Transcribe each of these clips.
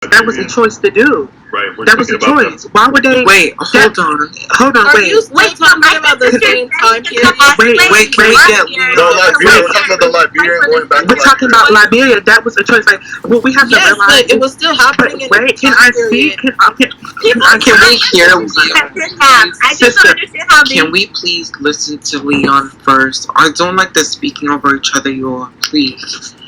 That was a choice to do. Right. That was a choice. Why would they? Wait, hold on. Wait. You talking about the same time period? Wait, can we get No, Liberia. We're talking about the Liberian going back. We're talking about Liberia. That was a choice. Like, well, we have to Yes, realize. but it was still happening. Wait, can I speak? Can we hear Leon? I just don't understand how they. Can we please listen to Leon first? I don't like the speaking over each other, y'all. Please.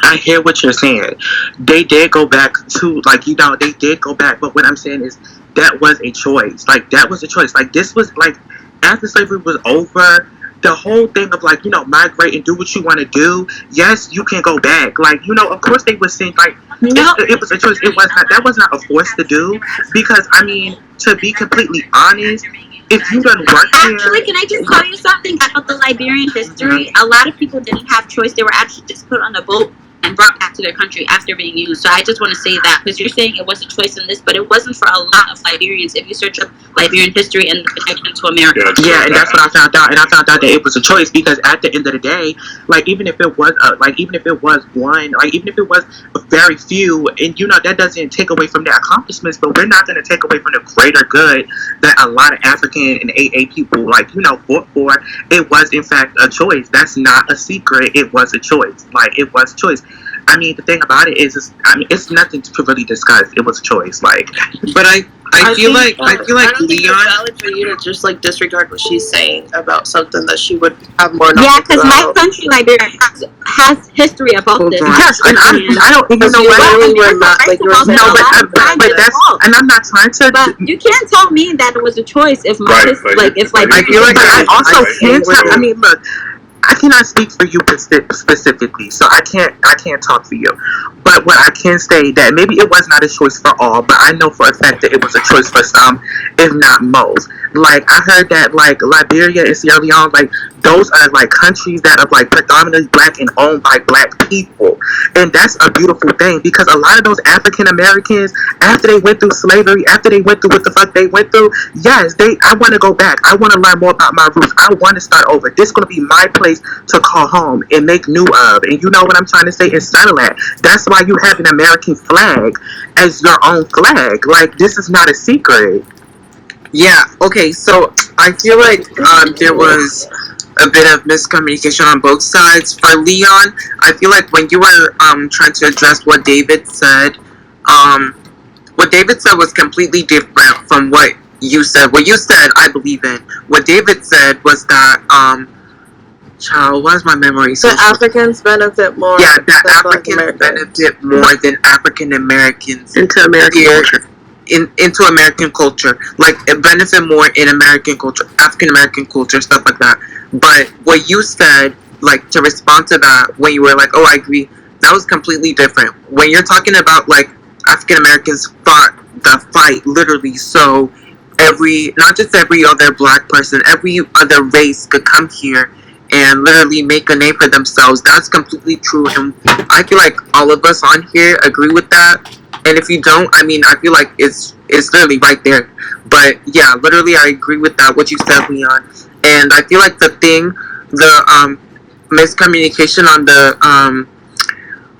I hear what you're saying. They did go back to, like, you know, they did go back. But what I'm saying is that was a choice. Like, that was a choice. Like, this was, like, after slavery was over, the whole thing of, like, you know, migrate and do what you want to do. Yes, you can go back. Like, you know, of course they were saying, like, it was a choice. It was not, that was not a force to do. Because, I mean, to be completely honest, if you done work Actually, can I just tell you something about the Liberian history? A lot of people didn't have choice. They were actually just put on a boat and brought back to their country after being used. So I just want to say that, because you're saying it was a choice in this, but it wasn't for a lot of Liberians. If you search up Liberian history and the connection to America. Yeah, and that's what I found out. And I found out that it was a choice, because at the end of the day, like, even if it was even if it was very few, and you know, that doesn't take away from their accomplishments, but we're not going to take away from the greater good that a lot of African and AA people, like, you know, fought for. It was in fact a choice. That's not a secret. It was a choice. Like, it was a choice. I mean, the thing about it is, it's nothing to really discuss. It was a choice. Like, but I feel like I don't think Leon. it's valid for you to just like disregard what she's saying about something that she would have more knowledge Yeah, because my about. country, Liberia, has history about Hold this. on. yes, and I don't even know You what. literally were not like you were saying. No, but that's, and I'm not trying to. But you can't tell me that it was a choice if my I feel like I also can't. I mean, look, I cannot speak for you specifically, so I can't talk for you. But what I can say, that maybe it was not a choice for all, but I know for a fact that it was a choice for some, if not most. Like, I heard that, like, Liberia and Sierra Leone, like, those are, like, countries that are, like, predominantly black and owned by black people. And that's a beautiful thing, because a lot of those African Americans, after they went through slavery, after they went through what the fuck they went through, yes, I want to go back. I want to learn more about my roots. I want to start over. This is going to be my place to call home and make new of. And you know what I'm trying to say? And settle at. That's why you have an American flag as your own flag. Like, this is not a secret. Yeah. Okay. So I feel like there was a bit of miscommunication on both sides. For Leon, I feel like when you were trying to address what David said was completely different from what you said. What you said, I believe in. What David said was that child, why is my memory so? The Africans benefit more. Yeah, that Africans benefit more than African Americans Into American culture. Into American culture. Like, it benefit more in American culture, African American culture, stuff like that. But what you said, like, to respond to that, when you were like, oh, I agree, that was completely different. When you're talking about, like, African Americans fought the fight, literally, so not just every other black person, every other race could come here and literally make a name for themselves. That's completely true, and I feel like all of us on here agree with that. And if you don't, I mean, I feel like it's literally right there. But yeah, literally, I agree with that, what you said, Leon. And I feel like the miscommunication on the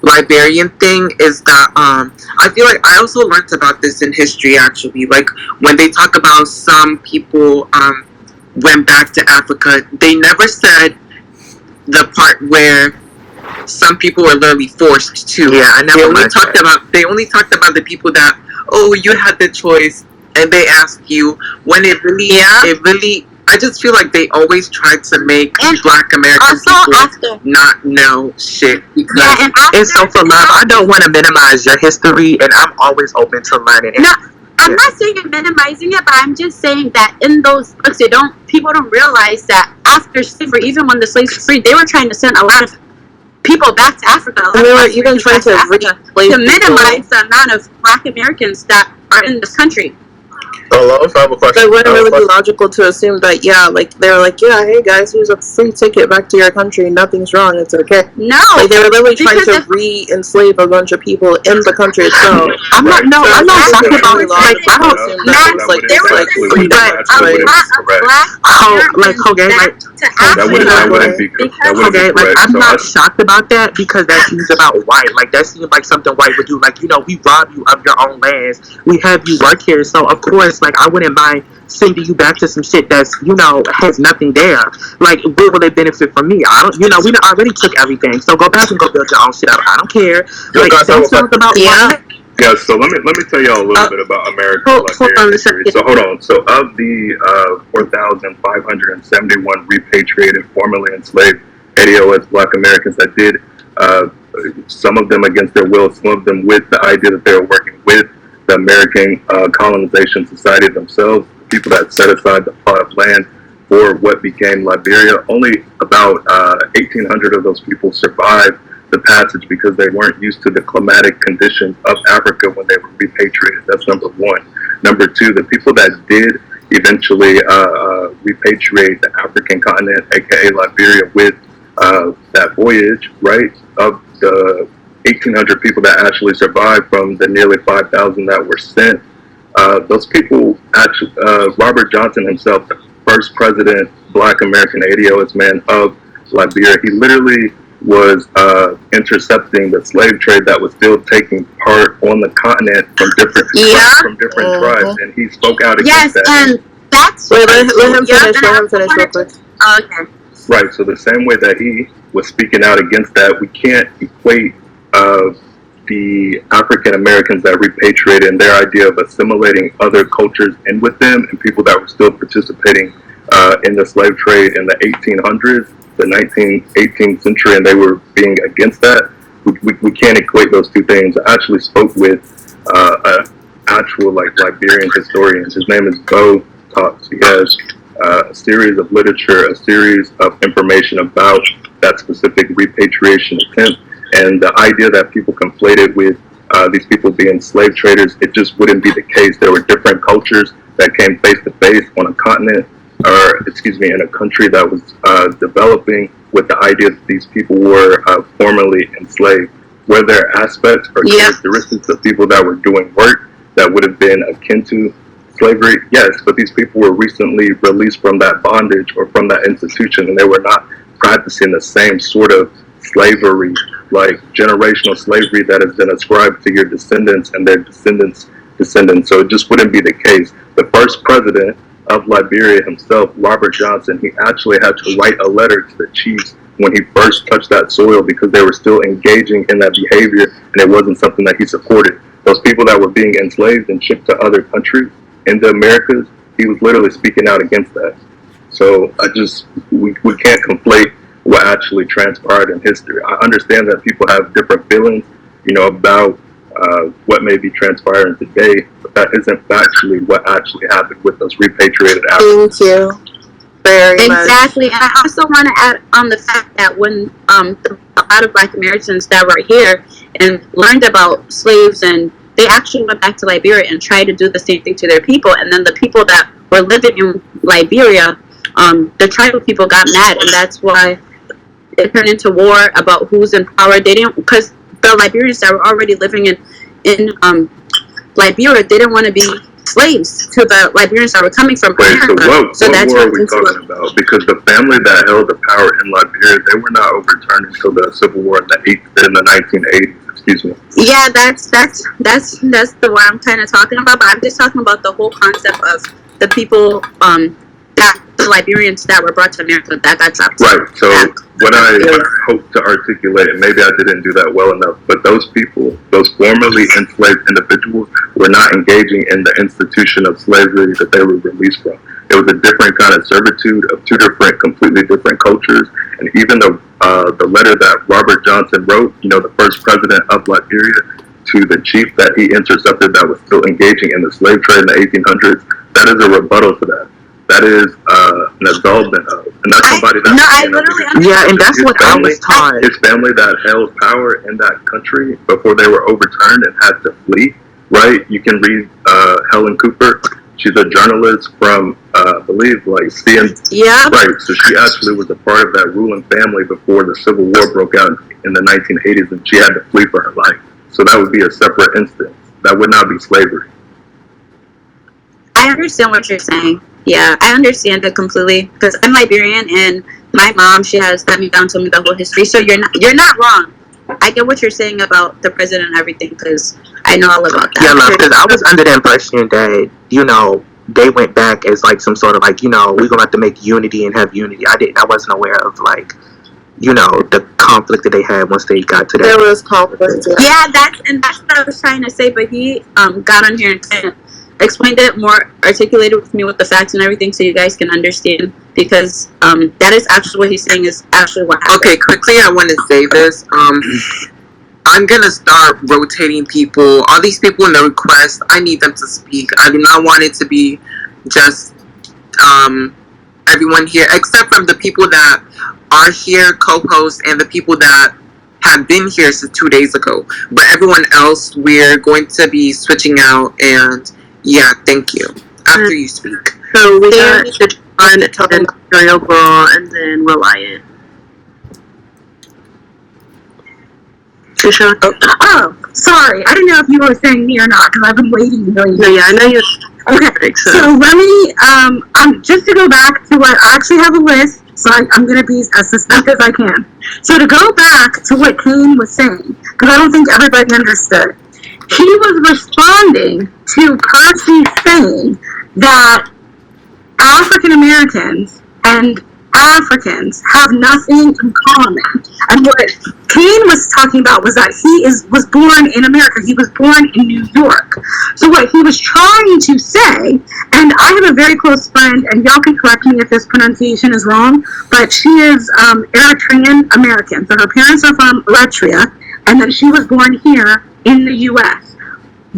Liberian thing is that I feel like I also learned about this in history, actually. Like, when they talk about some people went back to Africa, they never said the part where some people were literally forced to. Yeah, I never They only talked about the people that, oh, you had the choice, and they asked you. When it really, I just feel like they always tried to make Black American people not know shit, because it's so for love. I don't want to minimize your history, and I'm always open to learning. No, I'm not saying you're minimizing it, but I'm just saying that in those books, people don't realize that after slavery, even when the slaves were freed, they were trying to send a lot of people back to Africa. And they were even trying to minimize the amount of Black Americans that are in this country. I have a question. But wouldn't it really be logical to assume that, yeah, like, they were like, yeah, hey guys, here's a free ticket back to your country, nothing's wrong, it's okay. No, Like, they were literally trying because to re-enslave a bunch of people in the country itself. I'm not talking about really like I don't. there was That wouldn't be correct. I'm not shocked about that because that seems about white. Like that seems like something white would do. Like, you know, we rob you of your own lands. We have you work here, so of course, like I wouldn't mind sending you back to some shit that's, you know, has nothing there. Like, where will it benefit from me? I don't, you know, we already took everything, so go back and go build your own shit up. I don't care. Like, don't talk about white. Yeah, so let me tell y'all a little bit about American Liberian history. So hold on. So of the 4,571 repatriated, formerly enslaved ADOS Black Americans that did, some of them against their will, some of them with the idea that they were working with the American Colonization Society themselves, people that set aside the plot of land for what became Liberia. Only about 1,800 of those people survived the passage because they weren't used to the climatic conditions of Africa when they were repatriated. That's number one. Number two, the people that did eventually repatriate the African continent, aka Liberia, with that voyage, right, of the 1,800 people that actually survived from the nearly 5,000 that were sent. Those people actually, Robert Johnson himself, the first president, Black American ADOS man of Liberia, he literally was intercepting the slave trade that was still taking part on the continent from different tribes, and he spoke out against that. Yes, and that's let him finish real quick. Okay. Right. So the same way that he was speaking out against that, we can't equate the African Americans that repatriated and their idea of assimilating other cultures in with them and people that were still participating in the slave trade in the 1800s, the 18th century, and they were being against that. We can't equate those two things. I actually spoke with an actual Liberian historian. His name is Bo Talks. He has a series of literature, a series of information about that specific repatriation attempt, and the idea that people conflated with these people being slave traders, it just wouldn't be the case. There were different cultures that came face to face on a continent, or in a country that was developing with the idea that these people were formerly enslaved. Were there aspects or characteristics of people that were doing work that would have been akin to slavery? Yes, but these people were recently released from that bondage or from that institution, and they were not practicing the same sort of slavery, like generational slavery that has been ascribed to your descendants and their descendants. So it just wouldn't be the case. The first president of Liberia himself, Robert Johnson, he actually had to write a letter to the chiefs when he first touched that soil because they were still engaging in that behavior and it wasn't something that he supported. Those people that were being enslaved and shipped to other countries in the Americas, he was literally speaking out against that. So we can't conflate what actually transpired in history. I understand that people have different feelings, about what may be transpiring today, but that isn't factually what actually happened with those repatriated Africans. Thank you very much. Exactly, and I also want to add on the fact that when a lot of Black Americans that were here and learned about slaves, and they actually went back to Liberia and tried to do the same thing to their people, and then the people that were living in Liberia, the tribal people got mad, and that's why it turned into war about who's in power. They didn't, because the Liberians that were already living in Liberia didn't want to be slaves to the Liberians that were coming from America. So what war are we talking about? Because the family that held the power in Liberia, they were not overturned until the Civil War in the 1980s. Excuse me. Yeah, that's the one I'm kind of talking about. But I'm just talking about the whole concept of the people the Liberians that were brought to America that got dropped. Right. So what I hope to articulate, and maybe I didn't do that well enough, but those people, those formerly enslaved individuals, were not engaging in the institution of slavery that they were released from. It was a different kind of servitude of two completely different cultures. And even the letter that Robert Johnson wrote, the first president of Liberia, to the chief that he intercepted that was still engaging in the slave trade in the 1800s, that is a rebuttal to that. That is an absolvement of, and that's somebody that. And that's what I was taught. His family that held power in that country before they were overturned and had to flee. Right? You can read Helen Cooper. She's a journalist from, I believe, like CN. Yeah. Right. So she actually was a part of that ruling family before the Civil War broke out in the 1980s, and she had to flee for her life. So that would be a separate instance. That would not be slavery. I understand what you're saying. Yeah, I understand it completely because I'm Liberian and my mom, she has sat me down, told me the whole history. So you're not wrong. I get what you're saying about the president and everything because I know all about that. Yeah, love, because I was under the impression that, you know, they went back as like some sort of like, you know, we're gonna have to make unity and have unity. I wasn't aware of like, you know, the conflict that they had once they got to that. There was conflict. Yeah, that's what I was trying to say, but he got on here and kind of explained it more, articulated with me with the facts and everything so you guys can understand because that is actually what he's saying is actually what happened. Okay, quickly I want to say this. I'm gonna start rotating people. All these people in the request, I need them to speak. I do not want it to be just everyone here, except from the people that are here, co-hosts, and the people that have been here since 2 days ago. But everyone else, we're going to be switching out, and yeah, thank you. After you speak. So we got Sean, and Imperial Girl, and then Reliant. Trisha? Oh, sorry. I don't know if you were saying me or not because I've been waiting. No, yeah, I know you're. Okay, so let me, just to go back to what, I actually have a list, so I'm going to be as succinct as I can. So to go back to what Kane was saying, because I don't think everybody understood, he was responding to Percy saying that African Americans and Africans have nothing in common. And what Kane was talking about was that he was born in America. He was born in New York. So what he was trying to say, and I have a very close friend, and y'all can correct me if this pronunciation is wrong, but she is Eritrean American. So her parents are from Eritrea, and then she was born here in the U.S.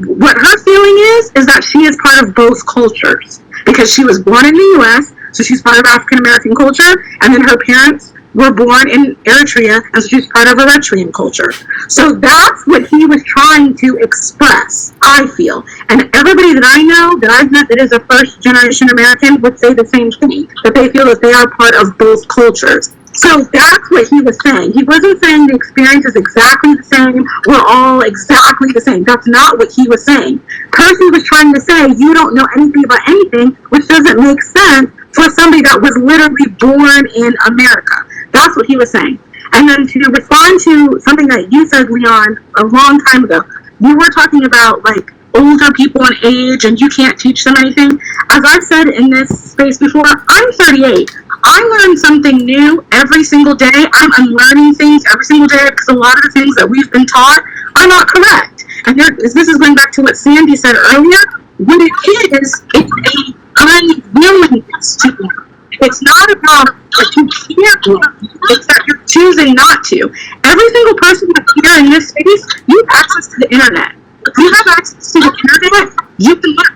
What her feeling is that she is part of both cultures because she was born in the U.S., so she's part of African American culture, and then her parents were born in Eritrea, and so she's part of Eritrean culture. So that's what he was trying to express, I feel. And everybody that I know, that I've met that is a first-generation American would say the same thing, that they feel that they are part of both cultures. So that's what he was saying. He wasn't saying the experience is exactly the same, we're all exactly the same. That's not what he was saying. Percy was trying to say, you don't know anything about anything, which doesn't make sense for somebody that was literally born in America. That's what he was saying. And then to respond to something that you said, Leon, a long time ago, you were talking about like older people in age and you can't teach them anything. As I've said in this space before, I'm 38. I learn something new every single day. I'm unlearning things every single day because a lot of the things that we've been taught are not correct. And this is going back to what Sandy said earlier. What it is, it's a unwillingness to learn. It's not about that you can't learn. It's that you're choosing not to. Every single person that's here in this space, you have access to the internet. If you have access to the internet, you can learn.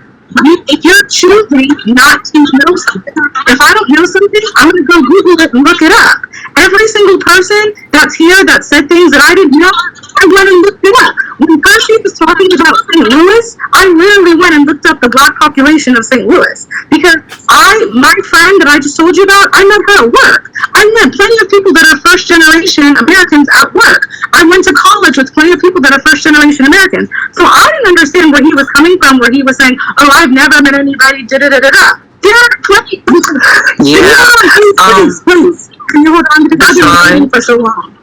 If you're choosing not to know something, if I don't know something, I'm going to go Google it and look it up. Every single person that's here that said things that I didn't know, I went and looked it up. When Percy was talking about St. Louis, I literally went and looked up the black population of St. Louis. Because my friend that I just told you about, I met her at work. I met plenty of people that are first generation Americans at work. I went to college with plenty of people that are first generation Americans. So I didn't understand where he was coming from, where he was saying, oh, I've never met anybody, da-da-da-da-da. There are plenty. Yeah. Please. Can you hold on to that? I've been for so long.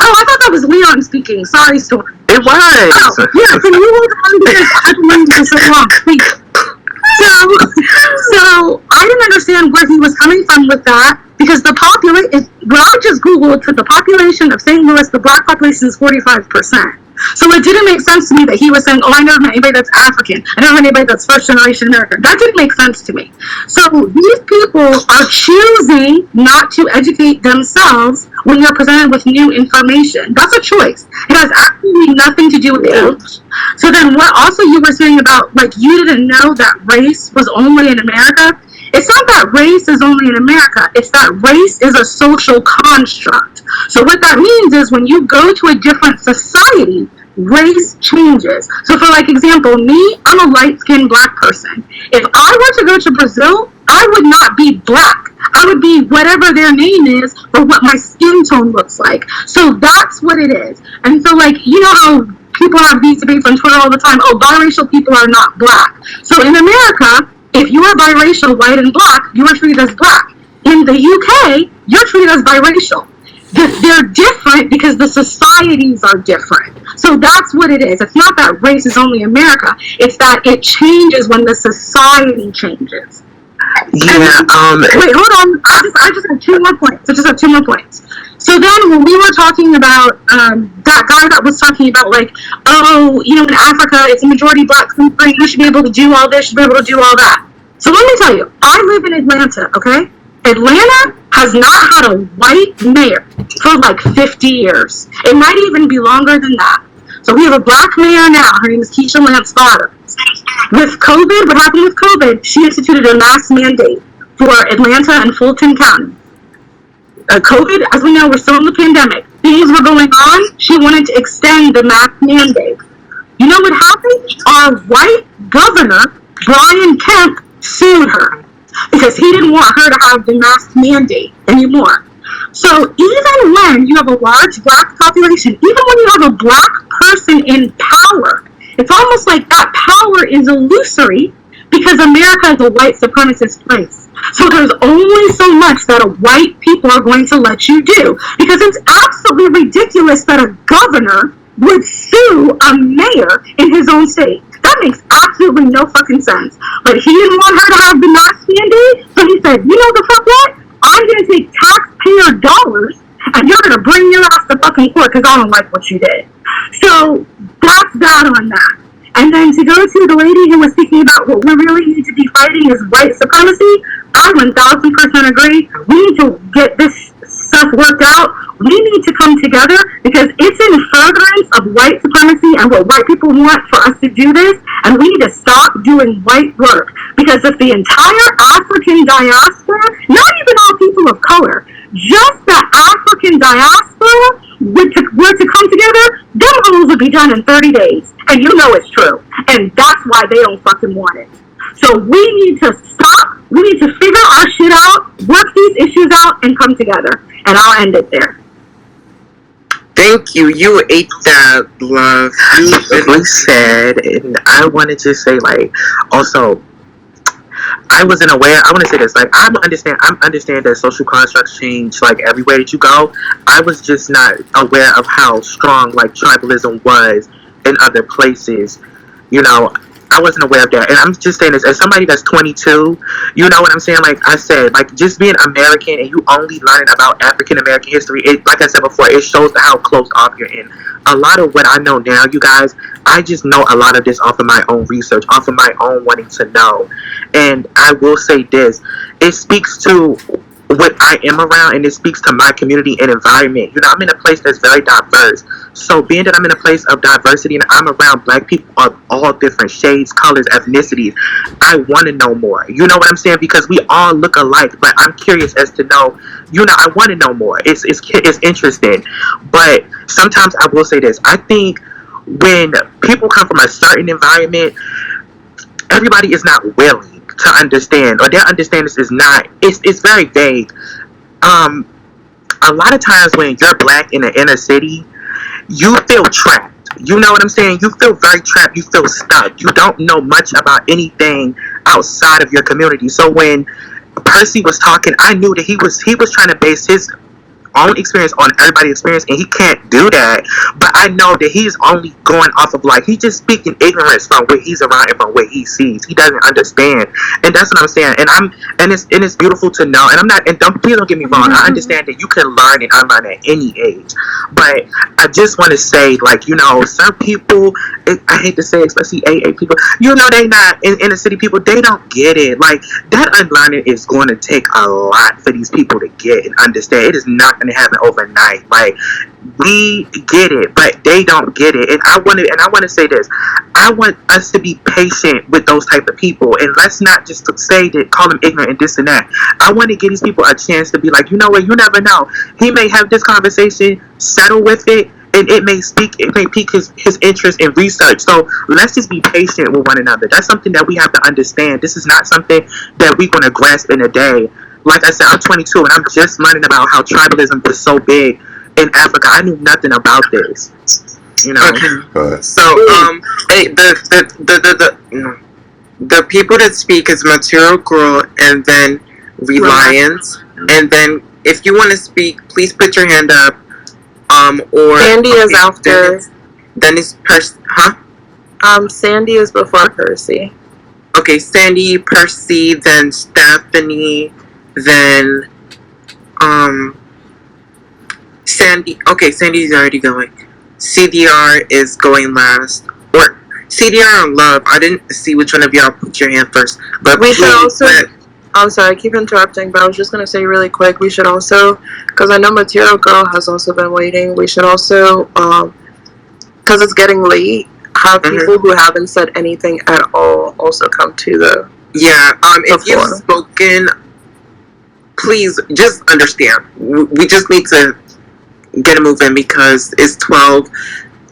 Oh, I thought that was Leon speaking. Sorry, Storm. It was. Oh, yeah, can you hold on to this? I've been waiting for so long. Please. So I didn't understand where he was coming from with that because the population, well, I just Googled for the population of St. Louis, the black population is 45%. So it didn't make sense to me that he was saying, oh, I never met anybody that's African. I never met anybody that's first generation American. That didn't make sense to me. So these people are choosing not to educate themselves when you're presented with new information. That's a choice. It has absolutely nothing to do with age. So then what also you were saying about, like, you didn't know that race was only in America. It's not that race is only in America. It's that race is a social construct. So what that means is when you go to a different society, race changes. So for like example, me, I'm a light-skinned black person. If I were to go to Brazil, I would not be black. I would be whatever their name is for what my skin tone looks like. So that's what it is. And so like, you know how people have these debates on Twitter all the time, oh, biracial people are not black. So in America, if you are biracial, white and black, you are treated as black. In the UK, you're treated as biracial. They're different because the societies are different. So that's what it is. It's not that race is only America. It's that it changes when the society changes. Yeah. Wait, hold on. I just have 2 more points. So then when we were talking about that guy that was talking about like, oh, you know, in Africa it's a majority black country, you should be able to do all this, you should be able to do all that. So let me tell you, I live in Atlanta, okay? Atlanta has not had a white mayor for like 50 years. It might even be longer than that. So we have a black mayor now. Her name is Keisha Lance Goddard. With COVID, what happened with COVID? She instituted a mask mandate for Atlanta and Fulton County. COVID, as we know, we're still in the pandemic. Things were going on. She wanted to extend the mask mandate. You know what happened? Our white governor, Brian Kemp, sued her because he didn't want her to have the mask mandate anymore. So even when you have a large black population, even when you have a black person in power, it's almost like that power is illusory because America is a white supremacist place. So there's only so much that white people are going to let you do, because it's absolutely ridiculous that a governor would sue a mayor in his own state. That makes absolutely no fucking sense. But he didn't want her to have the mask mandate, so he said, you know the fuck what? I'm going to take taxpayer dollars and you're going to bring your ass to fucking court because I don't like what you did. So that's that on that. And then to go to the lady who was speaking about what we really need to be fighting is white supremacy, I 1000% agree. We need to get this stuff worked out. We need to come together because it's in furtherance of white supremacy and what white people want for us to do this, and we need to stop doing white work. Because if the entire African diaspora, not even all people of color, just the African diaspora were to come together, them hoes would be done in 30 days. And you know it's true. And that's why they don't fucking want it. So we need to stop. We need to figure our shit out, work these issues out, and come together. And I'll end it there. Thank you. You ate that, love. You really said, and I wanted to say, like, also, I wasn't aware. I want to say this, like, I understand that social constructs change, like, everywhere that you go. I was just not aware of how strong, like, tribalism was in other places. You know, I wasn't aware of that. And I'm just saying this as somebody that's 22, you know what I'm saying? Like I said, like, just being American and you only learning about African American history, it, like I said before, it shows how close off you're in. A lot of what I know now, you guys, I just know a lot of this off of my own research, off of my own wanting to know. And I will say this, it speaks to what I am around, and it speaks to my community and environment. You know, I'm in a place that's very diverse. So being that I'm in a place of diversity and I'm around black people of all different shades, colors, ethnicities, I want to know more. You know what I'm saying? Because we all look alike, but I'm curious as to know, you know, I want to know more. It's interesting. But sometimes I will say this. I think when people come from a certain environment, everybody is not willing to understand, or their understanding is not, it's very vague. A lot of times when you're black in the inner city, you feel trapped. You know what I'm saying? You feel very trapped. You feel stuck. You don't know much about anything outside of your community. So when Percy was talking, I knew that he was trying to base his own experience on everybody's experience, and he can't do that. But I know that he's only going off of, like, he's just speaking ignorance from what he's around and from what he sees. He doesn't understand, and that's what I'm saying. And it's beautiful to know. And I'm not, and please don't get me wrong. I understand that you can learn and unlearn at any age, but I just want to say, like, you know, some people, I hate to say it, especially AA people, you know, they not inner city people. They don't get it. Like, that unlearning is going to take a lot for these people to get and understand. It is not going to happen overnight. Like, we get it, but they don't get it. And I want to say this. I want us to be patient with those type of people, and let's not just say that, call them ignorant and this and that. I want to give these people a chance to be like, you know what, you never know. He may have this conversation, settle with it, and it may pique his interest in research. So let's just be patient with one another. That's something that we have to understand. This is not something that we're going to grasp in a day. Like I said, I'm 22 and I'm just learning about how tribalism was so big in Africa. I knew nothing about this. You know. Okay. So hey, the people that speak is Material Girl and then Reliance, and then if you want to speak, please put your hand up. Or Sandy is after. Then it's Sandy is before Percy. Okay, Sandy, Percy, then Stephanie, then Sandy. Okay, Sandy's already going. CDR is going last. Or CDR and Love. I didn't see which one of y'all put your hand first. But we should also. I'm sorry, I keep interrupting, but I was just going to say really quick, we should also, because I know Material Girl has also been waiting, we should also, because it's getting late, have people who haven't said anything at all also come to the if you've spoken, please just understand. We just need to get a move in because it's 12.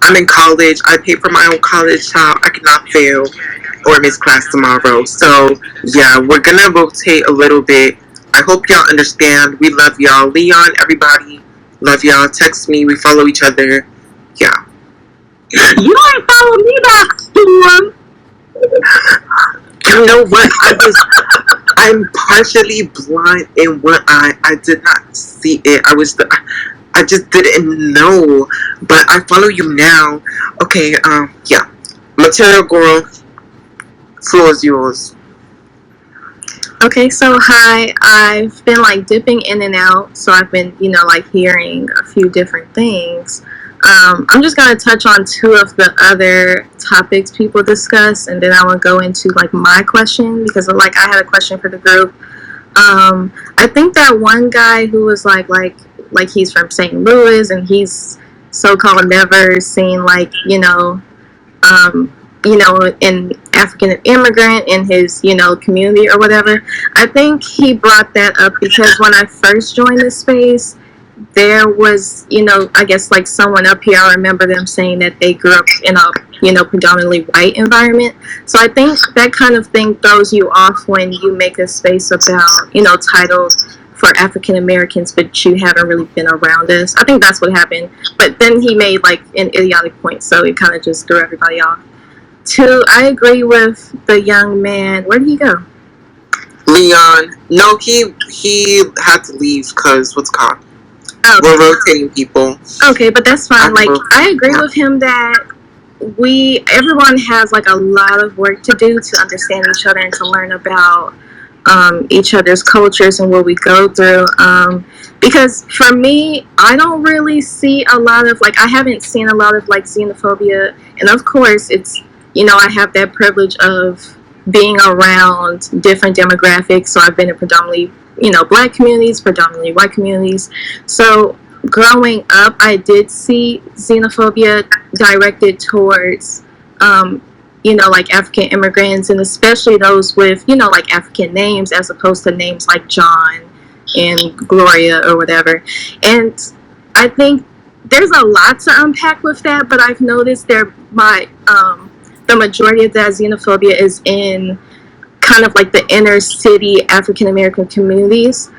I'm in college. I pay for my own college child. I cannot fail or miss class tomorrow. So, yeah, we're going to rotate a little bit. I hope y'all understand. We love y'all. Leon, everybody, love y'all. Text me. We follow each other. Yeah. You ain't follow me back, Storm. You know what? I'm partially blind in one eye. I did not see it. I just didn't know, but I follow you now. Okay, yeah. Material Girl, floor is yours. Okay, so hi. I've been like dipping in and out, so I've been, like hearing a few different things. I'm just gonna touch on two of the other topics people discuss, and then I will go into like my question because like I had a question for the group. I think that one guy who was like he's from St. Louis and he's so-called never seen an African immigrant in his, community or whatever. I think he brought that up because when I first joined this space, there was, I guess like someone up here, I remember them saying that they grew up in a, predominantly white environment. So I think that kind of thing throws you off when you make a space about, titles for African Americans, but you haven't really been around us. I think that's what happened. But then he made like an idiotic point, so it kind of just threw everybody off. Two, I agree with the young man. Where did he go? Leon. No, he had to leave because what's called? Oh, we're rotating people. Okay, but that's fine. Like, I agree with him that everyone has like a lot of work to do to understand each other and to learn about each other's cultures and what we go through. Because for me, I don't really see a lot of I haven't seen a lot of xenophobia, and of course it's I have that privilege of being around different demographics. So I've been in predominantly black communities, predominantly white communities. So growing up, I did see xenophobia directed towards African immigrants, and especially those with African names as opposed to names like John and Gloria or whatever. And I think there's a lot to unpack with that, but I've noticed the majority of that xenophobia is in kind of like the inner city African American communities,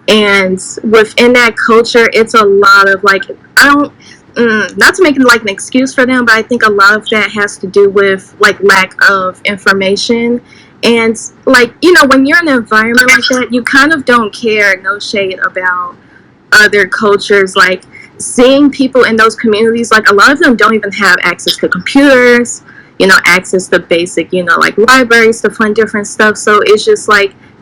and within that culture, it's a lot of not to make it an excuse for them, but I think a lot of that has to do with lack of information. And when you're in an environment like that, you kind of don't care, no shade, about other cultures. Seeing people in those communities, a lot of them don't even have access to computers, access to basic, libraries to fund different stuff. So it's just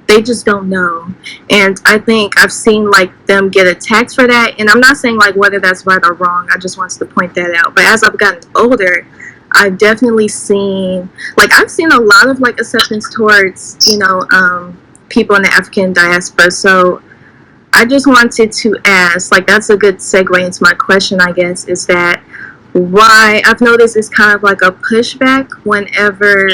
they just don't know. And I think I've seen them get attacked for that. And I'm not saying whether that's right or wrong. I just wanted to point that out. But as I've gotten older, I've definitely seen I've seen a lot of acceptance towards people in the African diaspora. So I just wanted to ask, that's a good segue into my question, I guess, is that why I've noticed it's kind of a pushback whenever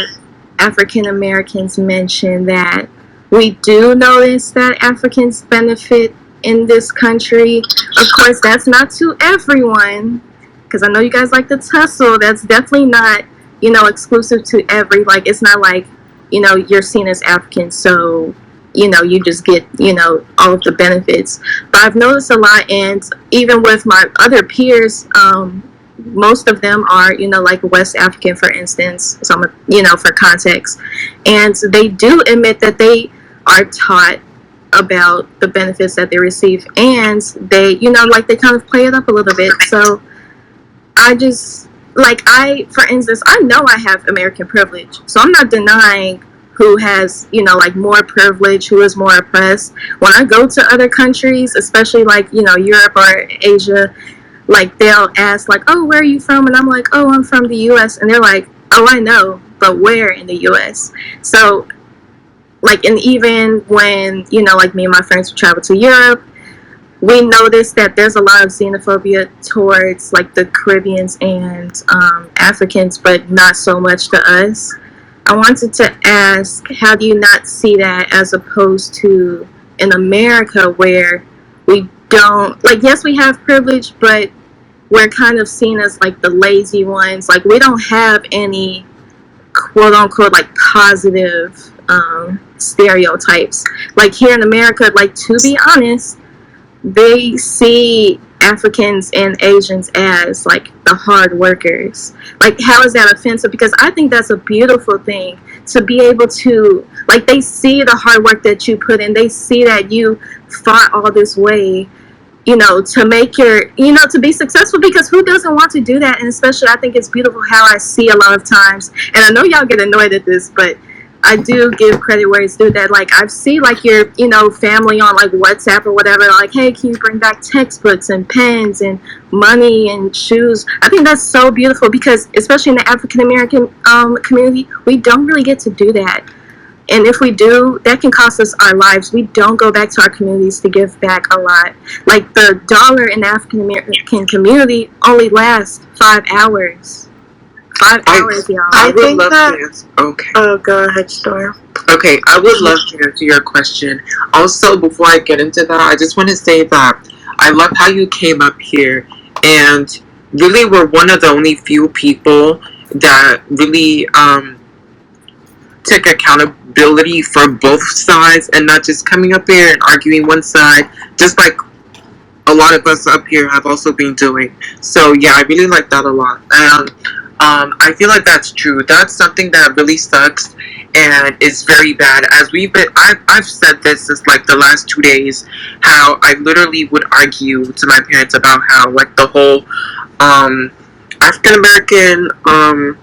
African Americans mention that we do notice that Africans benefit in this country. Of course, that's not to everyone, because I know you guys like to tussle. That's definitely not, exclusive to every, like, it's not like, you're seen as African, so, you just get, all of the benefits. But I've noticed a lot, and even with my other peers, most of them are, like West African, for instance, so for context. And they do admit that they are taught about the benefits that they receive, and they, they kind of play it up a little bit. So I just, for instance, I know I have American privilege, so I'm not denying who has, more privilege, who is more oppressed. When I go to other countries, especially Europe or Asia, they'll ask oh, where are you from? And I'm like, oh, I'm from the US. And they're like, oh, I know, but where in the US? So and even when, me and my friends would travel to Europe, we noticed that there's a lot of xenophobia towards the Caribbeans and Africans, but not so much to us. I wanted to ask, how do you not see that as opposed to in America, where we don't, yes, we have privilege, but we're kind of seen as the lazy ones. We don't have any quote unquote positive stereotypes. Here in America, to be honest, they see Africans and Asians as the hard workers. How is that offensive? Because I think that's a beautiful thing, to be able to they see the hard work that you put in. They see that you fought all this way, to make your, to be successful, because who doesn't want to do that? And especially, I think it's beautiful how I see a lot of times, and I know y'all get annoyed at this, but I do give credit where it's due, that I've seen your family on WhatsApp or whatever, hey, can you bring back textbooks and pens and money and shoes? I think that's so beautiful, because especially in the African American community, we don't really get to do that. And if we do, that can cost us our lives. We don't go back to our communities to give back a lot. The dollar in the African American community only lasts 5 hours. 5 hours, y'all. I would think love that- to answer. Okay. Oh, go ahead, Storm. Okay, I would love to answer your question. Also, before I get into that, I just want to say that I love how you came up here and really were one of the only few people that really took accountability for both sides, and not just coming up here and arguing one side, just like a lot of us up here have also been doing. So yeah, I really like that a lot. And I feel like that's true. That's something that really sucks and is very bad. As I've said this since the last 2 days, how I literally would argue to my parents about how the whole African American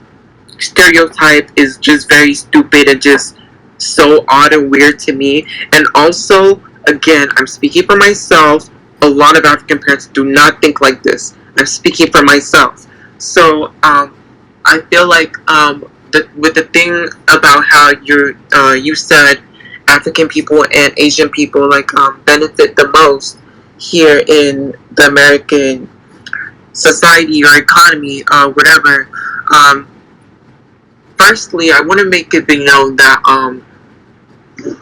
stereotype is just very stupid and just so odd and weird to me. And also, again, I'm speaking for myself, a lot of African parents do not think like this. I'm speaking for myself. So I feel with the thing about how you said African people and Asian people benefit the most here in the American society or economy, whatever. Firstly, I want to make it be known that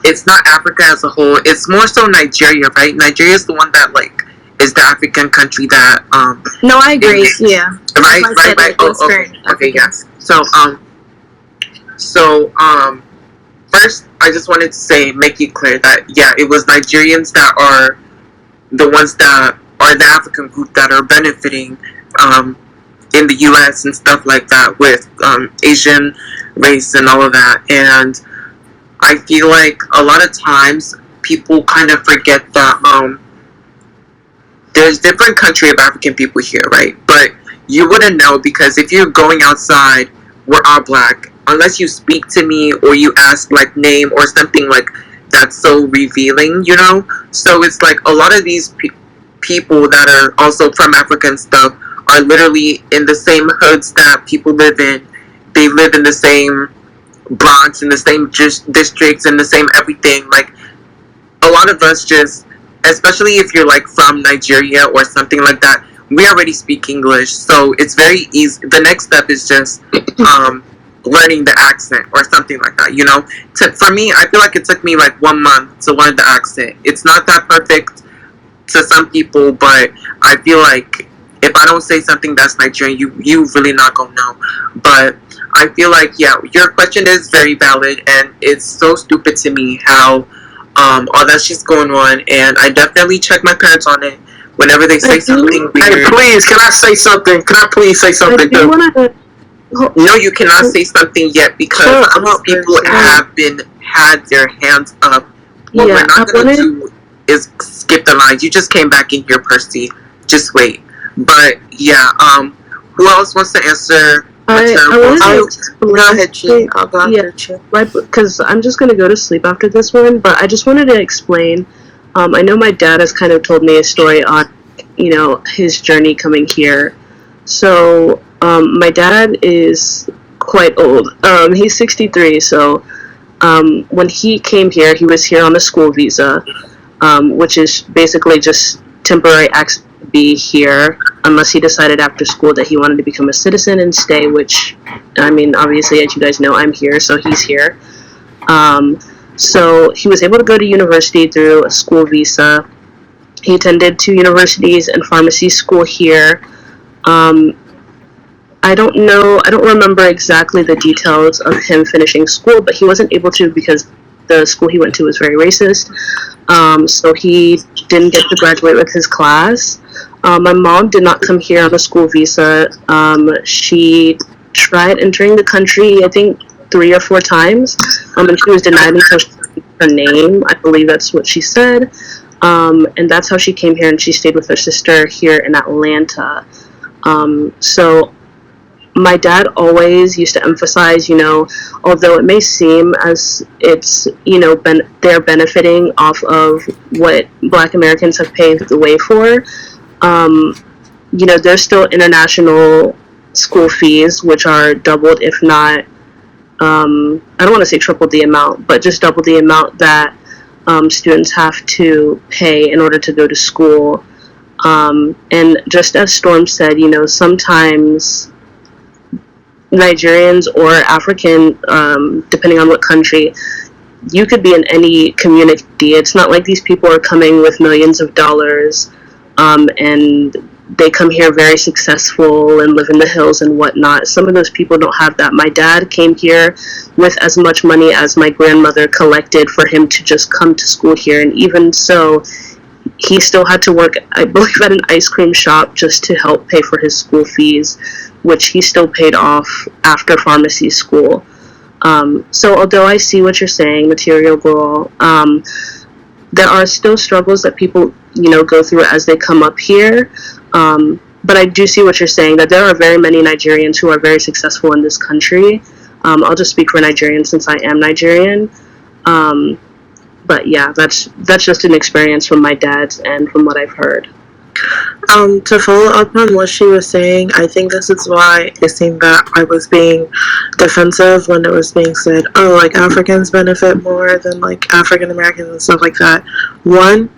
it's not Africa as a whole. It's more so Nigeria, right? Nigeria is the one that is the African country that No, I agree. Yeah. Right. Oh, okay. Yes. So first, I just wanted to make it clear that yeah, it was Nigerians that are the ones that are the African group that are benefiting in the U.S. and stuff like that with Asian race and all of that. And I feel like a lot of times people kind of forget that there's different country of African people here, right? But you wouldn't know, because if you're going outside, we're all black. Unless you speak to me or you ask name or something that's so revealing, So it's a lot of these people that are also from Africa and stuff are literally in the same hoods that people live in. They live in the same Bronx, in the same districts, in the same everything. A lot of us just, especially if you're from Nigeria or something like that, we already speak English, so it's very easy. The next step is just learning the accent or something like that, For me, I feel like it took me 1 month to learn the accent. It's not that perfect to some people, but I feel like if I don't say something that's Nigerian, you really not gonna know. But I feel like, yeah, your question is very valid, and it's so stupid to me how all that shit's going on, and I definitely check my parents on it whenever they say something Hey, weird. please, can I say something? Can I please say something? No, you cannot say something yet because these people have had their hands up. What we're not gonna do is skip the lines. You just came back in here, Percy. Just wait. But yeah, who else wants to answer? Go ahead, Chi. I'll go after Chi. Because I'm just going to go to sleep after this one, but I just wanted to explain. I know my dad has kind of told me a story on, his journey coming here. So, my dad is quite old. He's 63, so when he came here, he was here on a school visa, which is basically just temporary access to be here unless he decided after school that he wanted to become a citizen and stay, which, I mean, obviously, as you guys know, I'm here, so he's here. So he was able to go to university through a school visa. He attended 2 universities and pharmacy school here. I don't remember exactly the details of him finishing school, but he wasn't able to because the school he went to was very racist. So he didn't get to graduate with his class. My mom did not come here on a school visa. She tried entering the country, I think, 3 or 4 times, and she was denied until she said her name. I believe that's what she said. And that's how she came here, and she stayed with her sister here in Atlanta. So my dad always used to emphasize, although it may seem as it's, they're benefiting off of what Black Americans have paved the way for, there's still international school fees, which are doubled, if not, I don't want to say triple the amount, but just double the amount that students have to pay in order to go to school. And just as Storm said, sometimes Nigerians or African, depending on what country, you could be in any community. It's not like these people are coming with millions of dollars, and they come here very successful and live in the hills and whatnot. Some of those people don't have that. My dad came here with as much money as my grandmother collected for him to just come to school here, and even so, he still had to work, I believe, at an ice cream shop just to help pay for his school fees, which he still paid off after pharmacy school. So although I see what you're saying, Material Girl, there are still struggles that people, go through as they come up here. But I do see what you're saying, that there are very many Nigerians who are very successful in this country. I'll just speak for Nigerians since I am Nigerian. But yeah, that's just an experience from my dad's and from what I've heard. To follow up on what she was saying, I think this is why it seemed that I was being defensive when it was being said, oh, like Africans benefit more than like African Americans and stuff like that. One,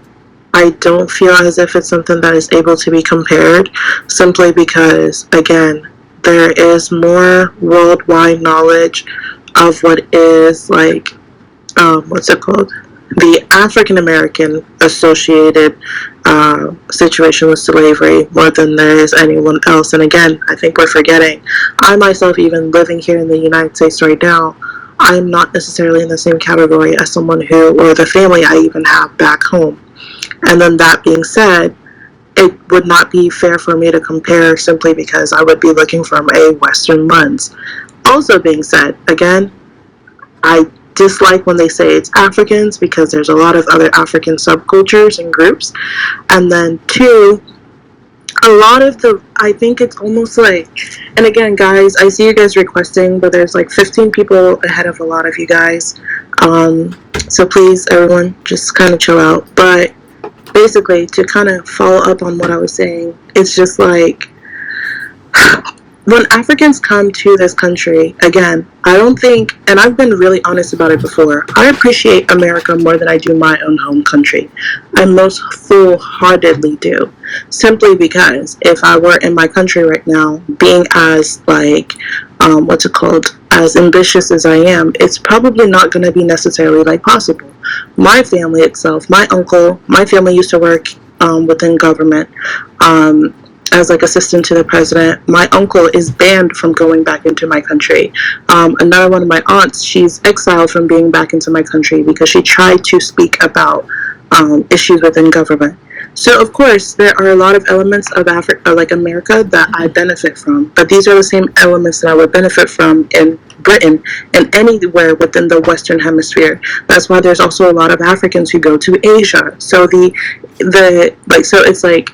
I don't feel as if it's something that is able to be compared, simply because, again, there is more worldwide knowledge of what is like, the African American associated situation with slavery more than there is anyone else. And again, I think we're forgetting, I myself, even living here in the United States right now, I'm not necessarily in the same category as someone who, or the family I even have back home. And then that being said, it would not be fair for me to compare simply because I would be looking from a Western lens. Also being said, again, I dislike when they say it's Africans because there's a lot of other African subcultures and groups. And then 2, a lot of I think it's almost like, and again, guys, I see you guys requesting, but there's like 15 people ahead of a lot of you guys. So please, everyone, just kind of chill out. But basically, to kind of follow up on what I was saying, it's just like, when Africans come to this country, again, I don't think, and I've been really honest about it before, I appreciate America more than I do my own home country. I most full-heartedly do. Simply because if I were in my country right now, being as, like, as ambitious as I am, it's probably not going to be necessarily, like, possible. My family itself, my uncle, my family used to work within government. as like assistant to the president. My uncle is banned from going back into my country. Another one of my aunts, she's exiled from being back into my country because she tried to speak about issues within government. So of course there are a lot of elements of like America, that I benefit from, but these are the same elements that I would benefit from in Britain and anywhere within the Western Hemisphere. That's why there's also a lot of Africans who go to Asia. So so it's like,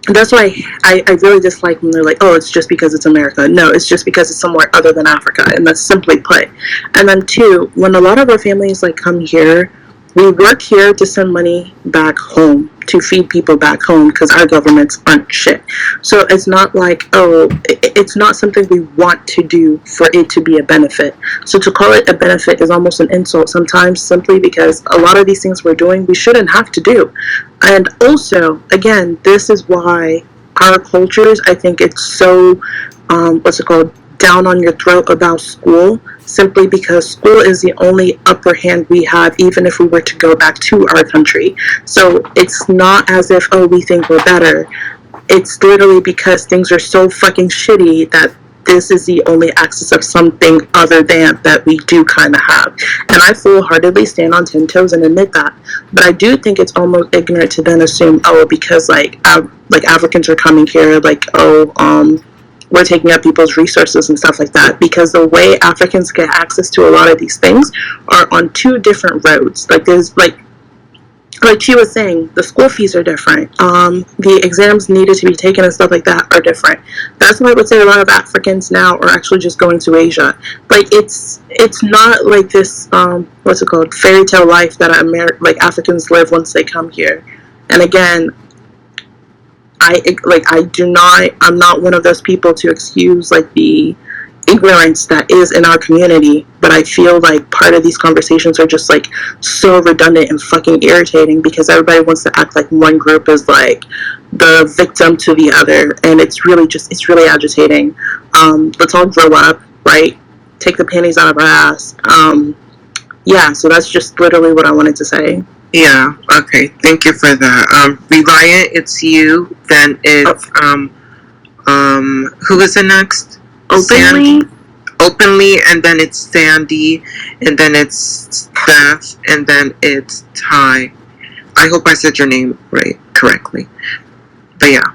that's why I really dislike when they're like, oh, it's just because it's America. No, it's just because it's somewhere other than Africa, and that's simply put. And then two, when a lot of our families like come here, we work here to send money back home, to feed people back home, because our governments aren't shit. So it's not like, oh, it's not something we want to do for it to be a benefit. So to call it a benefit is almost an insult sometimes, simply because a lot of these things we're doing, we shouldn't have to do. And also, again, this is why our cultures, I think it's so, down on your throat about school, simply because school is the only upper hand we have, even if we were to go back to our country. So it's not as if, oh, we think we're better. It's literally because things are so fucking shitty that this is the only access of something other than that we do kind of have. And I full-heartedly stand on 10 toes and admit that. But I do think it's almost ignorant to then assume, oh, because like Africans are coming here, like, oh, we're taking up people's resources and stuff like that, because the way Africans get access to a lot of these things are on two different roads. Like there's like she was saying, the school fees are different. The exams needed to be taken and stuff like that are different. That's why I would say a lot of Africans now are actually just going to Asia. Like it's not like this fairy tale life that Africans live once they come here. And again, I'm not one of those people to excuse like the ignorance that is in our community, but I feel like part of these conversations are just like so redundant and fucking irritating, because everybody wants to act like one group is like the victim to the other, and it's really agitating. Let's all grow up, right? Take the panties out of our ass. So that's just literally what I wanted to say. Yeah, okay, thank you for that. Reliant, it's you, then it's, who is it next? Openly, and then it's Sandy, and then it's Steph, and then it's Ty. I hope I said your name correctly. But yeah.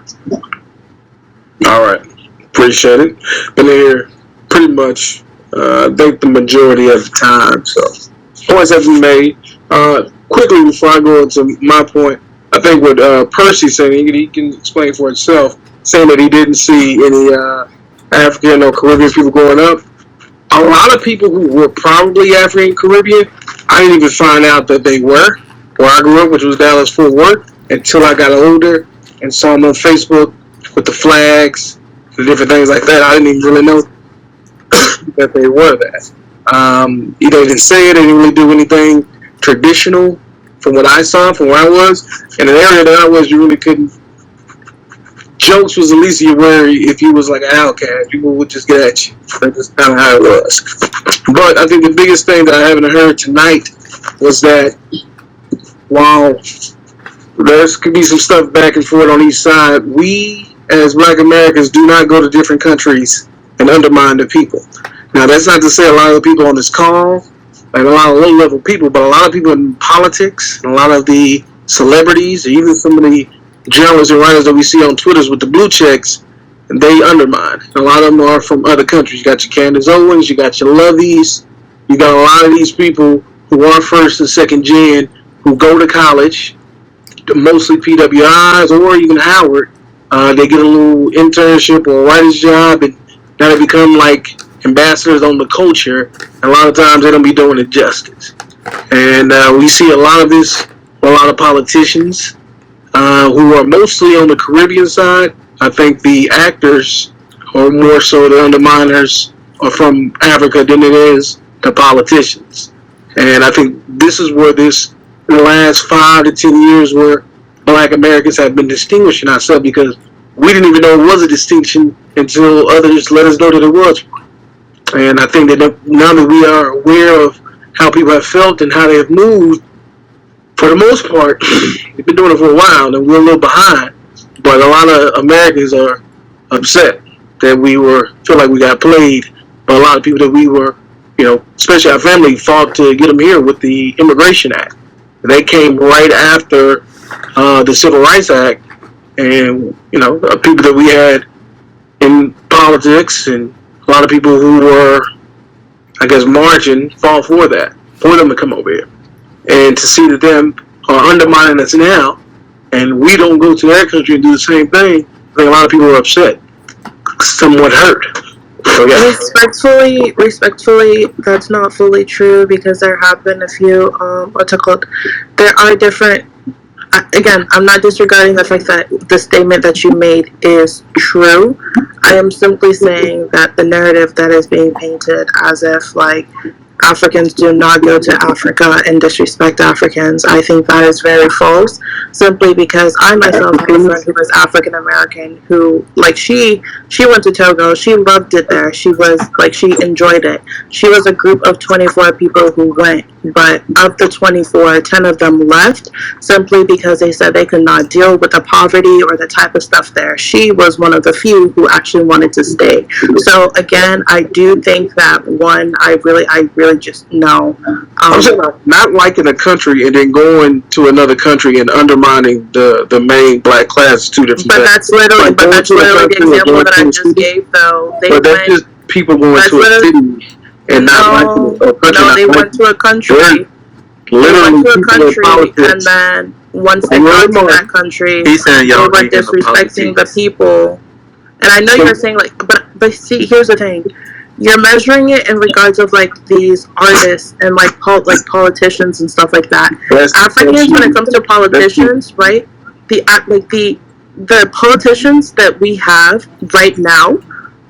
Alright, appreciate it. Been here pretty much, I think the majority of the time, so points have been made. Quickly, before I go into my point, I think what Percy said, he can explain for himself, saying that he didn't see any African or Caribbean people growing up. A lot of people who were probably African Caribbean, I didn't even find out that they were where I grew up, which was Dallas Fort Worth, until I got older and saw them on Facebook with the flags, the different things like that. I didn't even really know that they were that. They didn't say it, they didn't really do anything traditional from what I saw, from where I was. In an area that I was, you really couldn't. Jokes was at least you worry if you was like an outcast. People would just get at you. That's just kind of how it was. But I think the biggest thing that I haven't heard tonight was that while there could be some stuff back and forth on each side, we as Black Americans do not go to different countries and undermine the people. Now that's not to say a lot of the people on this call, like a lot of low-level people, but a lot of people in politics, and a lot of the celebrities, or even some of the journalists and writers that we see on Twitter with the blue checks, they undermine. A lot of them are from other countries. You got your Candace Owens, you got your Loveys, you got a lot of these people who are first and second gen, who go to college, mostly PWIs or even Howard. They get a little internship or a writer's job, and now they become like ambassadors on the culture. And a lot of times they don't be doing it justice. And we see a lot of this, a lot of politicians who are mostly on the Caribbean side. I think the actors are more so the underminers are from Africa than it is the politicians. And I think this is where this, in the last 5 to 10 years, where Black Americans have been distinguishing ourselves, because we didn't even know it was a distinction until others let us know that it was. And I think that now that we are aware of how people have felt and how they have moved, for the most part, we've been doing it for a while and we're a little behind. but a lot of Americans are upset that we feel like we got played. But a lot of people that we were, especially our family, fought to get them here with the Immigration Act. They came right after the Civil Rights Act, and people that we had in politics, and a lot of people who were, I guess, marching, fought for them to come over here, and to see that them are undermining us now, and we don't go to their country and do the same thing. I think a lot of people are upset, somewhat hurt. So, yeah. Respectfully, that's not fully true, because there have been a few, there are different, again, I'm not disregarding the fact that the statement that you made is true. I am simply saying that the narrative that is being painted as if, like, Africans do not go to Africa and disrespect Africans, I think that is very false, simply because I myself have a friend who was African American who, like, she went to Togo, she loved it there, she enjoyed it. She was a group of 24 people who went, but of the 24, 10 of them left simply because they said they could not deal with the poverty or the type of stuff there. She was one of the few who actually wanted to stay. So again, I do think that I really just know. I'm saying not liking a country and then going to another country and undermining the main black class. Two different. But that's literally the example that I just gave, though. That's just people going to a city and not liking a country. No, they went to a country. Literally, and then once they got to that country, they were disrespecting the people. And I know you're saying, like, but see, here's the thing. You're measuring it in regards of, like, these artists and, like, politicians and stuff like that. Africans, when it comes to politicians, right, the politicians that we have right now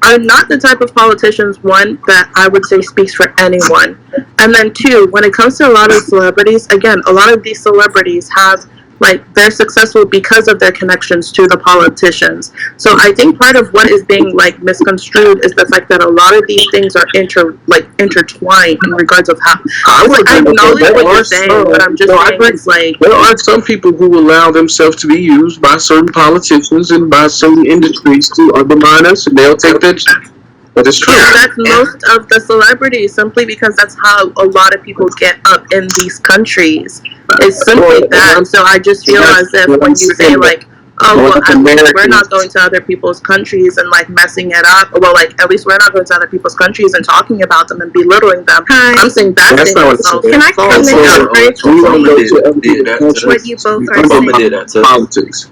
are not the type of politicians, one, that I would say speaks for anyone. And then two, when it comes to a lot of celebrities, again, a lot of these celebrities have, like, they're successful because of their connections to the politicians. So I think part of what is being, like, misconstrued is the fact that a lot of these things are intertwined in regards of how. I acknowledge what you're saying, but I'm just saying it's like there are some people who allow themselves to be used by certain politicians and by certain industries to undermine us, and they'll take that. But it's true. Yeah, that's most of the celebrities, simply because that's how a lot of people get up in these countries. It's simply that. So I just feel as if when you say, like, oh, well, we're not going to other people's countries and, like, messing it up. Well, like, at least we're not going to other people's countries and talking about them and belittling them. I'm saying that's not what. Can I comment on what you both are saying? Politics.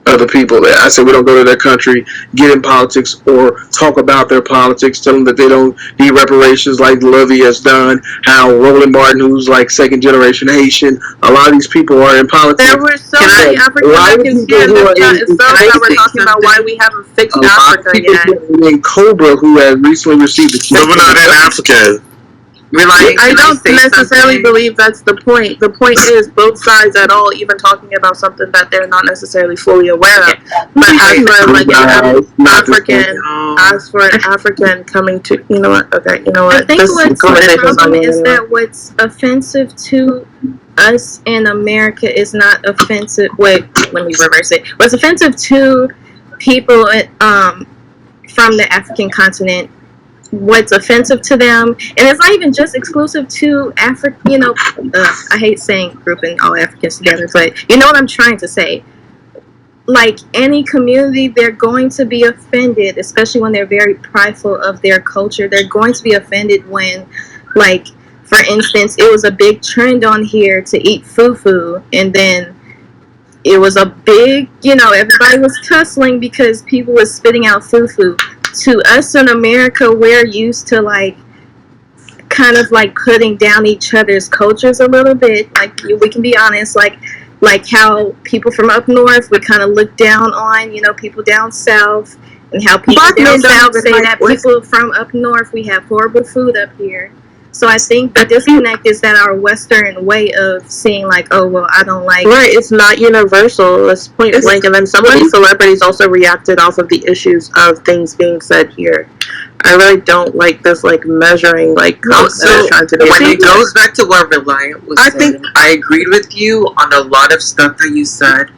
Other people. I said we don't go to their country, get in politics, or talk about their politics, tell them that they don't need reparations like Lovey has done, how Roland Martin, who's like second generation Haitian, a lot of these people are in politics. There were so many African Americans here in this chat itself that were talking about why we haven't fixed Africa yet. Named Cobra, who had recently received the check. We're not in Africa. I don't necessarily believe that's the point. The point is both sides at all, even talking about something that they're not necessarily fully aware of. But as for an African coming to, you know what? Okay, you know what? I think what's the problem is that what's offensive to us in America is not offensive. Wait, let me reverse it. What's offensive to people from the African continent, what's offensive to them, and it's not even just exclusive to Africa. I hate saying grouping all Africans together, but you know what I'm trying to say. Like any community, they're going to be offended, especially when they're very prideful of their culture. They're going to be offended when, like, for instance, it was a big trend on here to eat fufu, and then it was a big, everybody was tussling because people was spitting out fufu. To us in America, we're used to, like, kind of like putting down each other's cultures a little bit. Like, we can be honest, like how people from up north would kind of look down on, people down south, and how people down south say that people from up north, we have horrible food up here. So I think the disconnect is that our Western way of seeing, like, oh, well, I don't like... Right, it's not universal. It's point blank. And then some of these celebrities also reacted off of the issues of things being said here. I really don't like this, like, measuring, like, trying to do. When it goes back to what Reliant was saying, I agreed with you on a lot of stuff that you said.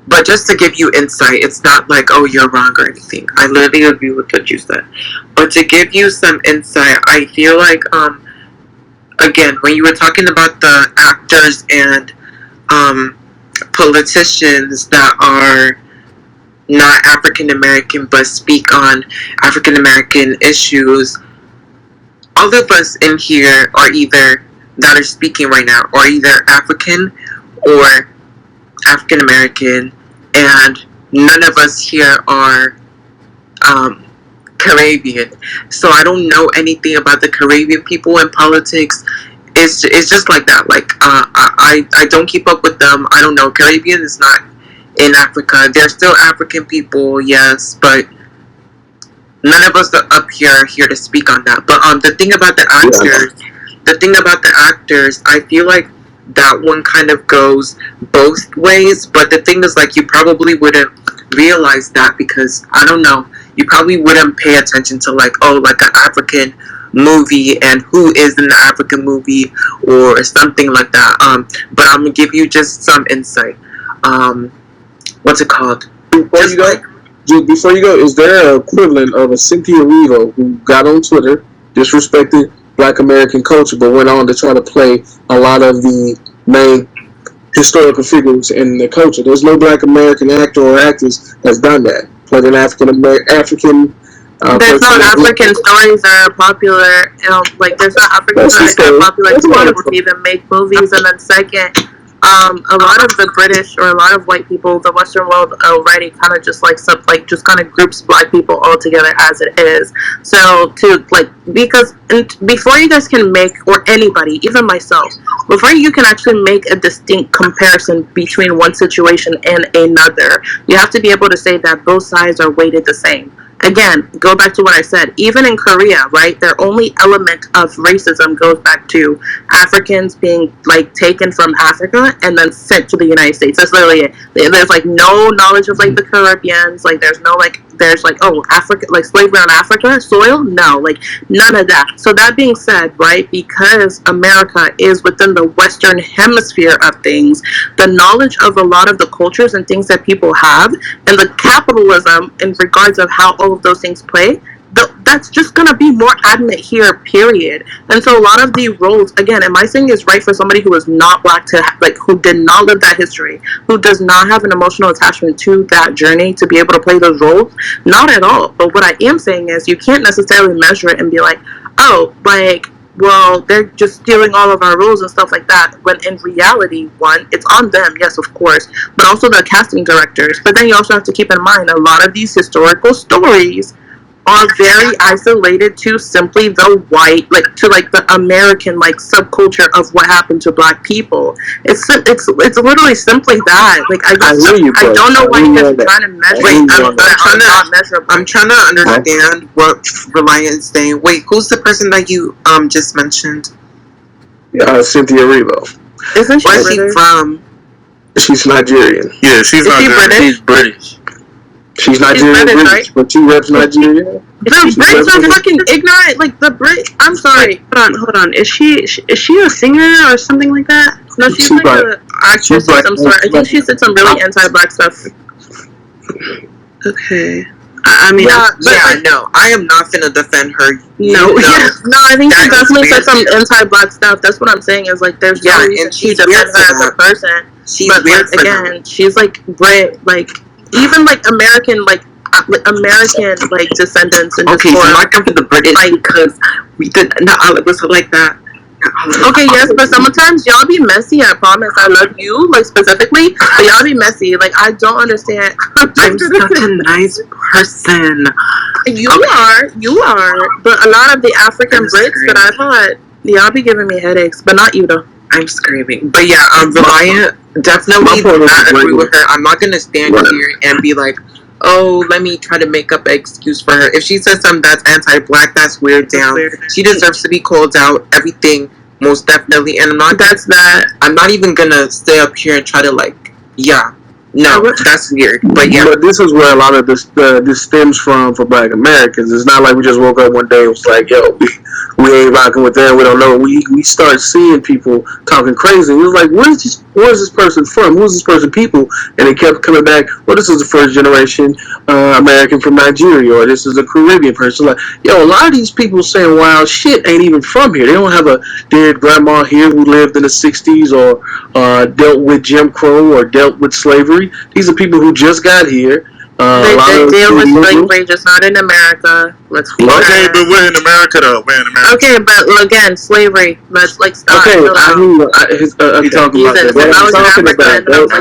But just to give you insight, it's not like, oh, you're wrong or anything. I literally agree with what you said. But to give you some insight, I feel like, again, when you were talking about the actors and politicians that are not African American but speak on African American issues, all of us in here are either, that are speaking right now, are either African or African American, and none of us here are Caribbean. So I don't know anything about the Caribbean people in politics. It's just like that. Like I don't keep up with them. I don't know. Caribbean is not in Africa. They're still African people, yes, but none of us are up here to speak on that. But the thing about the actors, I feel like that one kind of goes both ways. But the thing is, like, you probably wouldn't realize that because, I don't know, you probably wouldn't pay attention to, like, oh, like an African movie and who is in the African movie or something like that. But I'm gonna give you just some insight. What's it called? Before you go, is there an equivalent of a Cynthia Erivo who got on Twitter, disrespected Black American culture, but went on to try to play a lot of the main historical figures in the culture? There's no Black American actor or actress that's done that. Played an African. There's not African stories that are popular. Like there's not African stories that are popular to even make movies. And then second, a lot of the British or a lot of white people, the Western world already kind of just just kind of groups Black people all together as it is. So because before you guys can make, or anybody, even myself, before you can actually make a distinct comparison between one situation and another, you have to be able to say that both sides are weighted the same. Again, go back to what I said. Even in Korea, right, their only element of racism goes back to Africans being taken from Africa and then sent to the United States. That's literally it. There's no knowledge of the Caribbeans. There's no Africa, slavery on Africa soil. No, none of that. So that being said, right, because America is within the Western hemisphere of things, the knowledge of a lot of the cultures and things that people have, and the capitalism in regards of how all of those things play, that's just gonna be more adamant here, period. And so a lot of the roles, again, am I saying is right for somebody who is not Black to who did not live that history, who does not have an emotional attachment to that journey to be able to play those roles? Not at all. But what I am saying is you can't necessarily measure it and be like, oh, well, they're just stealing all of our roles and stuff like that, when in reality, one, it's on them, yes, of course, but also the casting directors. But then you also have to keep in mind a lot of these historical stories are very isolated to simply the white, the American subculture of what happened to Black people. It's literally simply that. I don't know why you guys are trying to measure. I'm trying to understand what Reliant is saying. Wait, who's the person that you just mentioned? Cynthia Erivo. Isn't she Where's she from? She's Nigerian. Yeah, she's Nigerian. She's British. She's Nigerian, British, right? But she reps Nigeria. The Brits are fucking ignorant. The Brit. I'm sorry. Hold on. Is she a singer or something like that? No, she's an actress of some sort. I think she said some really anti-Black stuff. Okay. No, I am not gonna defend her. No, I think she definitely said some anti-Black stuff. That's what I'm saying. Is there's no reason she defends her as a person. She's weird again, she's Brit, even American descendants and okay, so I come from the British because we did not all of us are like that. Okay, yes, but sometimes y'all be messy. I promise. I love you, specifically, but y'all be messy. I don't understand. I'm such a nice person. You are. But a lot of the African Brits that I've had, y'all be giving me headaches, but not you though. I'm screaming. But yeah, Reliant definitely not agree with her. I'm not gonna stand here and be like, oh, let me try to make up an excuse for her. If she says something that's anti-Black, that's weird down. She deserves to be called out. Everything, most definitely. And I'm not even gonna stay up here and try to No, that's weird. But yeah. But this is where a lot of this stems from for Black Americans. It's not like we just woke up one day and was like, yo, we ain't rocking with them. We don't know. We start seeing people talking crazy. We was like, where's this person from? Who's this person people? And they kept coming back. Well, this is the first generation American from Nigeria, or this is a Caribbean person. Like, yo, a lot of these people saying wild shit ain't even from here. They don't have a dead grandma here who lived in the 60s or dealt with Jim Crow or dealt with slavery. These are people who just got here. They deal with slavery, just not in America. Let's be okay, but we're in America though. We're in America. Okay, but again, slavery. Let's like stop. Okay, you talking about that. If I was in Africa and I was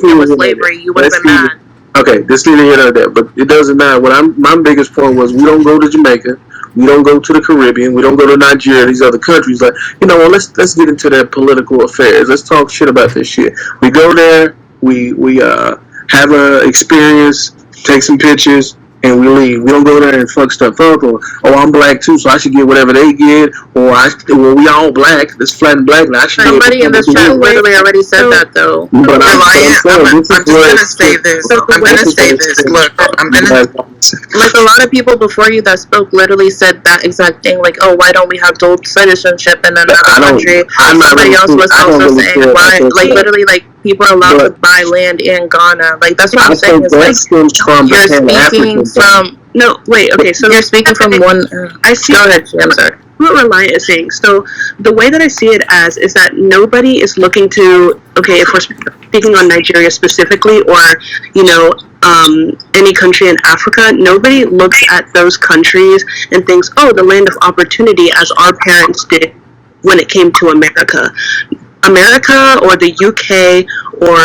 there with slavery, you would have been mad. Okay, this neither here nor there, but it doesn't matter. My biggest point was we don't go to Jamaica, we don't go to the Caribbean, we don't go to Nigeria, these other countries. Like, you know, well, let's get into their political affairs. Let's talk shit about this shit. We go there, we have an experience, take some pictures, and we leave. We don't go there and fuck stuff up, or I'm black too, so I should get whatever they get, or we all black. It's flat and black, and I should. Somebody in this chat literally already said that though. But I'm just gonna say this. Look, I'm gonna. Like a lot of people before you that spoke literally said that exact thing. Like, oh, why don't we have dual citizenship in another country? Somebody else was also saying why. Like literally, like people are allowed to buy land in Ghana. Like that's what I'm saying. Is like you're speaking from. No, wait. Okay, so you're speaking from one. I see. Go ahead. I'm sorry. What Reliant is saying. So the way that I see it as is that nobody is looking to. Okay, if we're speaking on Nigeria specifically, or any country in Africa, nobody looks at those countries and thinks, oh, the land of opportunity, as our parents did when it came to America. America or the UK or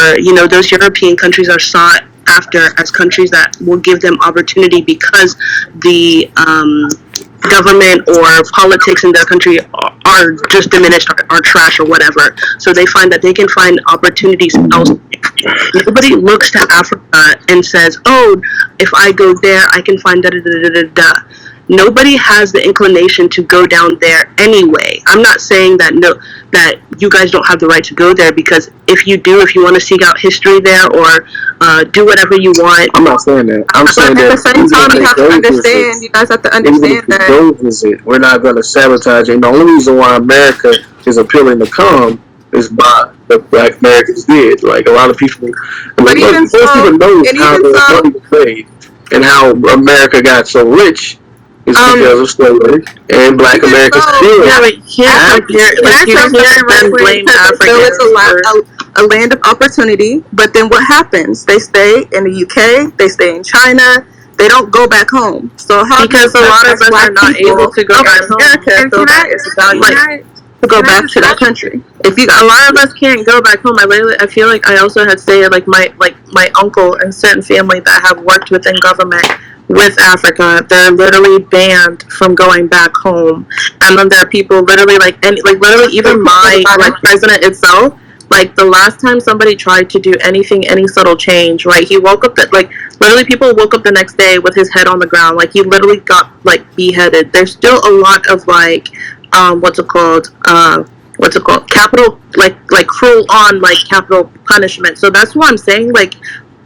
those European countries are sought after as countries that will give them opportunity because the government or politics in their country are just diminished, are trash or whatever. So they find that they can find opportunities elsewhere. Nobody looks to Africa and says, oh, if I go there, I can find da-da-da-da-da-da. Nobody has the inclination to go down there anyway. I'm not saying that that you guys don't have the right to go there, because if you want to seek out history there or do whatever you want. I'm not saying that. I'm saying that at the same time, you have to understand. You guys have to understand that. Go visit. We're not going to sabotage it. The only reason why America is appealing to come is by what Black Americans did. Like a lot of people, most people know how the money was made and how America got so rich. It's because of slavery, and Black Americans still. It's a land of opportunity, but then what happens? They stay in the UK, they stay in China, they don't go back home. So because a lot of us are not able to go back home, so that is to go back to that country. If you, a lot of us can't go back home. I feel like I also had stated like my uncle and certain family that have worked within government with Africa, they're literally banned from going back home. And then there are people literally literally even my president itself. Like the last time somebody tried to do any subtle change, right? He woke up literally people woke up the next day with his head on the ground. Like he literally got beheaded. There's still a lot of what's it called? Capital cruel on capital punishment. So that's what I'm saying. Like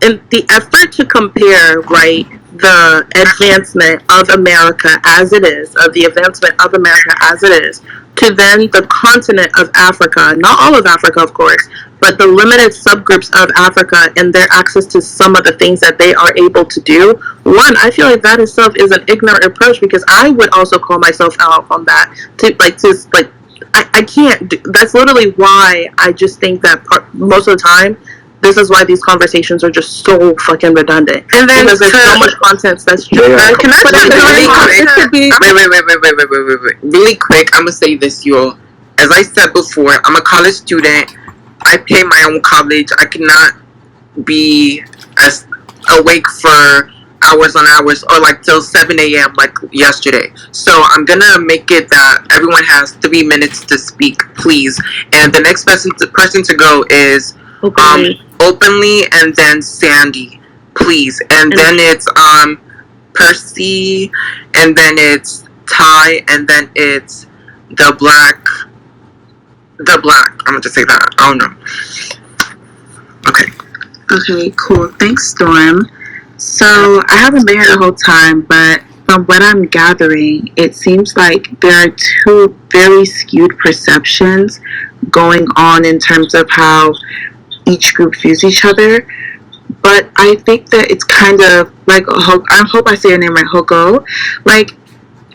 in the effort to compare, right, the advancement of America as it is, of the advancement of America as it is, to then the continent of Africa, not all of Africa, of course, but the limited subgroups of Africa and their access to some of the things that they are able to do. One, I feel like that itself is an ignorant approach, because I would also call myself out on that. I can't do, that's literally why I just think that most of the time, this is why these conversations are just so fucking redundant. And then because there's so much content that's just. Can I wait. Really quick, I'm gonna say this, y'all. As I said before, I'm a college student. I pay my own college. I cannot be as awake for hours on hours or till 7 a.m. like yesterday. So I'm gonna make it that everyone has 3 minutes to speak, please. And the next person to go is openly, and then Sandy, please, and then it's Percy, and then it's Ty, and then it's the black. I'm gonna just say that. I don't know. Okay, Okay, cool. Thanks, Storm. So I haven't been here the whole time, but from what I'm gathering, it seems like there are two very skewed perceptions going on in terms of how each group views each other. But I think that it's kind of like, I hope I say your name right, Hogo. Like,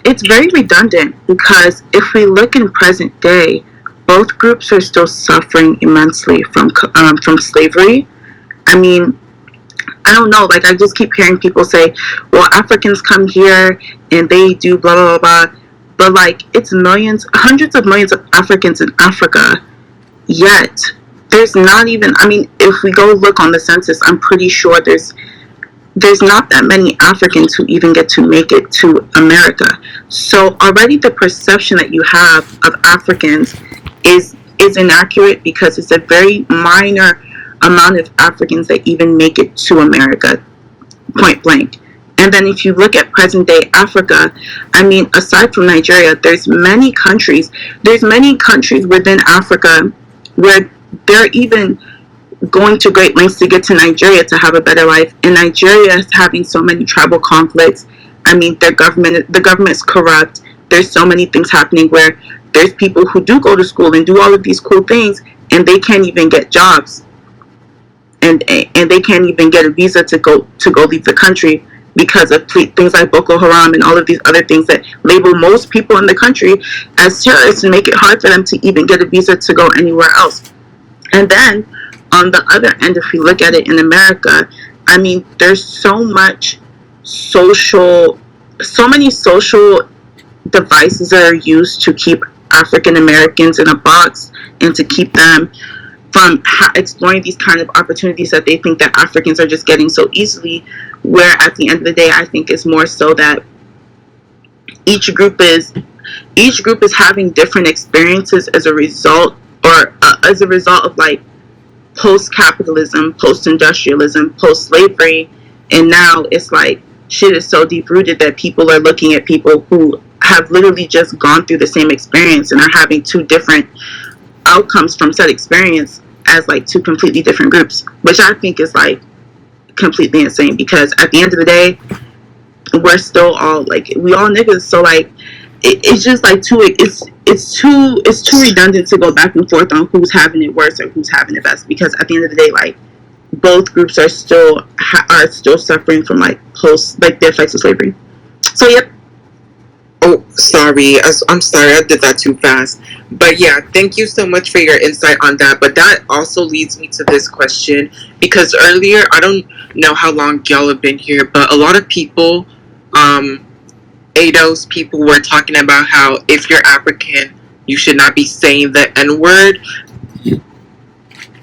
it's very redundant because if we look in present day, both groups are still suffering immensely from slavery. I mean, I don't know. Like, I just keep hearing people say, "Well, Africans come here and they do blah blah blah," but like, it's millions, hundreds of millions of Africans in Africa. Yet, there's not even. I mean, if we go look on the census, I'm pretty sure there's not that many Africans who even get to make it to America. So already the perception that you have of Africans is inaccurate because it's a very minor amount of Africans that even make it to America, point blank. And then if you look at present day Africa, I mean, aside from Nigeria, there's many countries within Africa where they're even going to great lengths to get to Nigeria to have a better life. And Nigeria is having so many tribal conflicts. I mean, the government is corrupt. There's so many things happening where there's people who do go to school and do all of these cool things, and they can't even get jobs, and they can't even get a visa to go leave the country because of things like Boko Haram and all of these other things that label most people in the country as terrorists and make it hard for them to even get a visa to go anywhere else. And then on the other end, if we look at it in America, I mean, there's so many social devices that are used to keep African Americans in a box and to keep them from exploring these kind of opportunities that they think that Africans are just getting so easily, where at the end of the day, I think it's more so that each group is having different experiences as a result of like post-capitalism, post-industrialism, post-slavery, and now it's like shit is so deep-rooted that people are looking at people who have literally just gone through the same experience and are having two different outcomes from said experience as like two completely different groups, which I think is like completely insane, because at the end of the day, we're still all like, we all niggas, so like it's just like it's too redundant to go back and forth on who's having it worse or who's having it best, because at the end of the day, like, both groups are still suffering from like the effects of slavery. So yep. Oh, sorry. I'm sorry. I did that too fast. But yeah, thank you so much for your insight on that. But that also leads me to this question, because earlier, I don't know how long y'all have been here, but a lot of people, ADOS people were talking about how if you're African, you should not be saying the N-word.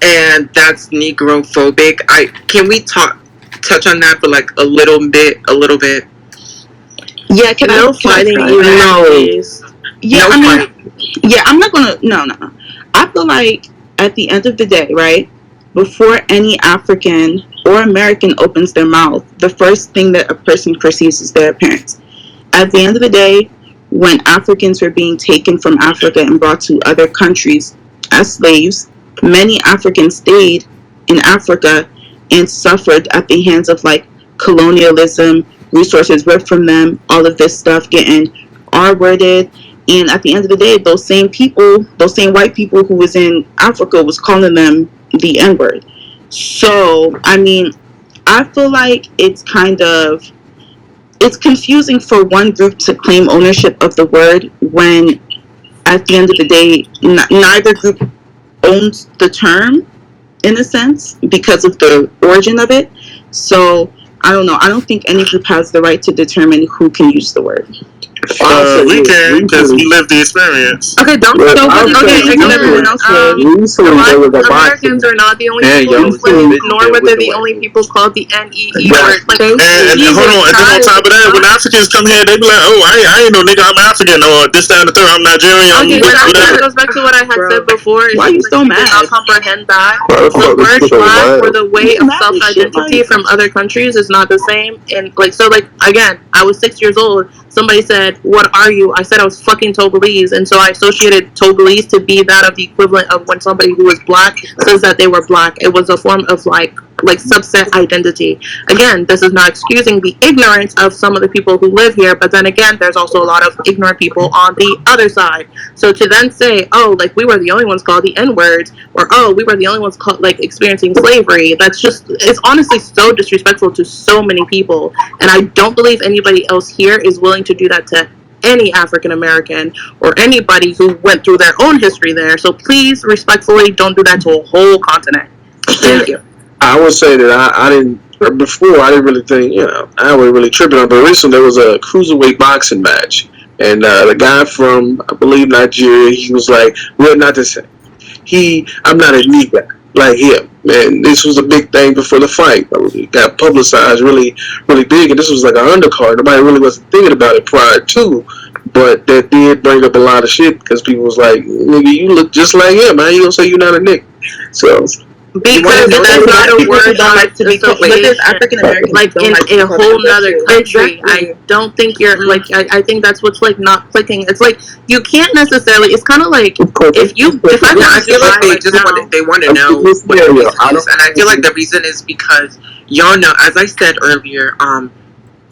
And that's Negrophobic. Can we touch on that for like a little bit? Yeah, can no I fighting no. Yeah, No I mean, fight. yeah, I'm not gonna. No. I feel like at the end of the day, right, before any African or American opens their mouth, the first thing that a person perceives is their appearance. At the end of the day, when Africans were being taken from Africa and brought to other countries as slaves, many Africans stayed in Africa and suffered at the hands of like colonialism, resources ripped from them, all of this stuff getting R-worded. And at the end of the day, those same white people who was in Africa was calling them the N-word. So, I mean, I feel like it's confusing for one group to claim ownership of the word when at the end of the day, neither group owns the term in a sense because of the origin of it. So I don't know. I don't think any group has the right to determine who can use the word. We can, because we lived the experience. Okay, don't Well, so I okay, would say everyone else would. Americans are not the only people who enslaved, nor were they the only people called the NEE word. Like, And hold on, and then on top of that, when Africans come here, they be like, "Oh, I ain't no nigga, I'm African, or this, that, and the third, I'm Nigerian." Okay, that goes back to what I had said before. Why are you so mad? Not comprehend that the word black or the way of self-identity from other countries is not the same. And like, so like, again, I was 6 years old. Somebody said, "What are you?" I said I was fucking Togolese, and so I associated Togolese to be that of the equivalent of when somebody who was black says that they were black. It was a form of like like subset identity. Again, this is not excusing the ignorance of some of the people who live here, but then again, there's also a lot of ignorant people on the other side. So to then say, oh, like we were the only ones called the N-words, or oh, we were the only ones called like experiencing slavery, that's just, it's honestly so disrespectful to so many people. And I don't believe anybody else here is willing to do that to any African American or anybody who went through their own history there. So please, respectfully, don't do that to a whole continent. Thank you. I would say that I didn't, before I didn't really think, I wasn't really tripping on, but recently there was a cruiserweight boxing match. And the guy from, I believe, Nigeria, he was like, we're not the same. I'm not a nigga like him. And this was a big thing before the fight. It got publicized really, really big. And this was like an undercard. Nobody really wasn't thinking about it prior to. But that did bring up a lot of shit because people was like, nigga, you look just like him. How you gonna say you're not a nigga? So... Because that's not a word don't like to be called. But there's African Americans like in a whole nother country. I don't think you're like. I think that's what's like not clicking. It's like you can't necessarily. It's kind of like if I feel like they want to know what the reason is, and I feel like the reason is because y'all know, as I said earlier,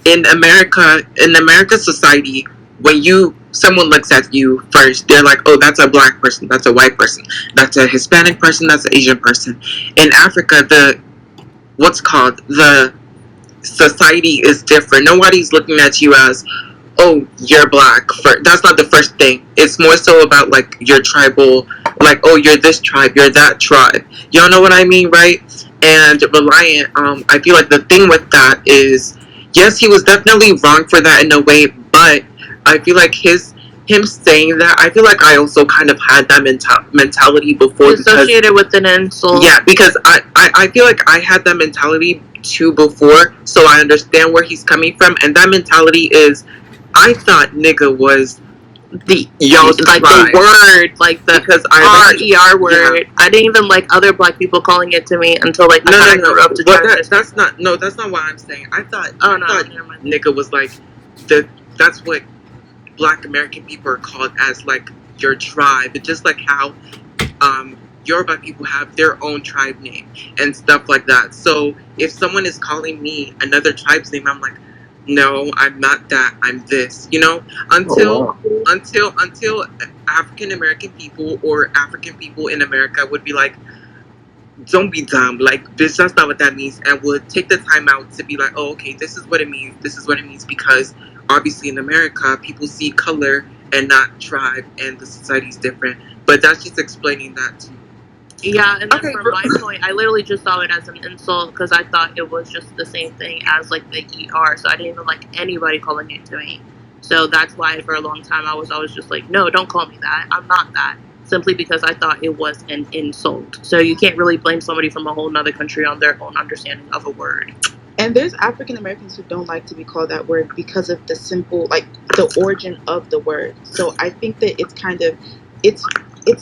in America society, when someone looks at you first, they're like, oh, that's a black person, that's a white person, that's a Hispanic person, that's an Asian person. In Africa, the society is different. Nobody's looking at you as, oh, you're black. That's not the first thing. It's more so about like your tribal, like, oh, you're this tribe, you're that tribe. Y'all know what I mean, right? And Reliant, I feel like the thing with that is, yes, he was definitely wrong for that in a way, but I feel like him saying that, I feel like I also kind of had that mentality before. Associated with an insult. Yeah, because I feel like I had that mentality too before, so I understand where he's coming from. And that mentality is, I thought nigga was the the word, like the R-E-R word. Yeah. I didn't even like other black people calling it to me until like I grew up to try that's not what I'm saying. I thought nigga was like that's what Black American people are called, as like your tribe. It's just like how Yoruba people have their own tribe name and stuff like that. So if someone is calling me another tribe's name, I'm like, no, I'm not that. I'm this. Until African American people or African people in America would be like, don't be dumb. Like, bitch, that's not what that means, and would take the time out to be like, oh, okay, this is what it means. This is what it means because obviously in America, people see color and not tribe, and the society's different. But that's just explaining that to me. Yeah, and then from my point, I literally just saw it as an insult because I thought it was just the same thing as like the ER, so I didn't even like anybody calling it to me. So that's why for a long time I was always just like, no, don't call me that. I'm not that. Simply because I thought it was an insult. So you can't really blame somebody from a whole nother country on their own understanding of a word. And there's African Americans who don't like to be called that word because of the simple, like the origin of the word. So I think that it's kind of, it's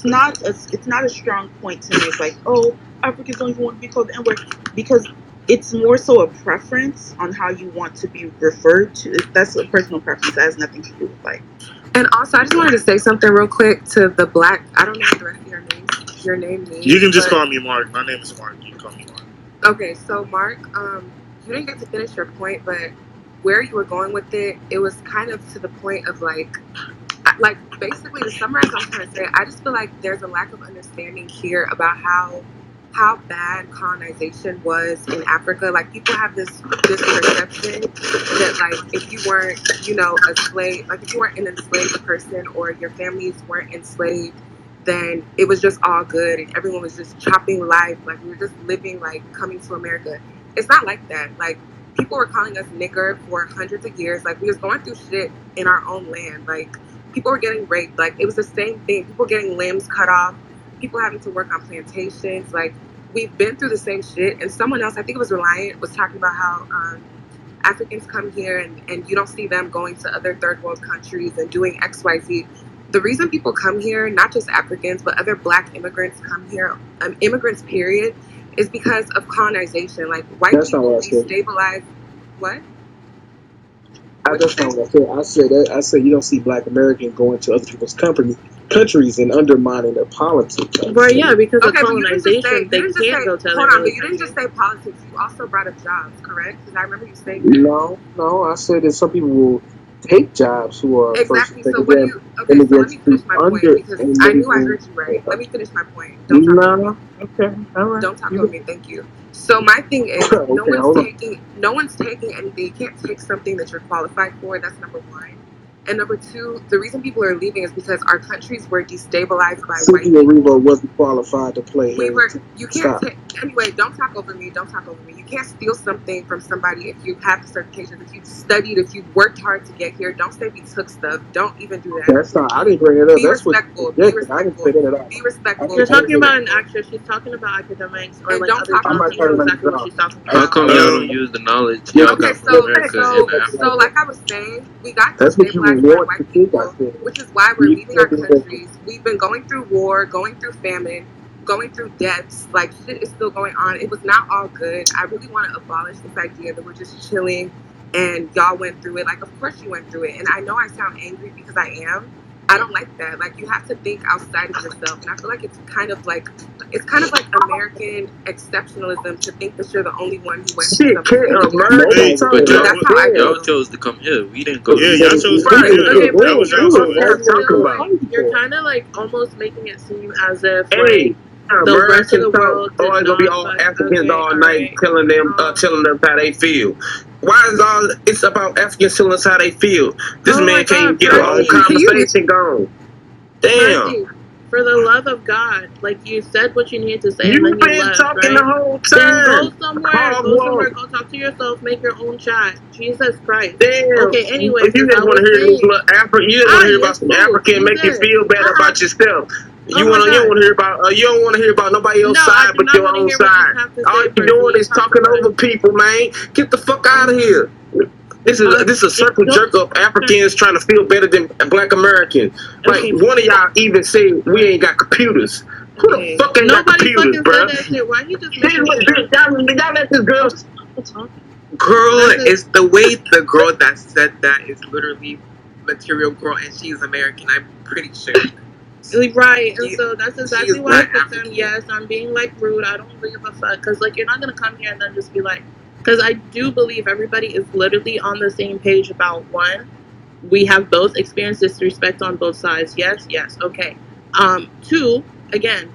not a strong point to make like, oh, Africans don't even want to be called the N-word, because it's more so a preference on how you want to be referred to. That's a personal preference. That has nothing to do with like. And also, I just wanted to say something real quick to the black. I don't know what the rest of your name means. You can just call me Mark. My name is Mark. You can call me Mark. Okay, so Mark, you didn't get to finish your point, but where you were going with it, it was kind of to the point of like basically to summarize what I'm trying to say, I just feel like there's a lack of understanding here about how bad colonization was in Africa. Like, people have this perception that like if you weren't, a slave, like if you weren't an enslaved person or your families weren't enslaved, then it was just all good and everyone was just chopping life. Like, we were just living like coming to America. It's not like that. Like, people were calling us nigger for hundreds of years. Like, we was going through shit in our own land. Like, people were getting raped. Like, it was the same thing. People getting limbs cut off. People having to work on plantations. Like, we've been through the same shit. And someone else, I think it was Reliant, was talking about how Africans come here and you don't see them going to other third world countries and doing X, Y, Z. The reason people come here, not just Africans, but other black immigrants come here, immigrants period, is because of colonization. Like, white people destabilize. What? That's not what I said. I said you don't see black Americans going to other people's countries countries and undermining their politics. Right, yeah, because of Okay, but you didn't just say, colonization, they can't go to hold other on, but you didn't just countries. say politics. You also brought up jobs, correct? Because I remember you saying that. No, I said that some people will take jobs who are first Exactly. So and what do then you? Okay, so let me finish my point under because and I maybe knew I heard you right. Let me finish my point. Don't talk over me. okay, all right. Don't talk over me. Thank you. So my thing is, Okay, hold on. no one's taking anything. You can't take something that you're qualified for. That's number one. And number two, the reason people are leaving is because our countries were destabilized by white Cynthia people. Erivo wasn't qualified to play. You can't Stop. take, anyway, don't talk over me. Don't talk over me. You can't steal something from somebody if you have the certifications, if you've studied, if you've worked hard to get here. Don't say we took stuff. Don't even do that. That's not. I didn't bring it up. Be That's respectful. what. Be I didn't respectful. say that at all. Be respectful. You're talking about an actress. She's talking about academics or And like don't other talk jobs. over You know me. exactly what she's talking How about. come y'all don't use the knowledge y'all Okay, got from America in Africa? so like I was saying, we got That's what you destabilized by want to white think. I people, said. which is why we're You leaving our can't do that. countries. We've been going through war, going through famine, going through deaths. Like shit is still going on. It was not all good. I really want to abolish this idea that we're just chilling and y'all went through it. Like, of course you went through it. And I know I sound angry because I am. I don't like that. Like, you have to think outside of yourself. And I feel like it's kind of like American exceptionalism to think that you're the only one who went through something. But That's how I y'all feel. chose to come here. We didn't go. Yeah, y'all chose to come here. Okay, but That was y'all choice. you're kind of like almost making it seem as if Hey, like the rest of the world oh, it's gonna be all Africans all night telling them how they feel. Why is all it's about Africans telling us how they feel? This man can't get a whole conversation going. Damn. Percy, for the love of God, like you said what you needed to say, and You've then you been left, talking right? the whole Then time. go somewhere, go talk to yourself, make your own chat. Jesus Christ. Damn. Okay, anyway, You just want to hear these little African. You just want to hear about some African, make you feel better about yourself. You want to. You don't want to hear about. You don't want to hear about nobody else's side but your own side. All you're doing is talking over people, man. Get the fuck out of here. This is a circle jerk of Africans trying to feel better than Black Americans. Like one of y'all even said we ain't got computers. Who the fuck ain't got computers, bro? Why you just y'all let this girl? Girl, it's the way the girl that said that is literally Material Girl, and she's American. I'm pretty sure. Right, and so that's exactly why I put them. Yes, I'm being like rude. I don't give a fuck because like you're not gonna come here and then just be like, because I do believe everybody is literally on the same page about one. We have both experienced disrespect on both sides. Yes, okay. Two, again,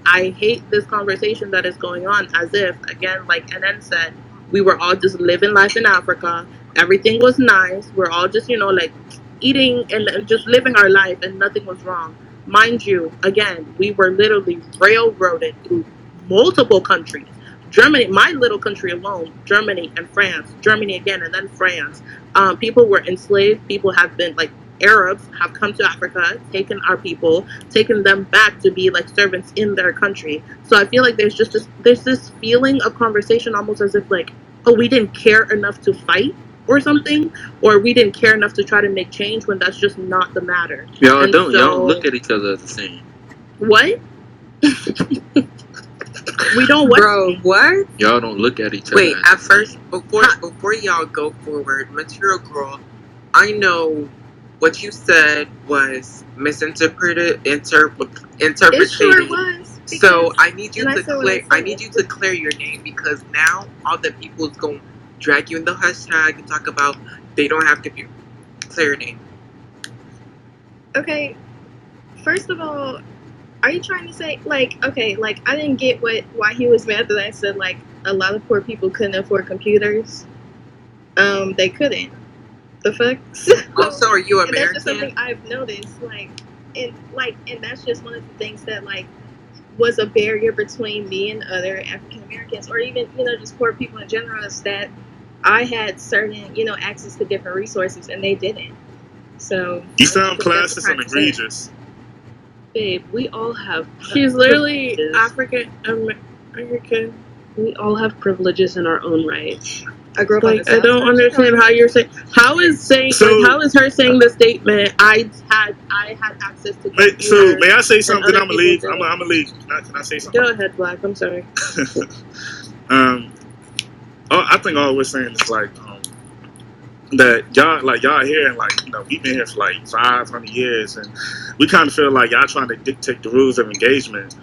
I hate this conversation that is going on as if, again, like NN said, we were all just living life in Africa. Everything was nice. We're all just, like eating and just living our life and nothing was wrong. Mind you, again, we were literally railroaded through multiple countries. Germany, my little country alone, Germany and France, Germany again, and then France. People were enslaved. People have been, like, Arabs have come to Africa, taken our people, taken them back to be like servants in their country. So I feel like there's this feeling of conversation almost as if like, oh, we didn't care enough to fight or something, or we didn't care enough to try to make change when that's just not the matter. Y'all don't look at each other as the same. What? We don't what? Bro, what? Y'all don't look at each other. Wait, at first, before y'all go forward, Material Girl, I know what you said was misinterpreted, interpreted. It sure was. So I need you to clear. I need you to clear your name because now all the people is going to drag you in the hashtag and talk about they don't have to be clear your name. Okay, first of all, are you trying to say like okay, like I didn't get why he was mad that I said like a lot of poor people couldn't afford computers. They couldn't. The fuck? Also, are you American? And that's just something I've noticed, and that's just one of the things that like was a barrier between me and other African Americans, or even just poor people in general, is that I had certain access to different resources and they didn't. So you sound classist and egregious. Babe, we all have. She's literally African American. We all have privileges in our own right. I grew up like I don't understand how you're saying. How is her saying the statement? I had access to computers. So may I say something? I'm gonna leave. I'm gonna leave. Can I say something? Go ahead, Black. I'm sorry. I think all we're saying is like that y'all here and we've been here for 500 years, and we kind of feel like y'all trying to dictate the rules of engagement,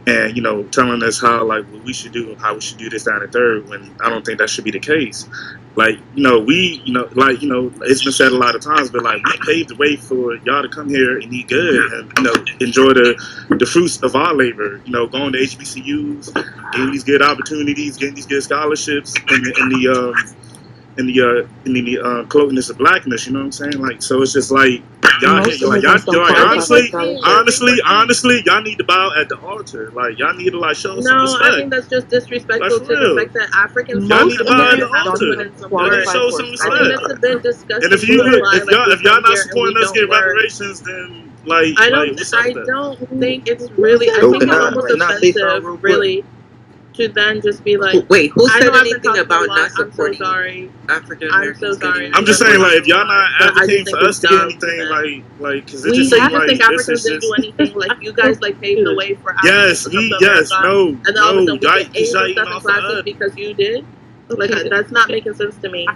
and telling us what we should do, how we should do this, that, and the third. When I don't think that should be the case. It's been said a lot of times, but we paved the way for y'all to come here and eat good and enjoy the fruits of our labor. Going to HBCUs, getting these good opportunities, getting these good scholarships, in the closeness of blackness, you know what I'm saying? So it's just y'all Most here, immigrants don't qualify honestly, y'all need to bow at the altar. Y'all need to show some No, respect. I think that's just disrespectful For to the real. fact that Africans Y'all need to bow at the have to altar. put in some Y'all need work. to show some I respect. think that's a bit disgusting. And if y'all not supporting us get reparations, then I don't think it's really. I think it's almost offensive, really, to then just be like, wait, who I said know I've been anything talking about a lot. not I'm so supporting sorry. African I'm Americans? so sorry. I'm just saying, if y'all not But I just advocating think for us it's to get dumb anything, because it we just have seems to like think this Africans is didn't do just. anything. You guys paved the way for Africans to come to America, and then all of a sudden we get A's and stuff in classes because you did. Okay. That's not making sense to me.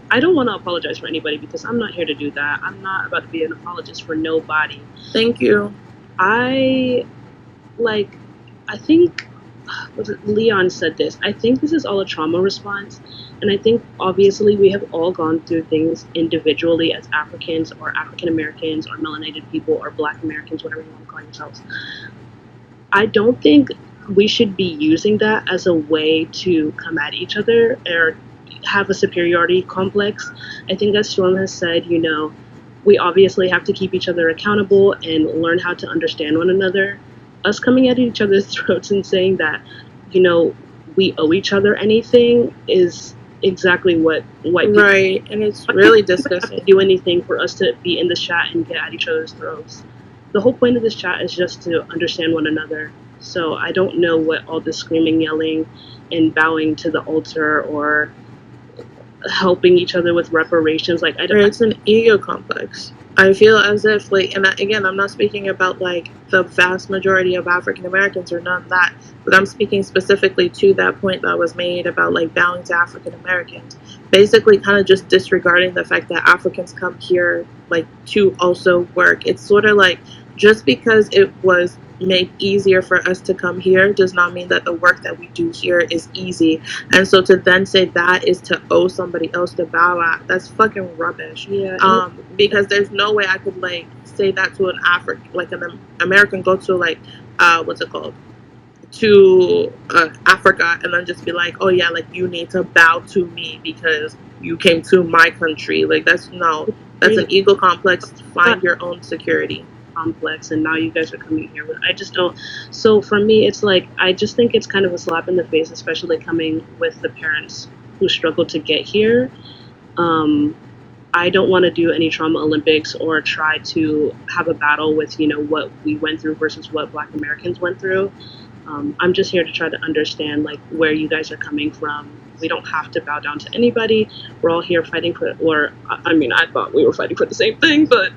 I don't want to apologize for anybody because I'm not here to do that. I'm not about to be an apologist for nobody. Thank you. I think Leon said this. I think this is all a trauma response, and I think obviously we have all gone through things individually as Africans or African Americans or melanated people or Black Americans, whatever you want to call yourselves. I don't think we should be using that as a way to come at each other or have a superiority complex. I think, as Storm has said, we obviously have to keep each other accountable and learn how to understand one another. Us coming at each other's throats and saying that, we owe each other anything is exactly what white people. Right, and it's really disgusting. Do anything for us to be in the chat and get at each other's throats. The whole point of this chat is just to understand one another. So I don't know what all this screaming, yelling, and bowing to the altar or helping each other with reparations. It's an ego complex. I feel as if, and again, I'm not speaking about the vast majority of African Americans or none of that, but I'm speaking specifically to that point that was made about bowing to African Americans. Basically, kind of just disregarding the fact that Africans come here to also work. It's sort of just because it was made easier for us to come here does not mean that the work that we do here is easy. And so to then say that is to owe somebody else to bow at, that's fucking rubbish. Yeah. Because there's no way I could say that to an an American go to what's it called? To Africa and then just be oh yeah, you need to bow to me because you came to my country. That's an ego complex. Find your own security. Complex, and now you guys are coming here with. I just don't. So for me, it's I just think it's kind of a slap in the face, especially coming with the parents who struggled to get here. I don't want to do any trauma Olympics or try to have a battle with what we went through versus what Black Americans went through. I'm just here to try to understand where you guys are coming from. We don't have to bow down to anybody. We're all here fighting for, I thought we were fighting for the same thing, but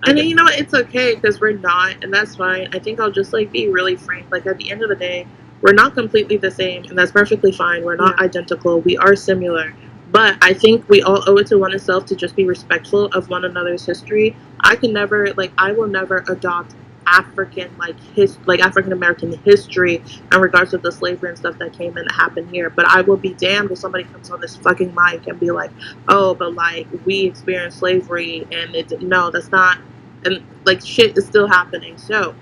and then it's okay because we're not, and that's fine. I think I'll just be really frank. At the end of the day, we're not completely the same, and that's perfectly fine. We're not identical. We are similar, but I think we all owe it to oneself to just be respectful of one another's history. I can never I will never adopt African African American history in regards to the slavery and stuff that came and happened here. But I will be damned if somebody comes on this fucking mic and be oh, but we experienced slavery and that's not, and shit is still happening. So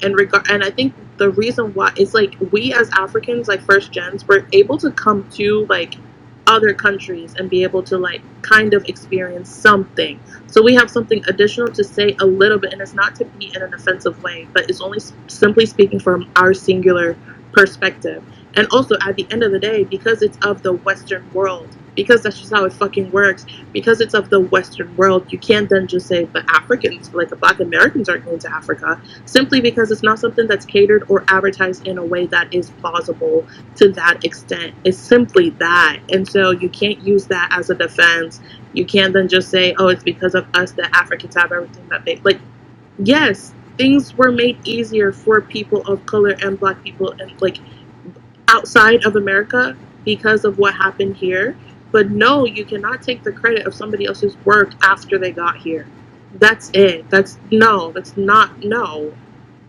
and I think the reason why it's we as Africans, first gens, we're able to come to other countries and be able to kind of experience something. So we have something additional to say a little bit, and it's not to be in an offensive way, but it's only simply speaking from our singular perspective. And also at the end of the day, because it's of the Western world, because that's just how it fucking works, because it's of the Western world, you can't then just say the Africans, the Black Americans aren't going to Africa, simply because it's not something that's catered or advertised in a way that is plausible to that extent. It's simply that. And so you can't use that as a defense. You can't then just say, oh, it's because of us that Africans have everything that they yes, things were made easier for people of color and Black people and outside of America because of what happened here. But no, you cannot take the credit of somebody else's work after they got here. That's it. That's not, no.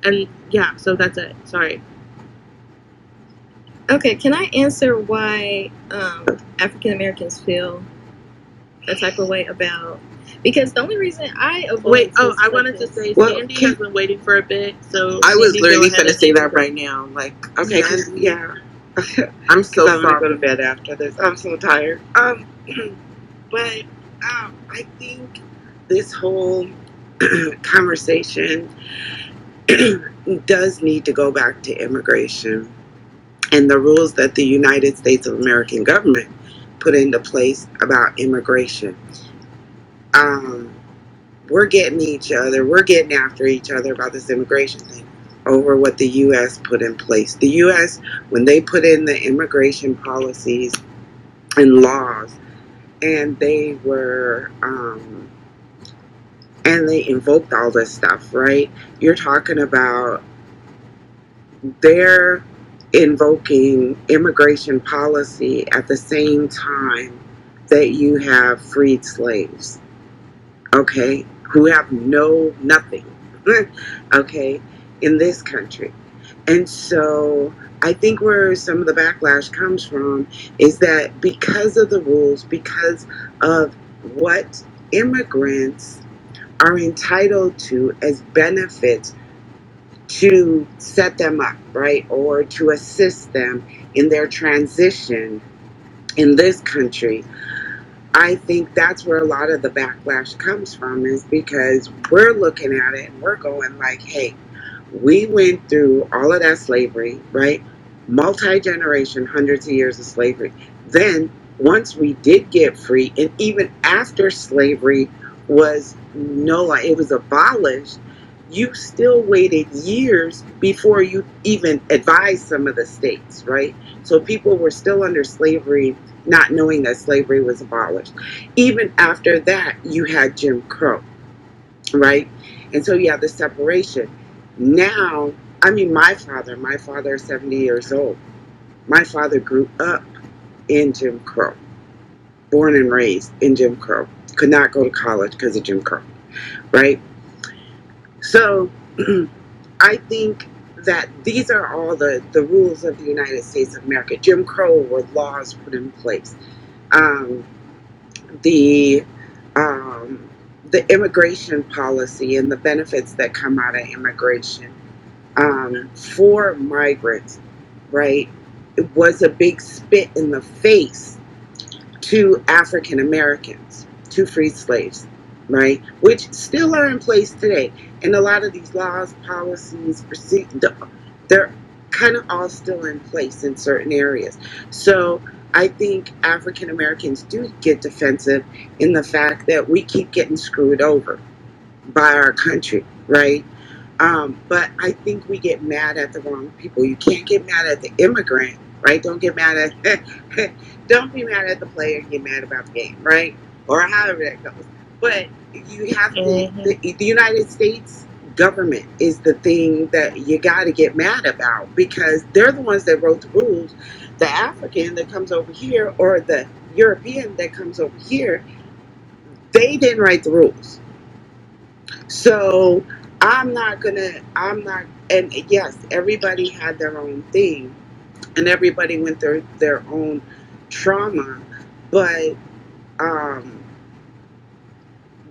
And yeah, so that's it. Sorry. Okay, can I answer why African Americans feel that type of way about? Because the only reason I avoid I wanted to say Sandy has been waiting for a bit, so I was Sandy, literally go ahead gonna and say answer that her. right now. Like, Okay, Sandy, yeah. I'm so I'm gonna go sorry. to bed after this. I'm so tired. But I think this whole conversation does need to go back to immigration and the rules that the United States of American government put into place about immigration. We're getting after each other about this immigration thing over what the U.S. put in place. The U.S., when they put in the immigration policies and laws, and they were, and they invoked all this stuff, right? You're talking about they're invoking immigration policy at the same time that you have freed slaves, okay, who have nothing, okay, in this country. And so I think where some of the backlash comes from is that because of the rules, because of what immigrants are entitled to as benefits to set them up, right, or to assist them in their transition in this country, I think that's where a lot of the backlash comes from, is because we're looking at it and we're going like, hey, we went through all of that slavery, right? Multi-generation, hundreds of years of slavery. Then, once we did get free, and even after slavery was it was abolished, you still waited years before you even advised some of the states, right? So people were still under slavery, not knowing that slavery was abolished. Even after that, you had Jim Crow, right? And so you have the separation. Now, I mean, my father is 70 years old. My father grew up in Jim Crow, born and raised in Jim Crow. Could not go to college because of Jim Crow, right? So I think that these are all the rules of the United States of America. Jim Crow were laws put in place. The the immigration policy and the benefits that come out of immigration for migrants, right, it was a big spit in the face to African Americans, to freed slaves, right, which still are in place today. And a lot of these laws, policies, they're kind of all still in place in certain areas. So I think African Americans do get defensive in the fact that we keep getting screwed over by our country, right? But I think we get mad at the wrong people. You can't get mad at the immigrant, right? Don't get mad at, don't be mad at the player. Get mad about the game, right? Or however that goes. But you have to. The United States government is the thing that you got to get mad about, because they're the ones that wrote the rules. The African that comes over here, or the European that comes over here, they didn't write the rules. So I'm not, and yes, everybody had their own thing and everybody went through their own trauma, but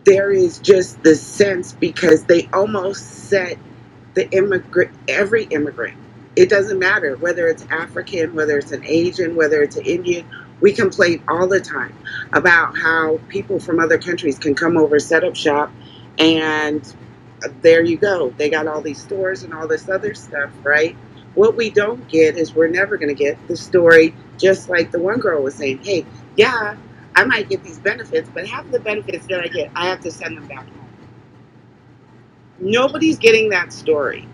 there is just the sense, because they almost set every immigrant, it doesn't matter whether it's African, whether it's an Asian, whether it's an Indian. We complain all the time about how people from other countries can come over, set up shop, and there you go. They got all these stores and all this other stuff, right? What we don't get is, we're never going to get the story, just like the one girl was saying, hey, yeah, I might get these benefits, but half of the benefits that I get, I have to send them back home. Nobody's getting that story.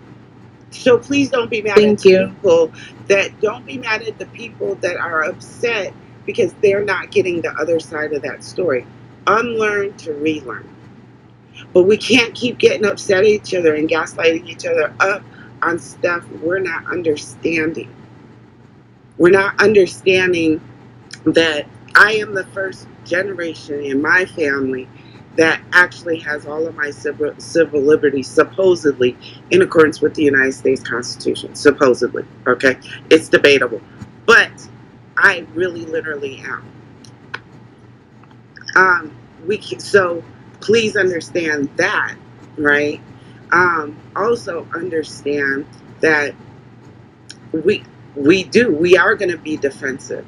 So please don't be mad at the people don't be mad at the people that are upset because they're not getting the other side of that story. Unlearn to relearn. But we can't keep getting upset at each other and gaslighting each other up on stuff we're not understanding. We're not understanding that I am the first generation in my family that actually has all of my civil liberties supposedly in accordance with the United States Constitution. Supposedly, okay? It's debatable. But I really literally am. So please understand that, right? Also understand that we we are going to be defensive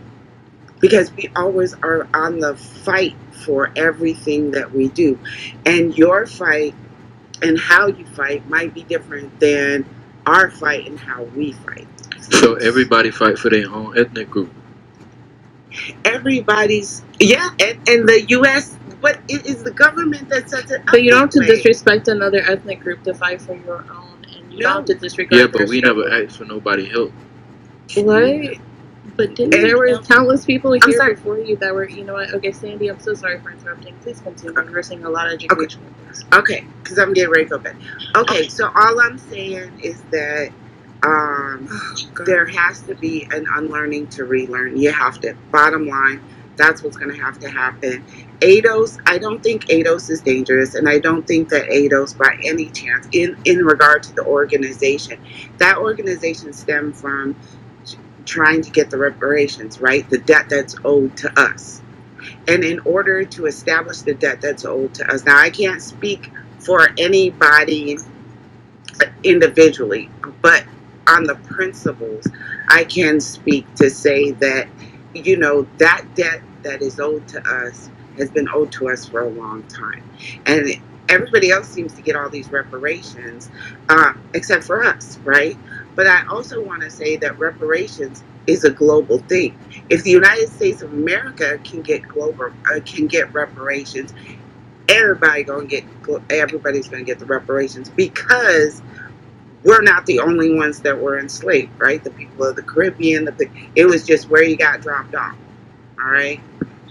because we always are on the fight for everything that we do, and your fight and how you fight might be different than our fight and how we fight. So everybody fight for their own ethnic group. Everybody's and the U.S. But it is the government that sets it up. But you don't have to that way. disrespect another ethnic group to fight for your own, and you don't have to disregard. Yeah, but we never asked for nobody help. What? But didn't There were countless people here before you that were, you know what? Okay, Sandy, I'm so sorry for interrupting. Please continue. You're saying a lot of educational things. Okay, because I'm getting ready to go back. Okay, so all I'm saying is that there has to be an unlearning to relearn. You have to. Bottom line, that's what's going to have to happen. ADOS, I don't think ADOS is dangerous, and I don't think that ADOS, by any chance, in regard to the organization, that organization stemmed from trying to get the reparations, right? The debt that's owed to us. And in order to establish the debt that's owed to us, now I can't speak for anybody individually, but on the principles, I can speak to say that, you know, that debt that is owed to us has been owed to us for a long time. And everybody else seems to get all these reparations, except for us, right? But I also want to say that reparations is a global thing. If the United States of America can get reparations, everybody's gonna get the reparations, because we're not the only ones that were enslaved, right? The people of the Caribbean, it was just where you got dropped off, all right?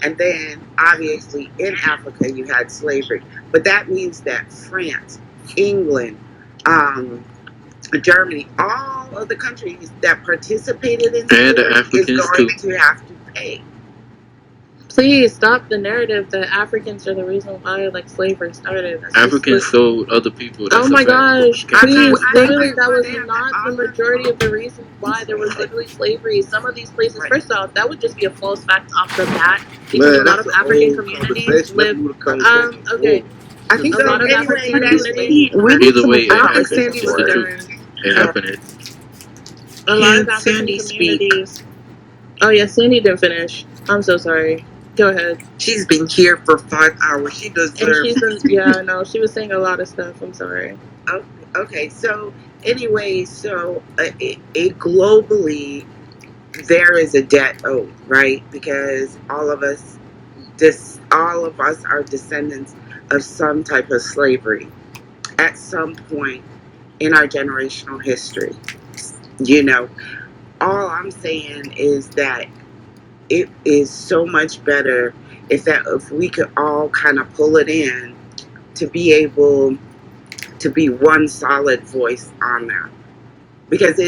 And then, obviously, in Africa, you had slavery. But that means that France, England, Germany, all of the countries that participated in slavery is going to have to pay. Please stop the narrative that Africans are the reason why slavery started. Africans sold other people. Oh my gosh! Please, literally, that was not the majority of the reason why there was literally slavery. Some of these places, first off, that would just be a false fact off the bat, because a lot of African communities live. Okay, I think a lot of African communities. Either way, I don't think Sandy was done. It happened. A lot of African communities. Oh yeah, Sandy didn't finish. I'm so sorry. Go ahead. She's been here for 5 hours. She deserves. She was saying a lot of stuff. I'm sorry. Okay, so anyway, globally, there is a debt owed, right? Because all of us are descendants of some type of slavery at some point in our generational history. You know, all I'm saying is that it is so much better if we could all kind of pull it in to be able to be one solid voice on that. Because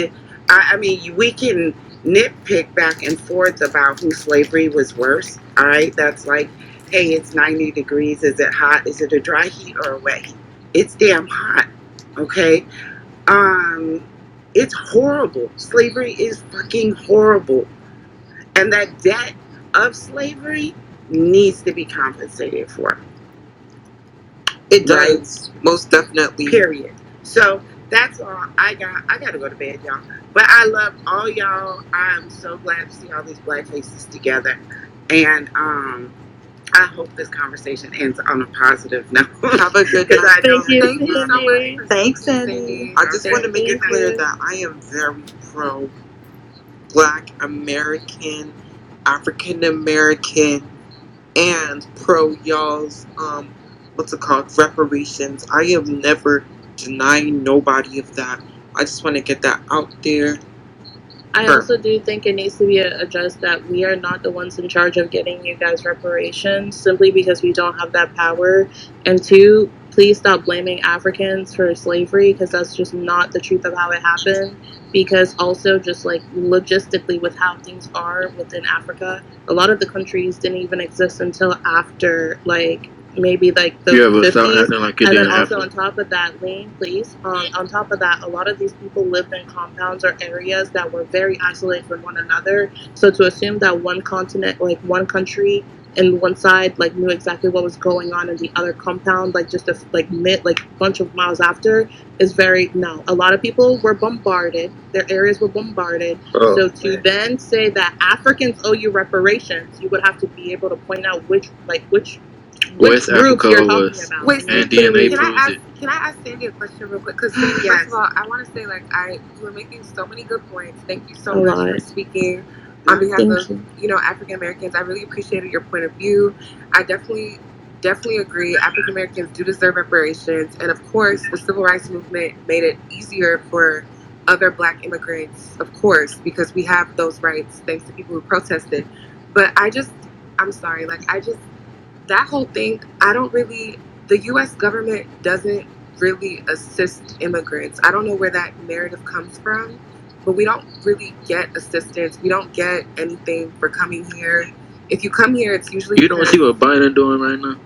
I mean, we can nitpick back and forth about who slavery was worse. All right, that's like, hey, it's 90 degrees. Is it hot? Is it a dry heat or a wet heat? It's damn hot. Okay. It's horrible. Slavery is fucking horrible. And that debt of slavery needs to be compensated for. It does, right? Most definitely. Period. So that's all I got. I got to go to bed, y'all. But I love all y'all. I'm so glad to see all these black faces together. And I hope this conversation ends on a positive note. Have a good night. Thank you so much. Thanks, Sandy. I just want to make it clear that I am very pro Black American, African American, and pro y'all's reparations. I have never denied nobody of that. I just want to get that out there. I also do think it needs to be addressed that we are not the ones in charge of getting you guys reparations, simply because we don't have that power. And two, please stop blaming Africans for slavery, because that's just not the truth of how it happened. Because also, just like logistically with how things are within Africa, a lot of the countries didn't even exist until after like maybe like the Yeah, but stop 50s. acting like it And then didn't also happen. on top of that, Lane, please, on top of that, a lot of these people lived in compounds or areas that were very isolated from one another. So to assume that one continent, like one country and one side, like knew exactly what was going on in the other compound, like just a bunch of miles after, is very no. A lot of people were bombarded. Their areas were bombarded. So to then say that Africans owe you reparations, you would have to be able to point out which West groups Africa you're talking was, about. Wait, and DNA can proves it. Can I ask Sandy a question real quick? Because Sandy, first of all, I want to say like you were making so many good points. Thank you so A much lot. for speaking on behalf Thank of African Americans. I really appreciated your point of view. I definitely agree. African Americans do deserve reparations, and of course, the civil rights movement made it easier for other Black immigrants, of course, because we have those rights thanks to people who protested. But I'm sorry, that whole thing, the U.S. government doesn't really assist immigrants. I don't know where that narrative comes from, but we don't really get assistance. We don't get anything for coming here. If you come here, it's usually You don't see what Biden doing right now?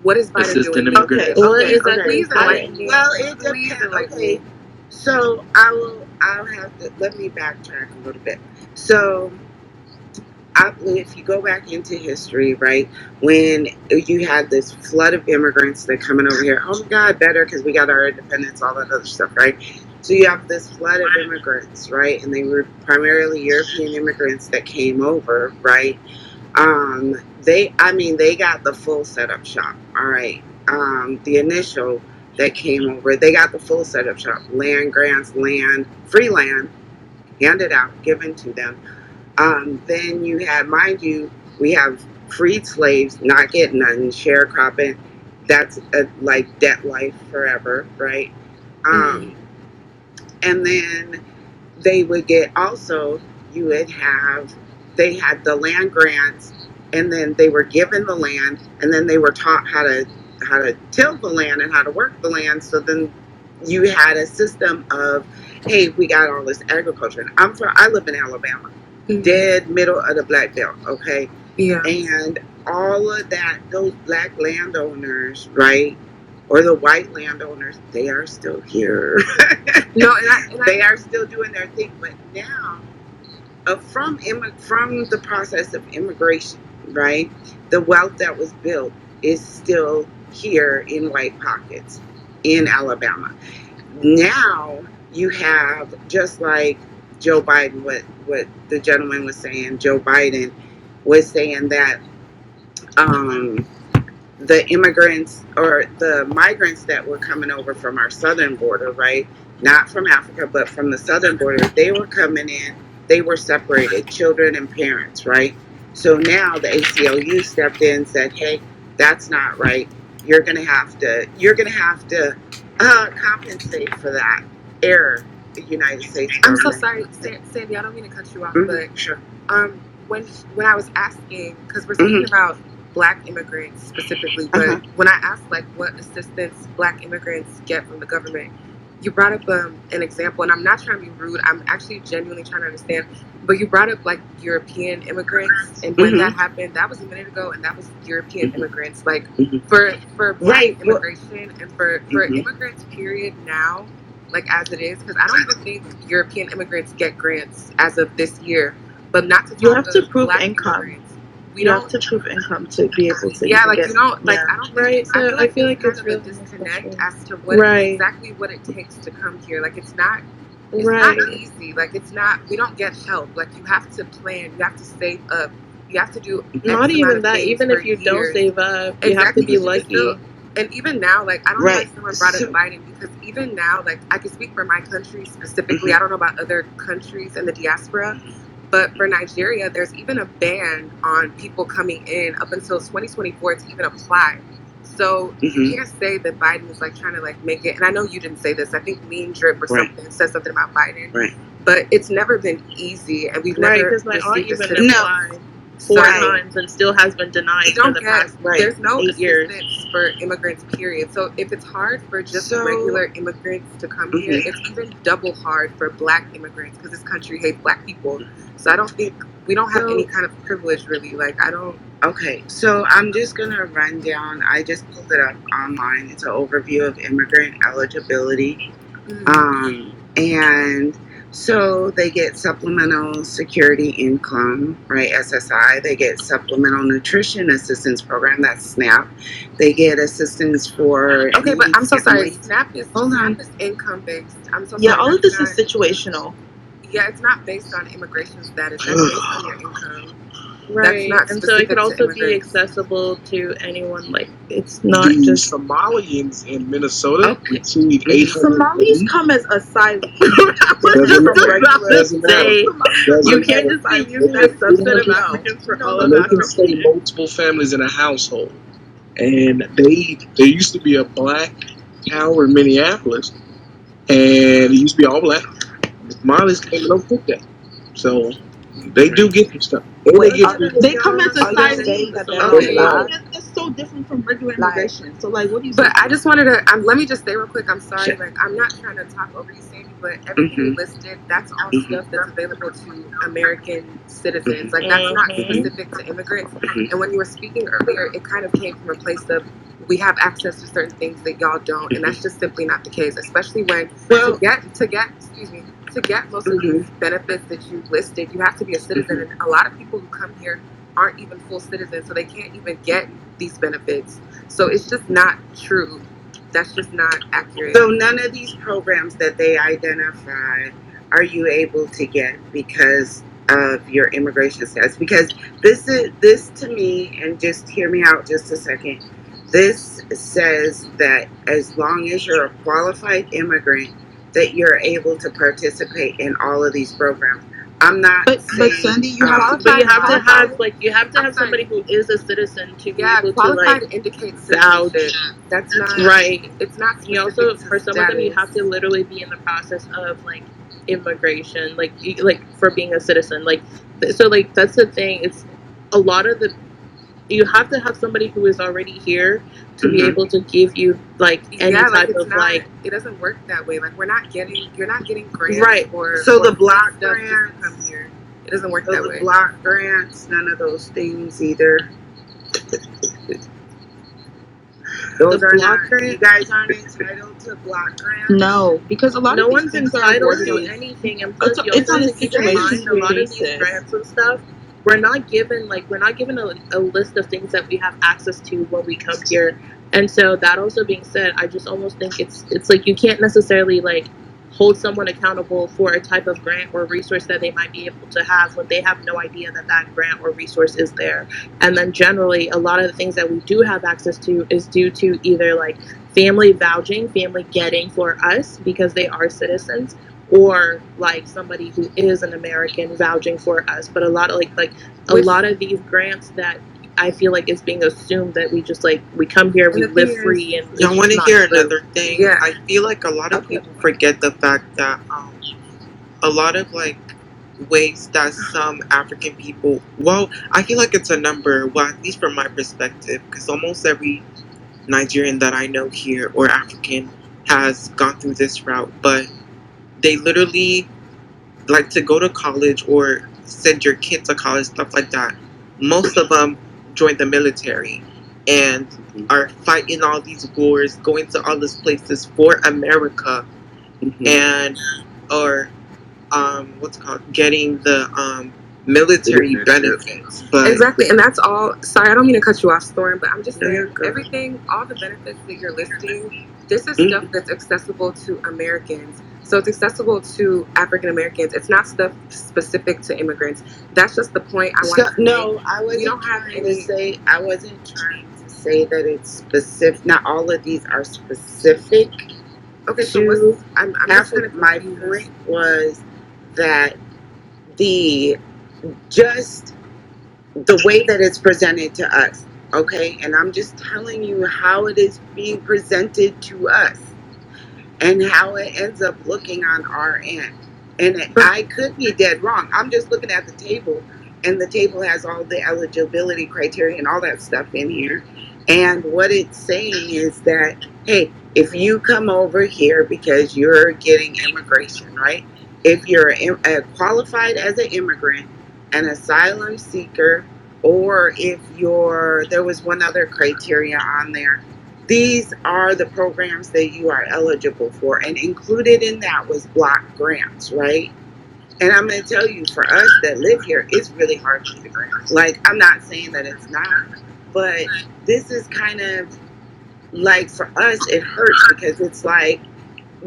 What is Biden Assisting doing? immigrants. Please enlighten me. Well, it Please depends. enlighten Okay, me. so I'll have to let me backtrack a little bit. So, if you go back into history, right, when you had this flood of immigrants that coming over here, oh my God, better because we got our independence, all that other stuff, right? So you have this flood of immigrants, right, and they were primarily European immigrants that came over, right? They got the full setup shop, all right. The initial that came over, they got the full setup shop, land grants, free land, handed out, given to them. Then you had, mind you, we have freed slaves not getting none, sharecropping. That's like debt life forever, right? And then they would get also, they had the land grants, and then they were given the land, and then they were taught how to till the land and how to work the land. So then you had a system of, hey, we got all this agriculture. And I live in Alabama, dead middle of the Black Belt, okay? Yeah. And all of that, those Black landowners, right, or the white landowners, they are still here. No, they are still doing their thing. But now, from the process of immigration, right, the wealth that was built is still here in white pockets in Alabama. Now you have, just like Joe Biden, what the gentleman was saying, Joe Biden was saying that the immigrants or the migrants that were coming over from our southern border, right? Not from Africa, but from the southern border, they were coming in, they were separated, children and parents, right? So now the ACLU stepped in and said, hey, that's not right. You're gonna have to compensate for that error, the United States government. I'm so sorry, Sandy, I don't mean to cut you off, but sure. When I was asking, because we're speaking about Black immigrants specifically, but when I asked like what assistance Black immigrants get from the government, you brought up an example, and I'm not trying to be rude, I'm actually genuinely trying to understand, but you brought up like European immigrants, and when that happened, that was a minute ago, and that was European immigrants, like for Black immigration and for immigrants period now, like as it is, because I don't even think European immigrants get grants as of this year, but not to You have to prove Black income. immigrants. You have to prove income to be able to. Yeah, like get, you don't like. yeah. I don't. Right. So I feel like it's it's kind of really a disconnect as to exactly what it takes to come here. Like it's not easy. Like it's not. We don't get help. Like you have to plan. You have to save up. You have to do. Not even that. Even if you don't save up, you have to be lucky. And even now, like I don't know why someone brought up Biden, because even now, like I can speak for my country specifically. I don't know about other countries in the diaspora. But for Nigeria, there's even a ban on people coming in up until 2024 to even apply. So you can't say that Biden is like trying to like make it. And I know you didn't say this. I think Mean Drip or something said something about Biden. Right. But it's never been easy, and we've never because my aunt received even applied. 4 Right. times and still has been denied You for don't the get, past there's no 8 years. assistance for immigrants, period. So if it's hard for just So- regular immigrants to come here, it's even double hard for black immigrants because this country hates black people. So I don't think, we don't have any kind of privilege really. Like, I don't. Okay, so I'm just gonna run down. I just pulled it up online. It's an overview of immigrant eligibility. And so they get supplemental security income, right? SSI. They get supplemental nutrition assistance program. That's SNAP. They get assistance for. Okay, but I'm so sorry. families. SNAP is Hold on. SNAP is income based. I'm so Yeah, sorry. all of that's this is situational. Yeah, it's not based on immigration status. That's based on your income. Right. That's not And so it specific could to also be immigrants. accessible to anyone. Like, it's not The just. Somalians in Minnesota receive 800. Somalis come as asylum. Doesn't matter. Doesn't matter. Say, Doesn't you can't matter. just be using a subset of Africans for all And of they can stay Africa. multiple families in a household. And there used to be a black tower in Minneapolis, and it used to be all black. The Somalis came and overtook that. So they do get some stuff. And They come as Are you asylum. saying that they're Okay. allowed? That's so different from regular immigration. So, like, what do you But I just wanted to, let me just say real quick, I'm sorry, like, I'm not trying to talk over you, Sandy, but everything you listed, that's all stuff that's available to American citizens. Like, that's not specific to immigrants. And when you were speaking earlier, it kind of came from a place of, we have access to certain things that y'all don't, and that's just simply not the case, especially when, to get most of these benefits that you listed, you have to be a citizen, and a lot of people who come here aren't even full citizens, so they can't even get these benefits. So it's just not true. That's just not accurate. So none of these programs that they identified are you able to get because of your immigration status? Because this to me, and just hear me out just a second, this says that as long as you're a qualified immigrant, that you're able to participate in all of these programs. I'm not But saying, Sandy, you But you have to have somebody who is a citizen to be able to qualified like indicates vouch. citizenship. That's not Right. It's not. You also, specific to for some of them, you status. have to literally be in the process of like immigration, like for being a citizen. Like, so like that's the thing. It's a lot of the. You have to have somebody who is already here to be able to give you like any type it's of not, like. it doesn't work that way. Like you're not getting grants Right. for So the for block stuff just to grants, come here. It doesn't work so that the way. block grants, none of those things either. Those are block not. grant- You guys aren't entitled to block grants. No, because a lot No of these one's things are entitled to awarded. anything, and plus you It's also on have a to keep in mind situation a lot of these basis. grants and stuff. We're not given a list of things that we have access to when we come here, and so that also being said, I just almost think it's like you can't necessarily like hold someone accountable for a type of grant or resource that they might be able to have when they have no idea that that grant or resource is there. And then generally, a lot of the things that we do have access to is due to either like family vouching, family getting for us because they are citizens, or like somebody who is an American vouching for us. But a lot of a lot of these grants that I feel like it's being assumed that we just like we come here, we live free, and Y'all want to hear another thing? Yeah. I feel like a lot of people forget the fact that a lot of like ways that some African people, well, I feel like it's a number, well, at least from my perspective, because almost every Nigerian that I know here or African has gone through this route, but they literally like to go to college or send your kid to college, stuff like that. Most of them join the military and are fighting all these wars, going to all these places for America, and or what's it called, getting the military benefits. But Exactly, and that's all. Sorry, I don't mean to cut you off, Storm, but I'm just saying everything, all the benefits that you're listing, this is stuff that's accessible to Americans. So it's accessible to African Americans. It's not stuff specific to immigrants. That's just the point I want to make. I wasn't We don't have trying any. to say. I wasn't trying to say that it's specific. Not all of these are specific. Okay, so to what's, I'm just kind of my point was that just the way that it's presented to us, okay? And I'm just telling you how it is being presented to us and how it ends up looking on our end. And I could be dead wrong. I'm just looking at the table and the table has all the eligibility criteria and all that stuff in here. And what it's saying is that, hey, if you come over here because you're getting immigration, right? If you're qualified as an immigrant, an asylum seeker, or if there was one other criteria on there, these are the programs that you are eligible for. And included in that was block grants, right? And I'm going to tell you, for us that live here, it's really hard to get grants. Like, I'm not saying that it's not, but this is kind of like, for us, it hurts because it's like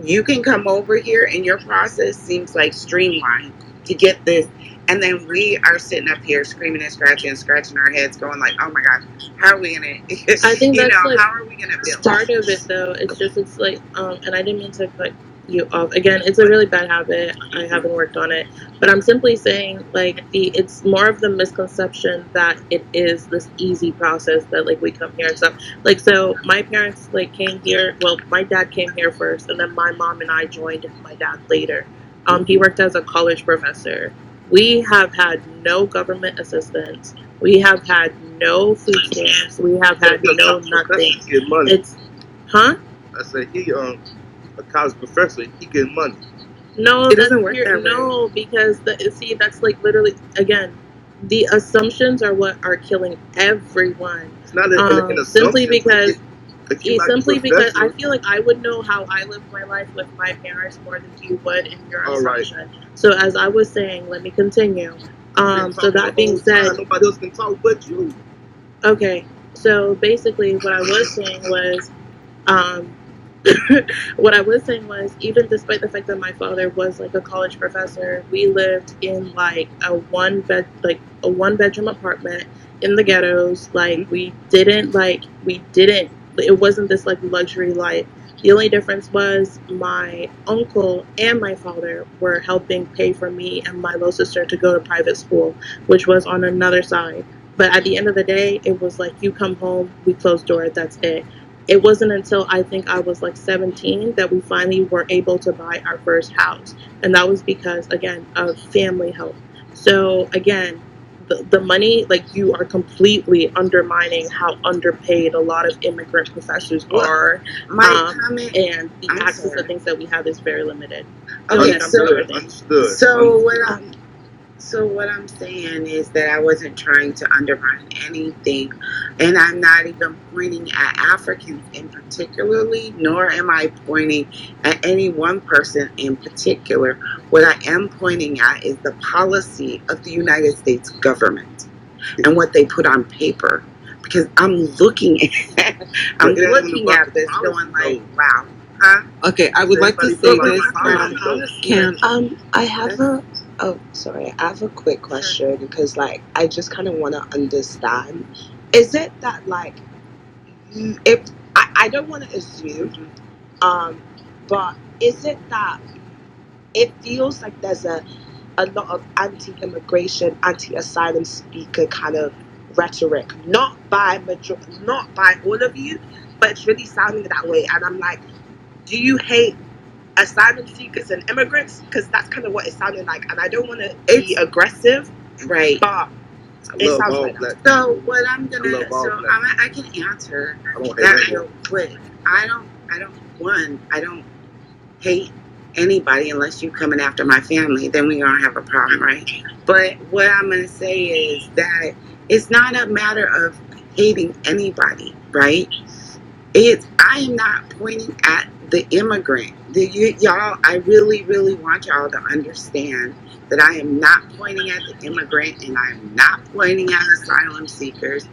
you can come over here and your process seems like streamlined to get this. And then we are sitting up here screaming and scratching our heads, going like, "Oh my God, how are we gonna?" I think that's like how are we gonna build? Part of it though. It's like and I didn't mean to cut you off. Again, it's a really bad habit. I haven't worked on it, but I'm simply saying like it's more of the misconception that it is this easy process that like we come here and stuff. Like, so my parents like came here. Well, my dad came here first, and then my mom and I joined my dad later. He worked as a college professor. We have had no government assistance. We have had no food stamps. We have had no nothing. It's, huh? I said he a college professor. He getting money. No, It doesn't work that way. No, because see, that's like literally again, the assumptions are what are killing everyone. It's not an simply assumption. because. Simply because I feel like I would know how I lived my life with my parents more than you would in your assumption. Right. So as I was saying, let me continue. So that being said, nobody else can talk but you. Okay, so basically, what I was saying was, even despite the fact that my father was like a college professor, we lived in like a one bedroom apartment in the ghettos. Like we didn't. It wasn't this like luxury life. The only difference was my uncle and my father were helping pay for me and my little sister to go to private school, which was on another side. But at the end of the day, it was like you come home, we close door, that's it. It wasn't until I think I was like 17 that we finally were able to buy our first house. And that was because, again, of family help. So again, the money, like you are completely undermining how underpaid a lot of immigrant professors are. And the access to things that we have is very limited. Okay, understood. So what I'm saying is that I wasn't trying to undermine anything, and I'm not even pointing at Africans in particularly, nor am I pointing at any one person in particular. What I am pointing at is the policy of the United States government and what they put on paper. Because I'm looking at this going like, wow. Huh? Okay, I would like to say this. I have a. Oh, sorry. I have a quick question because, like, I just kind of want to understand. Is it that, like, if I don't want to assume, but is it that it feels like there's a lot of anti-immigration, anti-asylum speaker kind of rhetoric, not by all of you, but it's really sounding that way. And I'm like, do you hate asylum seekers and immigrants? Because that's kind of what it sounded like, and I don't want to be aggressive, right? But it sounds like that. So what I'm gonna, I can answer that real quick. I don't hate anybody unless you coming after my family. Then we gonna have a problem, right? But what I'm gonna say is that it's not a matter of hating anybody, right? I am not pointing at the immigrant. Y'all, I really, really want y'all to understand that I am not pointing at the immigrant and I'm not pointing at asylum seekers,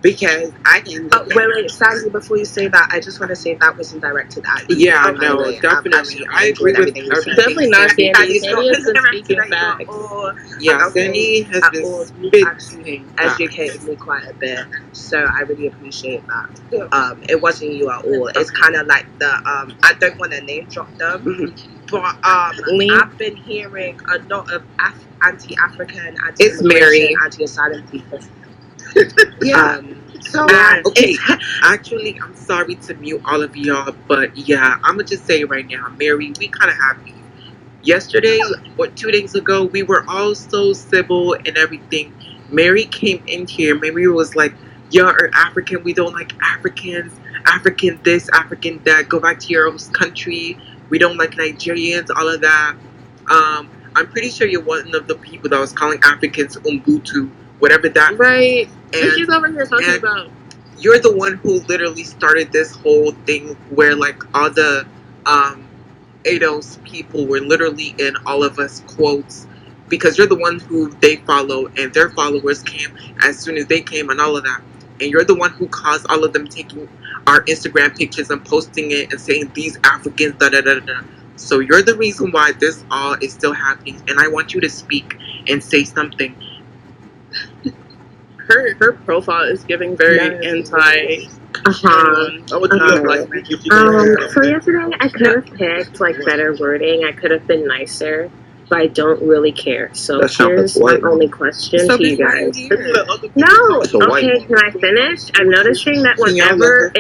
because I can. Wait, Sandy, before you say that, I just want to say that wasn't directed at you. Yeah, no, definitely. I agree with everything. Definitely not Sandy. Sandy has been speaking facts. Yeah, Sandy has been speaking educated me quite a bit, so I really appreciate that. It wasn't you at all. It's kind of like I don't want to name drop them, but I've been hearing a lot of anti-African, anti-immigration, anti-asylum people. Yeah. Okay, actually, I'm sorry to mute all of y'all, but yeah, I'm gonna just say right now, Mary, we kind of have beef. yesterday or 2 days ago, we were all so civil and everything. Mary came in here. Mary was like, "Y'all are African. We don't like Africans. African this, African that. Go back to your own country. We don't like Nigerians. All of that." I'm pretty sure you're one of the people that was calling Africans Ubuntu, whatever that. Right. And And she's over here talking about. you're the one who literally started this whole thing where like all the ADOS people were literally in all of us quotes because you're the one who they follow and their followers came as soon as they came and all of that. And you're the one who caused all of them taking our Instagram pictures and posting it and saying these Africans da da da da. So you're the reason why this all is still happening, and I want you to speak and say something. Her profile is giving very anti. So yesterday I could have picked like better wording. I could have been nicer, but I don't really care. So here's my only question to you guys. No, okay, can I finish? I'm noticing that whenever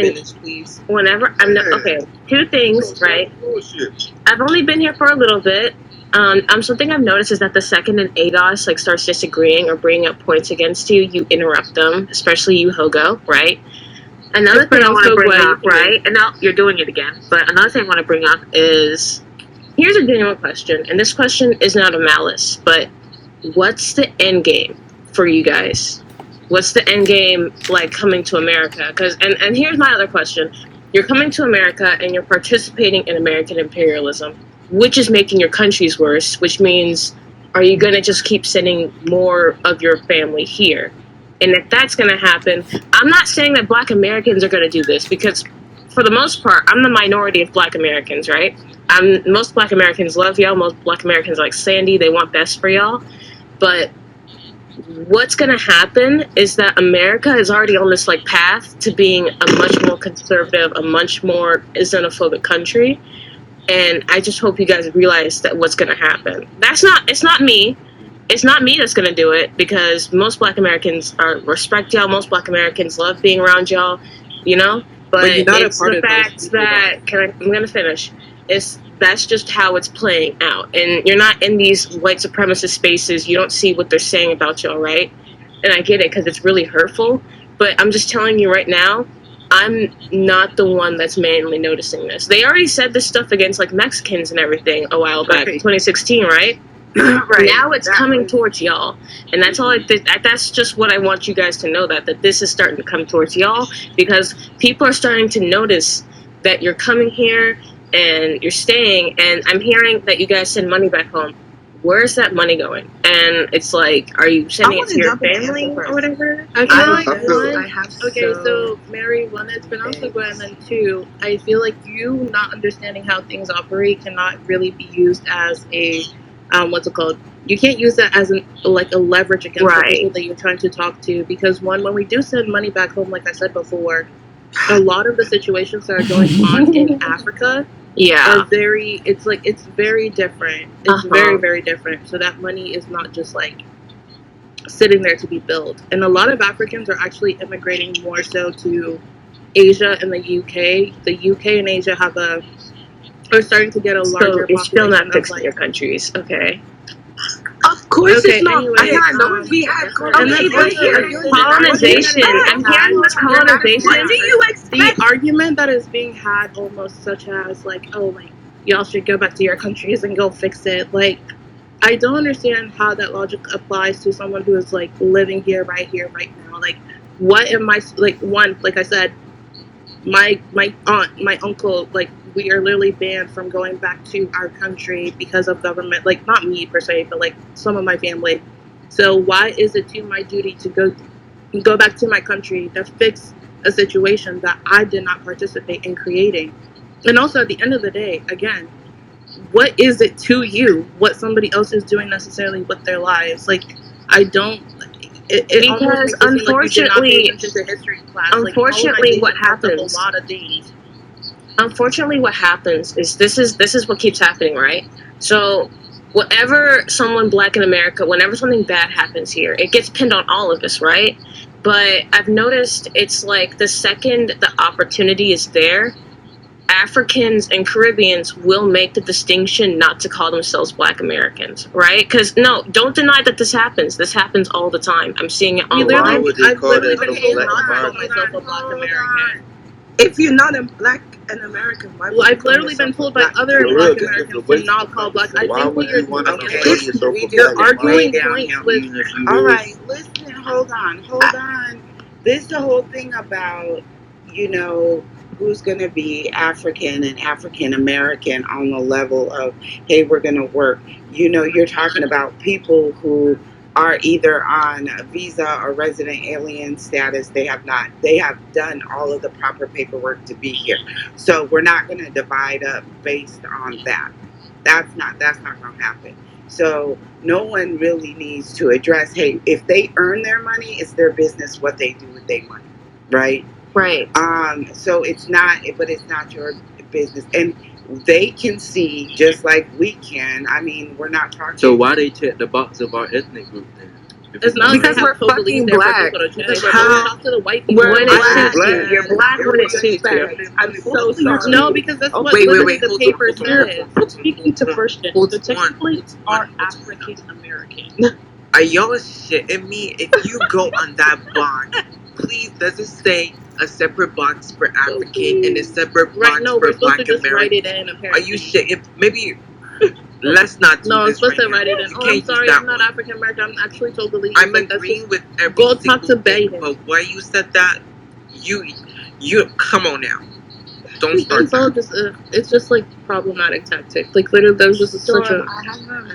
okay, two things, right? I've only been here for a little bit. Something I've noticed is that the second an ADOS like starts disagreeing or bringing up points against you, you interrupt them, especially you, Hogo, right? Another thing I want to bring up, right? And now you're doing it again. But another thing I want to bring up is, here's a genuine question, and this question is not a malice, but what's the end game for you guys? What's the end game like coming to America? Because and here's my other question: you're coming to America and you're participating in American imperialism, which is making your countries worse, which means, are you going to just keep sending more of your family here? And if that's going to happen, I'm not saying that Black Americans are going to do this, because for the most part, I'm the minority of Black Americans, right? Most Black Americans love y'all. Most Black Americans like Sandy. They want best for y'all. But what's going to happen is that America is already on this like path to being a much more conservative, a much more xenophobic country. And I just hope you guys realize that what's going to happen. It's not me. It's not me that's going to do it, because most Black Americans respect y'all. Most Black Americans love being around y'all, you know? But you're not it's the fact that, I'm going to finish. That's just how it's playing out. And you're not in these white supremacist spaces. You don't see what they're saying about y'all, right? And I get it, because it's really hurtful. But I'm just telling you right now, I'm not the one that's mainly noticing this. They already said this stuff against like Mexicans and everything a while back, 2016, right? Right. Now it's coming towards y'all, and that's all. That's just what I want you guys to know, that this is starting to come towards y'all, because people are starting to notice that you're coming here and you're staying. And I'm hearing that you guys send money back home. Where's that money going? And it's like, are you sending it to your family or whatever? I feel like so Mary, one, it's been also good, and then two, I feel like you not understanding how things operate cannot really be used as a what's it called? You can't use that as a leverage against the people that you're trying to talk to, because when we do send money back home, like I said before, a lot of the situations that are going on in Africa are it's very different. It's very, very different. So that money is not just like sitting there to be billed. And a lot of Africans are actually immigrating more so to Asia and the UK. The UK and Asia are starting to get a larger population. It's still not fixing your countries, okay? Of course it's not. We had colonization. I'm hearing this colonization. What do you expect? The argument that is being had, almost such as like, oh, like y'all should go back to your countries and go fix it. Like, I don't understand how that logic applies to someone who is like living here, right now. Like, what am I like? One, like I said, my aunt, my uncle, like, we are literally banned from going back to our country because of government. Like, not me per se, but like some of my family. So why is it to my duty to go back to my country to fix a situation that I did not participate in creating? And also, at the end of the day, again, what is it to you what somebody else is doing necessarily with their lives? Like, I don't. Because unfortunately, what happens? A lot of things. Unfortunately, what happens is this is what keeps happening, right? So, whenever someone Black in America, whenever something bad happens here, it gets pinned on all of us, right? But I've noticed it's like the second the opportunity is there, Africans and Caribbeans will make the distinction not to call themselves Black Americans, right? Because no, don't deny that this happens. This happens all the time. I'm seeing it online. I've literally been told not to call myself a Black American. If you're not a Black and American, why would Well, you I've call literally been yourself told a by Black other American? Black Americans to not call Black. I think what you're doing is you're arguing points with. All right, listen, hold on. This is the whole thing about, you know, who's going to be African and African American on the level of, hey, we're going to work. You know, you're talking about people who are either on a visa or resident alien status. They have done all of the proper paperwork to be here. So we're not going to divide up based on that. That's not going to happen. So no one really needs to address, hey, if they earn their money, it's their business what they do with their money, right? Right. So it's not your business, and they can see just like we can. I mean, we're not talking. So why they check the box of our ethnic group then? It's not because we're fucking Black. Talk to the white people. When it suits you. You're Black when it suits you. I'm so sorry. No, because that's what Wait, literally the hold paper on, hold on. says. Speaking to first, Hold so on. technically are African American. Are y'all shitting me? If you go on that box, please does it say a separate box for African and a separate box Right, no, for we're supposed Black to just write American? it in, Are apparently. you shitting? Maybe let's not do No, I'm this supposed right to now. write it in. You Oh, I'm can't use sorry, that I'm not one. African American. I'm actually totally. I'm like, that's agreeing just, with every go talk to single thing, Biden. but why you said that? You come on now. Don't start It's all that. just it's just like problematic tactic. Like literally, there's just such a. I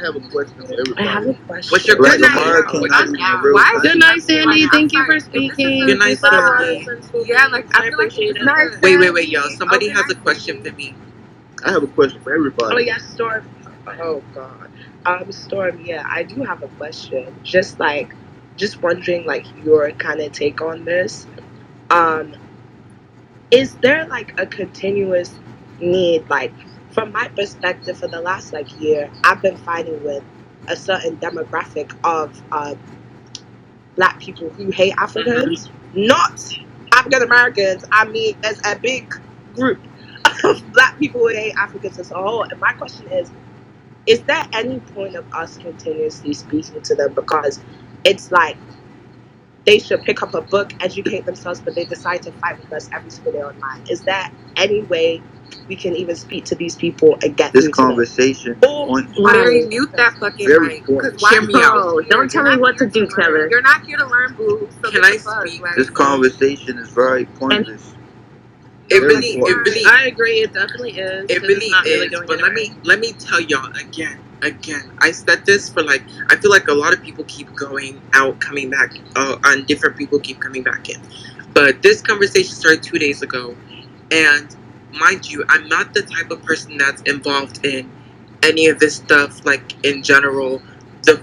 have a question for everybody. I have a question. What's your Black question? American not even a real Why? country. Good night, Sandy. Thank you for speaking. Good night, Sandy. Yeah, like I feel like appreciate it's it. Wait, y'all. Somebody has a question for me. I have a question for everybody. Oh yes, Storm. Oh God. Storm. Yeah, I do have a question. Just wondering, like your kind of take on this. Is there like a continuous need? Like from my perspective, for the last year, I've been fighting with a certain demographic of Black people who hate Africans, not African Americans. I mean, there's a big group of Black people who hate Africans as a whole. And my question is there any point of us continuously speaking to them? Because it's like they should pick up a book, educate themselves, but they decide to fight with us every single day online. Is there any way we can even speak to these people and get This through to them? conversation on Larry, mute that fucking very mic. important. Why Hear are me you out. here? Don't tell You're me not what to here do, learn. Kevin. You're not here to learn, boo. So Can get I the fuck, speak? like, This conversation is very pointless. It Very really, important. I agree. It definitely is. it 'cause really it's not is. really going But anywhere. let me tell y'all again. I said this for I feel like a lot of people keep going out, coming back, and different people keep coming back in. But this conversation started 2 days ago, and mind you, I'm not the type of person that's involved in any of this stuff. Like in general, the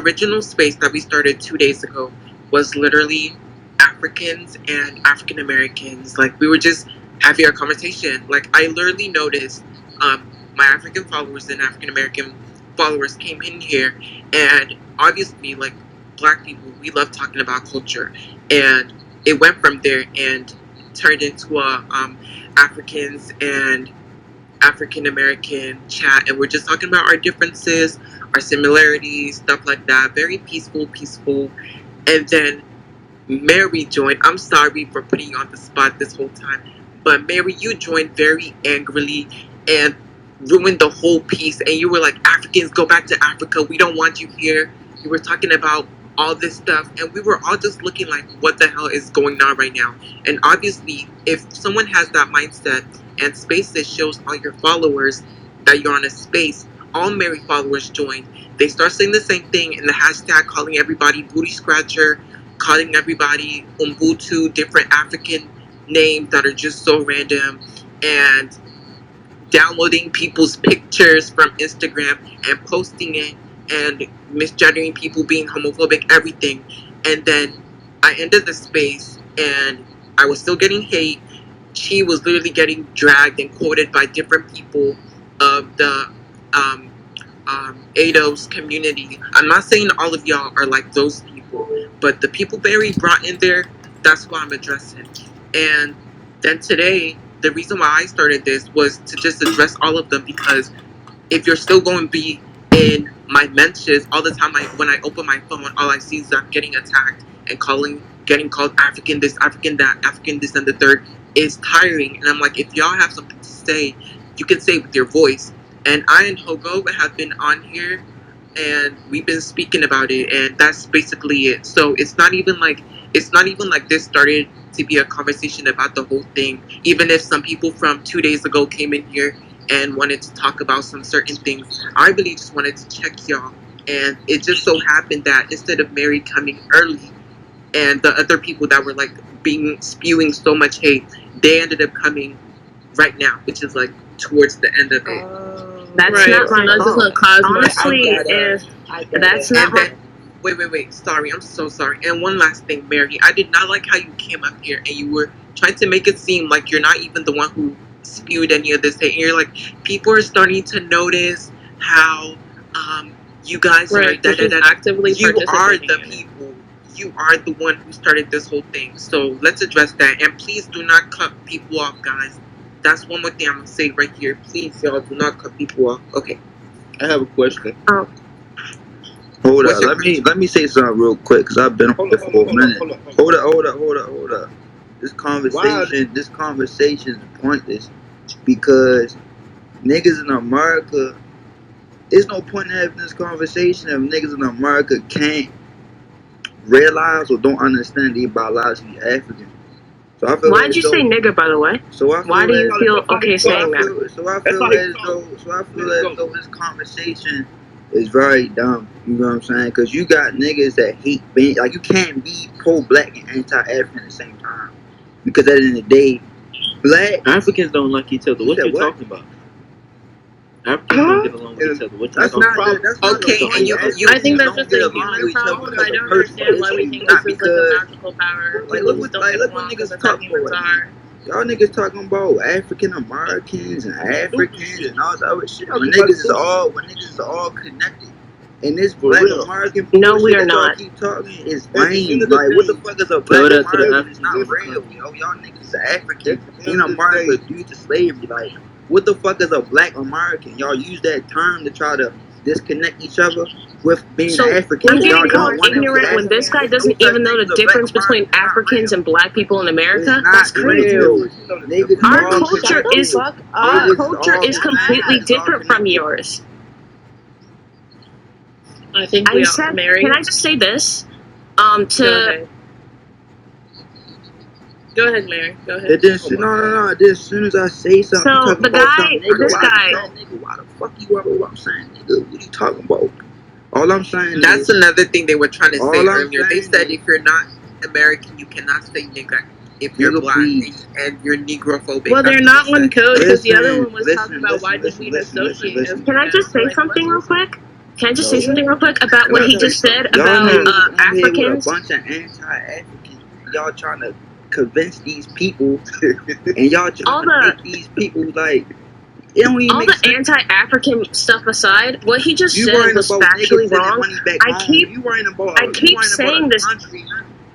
original space that we started 2 days ago was literally Africans and African Americans. Like we were just having a conversation. Like I literally noticed, my African followers and African American followers came in here, and obviously, like Black people, we love talking about culture, and it went from there and turned into a Africans and African American chat, and we're just talking about our differences, our similarities, stuff like that. Very peaceful. And then Mary joined. I'm sorry for putting you on the spot this whole time, but Mary, you joined very angrily and ruined the whole piece. And you were like, Africans, go back to Africa. We don't want you here. You were talking about all this stuff, and we were all just looking like, what the hell is going on right now? And obviously, if someone has that mindset and Spaces shows all your followers that you're on a space, all Mary followers joined. They start saying the same thing in the hashtag, calling everybody booty scratcher, calling everybody Ubuntu, different African names that are just so random, and downloading people's pictures from Instagram and posting it and misgendering people, being homophobic, everything. And then I ended the space and I was still getting hate. She was literally getting dragged and quoted by different people of the ADOS community. I'm not saying all of y'all are like those people, but the people Barry brought in there, that's what I'm addressing. And then today, the reason why I started this was to just address all of them, because if you're still going to be in my mentions all the time, when I open my phone, all I see is that I'm getting attacked and getting called African this, African that, African this and the third, is tiring. And I'm like, if y'all have something to say, you can say it with your voice. And I and Hogo have been on here, and we've been speaking about it, and that's basically it. So it's not even like this started to be a conversation about the whole thing. Even if some people from 2 days ago came in here and wanted to talk about some certain things, I really just wanted to check y'all. And it just so happened that instead of Mary coming early and the other people that were like spewing so much hate, they ended up coming right now, which is like towards the end of it. That's Right. not my So fault. Honestly, if that's not my Wait. Sorry, I'm so sorry. And one last thing, Mary. I did not like how you came up here and you were trying to make it seem like you're not even the one who spewed any of this hate. And you're like, people are starting to notice how you guys are actively You are participating the people. You are the one who started this whole thing. So let's address that. And please do not cut people off, guys. That's one more thing I'm gonna say right here. Please, y'all, do not cut people off. Okay. I have a question. Oh. Hold up. Let me say something real quick, because I've been on here for a minute. Hold up. This conversation is pointless, because niggas in America, there's no point in having this conversation if niggas in America can't realize or don't understand they biologically African. So I feel Why'd you say nigga, by the way? So I feel Why do you feel okay saying that? So I feel as though this conversation is very dumb. You know what I'm saying? Because you got niggas that hate being, like, you can't be pro-black and anti-African at the same time. Because at the end of the day, black Africans don't like each other. What you talking about? Africans don't get along with each other. What you talking about? Okay, and you I think that's just a human problem. I don't understand why we think this is like a magical power. Like, look what niggas talking about. Y'all niggas talking about African Americans and Africans and all that other shit. When niggas is all connected. And this black American people, no, we are not. Keep talking is lame. Like, what the fuck is a black American? It's not real, yo. Y'all niggas are African in America due to slavery. Like, what the fuck is a black American? Y'all use that term to try to disconnect each other with being African. We're getting called ignorant when this guy doesn't even know the difference between Africans and black people in America. That's crazy. Our culture is completely different from yours. I think Can I just say this? Go ahead, Mary. Go ahead. No. As soon as I say something, so the guy, nigga, why the fuck you ever what I'm saying, nigga? What are you talking about? All I'm saying that's another thing they were trying to say earlier. They said if you're not American, you cannot say nigga if you're black and you're negrophobic. Well, they're not one code, because the other one was talking about why did we dissociate. Can I just say something real quick? Can I just say something real quick about what he just said about Africans? A bunch of anti-Africans. Y'all trying to convince these people, and y'all trying to make these people like. It don't even all the sense. Anti-African stuff aside, what he just said was factually wrong. I keep saying this.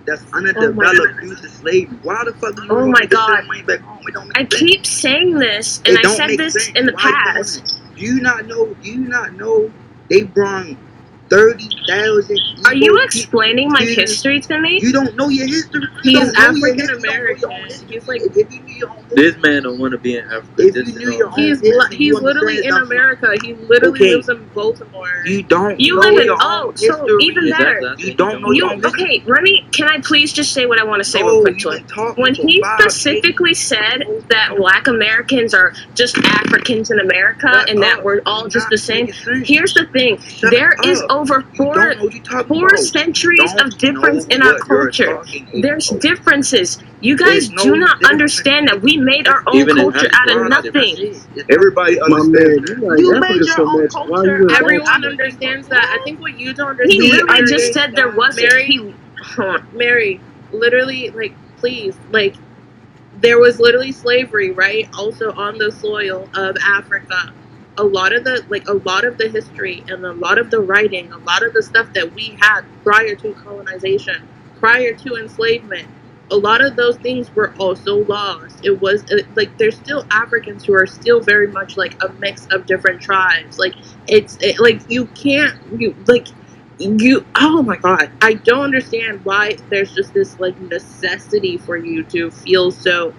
That's underdeveloped due to slavery. Why the fuck do you oh my god! Money back home? It don't make I keep saying this, and I said this in the past. Do you not know? They brought 30,000. Are you explaining my history to me? You don't know your history. He's African American. He's like, this man don't want to be in Africa. He's literally in America. He literally lives in Baltimore. You don't. You live in so even better. You don't know. Okay, can I please just say what I want to say real quickly? When he specifically said that Black Americans are just Africans in America and that we're all just the same, here's the thing: there is over four centuries of difference in our culture. There's differences. You guys do not understand that we made our own culture out of nothing. Everybody understands. You made your own culture. Everyone understands that. I think what you don't understand. He literally just said there wasn't. Mary, literally, like, please, like, there was literally slavery, right? Also on the soil of Africa. A lot of the history and a lot of the writing, a lot of the stuff that we had prior to colonization, prior to enslavement, a lot of those things were also lost. It was like there's still Africans who are still very much like a mix of different tribes. Like like you can't you oh my god, I don't understand why there's just this like necessity for you to feel so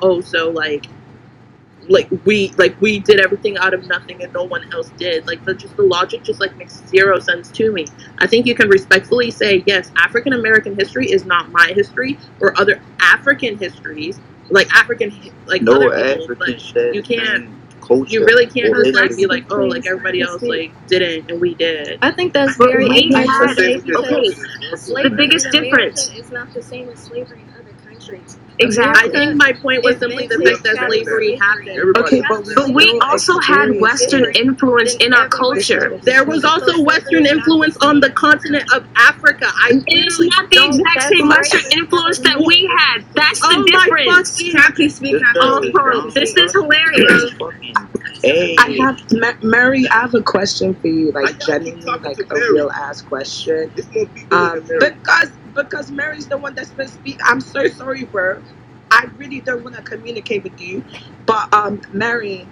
we did everything out of nothing and no one else did. Like the logic just like makes zero sense to me. I think you can respectfully say yes, African American history is not my history or other African histories, like African like No other people, African but shares you can't. culture You really can't or just like history. be like, oh, like everybody else like didn't and we did. I think that's But very we had insensitive okay. because The slavery biggest in America difference. is not the same as slavery in other countries. Exactly. I think my point was It simply meant the to fact that establish slavery happened. Okay, But we also had Western influence in our culture. There was also Western influence on the continent of Africa. I It is really not the don't. exact same Western influence that we had. That's the difference. Can I please speak? This is hilarious. I have Mary. I have a question for you, like genuinely, like a real ass question. Because Mary's the one that's been speaking. I'm so sorry, bro. I really don't want to communicate with you, but Mary,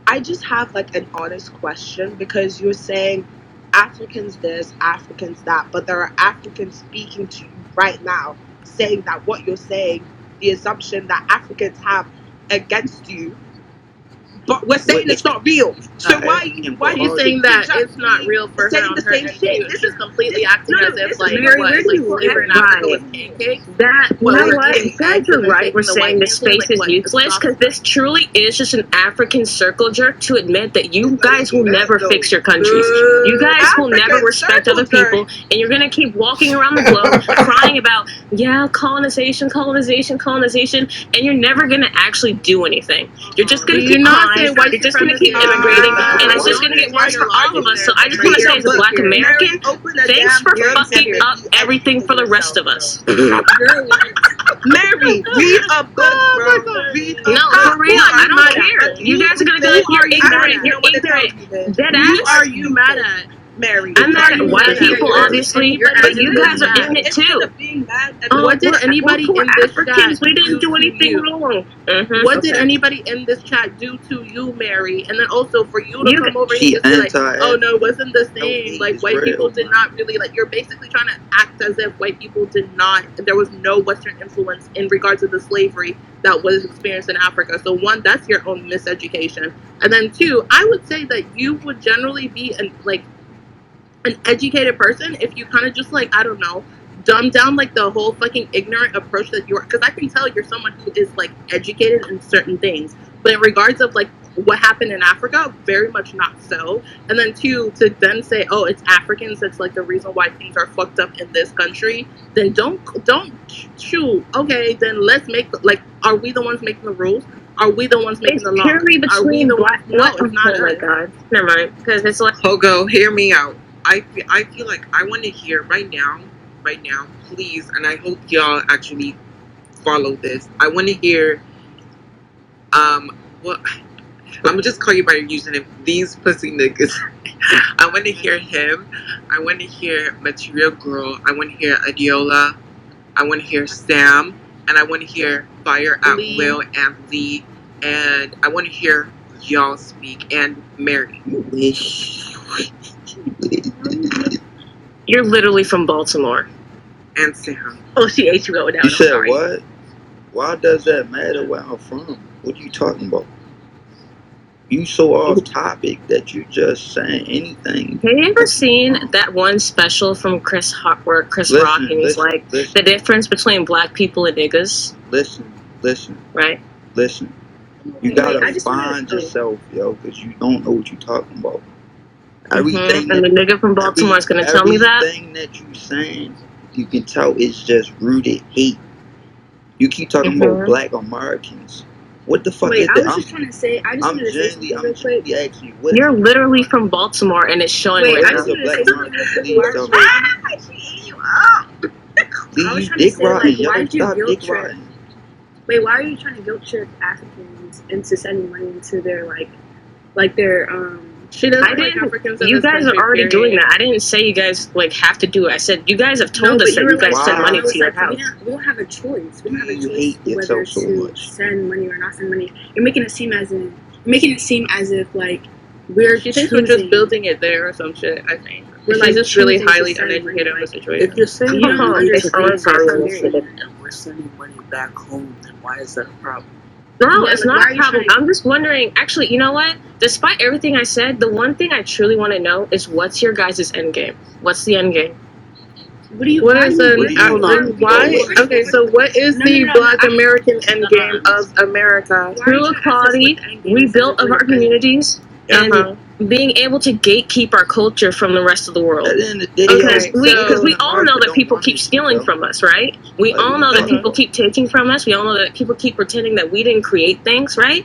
I just have like an honest question because you're saying Africans this, Africans that, but there are Africans speaking to you right now saying that what you're saying, the assumption that Africans have against you, but we're saying it's not real. So why Why are you saying that it's not real for her saying on the her same end shit? too? She's completely acting as if like Mary, what, where do like you slavery in live? Africa was Right. pancakes. That you What, know like what? eating You guys eggs are and then right. taking We're the saying white this man thing, space like is what? useless because this truly is just an African circle jerk to admit that you guys will never fix your countries. You guys will never respect other people, and you're gonna keep walking around the globe crying about colonization, and you're never gonna actually do anything. You're just gonna Do you keep not crying. say white You're just gonna supremacy keep is immigrating, bad? and it's just gonna get worse for all of us. So I just want to say, as a Black American, thanks for fucking up everything for the rest of us. Mary, read a book, bro. Read a No, book. for real, I don't care. You guys are gonna be like, you're ignorant. Dead Who ass. are you mad at, Mary? I'm mad at white people, obviously, but you guys are in it too. What did anybody we're in this Africans. chat We didn't do to anything you? wrong. What did Okay. anybody in this chat do to you, Mary? And then also for you to You- come over She here and just be like, anti- oh no, it wasn't the same. Like is white real, people did not really like. You're basically trying to act as if white people did not. There was no Western influence in regards to the slavery that was experienced in Africa. So one, that's your own miseducation, and then two, I would say that you would generally be an educated person if you kind of just like, I don't know, dumb down like the whole fucking ignorant approach that you're, because I can tell you're someone who is like educated in certain things, but in regards of like what happened in Africa, very much not so. And then two, to then say, oh, it's Africans that's like the reason why things are fucked up in this country, then don't shoot. Okay, then let's make like, are we the ones making the rules? Are we the ones making It's the law? purely Are we between the black. ones? No, it's not Oh my us. god. Never mind. Because it's like. Hogo, hear me out. I feel like I want to hear right now, please, and I hope y'all actually follow this. I want to hear, what, I'm gonna just call you by your username, these pussy niggas. I want to hear him. I want to hear Material Girl. I want to hear Adiola. I want to hear Sam. And I want to hear Fire at Lee. Will and Lee. And I want to hear y'all speak. And Mary. You're literally from Baltimore. And Sam. Oh, she ate you going down. You I'm said sorry. what? Why does that matter where I'm from? What are you talking about? You so off topic that you just saying anything. Have you ever seen that one special from Chris Rock where Chris Rock and he's like, the difference between black people and niggas? Listen. Right? Listen. You gotta find yourself, yo, because you don't know what you're talking about. Everything And the nigga from Baltimore is going to tell me that? Everything that you saying, you can tell it's just rooted hate. You keep talking about black Americans. What the fuck is that? I was just trying to say, I just wanted to say something real quick. You're literally from Baltimore and it's showing Wait, right I now. just wanted to say something real quick. I was trying to say, like, why did you guilt trip? Wait, why are you trying to guilt trip Africans into sending money into their She doesn't I like didn't. Africans in You this guys are country, already period. doing that. I didn't say you guys like have to do it. I said you guys have told us that you guys send money to your house. We don't have a choice. We don't have a You choice hate whether yourself so to much. send money or not send money. You're making it seem as if like we're She thinks we're just choosing. building it there or some shit. I think We're she's like just really choosing to highly send uneducated money, on the situation. If you're sending You don't money to understand these how girls serious. and we're sending money back home, then why is that a problem? No, Yeah, it's like, why not are a you problem. trying- I'm just wondering. Actually, you know what? Despite everything I said, the one thing I truly want to know is what's your guys' end game? What's the end game? What do you? What why is do you- an what do you- hold on? Why? Okay, so what is the Black American endgame of America? True equality, rebuild of our communities, and being able to gatekeep our culture from the rest of the world. At the end of the day, Because so- we all know that people keep stealing from us, right? We all know that people keep taking from us. We all know that people keep pretending that we didn't create things, right?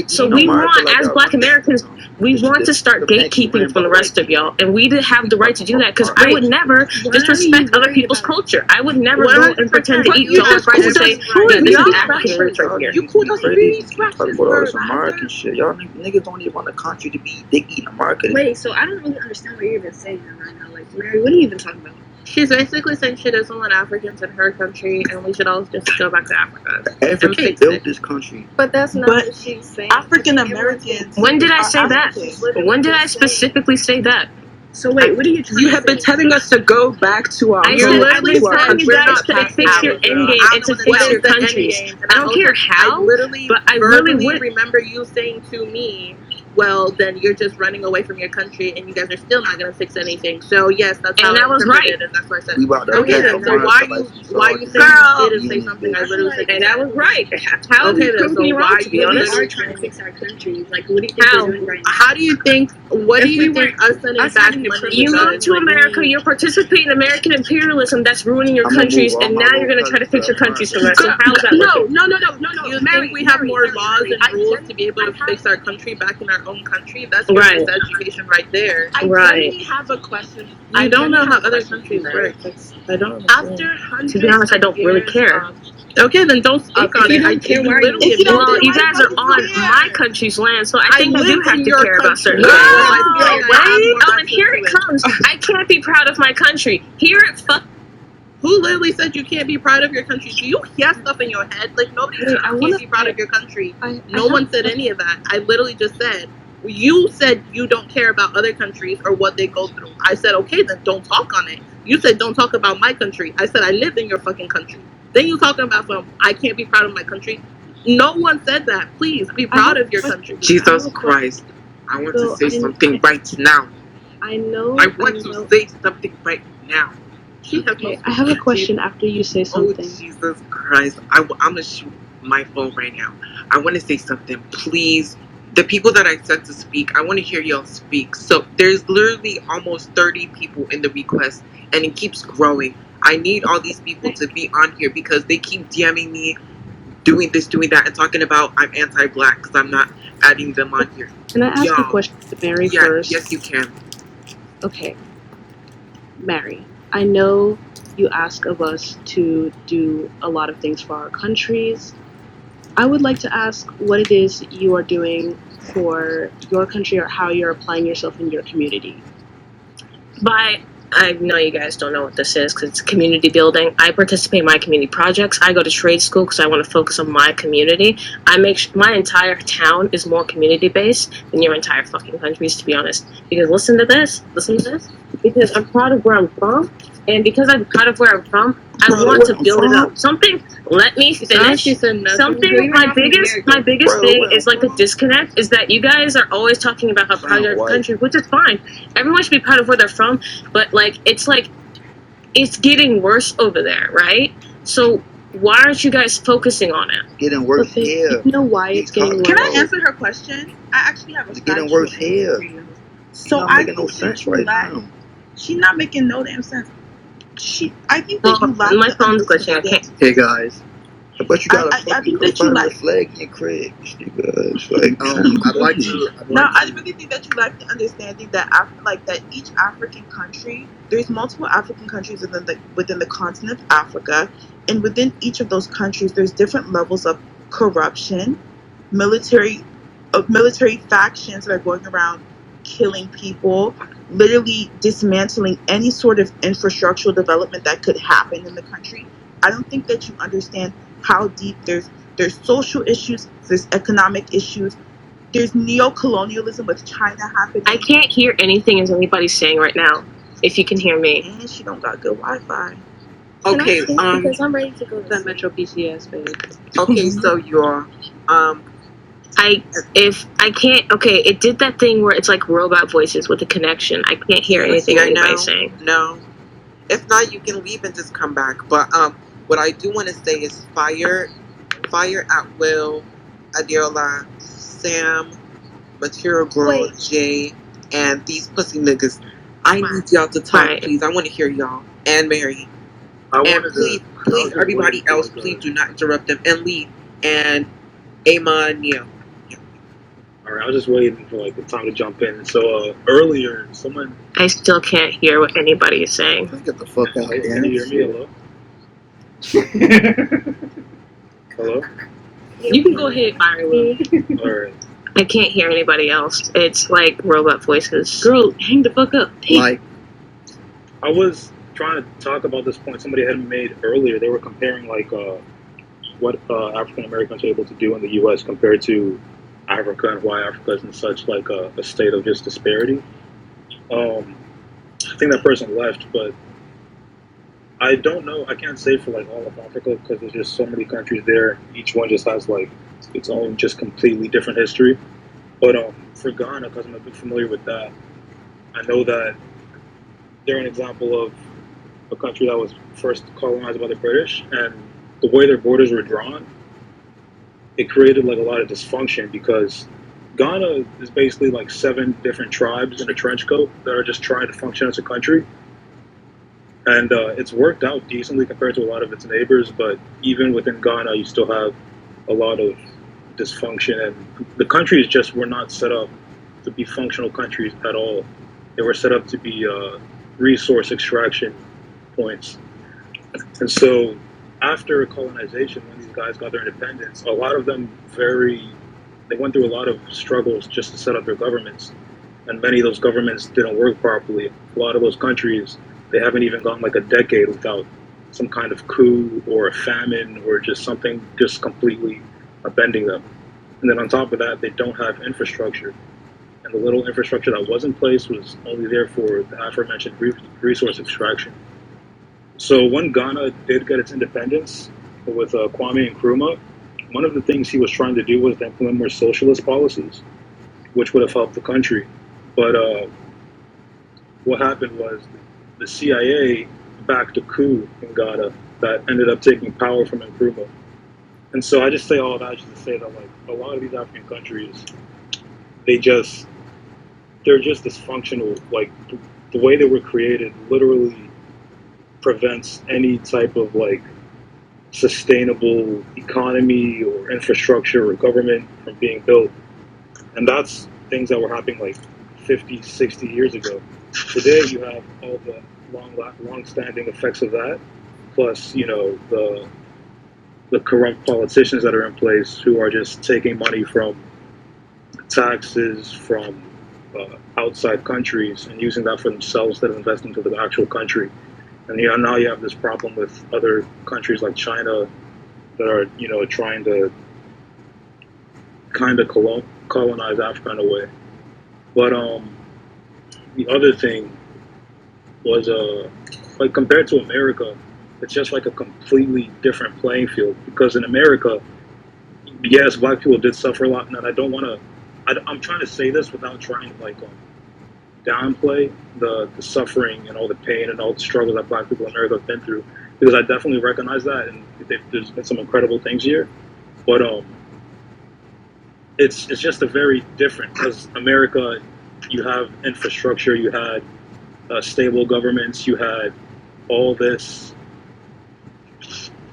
So we want, as Black Americans, we want to start gatekeeping from the rest of y'all, and we have the right to do that. Because I would never disrespect other people's culture. I would never go and pretend to eat someone's rice and say, "Yeah, this is African roots right here." You called us beef talking about all this American shit. Y'all niggas don't even want the country to be dick eating America. Wait, so I don't really understand what you're even saying right now. Like, Mary, what are you even talking about? She's basically saying she doesn't want Africans in her country, and we should all just go back to Africa. Africa built this country. But that's not what she's saying. African Americans. When did I say that? When did I specifically say that? So wait, what are you trying You have been telling us to go back to our I said literally to telling you guys to fix your end game and to fix your countries. I don't care how, I literally but I really verbally would. remember you saying to me, well, then you're just running away from your country and you guys are still not going to fix anything. So, yes, that's how And I that was interpreted right. it, and that's why I said, We about to okay, get then, so on why to you like saying Girl. you didn't say something I literally said? And that was right. How Okay, you then, prove so me wrong, why to be you honest? are trying to fix our countries? Like, what do you think How? we're doing right now? How do you think, what do you think us sending us back having the money You does? moved to America, you're participating in American imperialism that's ruining your I'm gonna countries, move all and my now you're little going to try to fix your countries from that. Girl, So how's that no, working? no. You think we have more laws and rules to be able to fix our country back in our own country? That's Right. racist education right there. I Right. definitely have a question. I don't know how other question countries for you, work. I don't After understand. hundreds To be honest, I of don't really years care. of- Okay, then don't speak If on you it. don't care, why are you- literally If you don't Well, care, you why guys the are fuck on you my care? country's land, so I I think you do live have in to your care about country. certain No, things. I feel like I have Wait, more oh, and access here to it it. comes. I can't be proud of my country. Here it fuck. Who literally said you can't be proud of your country? Do you hear stuff in your head? Like, nobody said you can't be proud of your country. No one said any of that. I literally just said, you said you don't care about other countries or what they go through. I said, okay, then don't talk on it. You said don't talk about my country. I said I live in your fucking country. Then you talking about I can't be proud of my country. No one said that. Please be proud of your country. Jesus Christ. I want to say something right now. I know. I want to say something right now. Okay, I have a question after you say something. Oh, Jesus Christ. I'm going to shoot my phone right now. I want to say something. Please. The people that I said to speak, I want to hear y'all speak. So there's literally almost 30 people in the request, and it keeps growing. I need all these people to be on here because they keep DMing me, doing this, doing that, and talking about I'm anti-black because I'm not adding them on here. Can I ask a Y'all, question to Mary yeah, first? Yes, you can. Okay. Mary, I know you ask of us to do a lot of things for our countries. I would like to ask what it is you are doing for your country or how you're applying yourself in your community. I know you guys don't know what this is because it's community building. I participate in my community projects. I go to trade school because I want to focus on my community. I make my entire town is more community based than your entire fucking countries, to be honest. Because listen to this. Because I'm proud of where I'm from, and because I'm proud of where I'm from, I want to build it up. Let me finish. Something. My biggest thing is like the disconnect is that you guys are always talking about how proud you're of your country, which is fine. Everyone should be proud of where they're from, but it's getting worse over there, right? So why aren't you guys focusing on it? Getting worse here. You know why it's getting worse? Can I answer her question? I actually have a It's getting worse here. So not making no sense right now. She's not making no damn sense. I think that you lack my phone's glitching. I can't. Hey guys. But you got I think that you like flag in your crib, nigga. Like, I'd like to. No, I really think that you lack the understanding that that each African country, there's multiple African countries within the continent of Africa, and within each of those countries, there's different levels of corruption, military factions that are going around killing people, literally dismantling any sort of infrastructural development that could happen in the country. I don't think that you understand how deep there's social issues, there's economic issues, there's neo-colonialism with China happening. I can't hear anything as anybody's saying right now. If you can hear me. And she don't got good Wi-Fi. Okay, because I'm ready to go to That Metro PCS, babe. okay, so you're, If I can't, okay, it did that thing where it's like robot voices with a connection. I can't hear anything right now, anybody's saying. no. If not, you can leave and just come back. But what I do want to say is fire at Will, Adiola, Sam, Material Girl, Jay, and these pussy niggas. I need y'all to talk, please. I want to hear y'all. And Mary. And please, everybody else, please do not interrupt them. And Lee and Amon, Neo. All right, I was just waiting for like the time to jump in. So earlier, someone. I still can't hear what anybody is saying. Get the fuck out of here. Can you hear me? Hello. Hello. You can go ahead, fire Will. All right. I can't hear anybody else. It's like robot voices. Girl, hang the fuck up. Like, I was trying to talk about this point somebody had made earlier. They were comparing like what African Americans are able to do in the U.S. compared to Africa, and why Africa is in such like a state of just disparity. I think that person left, but I don't know. I can't say for like all of Africa because there's just so many countries there. Each one just has like its own just completely different history. But for Ghana, because I'm a bit familiar with that, I know that they're an example of a country that was first colonized by the British, and the way their borders were drawn, it created like a lot of dysfunction because Ghana is basically like 7 different tribes in a trench coat that are just trying to function as a country. And it's worked out decently compared to a lot of its neighbors, but even within Ghana, you still have a lot of dysfunction, and the countries just were not set up to be functional countries at all. They were set up to be resource extraction points. And so after colonization, when these guys got their independence, a lot of them they went through a lot of struggles just to set up their governments. And many of those governments didn't work properly. A lot of those countries, they haven't even gone like a decade without some kind of coup or a famine or just something just completely upending them. And then on top of that, they don't have infrastructure. And the little infrastructure that was in place was only there for the aforementioned resource extraction. So when Ghana did get its independence with Kwame Nkrumah, one of the things he was trying to do was to implement more socialist policies, which would have helped the country. But what happened was the CIA backed a coup in Ghana that ended up taking power from Nkrumah. And so I just say all that just to say that like a lot of these African countries, they're just dysfunctional. Like the way they were created literally prevents any type of like sustainable economy or infrastructure or government from being built. And that's things that were happening like 50, 60 years ago. Today you have all the long-standing effects of that, plus, you know, the corrupt politicians that are in place who are just taking money from taxes from outside countries and using that for themselves instead of investing into the actual country. And now you have this problem with other countries like China that are, you know, trying to kind of colonize Africa in a way. But the other thing was, like compared to America, it's just like a completely different playing field. Because in America, yes, black people did suffer a lot, and I don't want to. I'm trying to say this without trying to like downplay the suffering and all the pain and all the struggles that black people in America have been through, because I definitely recognize that, and there's been some incredible things here. But it's just a very different, because America, you have infrastructure, you had stable governments, you had all this,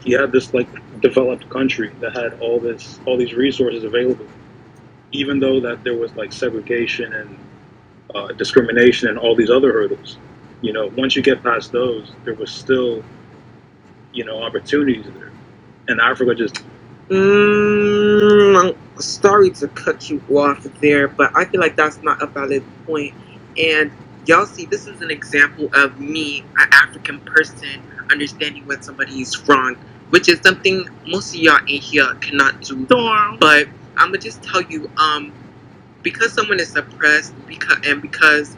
you had this like developed country that had all these resources available, even though that there was like segregation and discrimination and all these other hurdles. You know, once you get past those, there was still, you know, opportunities there. And Africa just sorry to cut you off there, but I feel like that's not a valid point. And y'all see, this is an example of me, an African person, understanding when somebody is wrong, which is something most of y'all in here cannot do. But I'm gonna just tell you, because someone is suppressed, because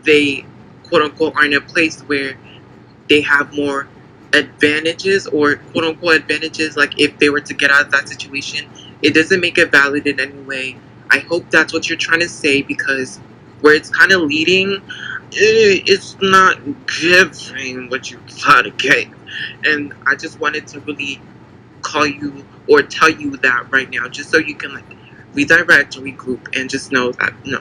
they quote unquote are in a place where they have more advantages or quote unquote advantages, like if they were to get out of that situation, it doesn't make it valid in any way. I hope that's what you're trying to say, because where it's kind of leading, it's not giving what you thought to get. And I just wanted to really call you or tell you that right now, just so you can like redirect or regroup and just know that no.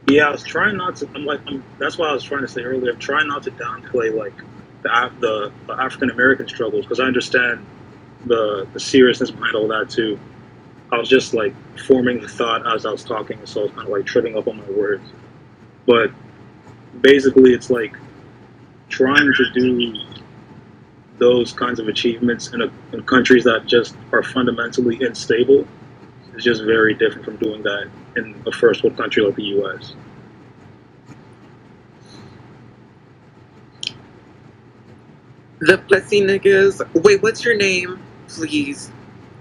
Yeah, I was trying not to. That's why I was trying to say earlier. I'm trying not to downplay like the African American struggles, because I understand the seriousness behind all that too. I was just like forming the thought as I was talking, so I was kind of like tripping up on my words. But basically, it's like trying to do those kinds of achievements in countries that just are fundamentally unstable is just very different from doing that in a first world country like the U.S. The pussy niggas. Wait, what's your name, please?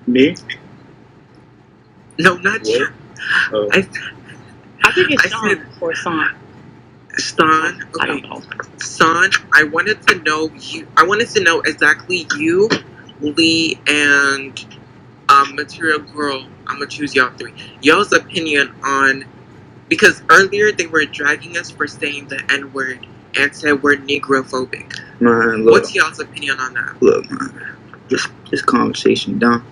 Me? No, not you. Oh. I think it's Sean or Son. Stan. Okay. I don't know. Son, I wanted to know you. I wanted to know exactly you, Lee, and Material Girl. I'm gonna choose y'all three. Y'all's opinion on, because earlier they were dragging us for saying the N word and said we're negrophobic. Man, look. What's y'all's opinion on that? Look, man. This conversation done.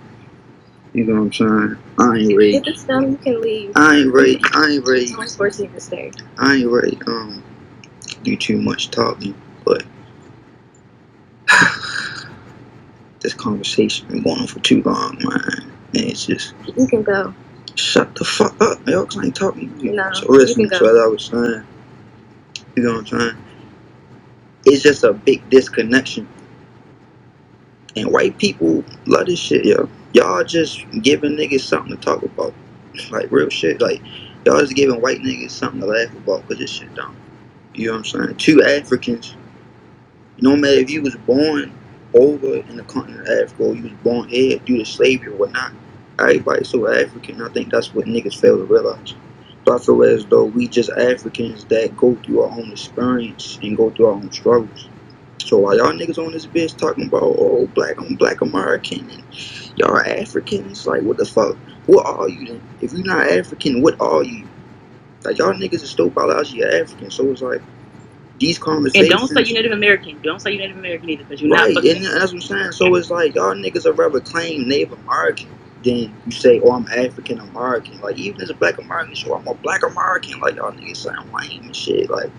You know what I'm saying? I ain't ready. If it's done, you can leave. I ain't ready. I'm forcing you to stay. I ain't ready. Do too much talking, but this conversation been going on for too long, man. And it's just. You can go. Shut the fuck up, man. Cause I ain't talking to you. No, So listen you can to go. what I was saying. You know what I'm saying? It's just a big disconnection. And white people love this shit, yo. Y'all just giving niggas something to talk about. Like real shit. Like y'all just giving white niggas something to laugh about because this shit dumb. You know what I'm saying? Two Africans, no matter if you was born over in the continent of Africa or you was born here due to slavery or whatnot, everybody's so African. I think that's what niggas fail to realize. So I feel as though we just Africans that go through our own experience and go through our own struggles. So while y'all niggas on this bitch talking about, oh, black American and y'all Africans, like what the fuck? What are you then? If you're not African, what are you? Like y'all niggas is still biology African. So it's like these conversations. And don't say you're Native American. Don't say you're Native American either, because you're right, not. and that's what I'm saying. So it's like y'all niggas are rather claim Native American than you say, oh, I'm African American. Like even as a black American, so I'm a black American. Like y'all niggas sound lame and shit. Like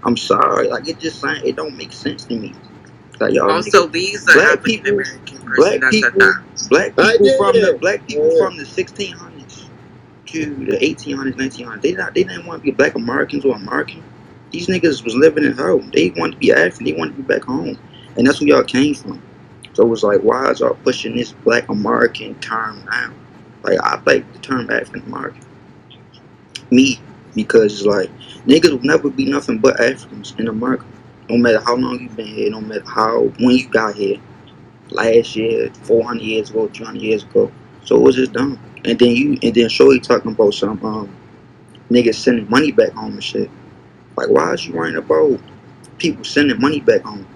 I'm sorry, like it just it don't make sense to me. Like y'all Also, niggas, Lee's an African American person that said that. black people from the 1600s to the 1800s, 1900s. They didn't want to be black Americans or American. These niggas was living in home. They wanted to be African. They wanted to be back home, and that's where y'all came from. So it was like, why is y'all pushing this black American term now? Like I like the term African American. Me, because it's like niggas will never be nothing but Africans in America. No matter how long you've been here, no matter when you got here, last year, 400 years ago, 300 years ago. So it was just dumb. And then Shorty talking about some niggas sending money back home and shit. Like why is you worrying about people sending money back home?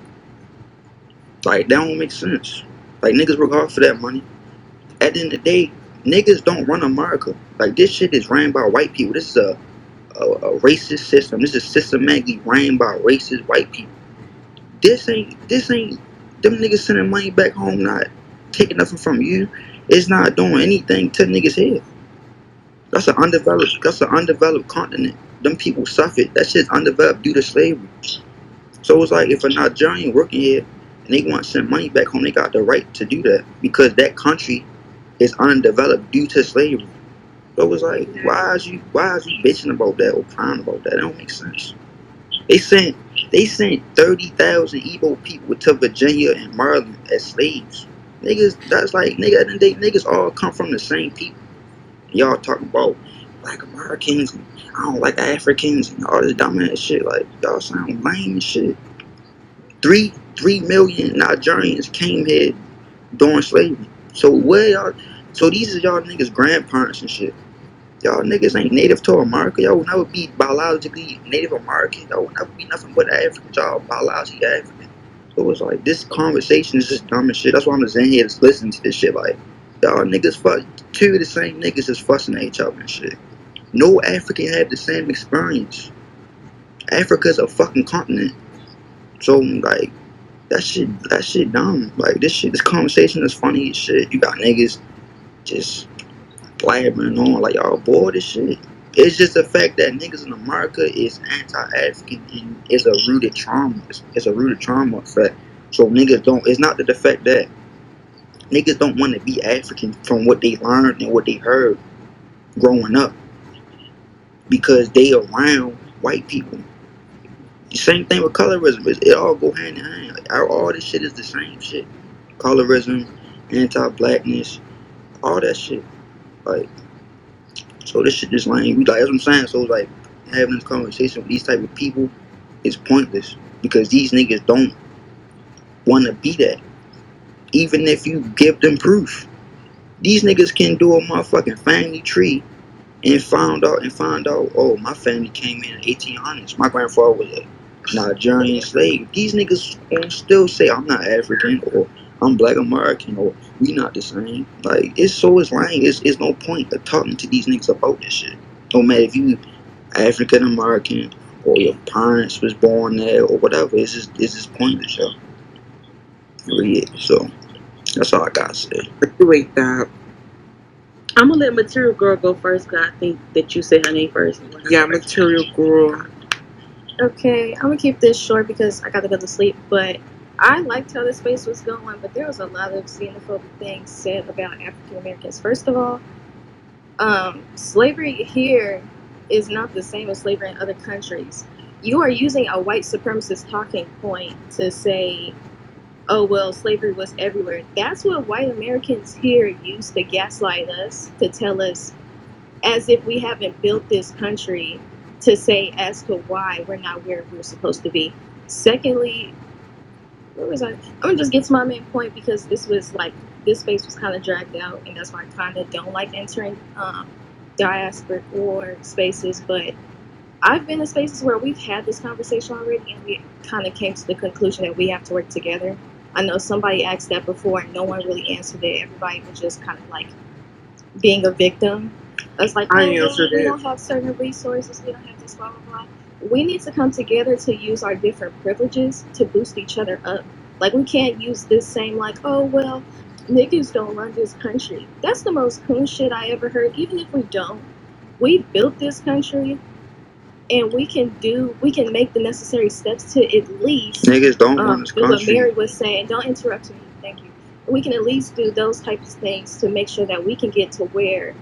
Like that don't make sense. Like niggas work hard for that money. At the end of the day, niggas don't run America. Like this shit is ran by white people. This is a racist system. This is systematically ran by racist white people. This ain't them niggas sending money back home, not taking nothing from you. It's not doing anything to niggas here. That's an undeveloped continent. Them people suffered. That shit's undeveloped due to slavery. So it's like if a Nigerian working here and they want to send money back home, they got the right to do that because that country is undeveloped due to slavery. So it's like, why is you bitching about that or crying about that? That don't make sense. They sent 30,000 Igbo people to Virginia and Maryland as slaves. Niggas, that's like, nigga, at the end of the day, niggas all come from the same people. Y'all talking about black Americans and I don't like Africans and all this dumb ass shit. Like, y'all sound lame and shit. 3 million Nigerians came here during slavery. So where y'all? So these are y'all niggas' grandparents and shit. Y'all niggas ain't native to America. Y'all will never be biologically Native American. Y'all will never be nothing but African. Y'all biologically African. So it's like this conversation is just dumb as shit. That's why I'm just in here just listening to this shit. Like y'all niggas fuck two of the same niggas is fussing at each other and shit. No African have the same experience. Africa's a fucking continent. So like that shit dumb. Like this conversation is funny as shit. You got niggas just blabbering on like y'all bored as shit. It's just the fact that niggas in America is anti-African and it's a rooted trauma. It's a rooted trauma effect. So niggas don't. It's not the fact that niggas don't want to be African from what they learned and what they heard growing up because they around white people. The same thing with colorism. It all go hand in hand. Like, all this shit is the same shit. Colorism, anti-blackness, all that shit. Like, so this shit just lame. We like, that's what I'm saying. So like, having this conversation with these type of people is pointless because these niggas don't want to be that. Even if you give them proof, these niggas can do a motherfucking family tree and find out, oh, my family came in 1800s. My grandfather was a Nigerian slave. These niggas won't still say I'm not African or I'm black American or we not the same. Like it's lame. It's no point of talking to these niggas about this shit. No matter if you African American or your parents was born there or whatever. It's just pointless, yo. Really, so that's all I gotta say. Wait, that. I'm gonna let Material Girl go first because I think that you said her name first. Yeah, Material Girl. Okay, I'm gonna keep this short because I gotta go to sleep. But I liked how the space was going, but there was a lot of xenophobic things said about African Americans. First of all, slavery here is not the same as slavery in other countries. You are using a white supremacist talking point to say, oh, well, slavery was everywhere. That's what white Americans here use to gaslight us, to tell us, as if we haven't built this country, to say as to why we're not where we're supposed to be. Secondly, where was I? I'm gonna just get to my main point because this space was kind of dragged out, and that's why I kind of don't like entering diasporic war spaces. But I've been in spaces where we've had this conversation already, and we kind of came to the conclusion that we have to work together. I know somebody asked that before, and no one really answered it. Everybody was just kind of like being a victim. It's like, oh, we don't have certain resources, we don't have this, blah, blah, blah. We need to come together to use our different privileges to boost each other up. Like, we can't use this same, like, oh, well, niggas don't run this country. That's the most cool shit I ever heard. Even if we don't, we built this country, and we can make the necessary steps to at least niggas don't run this do what country. Mary was saying. Don't interrupt me. Thank you. We can at least do those types of things to make sure that we can get to where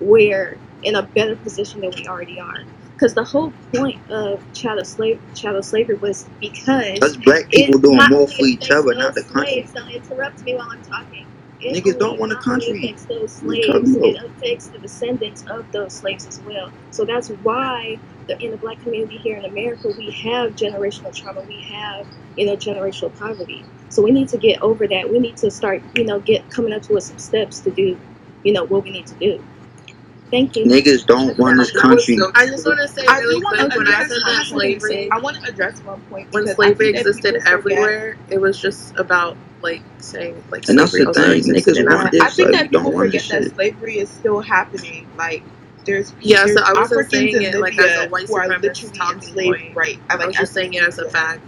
we're in a better position than we already are. Because the whole point of chattel slavery was because us black people doing more for each other, not the country. Don't interrupt me while I'm talking. Niggas don't want a country. It affects those slaves. It affects the descendants of those slaves as well. So that's why in the black community here in America, we have generational trauma. We have, generational poverty. So we need to get over that. We need to start, coming up with some steps to do, what we need to do. Thank you. Niggas don't run this country. I just want to say really quick, when I said that slavery, I want to address one point. When slavery existed everywhere, it was just about saying and that's the thing, niggas run this. I think that don't people run forget this that shit. slavery is still happening. Like there's so I wasn't Africans saying in it Libya as a white who are supremacist literally talking enslaved, point. right? I was just saying it as a fact.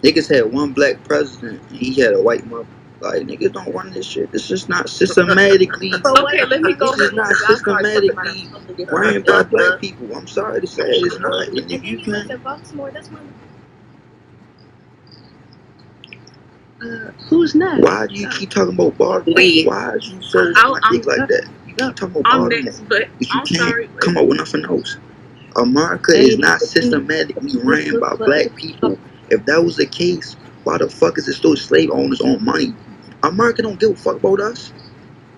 Niggas had one black president, and he had a white mother. Like niggas don't run this shit. This is not systematically. Okay, let me go. This is not systematically ran by black people. I'm sorry to say, it's not. And if you can. Baltimore, that's one. Who's next? Why do you keep talking about Baltimore? Why is you so like that? You keep talking about Baltimore. Next, but you can't come up with nothing else. America is not systematically ran by black people. If that was the case, why the fuck is it still slave owners on money America don't give a fuck about us.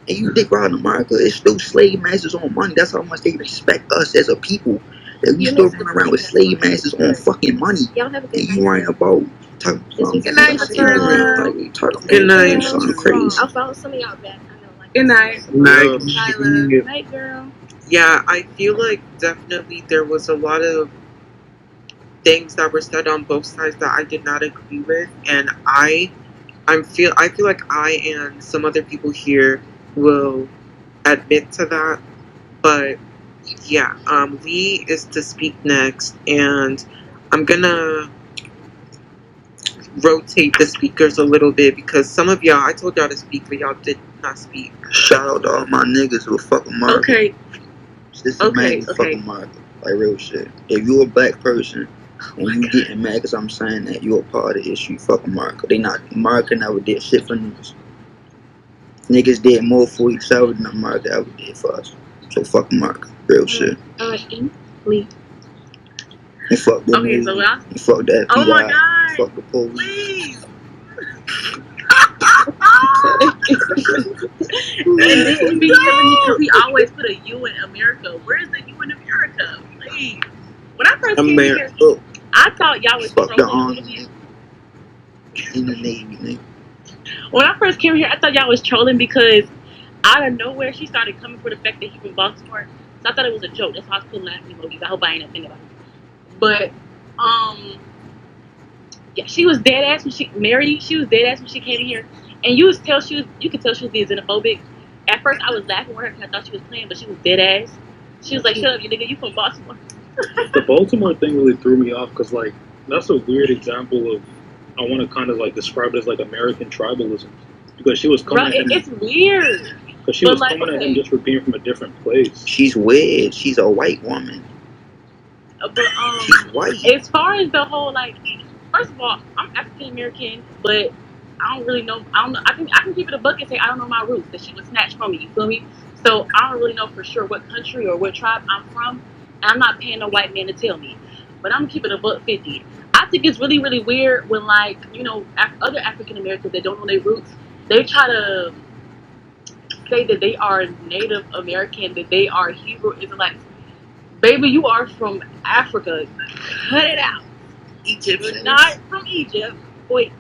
And you think around America, it's still slave masters on money. That's how much they respect us as a people. That we still run around with slave masters on fucking money. Y'all have a good And night. you worrying about talking Good about slavery. Like, you talking Good about night. something crazy. I'll follow some of y'all back. I know, like. Good night. Night. Tyler. Good night, girl. Yeah, I feel like definitely there was a lot of things that were said on both sides that I did not agree with, and I feel like I and some other people here will admit to that. But yeah, Lee is to speak next, and I'm gonna rotate the speakers a little bit because some of y'all, I told y'all to speak, but y'all did not speak. Shout out to all my niggas who fuck America. Okay. Systematically fuck America. Like real shit. If you a black person and you getting mad because I'm saying that, you a part of the issue. Fuck America. America never did shit for niggas. Niggas did more for each other than America ever did for us. So fuck America. Real shit. Lee. And fuck the Okay, Navy. so I. And fuck the FBI. Oh my God. Fuck the police. Please. And then be killing me because he always put a U in America. Where's the U in America? Please. When I first came here, I thought y'all was Fuck the trolling. army. In the Navy, nigga. When I first came here, I thought y'all was trolling because out of nowhere she started coming for the fact that he from Baltimore. So I thought it was a joke. That's why I was putting laughing emojis. I hope I ain't offended by it. But yeah, she was dead ass when she married. She was dead ass when she came here, and you could tell she was being xenophobic. At first, I was laughing with her because I thought she was playing, but she was dead ass. She was like, "Shut up, you nigga, you from Baltimore." The Baltimore thing really threw me off because like that's a weird example of I want to kind of like describe it as like American tribalism because she was coming. Right, it's weird. Because she was coming at him just for being from a different place. She's weird. She's a white woman. But white. As far as the whole like, first of all, I'm African American, but I don't really know. I don't know. I can keep it a buck and say I don't know my roots. That she was snatched from me. You feel me? So I don't really know for sure what country or what tribe I'm from. And I'm not paying a white man to tell me. But I'm keeping a buck 50. I think it's really, really weird when like other African Americans that don't know their roots, they try to say that they are Native American, that they are Hebrew Israelites. Baby, you are from Africa. Cut it out. You're not from Egypt. Wait,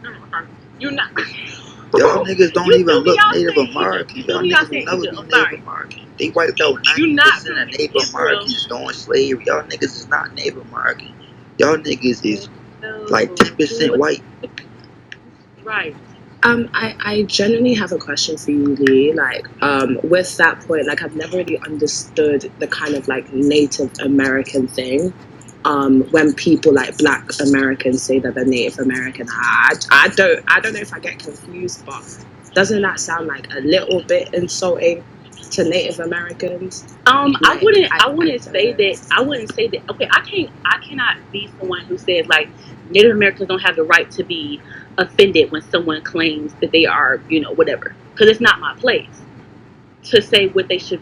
you're not. Y'all niggas don't even look Native American. Y'all niggas will never be Native American. They wiped out 90% of Native Americans during slavery. Y'all niggas is not Native American. Y'all niggas is like 10% white. Right. I genuinely have a question for you, Lee. Like, with that point, like, I've never really understood the kind of like Native American thing. When people like Black Americans say that they're Native American, I don't know if I get confused, but doesn't that sound like a little bit insulting to Native Americans? I wouldn't say that. Okay, I cannot be someone who says like Native Americans don't have the right to be offended when someone claims that they are, whatever. Because it's not my place to say what they should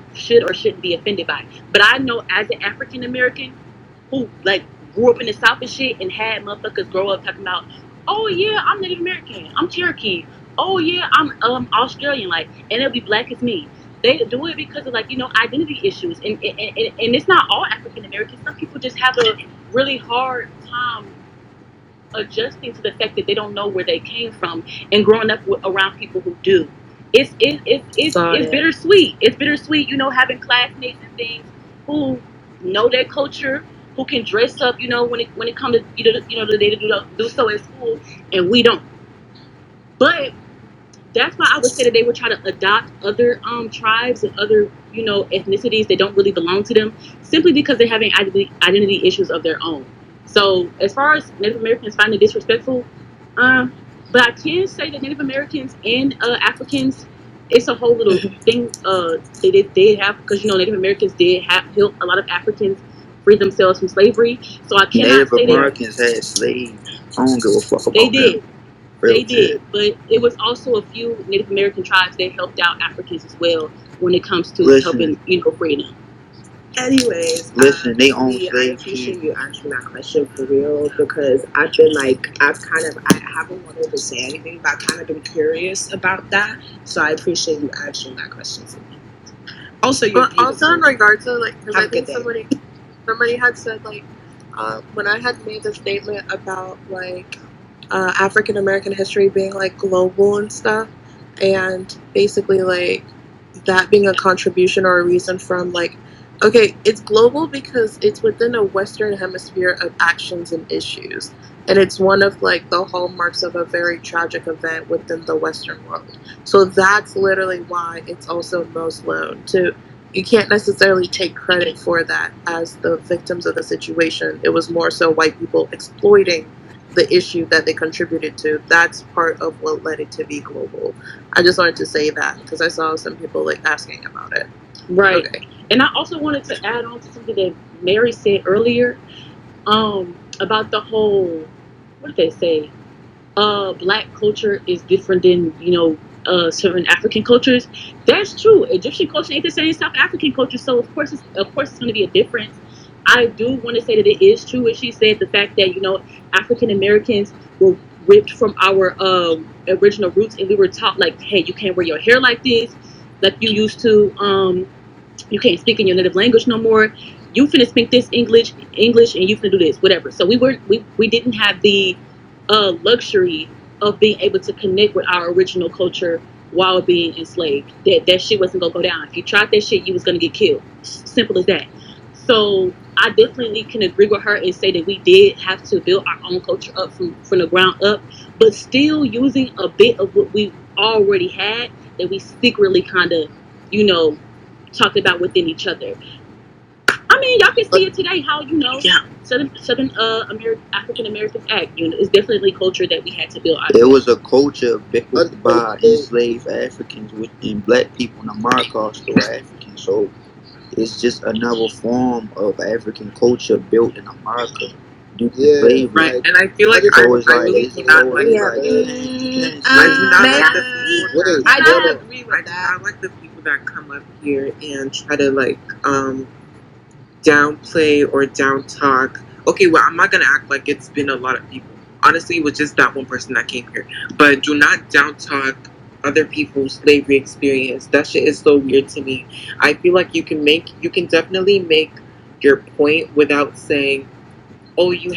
or shouldn't be offended by. But I know as an African American who like grew up in the South and shit and had motherfuckers grow up talking about, oh yeah, I'm Native American, I'm Cherokee, oh yeah, I'm Australian, like, and they'll be black as me. They do it because of like identity issues, and it's not all African Americans. Some people just have a really hard time adjusting to the fact that they don't know where they came from and growing up around people who do. It's bittersweet. It's bittersweet, having classmates and things who know their culture, who can dress up, when it comes to the day to do so at school, and we don't. But that's why I would say that they would try to adopt other tribes and other ethnicities that don't really belong to them, simply because they're having identity issues of their own. So as far as Native Americans finding it disrespectful, but I can say that Native Americans and Africans, it's a whole little thing they have, because Native Americans did help a lot of Africans free themselves from slavery. So I cannot Native say Americans had slaves. I don't give a fuck about they did. them. They did, but it was also a few Native American tribes that helped out Africans as well when it comes to helping, freedom. Anyways, Listen, they own Lee, I slaves appreciate too. you answering that question for real because I haven't wanted to say anything, but I've kind of been curious about that. So I appreciate you answering that question for me. Also, you're But also in beautiful. regards to like, because Have I a good think day. somebody had said like, when I had made the statement about like African American history being like global and stuff, and basically like that being a contribution or a reason from like, okay, it's global because it's within a Western hemisphere of actions and issues, and it's one of like the hallmarks of a very tragic event within the Western world. So that's literally why it's also most known to. You can't necessarily take credit for that as the victims of the situation. It was more so white people exploiting the issue that they contributed to. That's part of what led it to be global. I just wanted to say that because I saw some people like asking about it. Right. Okay. And I also wanted to add on to something that Mary said earlier, about the whole, what did they say? Black culture is different than, certain African cultures. That's true. Egyptian culture ain't the same as South African culture, so of course it's going to be a difference. I do want to say that it is true, as she said, the fact that African Americans were ripped from our original roots, and we were taught like, hey, you can't wear your hair like this, like you used to. You can't speak in your native language no more. You finna speak this English, and you finna do this, whatever. So we didn't have the luxury of being able to connect with our original culture while being enslaved. That shit wasn't gonna go down. If you tried that shit, you was gonna get killed. Simple as that. So I definitely can agree with her and say that we did have to build our own culture up from the ground up, but still using a bit of what we already had that we secretly kind of, you know, talked about within each other. I mean, y'all can see it today. How Southern African Americans act. It's definitely culture that we had to build out There of. was a culture built by enslaved Africans, and black people in America are still African. So it's just another form of African culture built in America due to slavery. Right, and I feel like So it's I like really it's do not so like it's the like people. you can't I do not say like the people that I don't agree with I do not like the people that come up here and try to like downplay or down talk. Okay, well, I'm not gonna act like it's been a lot of people. Honestly, it was just that one person that came here. But do not down talk other people's slavery experience. That shit is so weird to me. I feel like you can definitely make your point without saying, "Oh, you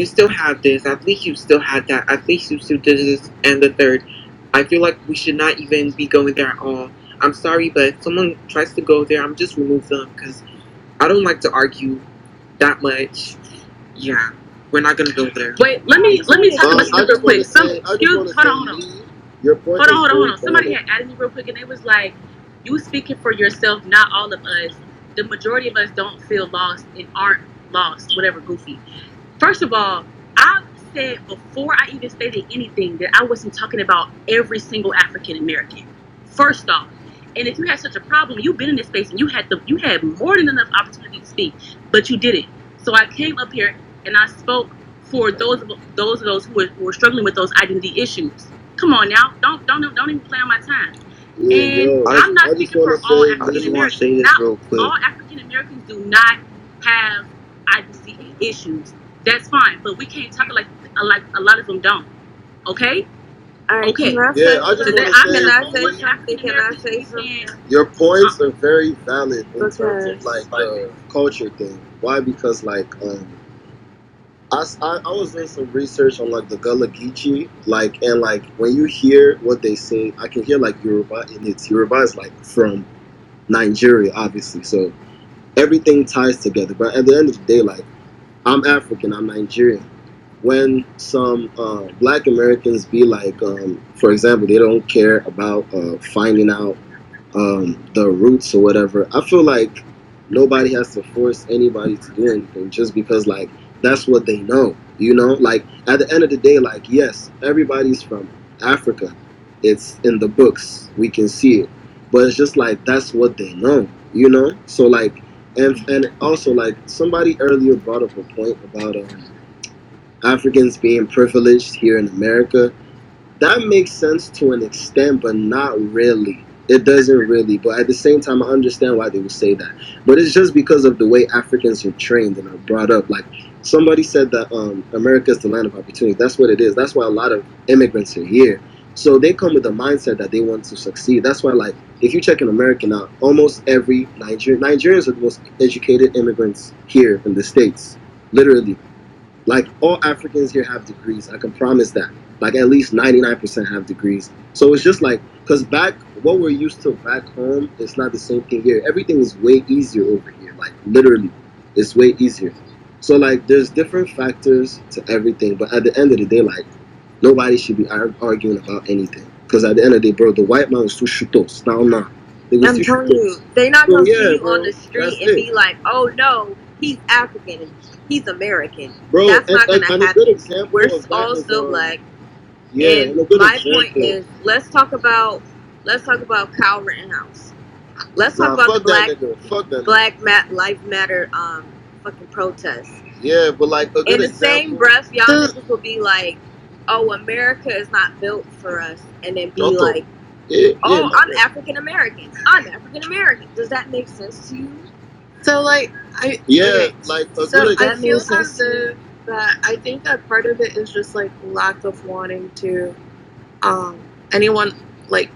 still have this. At least you still had that. At least you still did this and the third." I feel like we should not even be going there at all. I'm sorry, but if someone tries to go there, I'm just remove them because I don't like to argue that much. Yeah, we're not gonna go there. Wait, let me talk about something real quick. Hold on. Your point Hold is on. Somebody had added me real quick, and it was like, you speaking for yourself, not all of us. The majority of us don't feel lost and aren't lost, whatever, goofy. First of all, I said before I even stated anything that I wasn't talking about every single African American. First off, and if you had such a problem, you've been in this space and you had more than enough opportunity to speak, but you didn't. So I came up here and I spoke for those who were struggling with those identity issues. Come on now, don't even play on my time. And I'm not speaking for all I African just want to say Americans. this Not real quick. all African Americans do not have identity issues. That's fine, but we can't talk like a lot of them don't. Okay? Okay. Yeah, I just want to say, your points are very valid in terms of like the culture thing. Why? Because like I was doing some research on like the Gullah Geechee, like, and like when you hear what they say, I can hear like Yoruba, and it's Yoruba is like from Nigeria, obviously. So everything ties together. But at the end of the day, like I'm African, I'm Nigerian. When some Black Americans be like, for example, they don't care about finding out the roots or whatever, I feel like nobody has to force anybody to do anything just because like that's what they know. You know, like at the end of the day, like yes, everybody's from Africa. It's in the books. We can see it. But it's just like that's what they know, you know? So like and also like somebody earlier brought up a point about Africans being privileged here in America. That makes sense to an extent, but not really. It doesn't really, but at the same time, I understand why they would say that. But it's just because of the way Africans are trained and are brought up. Like somebody said that America is the land of opportunity. That's what it is. That's why a lot of immigrants are here. So they come with the mindset that they want to succeed. That's why, like, if you check in America now, almost every Nigerians are the most educated immigrants here in the States. Literally. Like, all Africans here have degrees. I can promise that. Like, at least 99% have degrees. So it's just like, because what we're used to back home, it's not the same thing here. Everything is way easier over here. Like, literally, it's way easier. So, like, there's different factors to everything. But at the end of the day, like, nobody should be arguing about anything. Because at the end of the day, bro, the white man was too shooters. Now. I'm telling you, they're not So, gonna see yeah, you bro, on the street that's and it. be like, "Oh no, he's African and he's American." Bro, That's not and gonna a good happen. example We're of that all is, still black. yeah, and a And good my point example. is, let's talk about Kyle Rittenhouse. Let's talk Nah, about the fuck that nigga. Fuck that nigga. Life Matter fucking protests. Yeah, but like a good In the example. same breath, y'all niggas will be like, "Oh, America is not built for us," and then be like, "Oh, I'm African American. I'm African American." Does that make sense to you? So like like a so good I feel example. as if that I think that part of it is just like lack of wanting to anyone like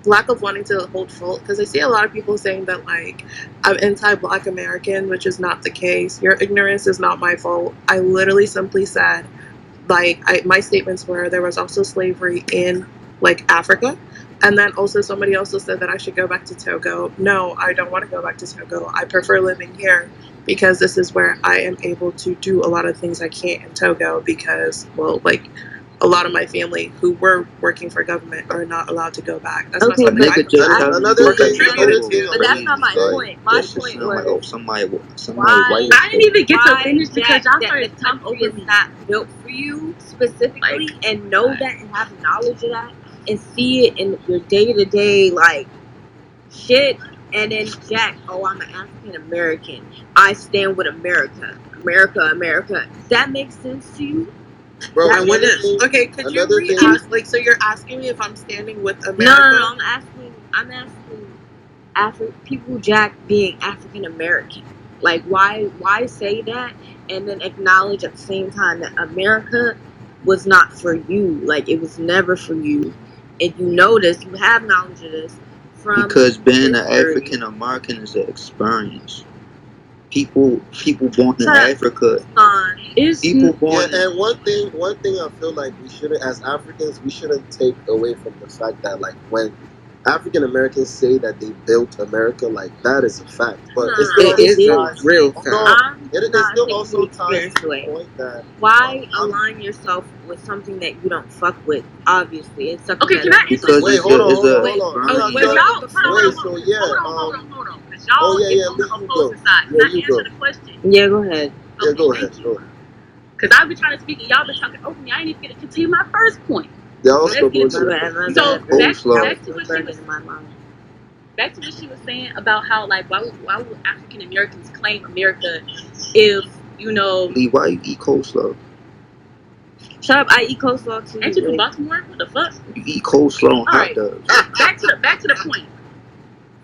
lack of wanting to hold fault, because I see a lot of people saying that like I'm anti-Black American, which is not the case. Your ignorance is not my fault. I literally simply said like my statements were there was also slavery in like Africa. And then also somebody also said that I should go back to Togo. No, I don't want to go back to Togo. I prefer living here because this is where I am able to do a lot of things I can't in Togo because, well, like a lot of my family who were working for government are not allowed to go back. That's not Okay, something Nigga I just can tell me another what thing- they another do. thing- but that's not my Like, point. My just to point sound like, oh, was somebody why white. I didn't even get to why finish because that y'all started the talking country over is me. not built for you specifically, and know that and have knowledge of that and see it in your day-to-day like shit, and then Jack, oh, I'm an African American, I stand with America. That makes sense to you? Bro, I want another thing- okay, could you another thing- re-ask? Like, so you're asking me if I'm standing with America? No, I'm asking people Jack being African American. Like, why say that and then acknowledge at the same time that America was not for you. Like, it was never for you. And you know this, you have knowledge of this from Because being an history. African American is an experience. People born in Shut up, Africa. son. People born Yeah, and one thing I feel like we shouldn't, as Africans, we shouldn't take away from the fact that like when African Americans say that they built America, like that is a fact. But No, it's still It is a ties- real no, fact. it not still taking also the ties experience to the away. point that Why align yourself with something that you don't fuck with? Obviously, it's something Okay, that can I answer because wait, it's hold a, on, it's hold a on, hold on. I'm not But done. y'all, hold Wait, so yeah, on. Because y'all yeah, is on the Lee, you opposing go. side. Can Yeah, I you answer go. the question? Yeah, go ahead. Yeah, Okay, go thank ahead. you. Go ahead. Because I've been trying to speak and y'all been talking over me. I ain't even get to continue my first point. Yeah, I'll Let's still get go into to it. it. So Coleslaw. back to what she was back to what she was saying about how like why would African Americans claim America if you know Lee, why you eat coleslaw? Shut up! I eat coleslaw too. ain't you from Baltimore? What the fuck? You eat coleslaw on hot Alright. dogs. Back to the point.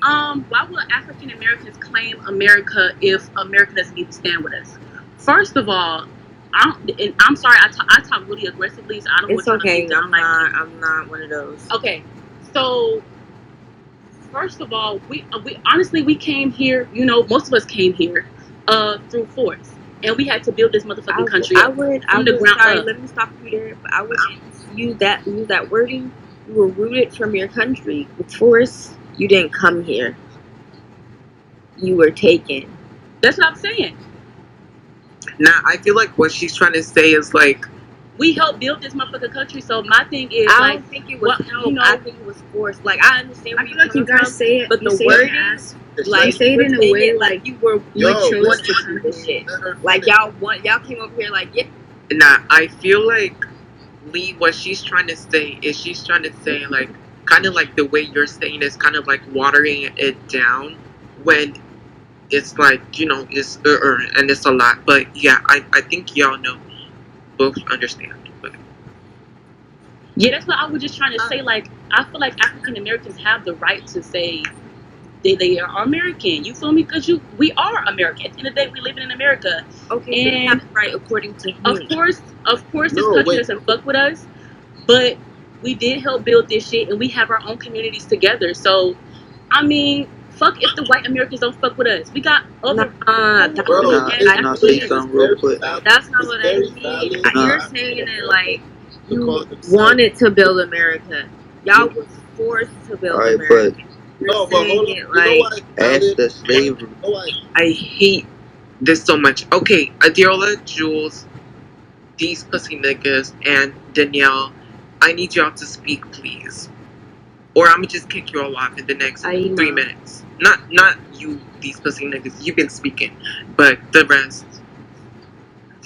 Why would African Americans claim America if America doesn't need to stand with us? First of all, I'm sorry, I talk really aggressively, so I don't It's want okay. to I'm not one of those. Okay, so first of all, we honestly we came here. You know, most of us came here through force, and we had to build this motherfucking country I up would. from the ground Sorry, up. let me stop you there. But I would use that wording. You were rooted from your country with force. You didn't come here. You were taken. That's what I'm saying. Now, I feel like what she's trying to say is like We helped build this motherfucking country. So my thing is, I like, don't think it was what, help. you know, I think it was forced. Like, I understand where I feel you're like you coming guys from, say it, but you the say it wording, as like, you say it in a within way it, like you were you chose wanted to to come do this here. shit. Like, y'all came over here like, yeah. Nah, I feel like Lee, what she's trying to say is she's trying to say like kind of like the way you're saying is kind of like watering it down when it's like, you know, it's and it's a lot. But yeah, I think y'all know, both understand. But yeah, that's what I was just trying to say. Like, I feel like African Americans have the right to say they are American. You feel me? Because we are American. At the end of the day, we live in America. Okay, so And that's right according to of whom? course, this No, country wait. doesn't fuck with us, but we did help build this shit, and we have our own communities together. So, I mean, fuck if the white Americans don't fuck with us. We got other That's Bro, Can I it's, can I say listen, it's something real very quick? valid. not It's what I very mean. valid. Nah. You're saying it like To you call themselves. wanted to build America. Y'all was forced to build Alright, America. but You're No, but saying hold on. it You know like why it's valid? after slavery, You know why? I hate this so much. Okay, Adiola, Jules, these pussy niggas, and Danielle, I need y'all to speak, please. Or I'm gonna just kick you all off in the next Aima. 3 minutes. Not you, these pussy niggas. You've been speaking, but the rest.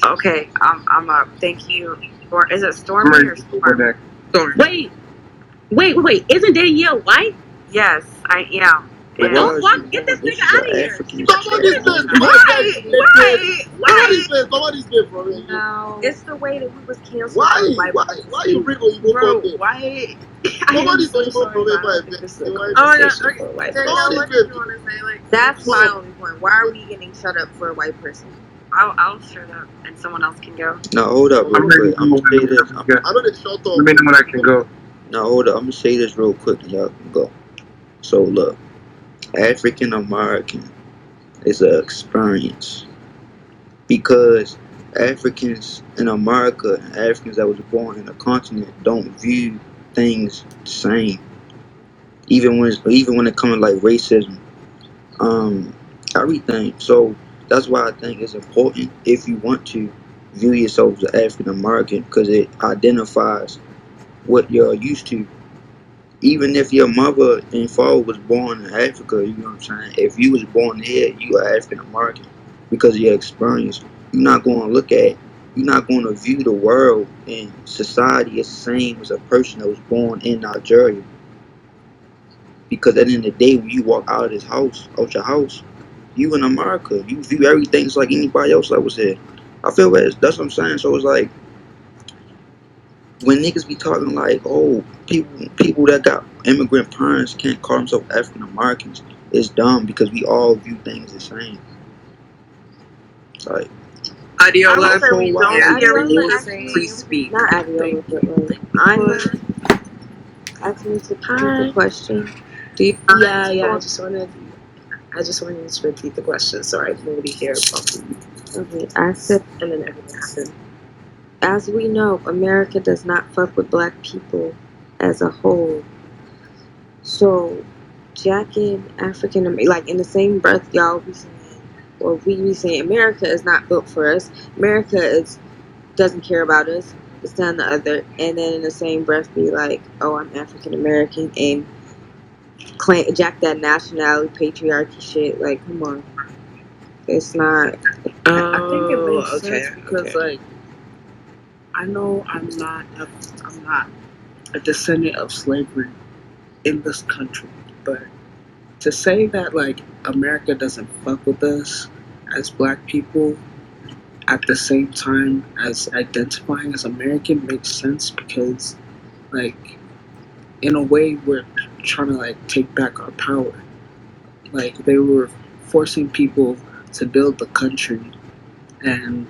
Okay, I'm up. Thank you. Or is it Stormy or Storm? Storm. Wait. Isn't Danielle white? Yes, I am. but And why is Fuck, you get this this nigga is out of an here. African Somebody said, somebody said, bro. No. it's the way that we was canceled. Why you bring Oyibo Bro, from it? why? Somebody so said Oyibo sorry, from but it, I but don't think this is a Oh my god. conversation Okay. for a white Danielle, person. what did you want to say? Like, that's my only point. Why are we getting shut up for a white person? I'll shut up and someone else can go. No, hold up real quick. I'm gonna say this. I know they shut up. Let me know when I can go. No, hold up. I'm gonna say this real quick and y'all can go. So look, African American is an experience because Africans in America and Africans that was born in a continent don't view things the same. Even when it comes to like racism, everything. So that's why I think it's important if you want to view yourself as African American because it identifies what you're used to. Even if your mother and father was born in Africa, you know what I'm saying? If you was born here, you are African American because of your experience. You're not going to view the world and society as the same as a person that was born in Nigeria. Because at the end of the day, when you walk out of your house, you in America. You view everything just like anybody else that was here. I feel that's what I'm saying. So it's like when niggas be talking like, oh, people that got immigrant parents can't call themselves African Americans, it's dumb because we all view things the same. It's like Adiola, So we don't Yeah, hear what Adiola you're actually, saying. please speak. not Adiola, but like, I'm asked me to repeat the question. Do you Yeah. mind? I just wanted to repeat the question so I can really hear it properly. Okay, I said, And then everything happened. as we know, America does not fuck with black people as a whole. So, jacking African, like in the same breath, y'all be saying, or we be saying, America is not built for us. America doesn't care about us. This, that, and the other. And then in the same breath, be like, oh, I'm African American and jack that nationality, patriarchy shit. Like, come on. It's not. I think it makes Oh, okay, sense because okay. like I know I'm not a descendant of slavery in this country, but to say that like America doesn't fuck with us as black people at the same time as identifying as American makes sense because like in a way we're trying to like take back our power. Like they were forcing people to build the country and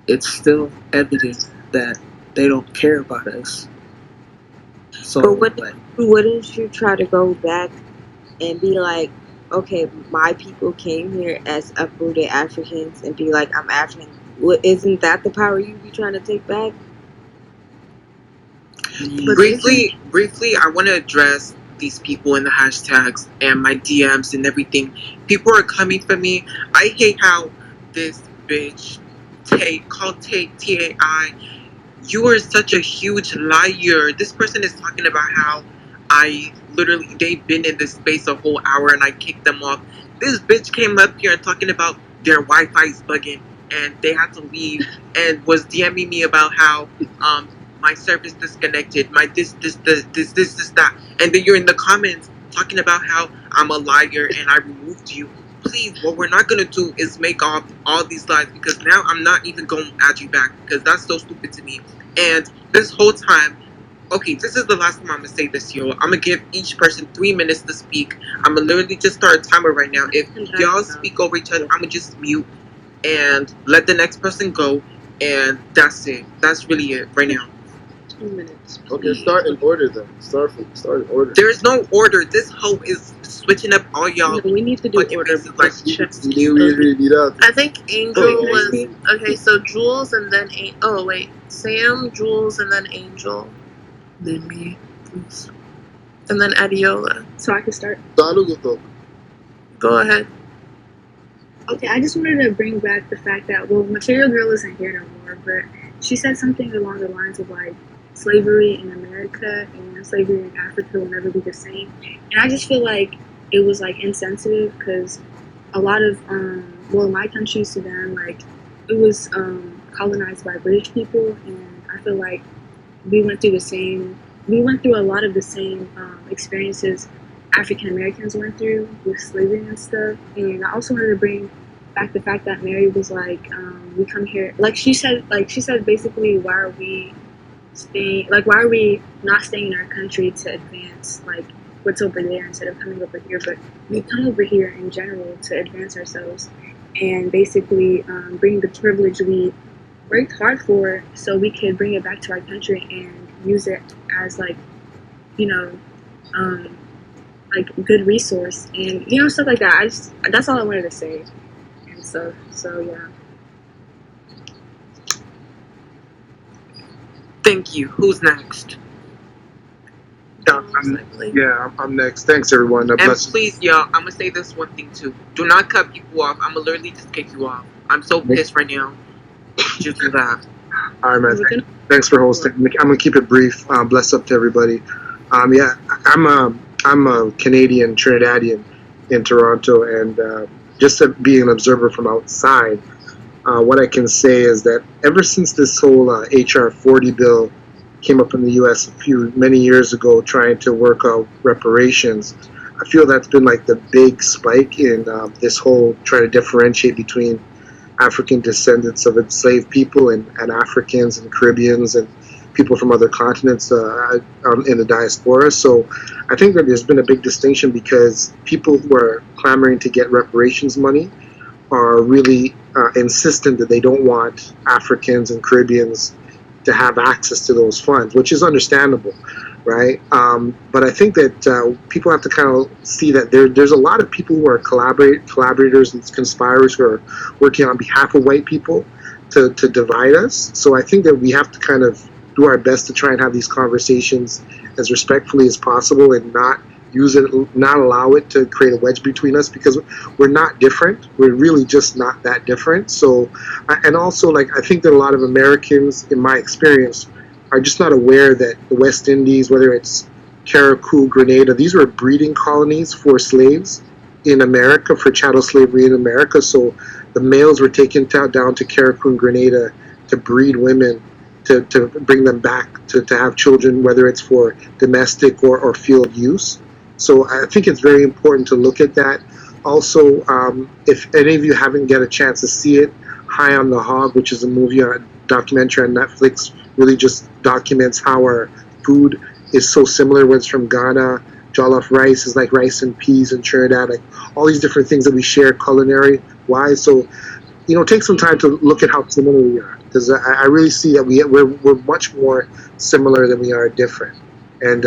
it's still evident that they don't care about us. So But wouldn't you try to go back and be like, okay, my people came here as uprooted Africans and be like, I'm African. Isn't that the power you be trying to take back? Briefly, I want to address these people in the hashtags and my DMs and everything. People are coming for me. I hate how this bitch called T-A-I. You are such a huge liar. This person is talking about how they've been in this space a whole hour and I kicked them off. This bitch came up here and talking about their Wi-Fi's bugging and they had to leave and was DMing me about how my service disconnected, my this, that. And then you're in the comments talking about how I'm a liar and I removed you. Please, what we're not gonna do is make off all these lies because now I'm not even going to add you back because that's so stupid to me. And this whole time, Okay, this is the last time I'm gonna say this, yo. I'm gonna give each person 3 minutes to speak. I'm gonna literally just start a timer right now. If y'all speak over each other, I'm gonna just mute and let the next person go, and that's it. That's really it right now. 2 minutes. Okay, start in order then. Start in order. There is no order. This hoe is switching up all y'all. No, we need to do order. Like, I think Angel was okay. So Jules and then Sam, Jules, and then Angel, then me, and then Adiola. So I can start. Go ahead. Okay, I just wanted to bring back the fact that, well, Material Girl isn't here no more, but she said something along the lines of, like, slavery in America and slavery in Africa will never be the same. And I just feel like it was, like, insensitive because a lot of, my country, Sudan, like, it was colonized by British people, and I feel like we went through a lot of the same experiences African Americans went through with slavery and stuff. And I also wanted to bring back the fact that Mary was like, we come here, she said basically, why are we not staying in our country to advance like what's over there instead of coming over here, but we come over here in general to advance ourselves and basically bring the privilege we worked hard for so we could bring it back to our country and use it as like, like good resource and stuff like that. That's all I wanted to say. And so yeah. Thank you. Who's next? I'm next. Thanks, everyone. And please, y'all, I'm gonna say this one thing too. Do not cut people off. I'm gonna literally just kick you off. I'm so pissed right now. Just do that. All right, man. Thanks for hosting. I'm gonna keep it brief. Bless up to everybody. I'm a Canadian Trinidadian in Toronto, and just to be an observer from outside, what I can say is that ever since this whole HR 40 bill came up in the U.S. many years ago, trying to work out reparations, I feel that's been like the big spike in this whole trying to differentiate between African descendants of enslaved people and Africans and Caribbeans and people from other continents in the diaspora. So I think that there's been a big distinction because people who are clamoring to get reparations money are really insistent that they don't want Africans and Caribbeans to have access to those funds, which is understandable, right? But I think that people have to kind of see that there's a lot of people who are collaborators and conspirators who are working on behalf of white people to divide us. So I think that we have to kind of do our best to try and have these conversations as respectfully as possible and not allow it to create a wedge between us, because we're not different. We're really just not that different. So, and also, like, I think that a lot of Americans, in my experience, are just not aware that the West Indies, whether it's Carriacou, Grenada, these were breeding colonies for slaves in America, for chattel slavery in America. So the males were taken down to Carriacou and Grenada to breed women, to bring them back to have children, whether it's for domestic or field use. So I think it's very important to look at that. Also, if any of you haven't get a chance to see it, High on the Hog, which is a documentary on Netflix, really just documents how our food is so similar when it's from Ghana. Jollof rice is like rice and peas in Trinidad, like all these different things that we share culinary-wise. So, take some time to look at how similar we are, because I really see that we're much more similar than we are different. And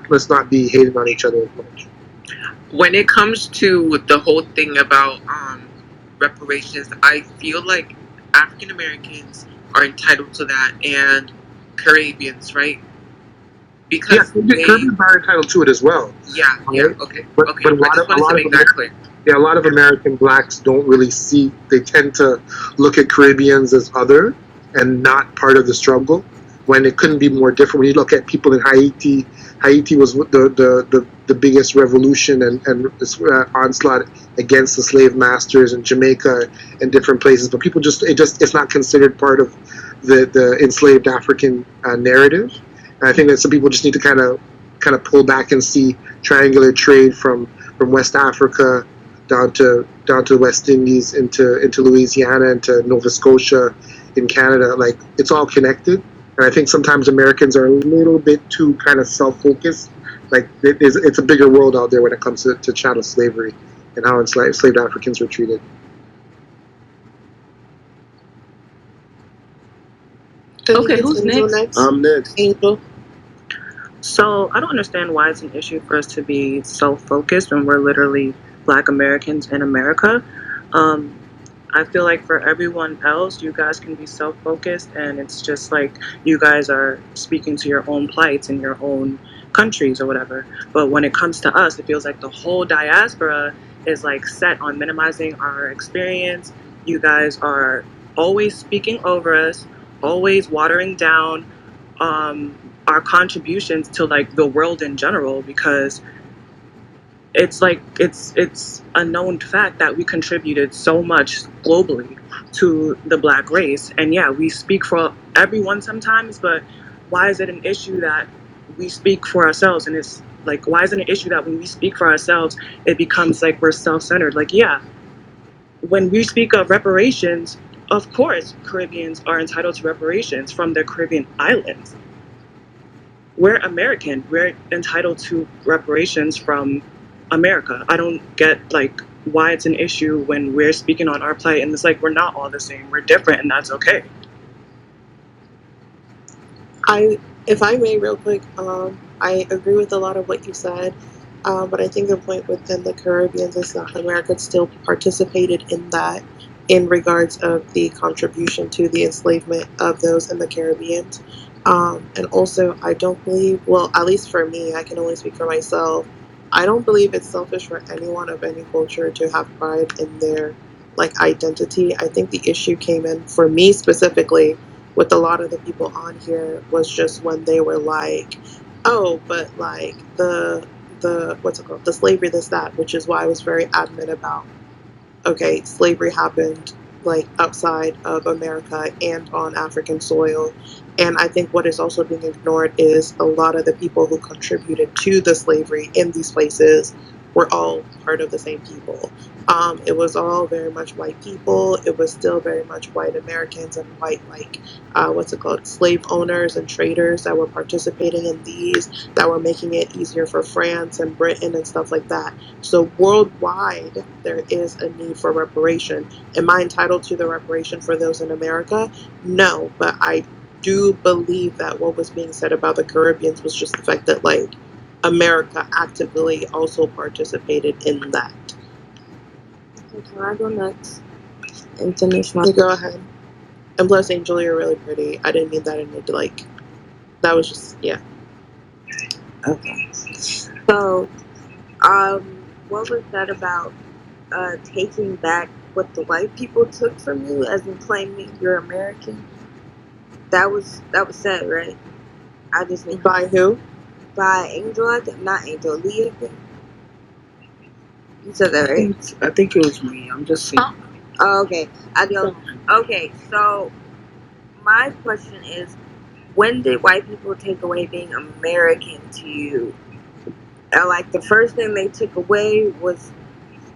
let's not be hating on each other as much. When it comes to the whole thing about reparations, I feel like African Americans are entitled to that, and Caribbeans, right? Because Caribbeans are entitled to it as well. Yeah, okay. But a lot of American blacks don't really see. They tend to look at Caribbeans as other and not part of the struggle, when it couldn't be more different. When you look at people in Haiti was the biggest revolution and onslaught against the slave masters, in Jamaica and different places. But people it's not considered part of the enslaved African narrative. And I think that some people just need to kind of pull back and see triangular trade from West Africa down to the West Indies into Louisiana, into Nova Scotia in Canada. Like, it's all connected. And I think sometimes Americans are a little bit too kind of self-focused. Like it's a bigger world out there when it comes to chattel slavery and how enslaved Africans were treated. Okay, who's next? I'm next. Angel. So I don't understand why it's an issue for us to be self-focused when we're literally Black Americans in America. I feel like for everyone else, you guys can be self-focused, and it's just like you guys are speaking to your own plights in your own countries or whatever. But when it comes to us, it feels like the whole diaspora is like set on minimizing our experience. You guys are always speaking over us, always watering down our contributions to like the world in general, because it's like it's a known fact that we contributed so much globally to the Black race. And yeah, we speak for everyone sometimes, but why is it an issue that we speak for ourselves? And it's like, why is it an issue that when we speak for ourselves it becomes like we're self-centered? Like, yeah, when we speak of reparations, of course Caribbeans are entitled to reparations from their Caribbean islands. We're American. We're entitled to reparations from America. I don't get like why it's an issue when we're speaking on our plight, and it's like we're not all the same. We're different, and that's okay. If I may, real quick, I agree with a lot of what you said, but I think the point within the Caribbean is that America still participated in that in regards of the contribution to the enslavement of those in the Caribbean. And also, I don't believe, well, at least for me, I can only speak for myself, I don't believe it's selfish for anyone of any culture to have pride in their like identity. I think the issue came in for me specifically with a lot of the people on here was just when they were like, oh, but like the what's it called, the slavery, this, that, which is why I was very adamant about, okay, slavery happened like outside of America and on African soil. And I think what is also being ignored is a lot of the people who contributed to the slavery in these places were all part of the same people. It was all very much white people. It was still very much white Americans and white, like, what's it called, slave owners and traders that were participating in these, that were making it easier for France and Britain and stuff like that. So worldwide, there is a need for reparation. Am I entitled to the reparation for those in America? No, but I do believe that what was being said about the Caribbeans was just the fact that, like, America actively also participated in that. Can I go next and finish my? You go ahead. And plus, Angel, you're really pretty. I didn't mean that in it. Like, that was just, yeah. Okay. So, what was that about? Taking back what the white people took from you, as in claiming you're American. That was said, right? I just need by who? By Angel, I think. Not Angel, Leah. You said that, right? I think it was me. I'm just saying. Oh, okay. I don't. Okay, so my question is, when did white people take away being American to you? Like, the first thing they took away was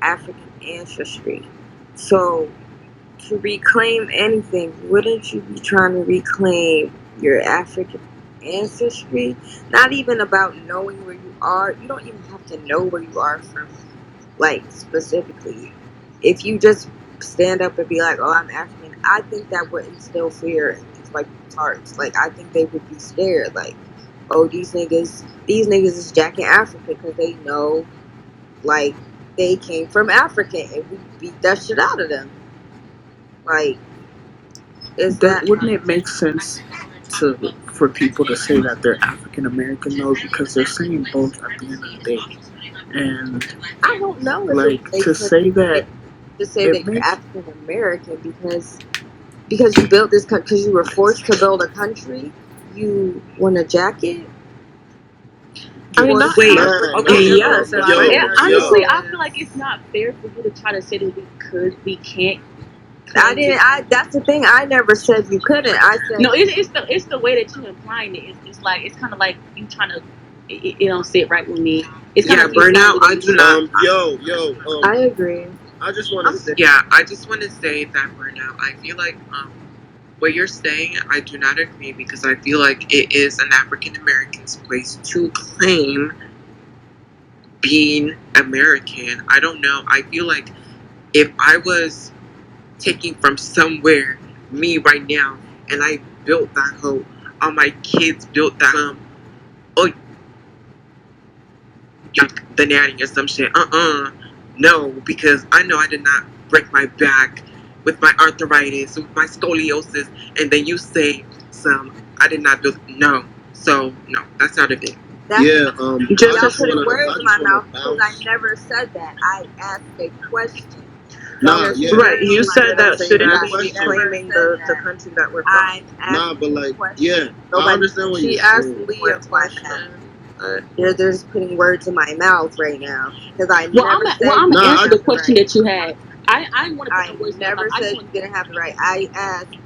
African ancestry. So, to reclaim anything, wouldn't you be trying to reclaim your African ancestry? Not even about knowing where you are. You don't even have to know where you are from, like, specifically. If you just stand up and be like, oh, I'm African, I think that would instill fear in these white people's hearts. Like, I think they would be scared. Like, oh, these niggas is jacking Africa because they know, like, they came from Africa and we beat that shit out of them. Like, wouldn't it make sense for people to say that they're African American though, because they're saying both at the end of the day? And I don't know if like to say that you're African American because you built this country, because you were forced to build a country. You want a jacket? I mean, not wait. Okay, Yes. Honestly, I feel like it's not fair for you to try to say that we can't. That's the thing. I never said you couldn't. I said no. It's the way that you implying it. It's like, it's kind of like you trying to. It don't sit right with me. It's kind of burnout. I do not. I agree. I just want to say. Yeah, I just want to say that burnout. I feel like what you're saying, I do not agree because I feel like it is an African American's place to claim being American. I don't know. I feel like if I was taking from somewhere, me right now, and I built that home, all my kids built that oh, like the nanny or some shit. No, because I know I did not break my back with my arthritis, with my scoliosis, and then you say I did not build. No, so no, that's out of it. That's Yeah, y'all putting words in my mouth because I never said that. I asked a question. Nah, yeah. Right, you said that shouldn't that we be question. claiming the country that we're from? I'm Nah, but like, yeah, I Nobody- understand what She you're asked saying. Lee a question. They're just putting words in my mouth right now because I Well, never said. I'm gonna answer the question right. that you had. I want to put I some words in never your mouth. I said just you didn't have the right. I asked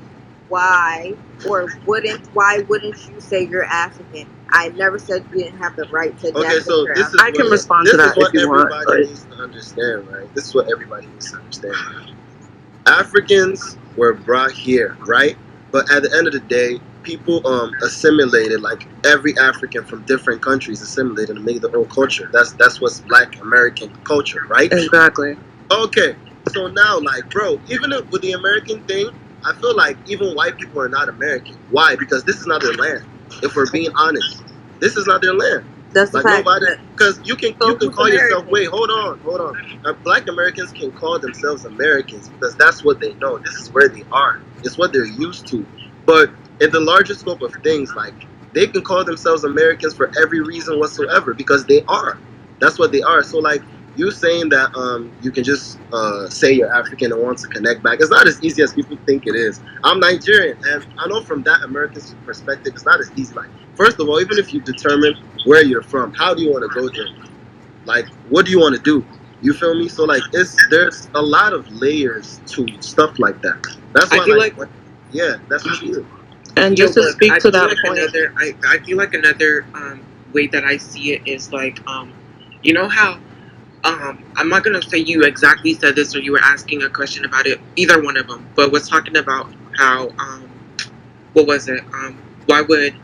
why why wouldn't you say you're African? I never said you didn't have the right to. Okay, so this is I can respond to that if you want. everybody needs to understand, right? This is what everybody needs to understand. Right? Africans were brought here, right? But at the end of the day, people assimilated, like every African from different countries assimilated and made their own culture. That's what's Black American culture, right? Exactly. Okay, so now, like, bro, even with the American thing, I feel like even white people are not American. Why? Because this is not their land. If we're being honest, this is not their land. That's like nobody, because you can call yourself. Wait, hold on. Black Americans can call themselves Americans because that's what they know. This is where they are. It's what they're used to. But in the larger scope of things, like they can call themselves Americans for every reason whatsoever because they are. That's what they are. So like you saying that you can just say you're African and want to connect back. It's not as easy as people think it is. I'm Nigerian, and I know from that American perspective, it's not as easy. Like first of all, even if you determine where you're from, how do you want to go there? Like, what do you want to do? You feel me? So like, there's a lot of layers to stuff like that. That's why, I feel yeah, that's true. And just to speak to that point, I feel like another way that I see it is like you know how I'm not gonna say you exactly said this or you were asking a question about it, either one of them, but was talking about how what was it? Why would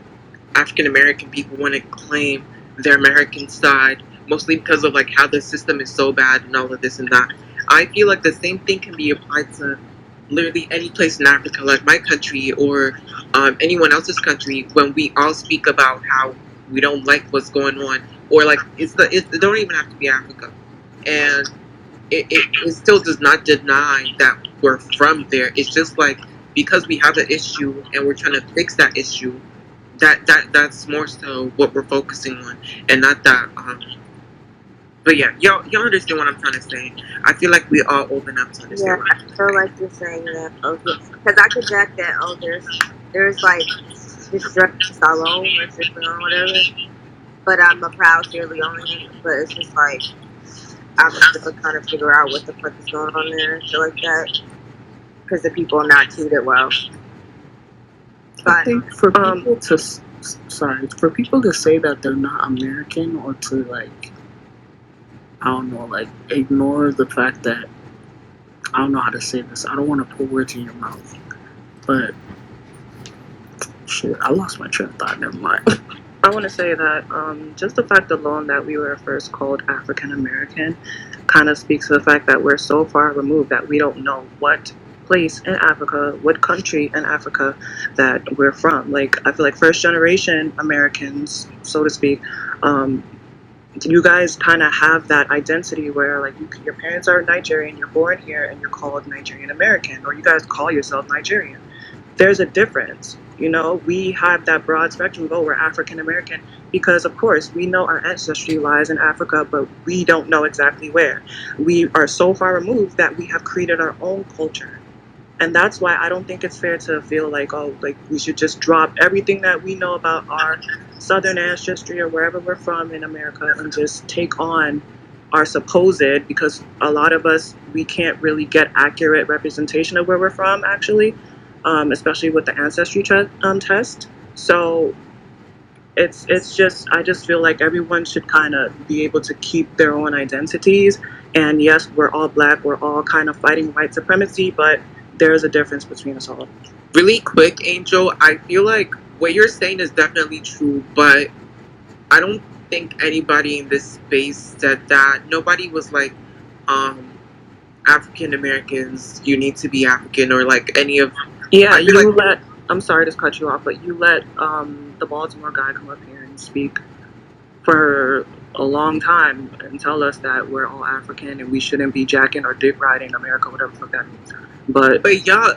African American people want to claim their American side, mostly because of like how the system is so bad and all of this and that. I feel like the same thing can be applied to literally any place in Africa, like my country or anyone else's country. When we all speak about how we don't like what's going on, or like it don't even have to be Africa, and it still does not deny that we're from there. It's just like because we have an issue and we're trying to fix that issue, that's more so what we're focusing on, and not that. But yeah, y'all understand what I'm trying to say. I feel like we all old enough to Yeah, understand. What I feel like you're saying that. Okay, because I could back that. Oh, there's like this dress salon or salon, whatever. But I'm a proud Sierra Leonean. But it's just like I'm still trying to figure out what the fuck is going on there and shit like that. Because the people are not treated well. I think for people for people to say that they're not American or to like, I don't know, like ignore the fact that, I don't know how to say this. I don't want to put words in your mouth, but shit, I lost my train of thought. Never mind. I want to say that just the fact alone that we were first called African American kind of speaks to the fact that we're so far removed that we don't know what place in Africa, what country in Africa that we're from. Like, I feel like first generation Americans, so to speak, you guys kind of have that identity where like your parents are Nigerian, you're born here, and you're called Nigerian American, or you guys call yourself Nigerian. There's a difference. You know, we have that broad spectrum of, oh, we're African American, because of course we know our ancestry lies in Africa, but we don't know exactly where. We are so far removed that we have created our own culture. And that's why I don't think it's fair to feel like, oh, like we should just drop everything that we know about our Southern ancestry or wherever we're from in America and just take on our supposed, because a lot of us, we can't really get accurate representation of where we're from, actually, especially with the ancestry test. So it's just, I just feel like everyone should kind of be able to keep their own identities. And yes, we're all Black, we're all kind of fighting white supremacy, but there is a difference between us all. Really quick, Angel, I feel like what you're saying is definitely true, but I don't think anybody in this space said that. Nobody was like, African Americans, you need to be African, or like any of. Yeah, I'm sorry to cut you off, but you let the Baltimore guy come up here and speak for a long time and tell us that we're all African and we shouldn't be jacking or dick riding America, whatever the fuck that means. But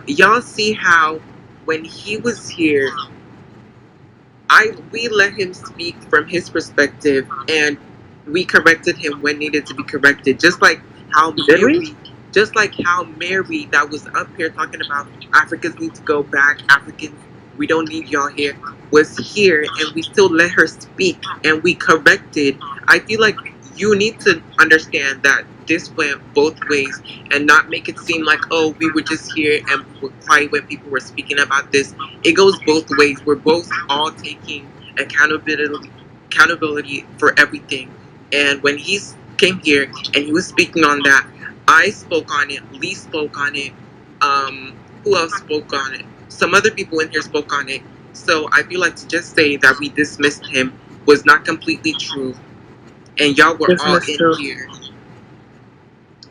y'all see how when he was here, we let him speak from his perspective, and we corrected him when needed to be corrected. Just like how Mary that was up here talking about Africans need to go back, Africans, we don't need y'all here, was here, and we still let her speak and we corrected. I feel like you need to understand that this went both ways and not make it seem like, oh, we were just here and we were quiet when people were speaking about this. It goes both ways. We're both all taking accountability for everything. And when he came here and he was speaking on that, I spoke on it, Lee spoke on it, who else spoke on it? Some other people in here spoke on it. So I feel like to just say that we dismissed him was not completely true. And y'all were all in here.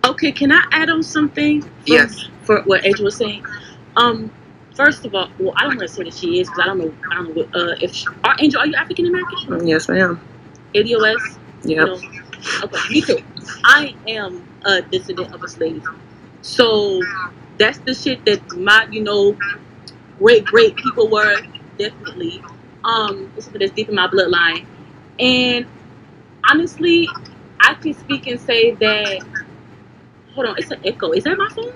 Okay, can I add on something? Yes. For what Angel was saying. First of all, well, I don't want to say that she is because I don't know what, if Angel, are you African American? Yes, I am. ADOS? Yeah. Okay, me too. I am a descendant of a slave. So that's the shit that my, great people were, definitely. It's something that's deep in my bloodline. And honestly, I can speak and say that. Hold on, it's an echo. Is that my phone?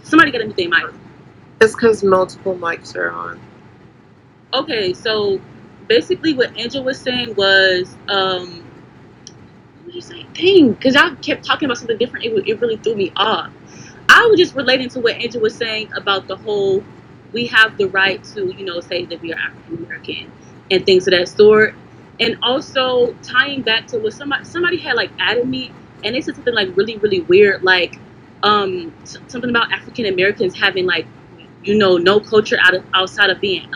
Somebody got anything, Mike? It's because multiple mics are on. Okay, so basically what Angel was saying was, what was you saying? Dang, because y'all kept talking about something different. It really threw me off. I was just relating to what Angel was saying about the whole, we have the right to, say that we are African American and things of that sort. And also tying back to what somebody had like added me, and they said something like really, really weird, like something about African Americans having like, no culture outside of being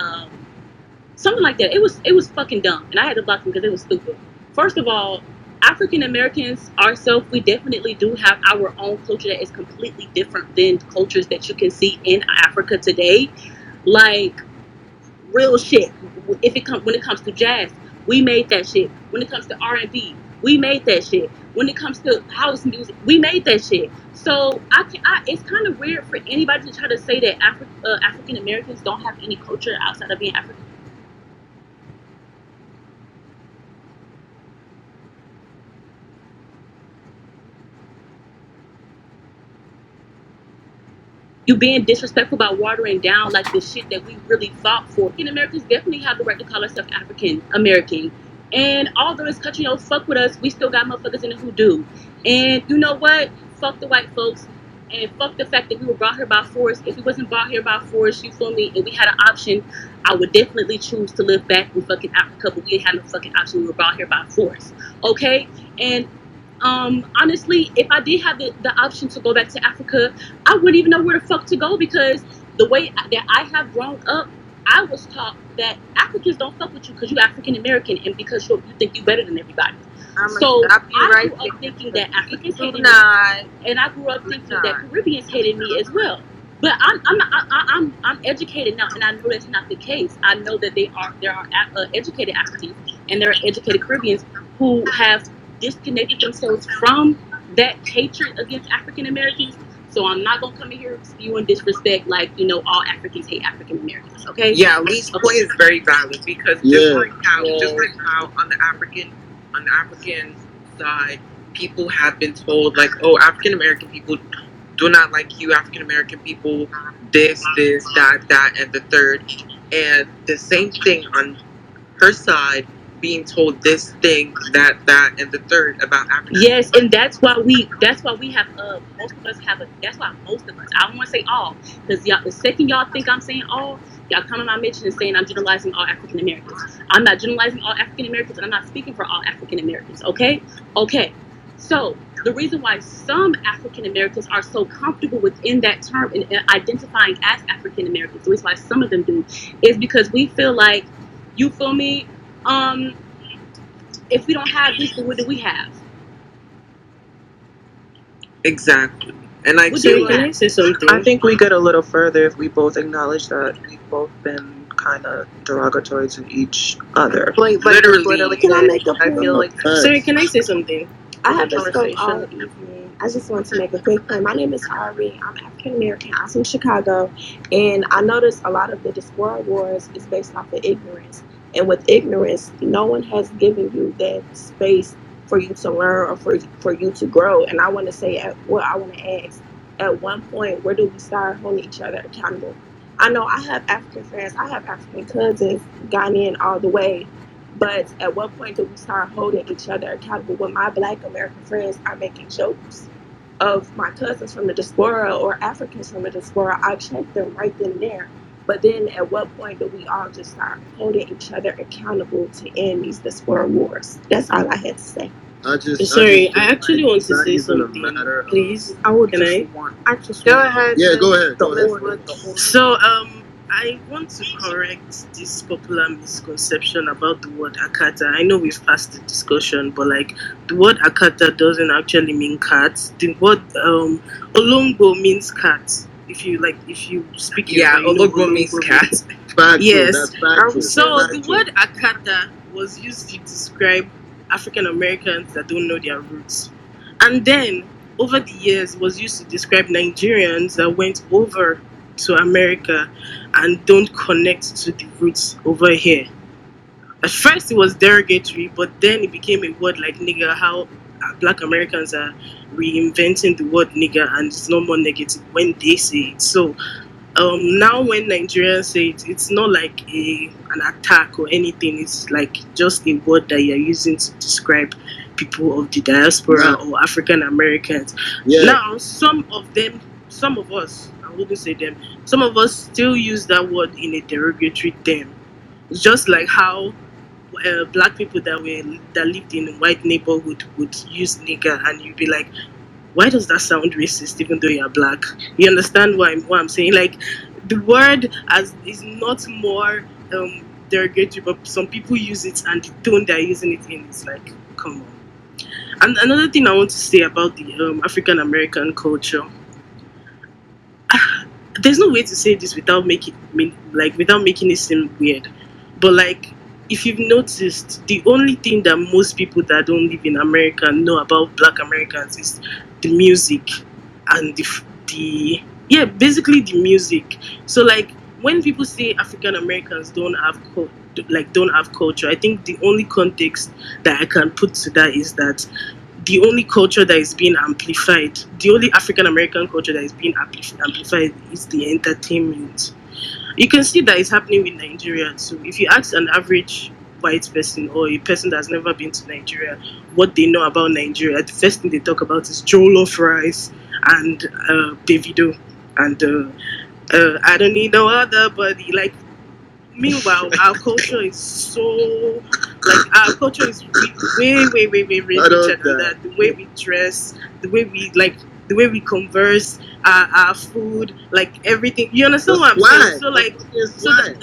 something like that. It was fucking dumb, and I had to block them because it was stupid. First of all, African Americans ourselves, we definitely do have our own culture that is completely different than cultures that you can see in Africa today. Like real shit. When it comes to jazz, we made that shit. When it comes to R&B, we made that shit. When it comes to house music, we made that shit. So it's kind of weird for anybody to try to say that African Americans don't have any culture outside of being African. You being disrespectful about watering down like the shit that we really fought for. African Americans definitely have the right to call ourselves African American. And although this country don't fuck with us, we still got motherfuckers in it who do. And you know what? Fuck the white folks. And fuck the fact that we were brought here by force. If we wasn't brought here by force, you feel me, and we had an option, I would definitely choose to live back in fucking Africa, but we didn't have no fucking option. We were brought here by force. Okay? And honestly, if I did have the option to go back to Africa, I wouldn't even know where the fuck to go, because the way that I have grown up, I was taught that Africans don't fuck with you because you're African American and because you think you're better than everybody. So I grew up thinking that Africans hated me, and I grew up thinking that Caribbeans hated me as well. But I'm educated now, and I know that's not the case. I know that there are educated Africans and there are educated Caribbeans who have disconnected themselves from that hatred against African Americans. So I'm not gonna come in here spewing disrespect like all Africans hate African Americans. Okay? Yeah, Lee's point is very valid, because just like how on the African side, people have been told like, oh, African American people do not like you, African American people this, that, and the third, and the same thing on her side, being told this thing, that, and the third about Africa. Yes, and that's why we have most of us have that's why most of us, I don't want to say all, because y'all, the second y'all think I'm saying all, y'all come in my mention and saying I'm generalizing all African Americans. I'm not generalizing all African Americans, and I'm not speaking for all African Americans. Okay. So the reason why some African Americans are so comfortable within that term and identifying as African Americans, the reason why some of them do, is because we feel like, you feel me? If we don't have this, then what do we have? Exactly. And I Sorry, can I say something? I think we get a little further if we both acknowledge that we've both been kind of derogatory to each other. Literally. Can I make a I point? feel like Sorry, can I say something? I haven't spoke all conversation. evening. I just want to make a quick point. My name is Ari. I'm African American. I'm from Chicago, and I noticed a lot of the Diaspora wars is based off of ignorance. And with ignorance, no one has given you that space for you to learn or for you to grow. And I want to say, I want to ask, at one point, where do we start holding each other accountable? I know I have African friends. I have African cousins, Ghanaian all the way. But at what point do we start holding each other accountable when my Black American friends are making jokes of my cousins from the diaspora or Africans from the diaspora? I check them right then and there. But then at what point do we all just start holding each other accountable to end these diaspora wars? That's all I had to say. Sorry, I actually want to say something. Please, can I? Go ahead. Yeah, go ahead. Go ahead. So, I want to correct this popular misconception about the word akata. I know we've passed the discussion, but like the word akata doesn't actually mean cat. The word olongo means cat. If you speak, olongo means cat. Yes. That's factual. So the word akata was used to describe African Americans that don't know their roots, and then over the years was used to describe Nigerians that went over to America and don't connect to the roots over here. At first it was derogatory, but then it became a word like nigger, how Black Americans are reinventing the word nigger, and it's no more negative when they say it. So now when Nigerians say it, it's not like an attack or anything. It's like just a word that you're using to describe people of the diaspora or African Americans. Now some of us, I wouldn't say them, some of us still use that word in a derogatory term. It's just like how Black people that lived in a white neighborhood would use nigger, and you'd be like, why does that sound racist even though you're Black? You understand what I'm saying? Like, the word is not more derogatory, but some people use it, and the tone they're using it in is like, come on. And another thing I want to say about the African American culture, there's no way to say this without making it seem weird, but like, if you've noticed, the only thing that most people that don't live in America know about Black Americans is the music and basically the music. So like, when people say African Americans don't have culture, I think the only context that I can put to that is that the only culture that is being amplified, the only African American culture that is being amplified is the entertainment. You can see that it's happening with Nigeria too. If you ask an average white person or a person that's never been to Nigeria what they know about Nigeria, the first thing they talk about is jollof rice and Davido and I don't need no other body. Like, meanwhile, our culture is so, like, our culture is way richer than that. The way we dress, the way we converse, our food, like everything. You understand what I'm saying? So like,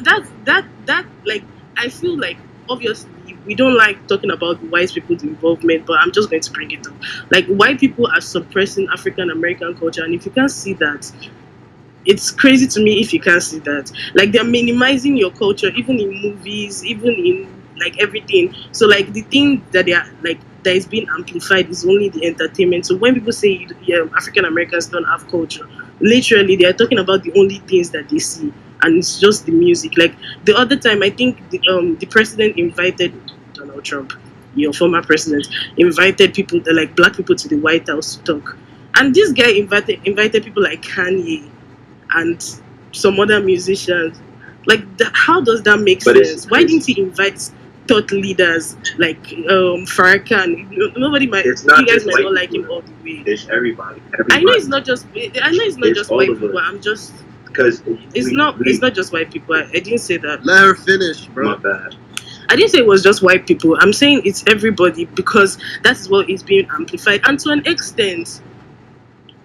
that like, I feel like obviously we don't like talking about white people's involvement, but I'm just going to bring it up. Like, white people are suppressing African American culture, and if you can't see that, it's crazy to me if you can't see that. Like, they're minimizing your culture, even in movies, even in like everything. So like, the thing that they are like that is being amplified is only the entertainment. So when people say African Americans don't have culture, literally they are talking about the only things that they see, and it's just the music. Like, the other time, I think the president invited Donald Trump, your former president, invited people, like Black people, to the White House to talk, and this guy invited people like Kanye and some other musicians. Like, how does that make sense? Why didn't he invite thought leaders like Farrakhan? Nobody might. You guys might not like him all the way. It's everybody. I know it's not just white people. I'm just because it's not just white people. I didn't say that. Let her finish, bro. My bad. I didn't say it was just white people. I'm saying it's everybody because that is what is being amplified. And to an extent,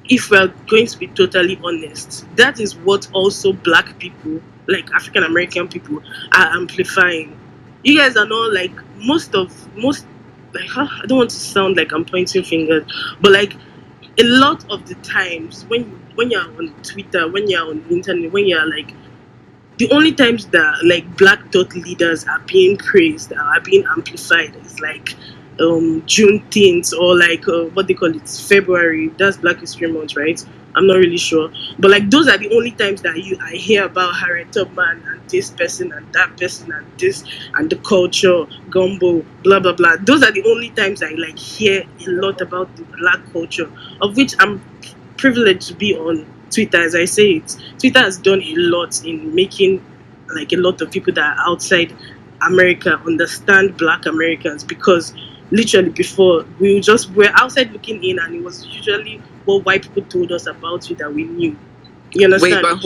if we're going to be totally honest, that is what also black people, like African American people, are amplifying. You guys are not like most like I don't want to sound like I'm pointing fingers, but like a lot of the times when you're on Twitter, when you're on the internet, when you're like the only times that like black thought leaders are being praised, are being amplified is like Juneteenth or like what they call it, February. That's Black History Month, right? I'm not really sure, but like those are the only times that I hear about Harriet Tubman and this person and that person and this and the culture, gumbo, blah blah blah. Those are the only times I like hear a lot about the black culture, of which I'm privileged to be on Twitter. As I say it, Twitter has done a lot in making like a lot of people that are outside America understand black Americans, because literally before we were outside looking in and it was usually what white people told us about you that we knew. You understand? Wait, but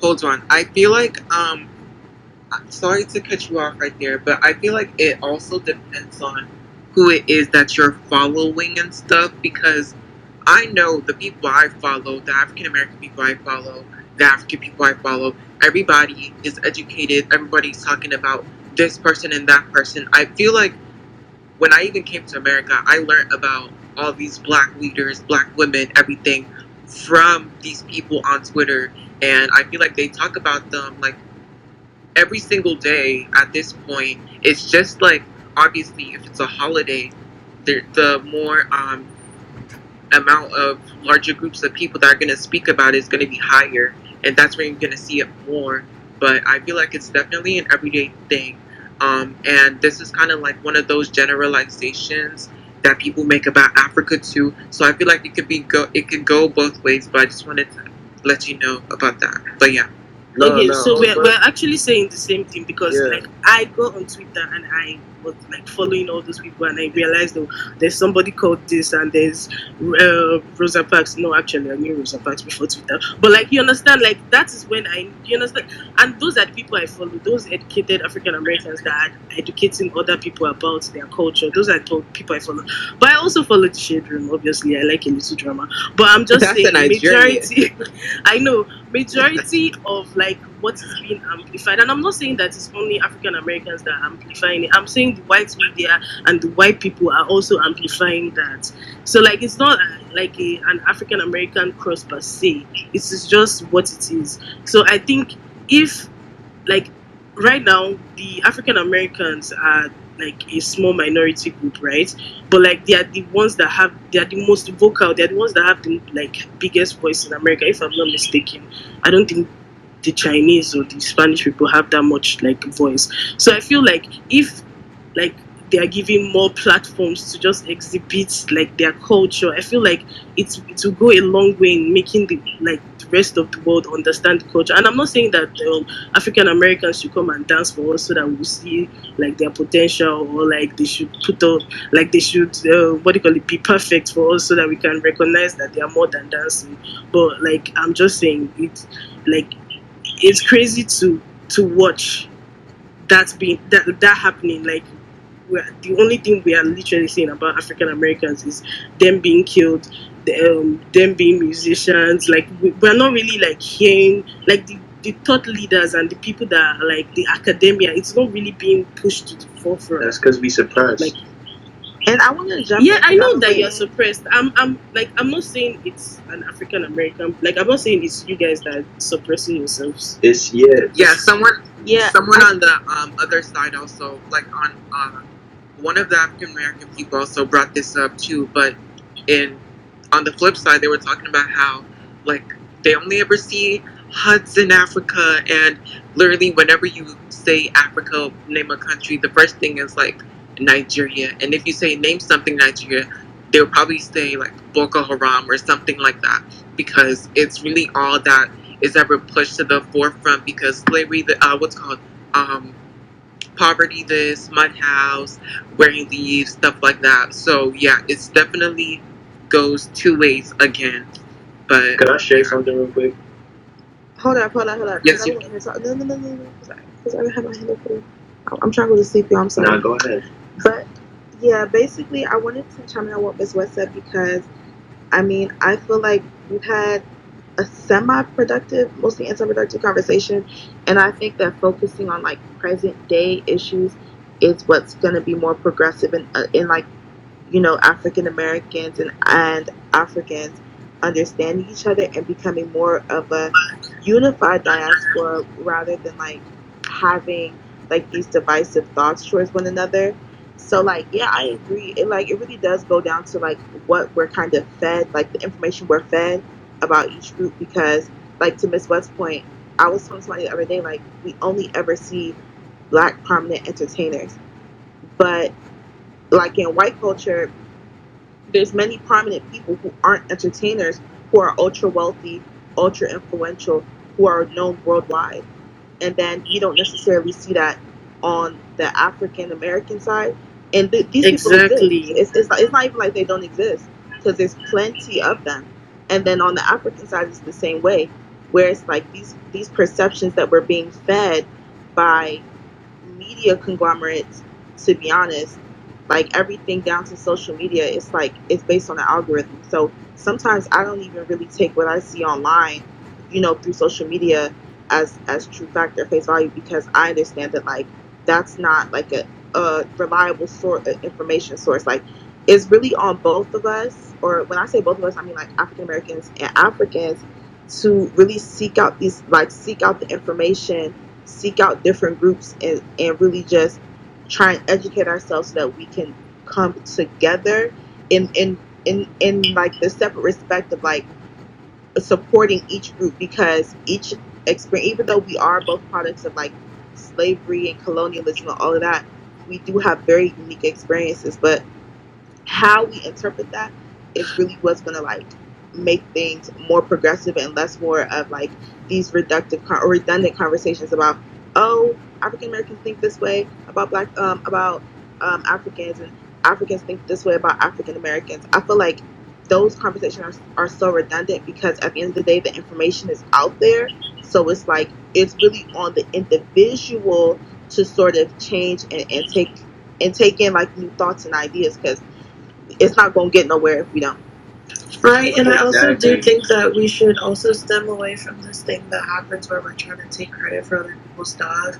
hold on. I feel like sorry to cut you off right there, but I feel like it also depends on who it is that you're following and stuff, because I know the people I follow, the African American people I follow, the African people I follow, everybody is educated, everybody's talking about this person and that person. I feel like when I even came to America, I learned about all these black leaders, black women, everything from these people on Twitter, and I feel like they talk about them like every single day at this point. It's just like, obviously, if it's a holiday, the more amount of larger groups of people that are going to speak about it is going to be higher, and that's where you're going to see it more. But I feel like it's definitely an everyday thing, and this is kind of like one of those generalizations that people make about Africa too. So I feel like it could go both ways. But I just wanted to let you know about that. But yeah. So we're actually saying the same thing, because like I go on Twitter and I was like following all those people and I realized there's somebody called this and there's Rosa Parks. No, actually I knew Rosa Parks before Twitter, but like you understand, like that is when you understand, and those are the people I follow, those educated African Americans that are educating other people about their culture. Those are the people I follow. But I also follow the Shade Room. Obviously I like a little drama, but I'm just That's saying a majority I know majority of like what is being amplified, and I'm not saying that it's only African Americans that are amplifying it. I'm saying the white media and the white people are also amplifying that. So like it's not like an African American cross per se. It's just what it is. So I think if like right now the African Americans are like a small minority group, right? But like they are the most vocal, they're the ones that have the like biggest voice in America, if I'm not mistaken. I don't think the Chinese or the Spanish people have that much like voice. So I feel like if like they are giving more platforms to just exhibit like their culture, I feel like it will go a long way in making the rest of the world understand the culture. And I'm not saying that African Americans should come and dance for us so that we'll see like their potential, or like they should put up like they should what do you call it, be perfect for us so that we can recognize that they are more than dancing. But like I'm just saying it's crazy to watch that happening. Like the only thing we are literally saying about African Americans is them being killed, them being musicians. Like we're not really like hearing like the thought leaders and the people that are like the academia. It's not really being pushed to the forefront. That's because we suppressed. Like, and I want to jump. Yeah, I know that you're suppressed. I'm not saying it's an African American. Like I'm not saying it's you guys that are suppressing yourselves. It's Someone on the other side also, like on one of the African American people also brought this up too. But on the flip side, they were talking about how like they only ever see huts in Africa, and literally whenever you say Africa, name a country, the first thing is like Nigeria. And if you say name something Nigeria, they'll probably say like Boko Haram or something like that, because it's really all that is ever pushed to the forefront, because slavery, what's called poverty, this mud house, wearing leaves, stuff like that. So yeah, it's definitely goes two ways again. But can I share something real quick? Hold up. Yes, No. Sorry, because I have my hand up here. I'm trying to go to sleep, y'all. I'm sorry. Nah, go ahead. But yeah, basically, I wanted to chime in on what Miss West said because I mean, I feel like we've had a semi-productive, mostly anti-productive conversation, and I think that focusing on like present day issues is what's going to be more progressive in like African Americans and Africans understanding each other and becoming more of a unified diaspora rather than like having like these divisive thoughts towards one another. So like yeah, I agree. It really does go down to like what we're kind of fed, like the information we're fed about each group because like to Miss West's point, I was telling somebody the other day like we only ever see black prominent entertainers. But like in white culture, there's many prominent people who aren't entertainers who are ultra wealthy, ultra influential, who are known worldwide. And then we don't necessarily see that on the African American side. And these people exist. It's not even like they don't exist because there's plenty of them. And then on the African side, it's the same way, where it's like these perceptions that we're being fed by media conglomerates, to be honest, like everything down to social media, it's like it's based on an algorithm. So sometimes I don't even really take what I see online, through social media as true fact or face value because I understand that like that's not like a reliable source information source. Like it's really on both of us, or when I say both of us, I mean like African Americans and Africans to really seek out the information, seek out different groups and really just try and educate ourselves so that we can come together in like the separate respect of like supporting each group because each experience, even though we are both products of like slavery and colonialism and all of that, we do have very unique experiences. But how we interpret that is really what's going to like make things more progressive and less more of like these or redundant conversations about African Americans think this way about Africans and Africans think this way about African Americans. I feel like those conversations are so redundant because at the end of the day the information is out there, so it's like it's really on the individual to sort of change and take in like new thoughts and ideas because it's not going to get nowhere if we don't. Right, and I also do think that we should also stem away from this thing that happens where we're trying to take credit for other people's stuff.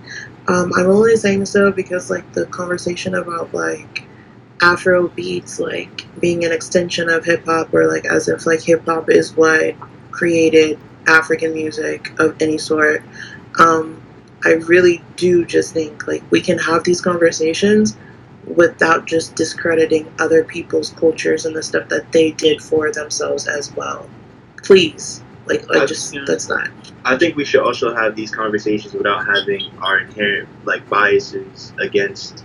I'm only saying so because like the conversation about like Afro beats like being an extension of hip hop, or like as if like hip hop is what created African music of any sort. I really do just think like we can have these conversations without just discrediting other people's cultures and the stuff that they did for themselves as well. Please. That's not. I think we should also have these conversations without having our inherent like biases against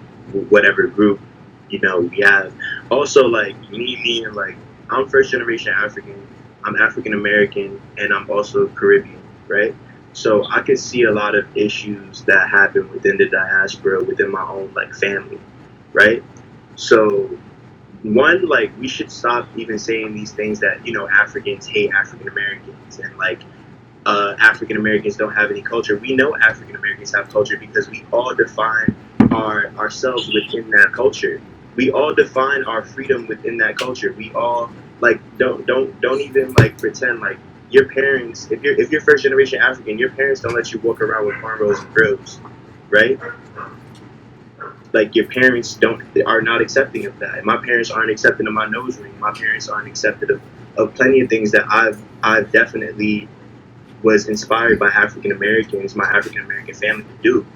whatever group, we have. Also, like me being like, I'm first generation African, I'm African American, and I'm also Caribbean, right? So I can see a lot of issues that happen within the diaspora, within my own like family, right? So one, like we should stop even saying these things that Africans hate African Americans and like African Americans don't have any culture. We know African Americans have culture because we all define ourselves within that culture. We all define our freedom within that culture. We all like don't even like pretend like your parents, if you're first generation African, your parents don't let you walk around with cornrows and grills, right? Like your parents are not accepting of that. My parents aren't accepting of my nose ring. My parents aren't accepting of plenty of things that I've definitely was inspired by African Americans, my African American family to do.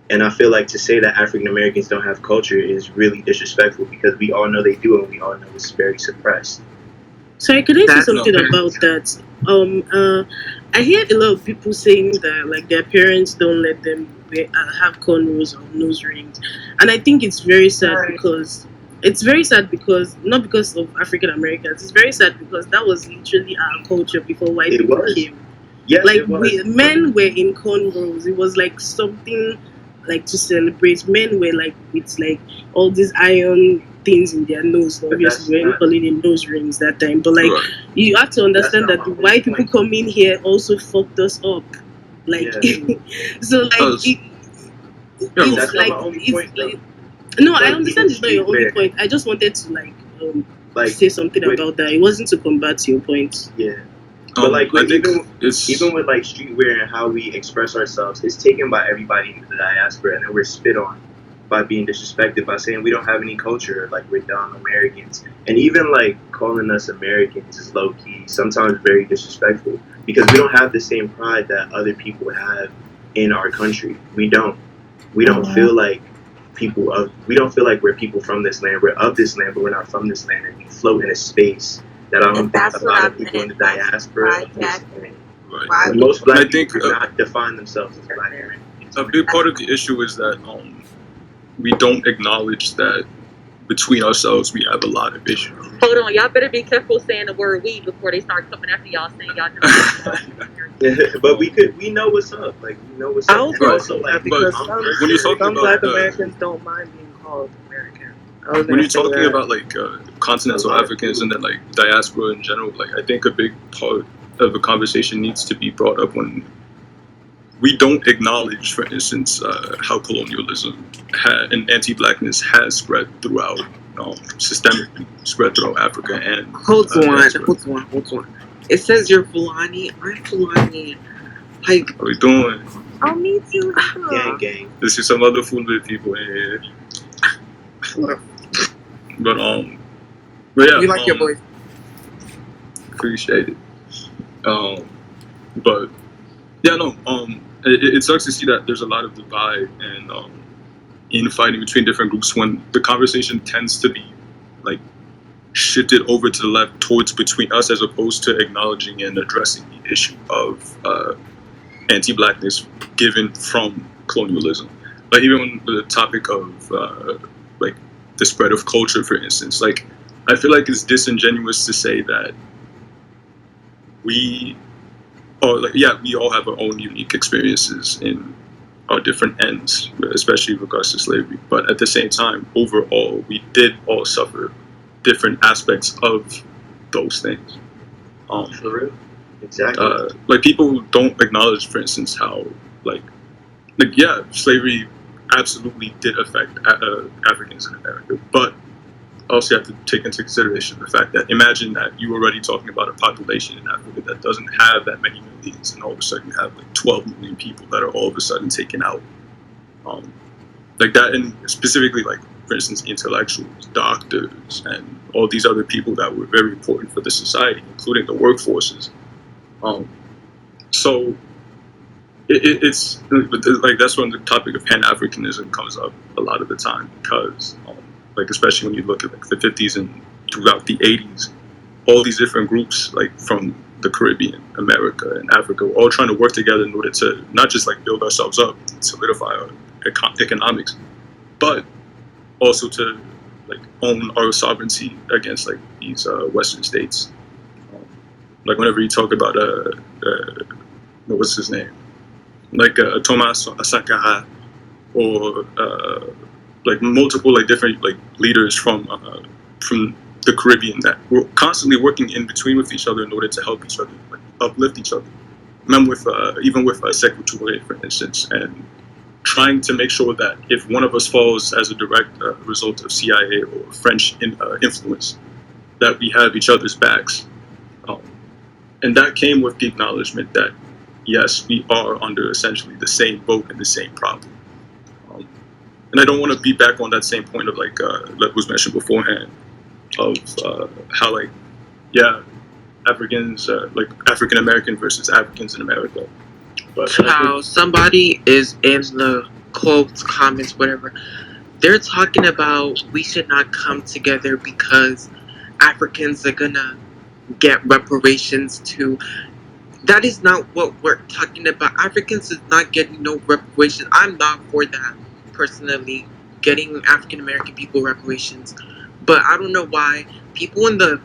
And I feel like to say that African Americans don't have culture is really disrespectful because we all know they do and we all know it's very suppressed. Sorry, could I say something about that? I hear a lot of people saying that like their parents don't let them have cornrows or nose rings, and I think it's very sad because not because of African Americans. It's very sad because that was literally our culture before white people came. Yes, like men were in cornrows. It was like something like to celebrate. Men were like with like all these iron things in their nose. Obviously, we weren't calling it nose rings that time. But like you have to understand that the white people coming here also fucked us up. Like so like it's That's like not my only it's point, though. like no, I But understand it's not your only streetwear, point. I just wanted to like say something with about that. It wasn't to combat your point. yeah. But like I think even with like streetwear and how we express ourselves, it's taken by everybody in the diaspora, and then we're spit on by being disrespected by saying we don't have any culture, like we're dumb Americans, and even like calling us Americans is low key sometimes very disrespectful because we don't have the same pride that other people have in our country. We don't feel like we don't feel like we're people from this land. We're of this land, but we're not from this land, and we float in a space that I don't think a lot of people in the diaspora understand. Right. Most black I think people do not define themselves as black Americans. a big part of the issue is that we don't acknowledge that between ourselves we have a lot of issues. Hold on, y'all better be careful saying the word "we" before they start coming after y'all saying y'all know. But we know what's up. Like we know what's I up. was And gonna also, say like, that because I'm some- personally- when you're talking Some about Black the- Americans don't mind being called American. When you're talking about like continental Africans and then like diaspora in general, like I think a big part of the conversation needs to be brought up when we don't acknowledge, for instance, how colonialism and anti-blackness has spread throughout, systemically spread throughout Africa and. Hold on. diaspora. It says you're Fulani. I'm Fulani. Like, How we doing? Oh, me too. Gang. This is some other Fulani people in here. But yeah. we like your voice. Appreciate it. But yeah, no. It sucks to see that there's a lot of divide and infighting between different groups when the conversation tends to be like shifted over to the left towards between us as opposed to acknowledging and addressing the issue of anti-blackness given from colonialism. Like even on the topic of like the spread of culture, for instance, like I feel like it's disingenuous to say that we all have our own unique experiences in our different ends, especially in regards to slavery. But at the same time, overall, we did all suffer different aspects of those things. For real? Exactly. Like people don't acknowledge, for instance, how slavery absolutely did affect Africans in America, but also have to take into consideration the fact that imagine that you're already talking about a population in Africa that doesn't have that many millions, and all of a sudden you have like 12 million people that are all of a sudden taken out. Like that, and specifically like, for instance, intellectuals, doctors, and all these other people that were very important for the society, including the workforces. So it's like that's when the topic of Pan-Africanism comes up a lot of the time because like especially when you look at like the 50s and throughout the 80s, all these different groups like from the Caribbean, America, and Africa were all trying to work together in order to not just like build ourselves up, solidify our economics, but also to like own our sovereignty against like these Western states. Like whenever you talk about what's his name, like Thomas Sankara, or like multiple like different like leaders from the Caribbean that were constantly working in between with each other in order to help each other, like uplift each other. Remember with even with Sekou Touré, for instance, and trying to make sure that if one of us falls as a direct result of CIA or French influence, that we have each other's backs. And that came with the acknowledgement that, yes, we are under essentially the same boat and the same problem. And I don't want to be back on that same point of like was mentioned beforehand of how like, yeah, Africans, like African American versus Africans in America. But how somebody is in the quotes, comments, whatever, they're talking about we should not come together because Africans are gonna get reparations too. That is not what we're talking about. Africans is not getting no reparations. I'm not for that personally, getting African American people reparations. But I don't know why people in the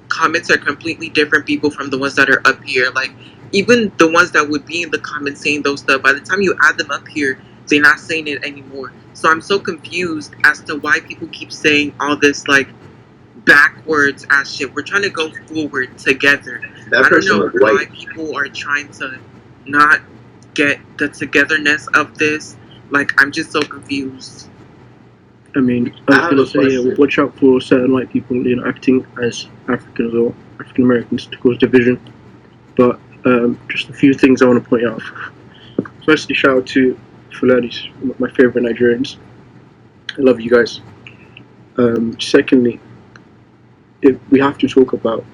comments are completely different people from the ones that are up here. Like even the ones that would be in the comments saying those stuff, by the time you add them up here, they're not saying it anymore. So I'm so confused as to why people keep saying all this like backwards ass shit. We're trying to go forward together. I don't know why people are trying to not get the togetherness of this Like, I'm just so confused. I mean, I was gonna say, yeah, watch out for certain white people, acting as Africans or African Americans to cause division. But just a few things I want to point out. Firstly, shout out to Fulanis, my favorite Nigerians. I love you guys. Secondly, we have to talk about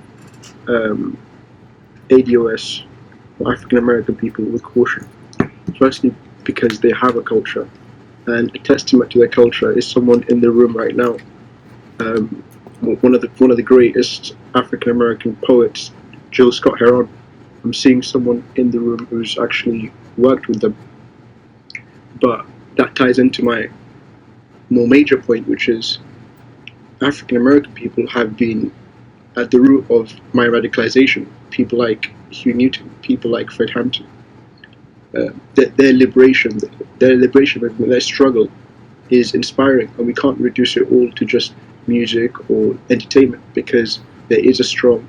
ADOS, or African American people, with caution. Firstly, because they have a culture, and a testament to their culture is someone in the room right now. One of the greatest African American poets, Jill Scott Heron. I'm seeing someone in the room who's actually worked with them. But that ties into my more major point, which is African American people have been at the root of my radicalization. People like Hugh Newton, people like Fred Hampton. Their liberation movement, their struggle is inspiring, and we can't reduce it all to just music or entertainment, because there is a strong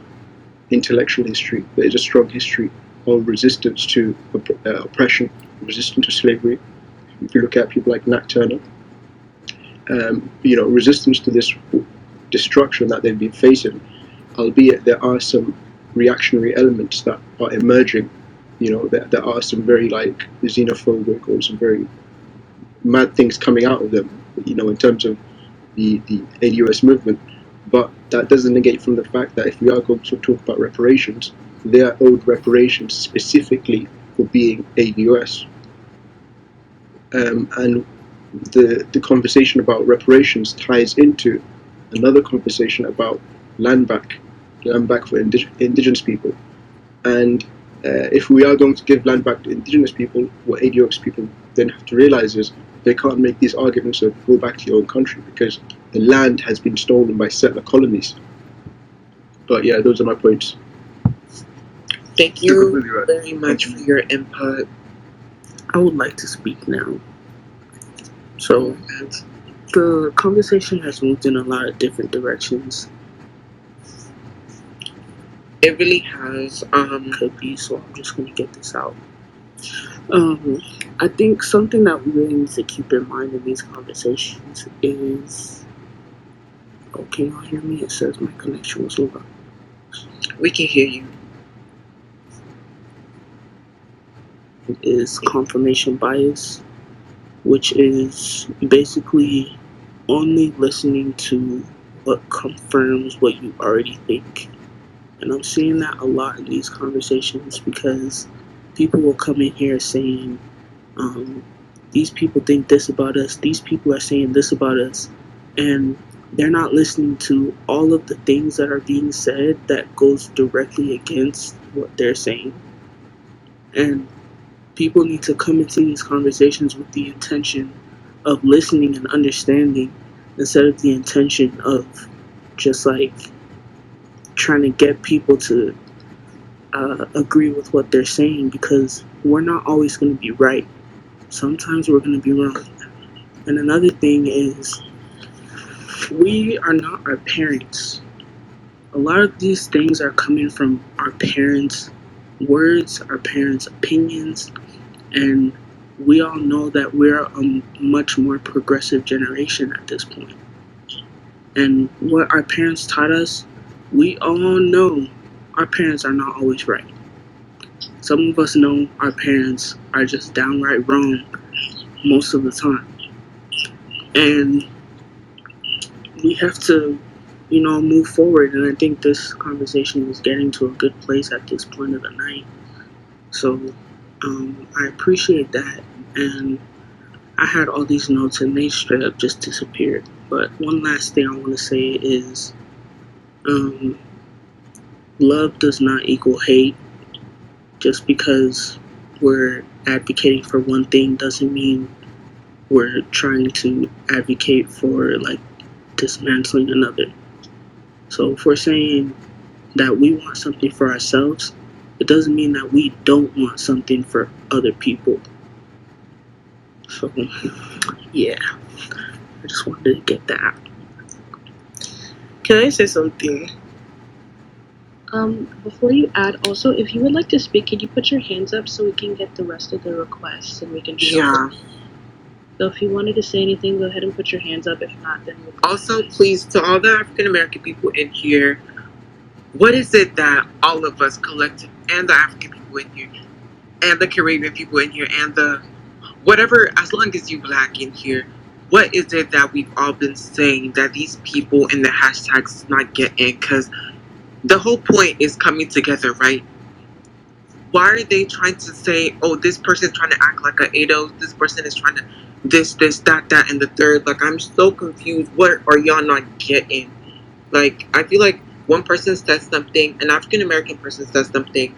intellectual history, there is a strong history of resistance to oppression, resistance to slavery. If you look at people like Nat Turner, resistance to this destruction that they've been facing, albeit there are some reactionary elements that are emerging. There are some very xenophobic or some very mad things coming out of them, in terms of the ADOS movement. But that doesn't negate from the fact that if we are going to talk about reparations, they are owed reparations specifically for being ADOS. And the conversation about reparations ties into another conversation about land back for indigenous people. And if we are going to give land back to indigenous people, what ADOS people then have to realize is they can't make these arguments of go back to your own country, because the land has been stolen by settler colonies. But yeah, those are my points. Thank you very much for your input. I would like to speak now. So, the conversation has moved in a lot of different directions. It really has. Could be, so I'm just going to get this out. I think something that we really need to keep in mind in these conversations is... Oh, can y'all hear me? It says my connection was over. We can hear you. Is confirmation bias, which is basically only listening to what confirms what you already think. And I'm seeing that a lot in these conversations, because people will come in here saying, these people think this about us, these people are saying this about us, and they're not listening to all of the things that are being said that goes directly against what they're saying. And people need to come into these conversations with the intention of listening and understanding, instead of the intention of just trying to get people to agree with what they're saying, because we're not always going to be right. Sometimes we're going to be wrong. And another thing is, we are not our parents. A lot of these things are coming from our parents' words, our parents' opinions, and we all know that we're a much more progressive generation at this point. And what our parents taught us, we all know our parents are not always right. Some of us know our parents are just downright wrong most of the time. And we have to, move forward. And I think this conversation is getting to a good place at this point of the night. So I appreciate that. And I had all these notes and they straight up just disappeared. But one last thing I want to say is love does not equal hate. Just because we're advocating for one thing doesn't mean we're trying to advocate for dismantling another. So if we're saying that we want something for ourselves, it doesn't mean that we don't want something for other people. So yeah, I just wanted to get that out. Can I say something? Before you add, also, if you would like to speak, can you put your hands up so we can get the rest of the requests and we can do Yeah. So if you wanted to say anything, go ahead and put your hands up. If not, then we'll Also, please, to all the African American people in here, what is it that all of us collective, and the African people in here, and the Caribbean people in here, and the whatever, as long as you black in here, what is it that we've all been saying that these people in the hashtags not getting? Because the whole point is coming together, right? Why are they trying to say, oh, this person is trying to act like a ADO, this person is trying to this, that, and the third? Like, I'm so confused. What are y'all not getting? Like, I feel like one person says something, an African American person says something,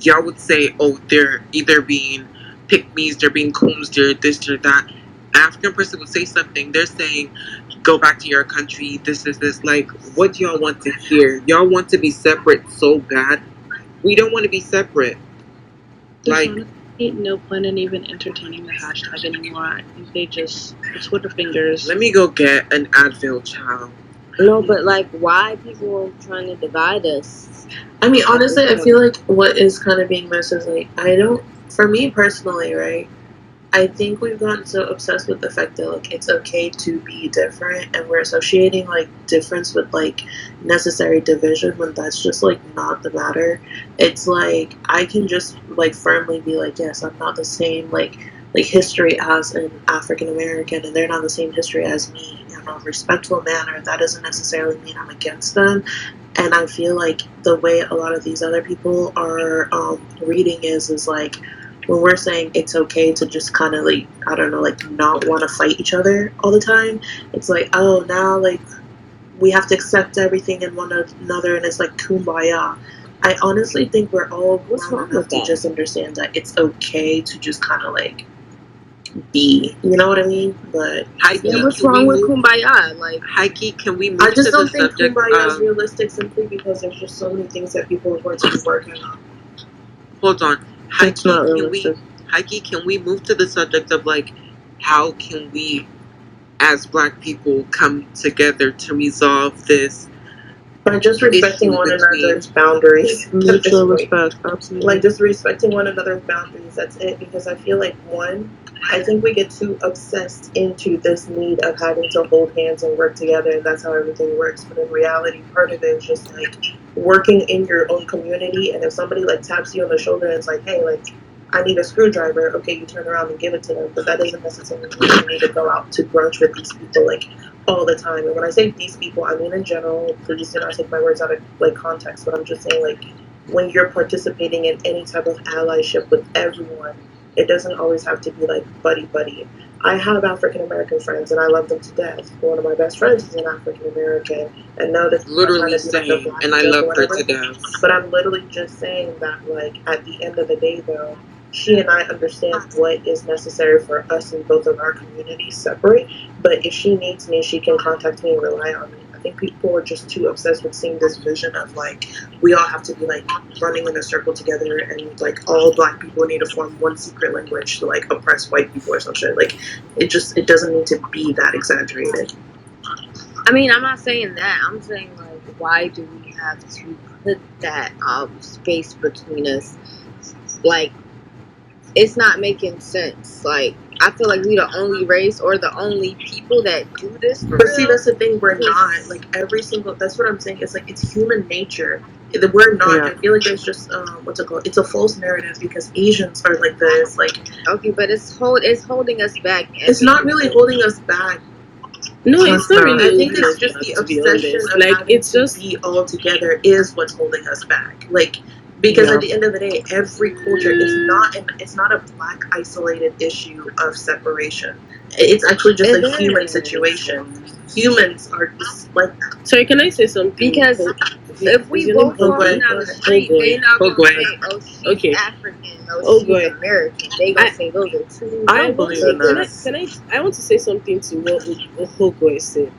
y'all would say, oh, they're either being pick-me's, they're being coons, they're this, or that. An African person would say something, they're saying, go back to your country, this is this. Like, what do y'all want to hear? Y'all want to be separate so bad. We don't want to be separate. There's Like, honestly no point in even entertaining the hashtag anymore. I think they just Twitter fingers. let me go get an Advil, child. No, but like, why people trying to divide us? I mean, honestly, I feel like what is kind of being missed is like, for me personally, right? I think we've gotten so obsessed with the fact that like it's okay to be different, and we're associating like difference with like necessary division when that's just like not the matter. It's like I can just like firmly be like, yes, I'm not the same like history as an African American, and they're not the same history as me in a respectful manner. That doesn't necessarily mean I'm against them. And I feel like the way a lot of these other people are reading is like when we're saying it's okay to just kind of like, I don't know, like not want to fight each other all the time, it's like, oh, now like we have to accept everything in one another, and it's like kumbaya. I honestly think we're all grown enough to just understand that it's okay to just kind of like be, you know what I mean? But what's wrong with kumbaya? Like, Heike, can we move I just to don't the think subject kumbaya is of... realistic simply because there's just so many things that people are going to be working on. Hold on. Heike, It's not realistic. can we move to the subject of like, how can we as black people come together to resolve this by just respecting issue one between another's boundaries. Mutual respect, absolutely. Like just respecting one another's boundaries. That's it. Because I feel like I think we get too obsessed into this need of having to hold hands and work together, and that's how everything works. But in reality, part of it is just like working in your own community. And if somebody like taps you on the shoulder and it's like, hey, like I need a screwdriver, okay, you turn around and give it to them. But that doesn't necessarily mean you need to go out to brunch with these people like all the time. And when I say these people, I mean in general. Please do not take my words out of like context. But I'm just saying like when you're participating in any type of allyship with everyone, it doesn't always have to be like buddy buddy. I have African American friends and I love them to death. One of my best friends is an African American, and no, this literally same, and I love her to death. But I'm literally just saying that like at the end of the day though, she and I understand what is necessary for us in both of our communities separate. But if she needs me, she can contact me and rely on me. I think people are just too obsessed with seeing this vision of like we all have to be like running in a circle together, and like all black people need to form one secret language to like oppress white people or some shit. Like it doesn't need to be that exaggerated. I mean, I'm not saying that. I'm saying like, why do we have to put that space between us? Like, it's not making sense. Like, I feel like we the only race or the only people that do this. But see, that's the thing. We're not like every single. That's what I'm saying. It's like it's human nature. We're not. Yeah. I feel like there's just what's it called? It's a false narrative because Asians are like this. Like okay, but it's holding us back. It's not really holding us back. No, it's not really. I think it's just the obsession of like having it's just to be all together is what's holding us back. Like. Because at the end of the day, every culture is it's not a black isolated issue of separation. It's actually just a human situation. Humans are just like. Sorry, can I say something? Because if we both walking down the street, they're not gonna say, "Oh, she's African," "Oh, she's American." They gonna say those are two. I believe in that. I want to say something to what Ohogoy said.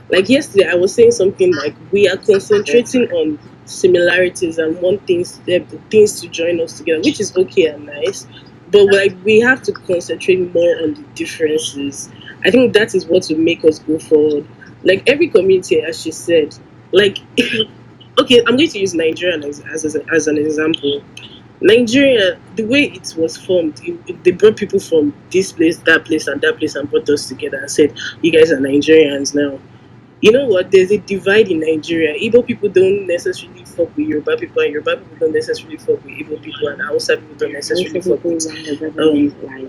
Like yesterday, I was saying something like we are concentrating on similarities and want things to join us together, which is okay and nice, but like we have to concentrate more on the differences. I think that is what will make us go forward. Like every community, as she said, like okay, I'm going to use Nigeria as an example. Nigeria, the way it was formed, they brought people from this place, and that place, and brought us together and said, "You guys are Nigerians now." You know what? There's a divide in Nigeria. Igbo people don't necessarily fuck with Yoruba people, and Yoruba people don't necessarily fuck with Igbo people, and Hausa people don't necessarily fuck with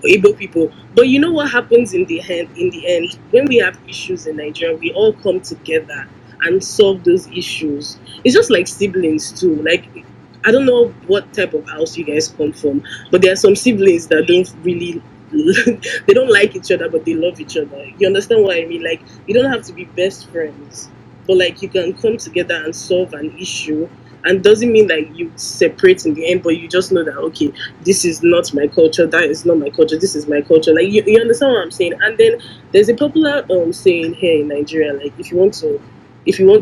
Igbo people. But you know what happens in the end? In the end, when we have issues in Nigeria, we all come together and solve those issues. It's just like siblings too. Like I don't know what type of house you guys come from, but there are some siblings that don't really they don't like each other, but they love each other. You understand what I mean? Like you don't have to be best friends, but like you can come together and solve an issue. And doesn't mean that you separate in the end, but you just know that okay, this is not my culture, that is not my culture, this is my culture. Like you understand what I'm saying? And then there's a popular saying here in Nigeria, like if you want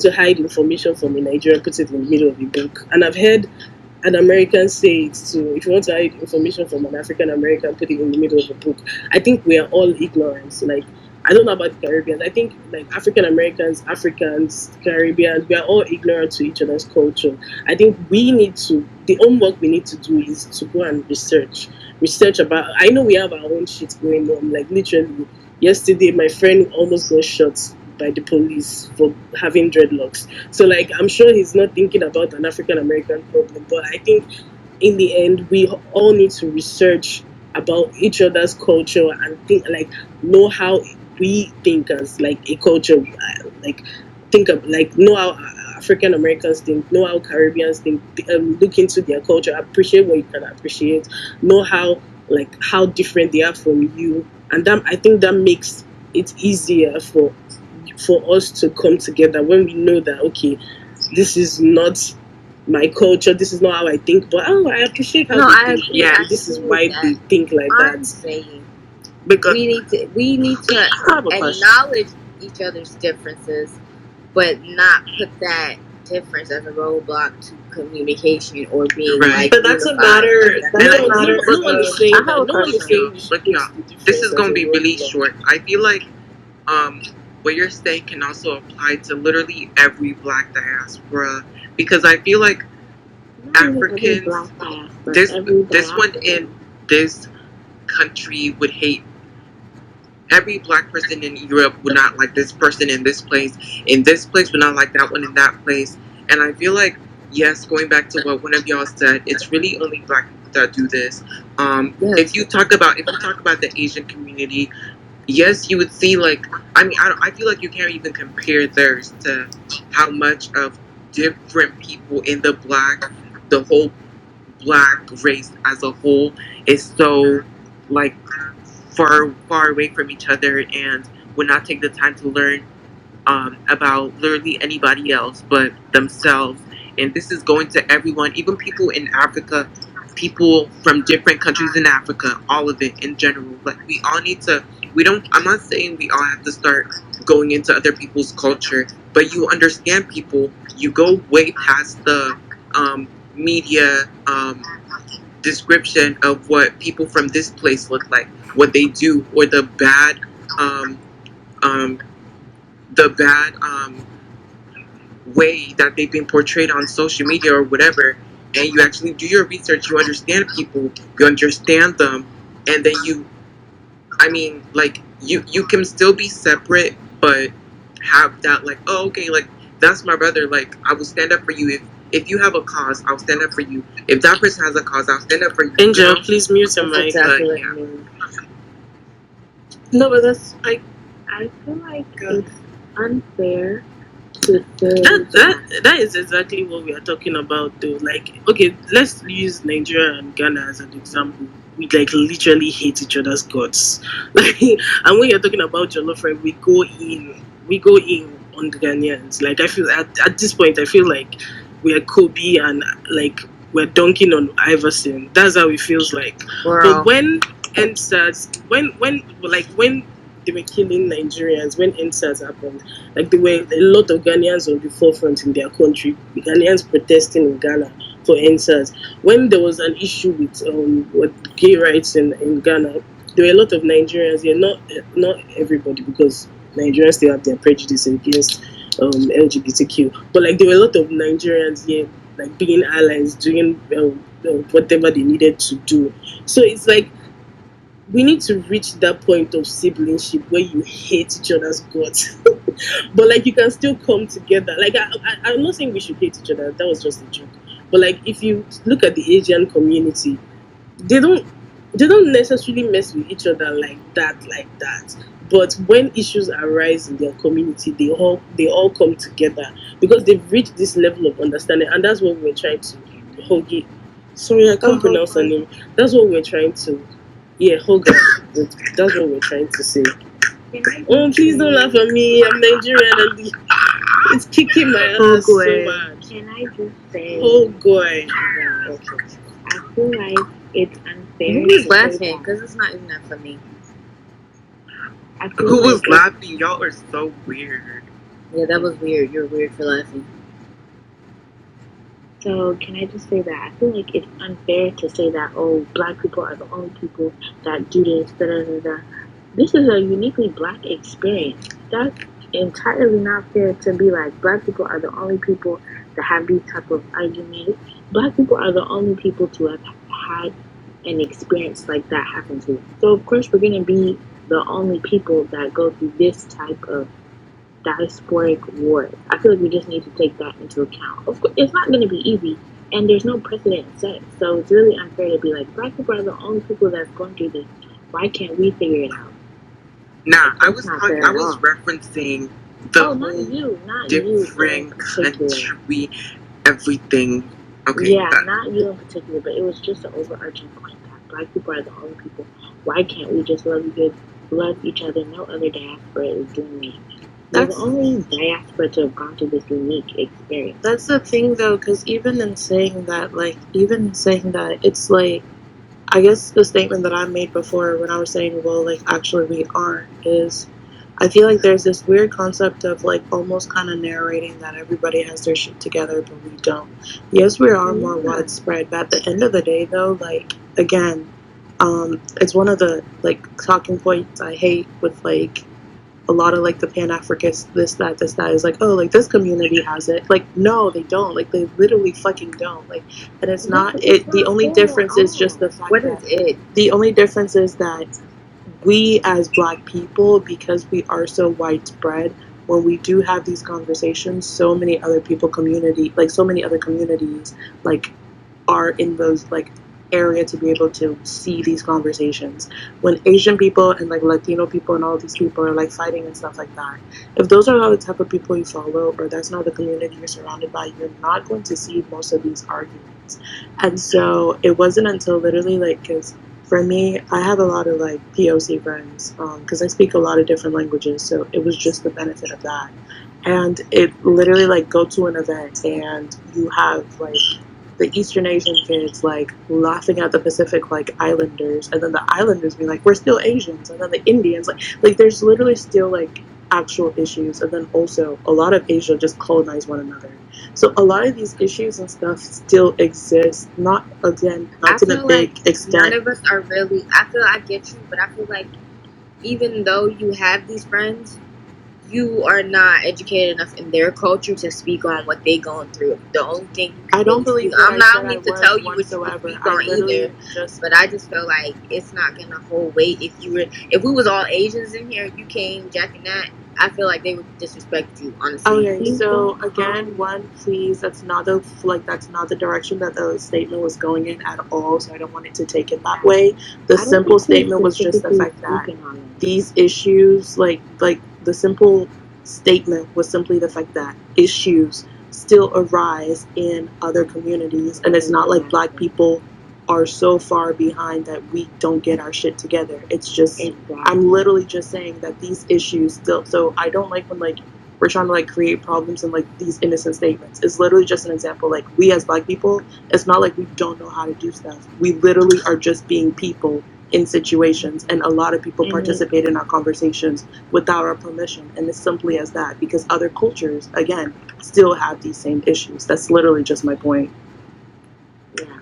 to hide information from a Nigerian, put it in the middle of a book. And I've heard an American say it too. If you want to hide information from an African American, put it in the middle of a book. I think we are all ignorant. Like I don't know about the Caribbeans. I think like African Americans, Africans, Caribbeans, we are all ignorant to each other's culture. I think the homework we need to do is to go and research about. I know we have our own shit going on. Like literally, yesterday my friend almost got shot by the police for having dreadlocks. So like I'm sure he's not thinking about an African American problem, but I think in the end we all need to research about each other's culture and think like know how we think as like a culture, like think of like know how African Americans think, know how Caribbeans think, look into their culture, appreciate what you can appreciate, know how like how different they are from you, and that I think that makes it easier for us to come together when we know that okay, this is not my culture, this is not how I think, but I appreciate how No, they I think. agree. Yeah, I this is agree why with they that. think like I'm that. saying Because we need to I have a question. acknowledge each other's differences, but not put that difference as a roadblock to communication or being like But that's a unified. matter. Like, That's that's a matter. No one is saying I have that. a No one is question. saying we should Look, put y'all. the This difference is as gonna a be really roadblock. short. I feel like what you're saying can also apply to literally every black diaspora because I feel like Africans, this one in this country would hate every black person in Europe would not like this person in this place would not like that one in that place. And I feel like yes, going back to what one of y'all said, it's really only black people that do this. If you talk about the Asian community, yes, you would see like I feel like you can't even compare theirs to how much of different people in the whole black race as a whole is so like far away from each other and would not take the time to learn about literally anybody else but themselves. And this is going to everyone, even people in Africa, people from different countries in Africa, all of it in general. Like we all need to. We don't. I'm not saying we all have to start going into other people's culture, but you understand people. You go way past the media description of what people from this place look like, what they do, or um, um, the bad way that they've been portrayed on social media or whatever. And you actually do your research, you understand people, you understand them, and then you can still be separate, but have that like, oh, okay, like that's my brother. Like I will stand up for you if you have a cause. I'll stand up for you. If that person has a cause, I'll stand up for you. Angel, you know? please mute your mic. exactly what yeah. I mean. No, but I feel like it's unfair to say That is exactly what we are talking about though. Like okay, let's use Nigeria and Ghana as an example. We like literally hate each other's guts. Like and when you're talking about Jollof rice, we go in on the Ghanaians. Like I feel at this point I feel like we are Kobe and like we're dunking on Iverson. That's how it feels like. But when NSAS when they were killing Nigerians, when NSAS happened, like there were a lot of Ghanaians on the forefront in their country, Ghanaians protesting in Ghana for NSAS. When there was an issue with gay rights in Ghana, there were a lot of Nigerians here, not everybody, because Nigerians still have their prejudice against LGBTQ, but like there were a lot of Nigerians here like being allies, doing whatever they needed to do. So it's like we need to reach that point of siblingship where you hate each other's guts, but like you can still come together. Like I'm not saying we should hate each other. That was just a joke. But like if you look at the Asian community, they don't they don't necessarily mess with each other like that. But when issues arise in their community, they all come together because they've reached this level of understanding, and that's what we're trying to hold it. Sorry, I can't pronounce her name. That's what we're trying to. Yeah, hold on. That's what we're trying to say. Oh, please don't laugh at me. I'm Nigerian and it's kicking my ass so bad. Can I just say? Oh, boy. That I feel like it's unfair. Who is laughing? Because it's not even that funny. Who was laughing? Y'all are so weird. Yeah, that was weird. You're weird for laughing. So can I just say that I feel like it's unfair to say that, oh, black people are the only people that do this, da da da da. This is a uniquely black experience. That's entirely not fair to be like black people are the only people that have these type of arguments. Black people are the only people to have had an experience like that happen to them. So of course we're gonna be the only people that go through this type of diasporic wars. I feel like we just need to take that into account. Of course, it's not going to be easy, and there's no precedent set. So it's really unfair to be like, black people are the only people that's going through this. Why can't we figure it out? Nah, I was referencing the whole different country, everything. Okay. Yeah, not you in particular, but it was just an overarching point that black people are the only people. Why can't we just love each other? No other diaspora is doing it. They're the only diaspora to have gone through this unique experience. That's the thing, though, because even in saying that, it's like, I guess the statement that I made before when I was saying, well, like, actually we aren't, is I feel like there's this weird concept of, like, almost kind of narrating that everybody has their shit together, but we don't. Yes, we are more widespread, but at the end of the day, though, like, again, it's one of the, like, talking points I hate with, like, a lot of like the Pan-Africanists, this, that, is like, oh, like this community has it. Like, no, they don't. Like, they literally fucking don't. Like, and it's not it. The only difference is just the fact the only difference is that we as black people, because we are so widespread, when we do have these conversations, so many other communities, like, are in those like area to be able to see these conversations. When Asian people and like Latino people and all these people are like fighting and stuff like that, if those are not the type of people you follow, or that's not the community you're surrounded by, you're not going to see most of these arguments. And so it wasn't until literally like, because for me, I have a lot of like POC friends, because I speak a lot of different languages, so it was just the benefit of that. And it literally like go to an event and you have like the Eastern Asian kids like laughing at the Pacific like Islanders, and then the Islanders being like, we're still Asians, and then the Indians like there's literally still like actual issues. And then also a lot of Asia just colonized one another, so a lot of these issues and stuff still exist, not to the big extent. None of us are really, I feel I get you, but I feel like even though you have these friends, you are not educated enough in their culture to speak on what they going through. The only thing I don't believe I'm not mean to tell you what you speak on either, but I just feel like it's not gonna hold weight if we was all Asians in here, you came jacking that. I feel like they would disrespect you, honestly. Okay, so again, please, that's not the direction that the statement was going in at all, so I don't want it to take it that way. The simple statement was just the fact that these issues, the simple statement was simply the fact that issues still arise in other communities, and it's not like black people are so far behind that we don't get our shit together. It's just I'm literally just saying that these issues still. So I don't like when like we're trying to like create problems and like these innocent statements. It's literally just an example. Like, we as black people, it's not like we don't know how to do stuff. We literally are just being people in situations, and a lot of people participate in our conversations without our permission, and it's simply as that, because other cultures again still have these same issues. That's literally just my point. Yeah.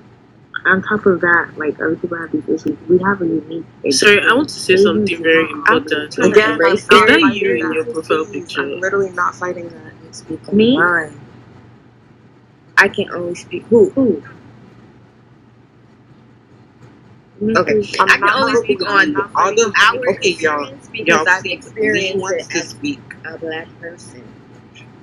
On top of that, like, other people have these issues. We have a unique experience. Sorry, I want to say something very important. Again, is that you in your profile picture? I'm literally not fighting that. Me? I can only speak. Who? Okay, I can only speak on all the our okay, y'all. experience because Y'all I've see, Lee experienced wants it to as speak. a black person.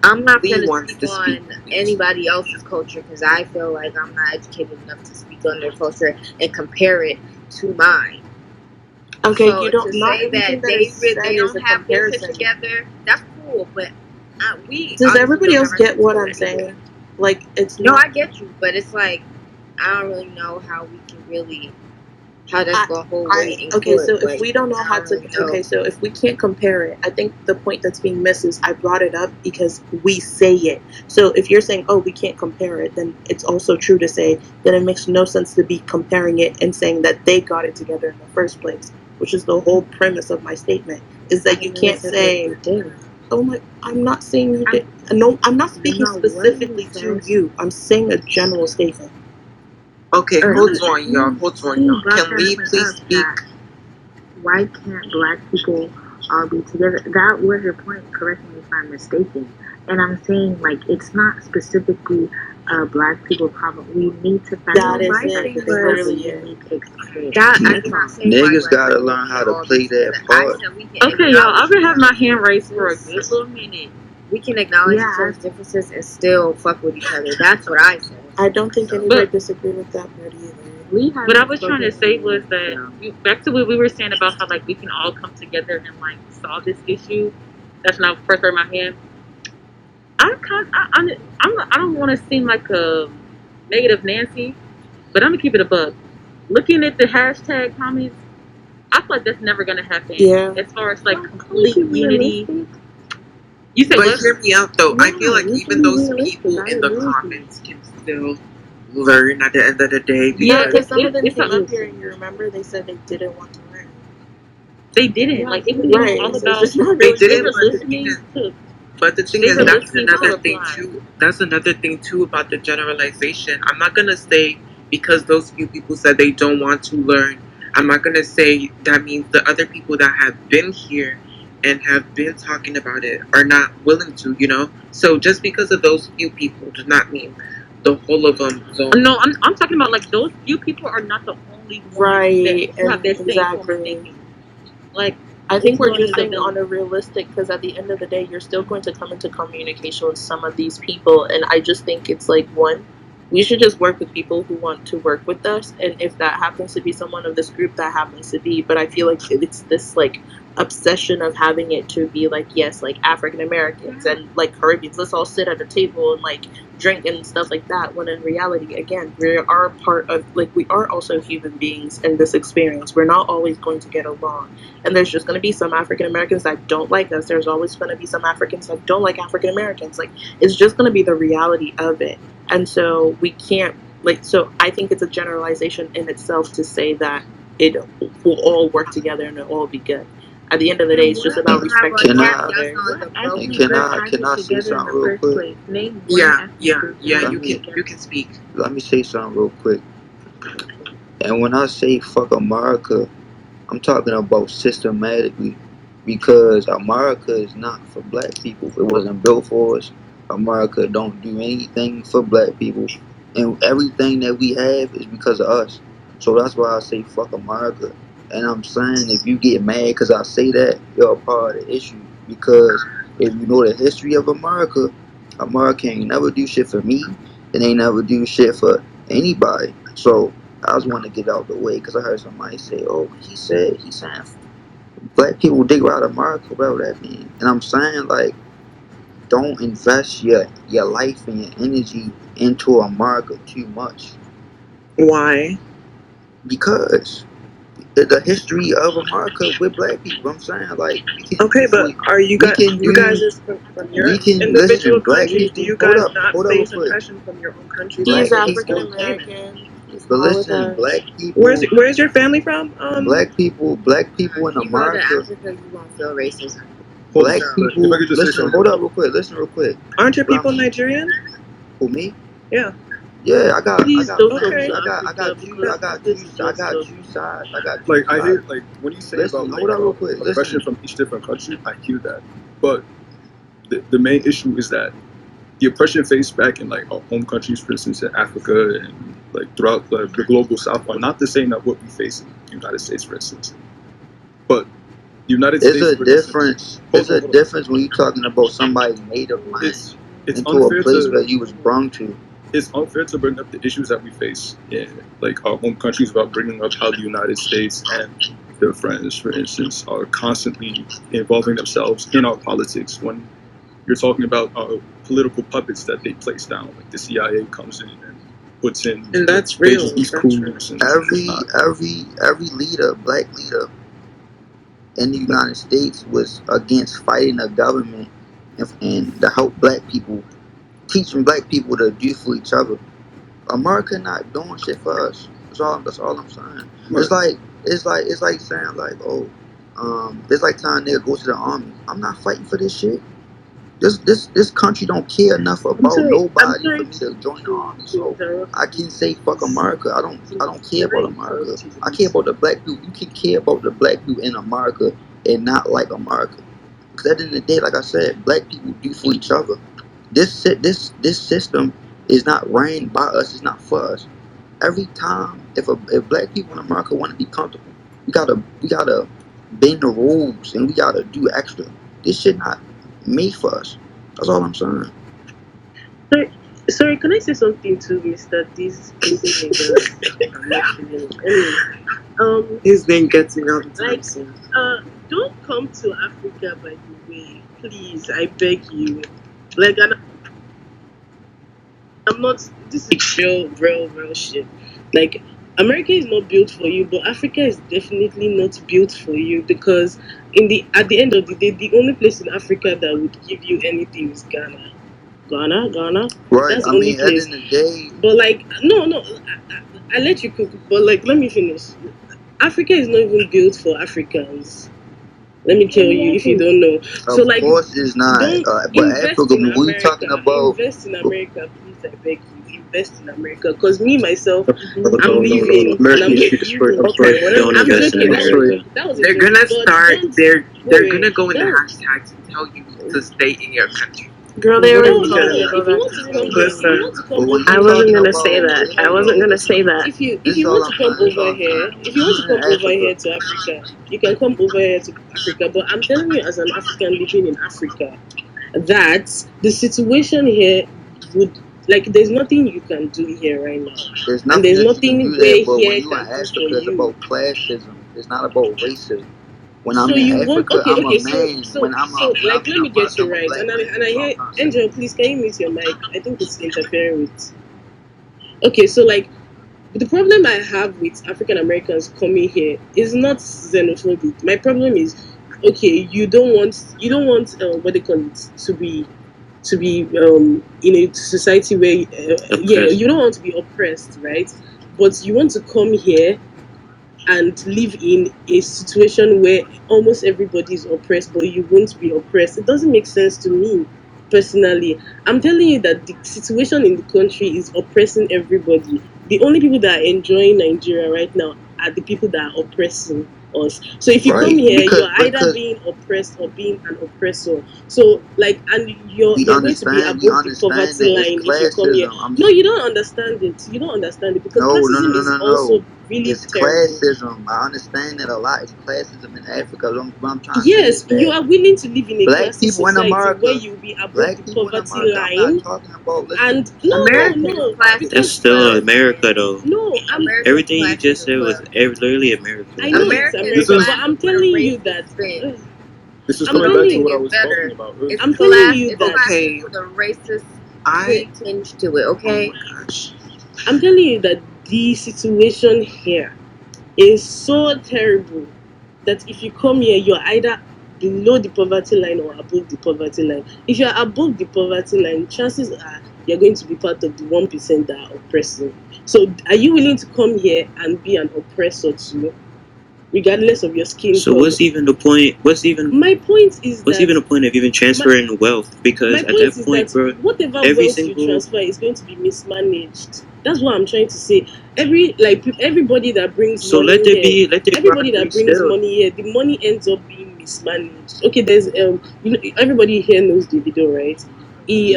I'm not Lee going to wants speak to speak. on anybody else's culture because I feel like I'm not educated enough to speak on their culture and compare it to mine. Okay, So you don't. to Not say everything that that is said they is don't a have their shit comparison. together, that's cool. But we Does obviously everybody don't else have our get shit what together I'm either. saying? Like, it's No, not. I get you, but it's like I don't really know how we can really how that's gonna hold weight in Okay, court. so if Like, we don't know how to, okay, so if we can't compare it, I think the point that's being missed is I brought it up because we say it. So if you're saying, oh, we can't compare it, then it's also true to say that it makes no sense to be comparing it and saying that they got it together in the first place, which is the whole premise of my statement, is that you can't say, oh my, I'm not saying you did. No, I'm not speaking specifically to you. I'm saying a general statement. Okay, hold on, y'all. Hold on, y'all. Can Lee please speak? Why can't black people all be together? That was your point. Correct me if I'm mistaken. And I'm saying, like, it's not specifically black people problem. We need to find That is that it. this It is really a is. unique experience. That I'm That's not all. saying why Niggas black gotta people learn how can't to all be play that together. I part. said we can Okay, y'all. I've acknowledge been having my each hand other's raised for a good differences. little minute. We can acknowledge each other's differences and still fuck with each other. That's what I said. I don't think anybody disagreed with that part either. What I was trying to say was that back to what we were saying about how like we can all come together and like solve this issue. That's when I first heard my hand. I don't want to seem like a negative Nancy, but I'm gonna keep it a buck. Looking at the hashtag comments, I feel like that's never gonna happen. Yeah. As far as like complete unity. You say But what? hear me out though. I feel like we even can be those realistic. people I in the agree with you. comments can still learn at the end of the day. Yeah, Because because some of them it's came a- up here and you remember they said they didn't want to learn. They didn't. Yeah, like it was right. all So it's about just not they really they didn't, were but the listening thing is, to but the thing they is were that's listening to another thing reply. too. That's another thing too about the generalization. I'm not gonna say because those few people said they don't want to learn. I'm not gonna say that means the other people that have been here and have been talking about it are not willing to. You know. So just because of those few people does not mean the whole of them don't. No, I'm talking about like those few people are not the only ones Right, that have and that same form of exactly. thinking. Like I think it's we're millions just of saying them. on a realistic, because at the end of the day, you're still going to come into communication with some of these people, and I just think it's like one, we should just work with people who want to work with us, and if that happens to be someone of this group, that happens to be. But I feel like it's this like obsession of having it to be like, yes, like African Americans and like Caribbeans, let's all sit at a table and like drink and stuff like that, when in reality, again, we are part of, like, we are also human beings in this experience. We're not always going to get along, and there's just going to be some African Americans that don't like us. There's always going to be some Africans that don't like African Americans. Like, it's just going to be the reality of it. And so we can't, like, so I think it's a generalization in itself to say that it will all work together and it'll all be good. At the end of the day, it's just about respecting Can one I another. can I say something real quick? Yeah. You can speak. Let me say something real quick. And when I say fuck America, I'm talking about systematically, because America is not for black people. It wasn't built for us. America don't do anything for black people, and everything that we have is because of us. So that's why I say fuck America. And I'm saying, if you get mad because I say that, you're a part of the issue. Because if you know the history of America, America ain't never do shit for me, and ain't never do shit for anybody. So I just want to get out the way because I heard somebody say, "Oh, he's saying black people dig out of America." Whatever that means, and I'm saying, like, don't invest your life and your energy into America too much. Why? Because the history of America with black people. I'm saying, like, Okay, but are you guys? You guys is from your individual countries. Do you guys not face oppression from your own country? He's Like, African American. But listen, black people. Where's your family from? Black people in You go to America. Africa, you won't feel racism. Black people. If I could just say Listen, something hold real up real quick. Listen real quick. Aren't your people Nigerian? Who, me? Yeah. Yeah, I got Please two don't sides. Like, I hear, like, when you say Listen, about hold up real quick. oppression from each different country, I hear that. But the main issue is that the oppression faced back in, like, our home countries, for instance, in Africa and like throughout the global South are not the same as what we face in the United States, for instance. But the United There's States, a difference. There's a difference when you're talking about somebody's native land it's into a unfair place to where you was brung to. it's unfair to bring up the issues that we face in like our home countries without bringing up how the United States and their friends, for instance, are constantly involving themselves in our politics. When you're talking about political puppets that they place down, like the CIA comes in and puts in, And that's real. these coups and Every leader, black leader in the United States was against fighting a government and to help black people, teaching black people to do for each other. America not doing shit for us. That's all I'm saying. Right. It's like saying like, oh, it's like telling a nigga go to the army. I'm not fighting for this shit. This country don't care enough about nobody for me to join the army. So I can say fuck America. I don't care about America. I care about the black people. You can care about the black people in America and not like America. Because at the end of the day, like I said, black people do for each other. This system is not ran by us. It's not for us. Every time, if black people in America want to be comfortable, we gotta bend the rules and we gotta do extra. This shit not made for us. That's all I'm saying. Sorry, can I say something to Mr. This His name gets me all the time. like, So. don't come to Africa, by the way, please. I beg you. Like, and I'm not. This is real shit. Like, America is not built for you, but Africa is definitely not built for you because at the end of the day, the only place in Africa that would give you anything is Ghana. Ghana. Right. That's the I only mean, at the place. end of the day, But like, no, I let you cook. But like, let me finish. Africa is not even built for Africans. Let me tell you, if you don't know. So of like, course it's not. don't But invest Africa, in when we talking America. about, Invest in America, please. I beg you, invest in America. Because me myself, No, I'm leaving, and I'm American going history to destroyed. Europe. I'm sorry. Don't I'm invest in joking. America. That was a They're joke. gonna But start. don't- They're wait, gonna go in the don't- hashtags and tell you to stay in your country. Girl, they already No, told me to if go you back want to to school. come, if you want to come over I wasn't gonna here, say that. I wasn't gonna say that. if you want to come over here, if you want to come over here to Africa, you can come over here to Africa. But I'm telling you, as an African living in Africa, that the situation here would like there's nothing you can do here right now, there's and nothing there's that you can nothing do there. way But when here you in can do for Africa, it's you. about classism. It's not about racism. When I'm So in you want Africa, I'm a okay, man. so When I'm like let me get you right, black and man, I that's all hear I'm trying to say. Angel, please can you mute your mic? I think it's interfering with. Okay, so like the problem I have with African Americans coming here is not xenophobic. My problem is, okay, you don't want what they call it to be in a society where you don't want to be oppressed, right? But you want to come here and live in a situation where almost everybody is oppressed, but you won't be oppressed. It doesn't make sense to me personally. I'm telling you that the situation in the country is oppressing everybody. The only people that are enjoying Nigeria right now are the people that are oppressing us. So if you Right, come here, because- you're either because- being oppressed or being an oppressor. So like, and you're going to be above the poverty line if you come here. No, you don't understand it. You don't understand it because classism is also really It's terrible. classism. I understand that a lot. It's classism in Africa. What I'm trying to Yes, say is you that are willing to live in a black classist people in society America, where you'll be above the poverty I'm line. not talking about. Listen, And no, That's because still America, though. no, Everything you just said was literally America. I know it's America, but I'm telling you that. This is I'm coming back telling to you what I was talking about earlier. I'm telling you that. Okay. With a racist tinge to it, okay? I'm telling you that the situation here is so terrible that if you come here, you're either below the poverty line or above the poverty line. If you're above the poverty line, chances are you're going to be part of the 1% that are oppressing. So, are you willing to come here and be an oppressor too, regardless of your skin So color? what's even the point? My point is What's that even the point of even transferring wealth? Because my at point that is point, that bro, whatever every wealth you single transfer is going to be mismanaged. That's what I'm trying to say. Everybody that brings so money let there here, be everybody that bribery brings still. money here, the money ends up being mismanaged. Okay, there's everybody here knows Davido, right? He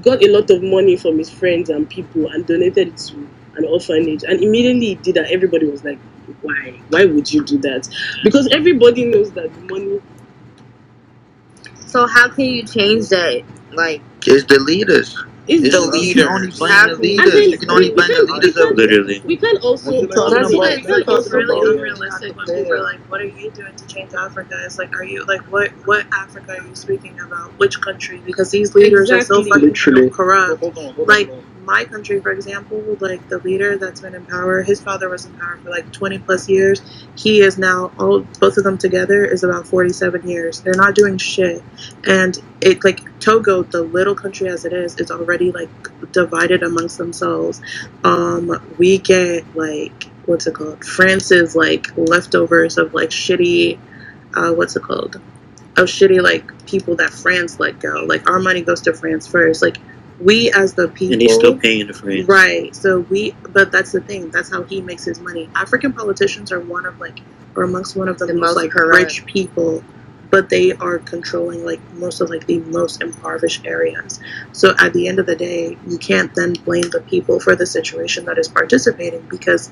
got a lot of money from his friends and people and donated it to an orphanage. And immediately he did that. Everybody was like, why? Why would you do that? Because everybody knows that money. So how can you change that? Like, It's the leaders. It's It's the you can only leaders. blame the And leaders. then You can only blame the leaders of Literally. we can also What you talking That's why about? I feel like it's really about- unrealistic when people are like, "What are you doing to change Africa?" It's like, are you like, what Africa are you speaking about? Which country? Because these leaders are so Exactly. fucking corrupt. Hold on. Like my country, for example, like the leader that's been in power, his father was in power for like 20 plus years. He is now both of them together is about 47 years. They're not doing shit, and it like Togo, the little country as it is already like divided amongst themselves. We get like what's it called? France's like leftovers of like shitty, what's it called? Of shitty like people that France let go. Like our money goes to France first. Like we as the people, And he's still paying the France. right? So but that's the thing. That's how he makes his money. African politicians are amongst one of the most like corrupt. rich people, but they are controlling like most of like the most impoverished areas. So at the end of the day, you can't then blame the people for the situation that is participating, because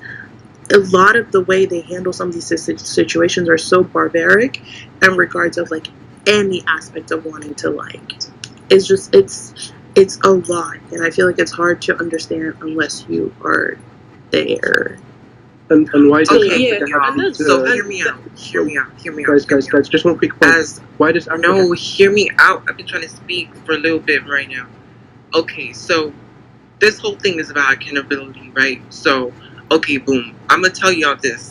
a lot of the way they handle some of these situations are so barbaric in regards of like any aspect of wanting to like it's a lot, and I feel like it's hard to understand unless you are there. And why does Okay, Africa yeah, have and these, so hear me out. Hear me out. guys, just one quick point. As Why does Africa no, hear me out. I've been trying to speak for a little bit right now. Okay, so this whole thing is about accountability, right? So, okay, boom. I'm gonna tell y'all this.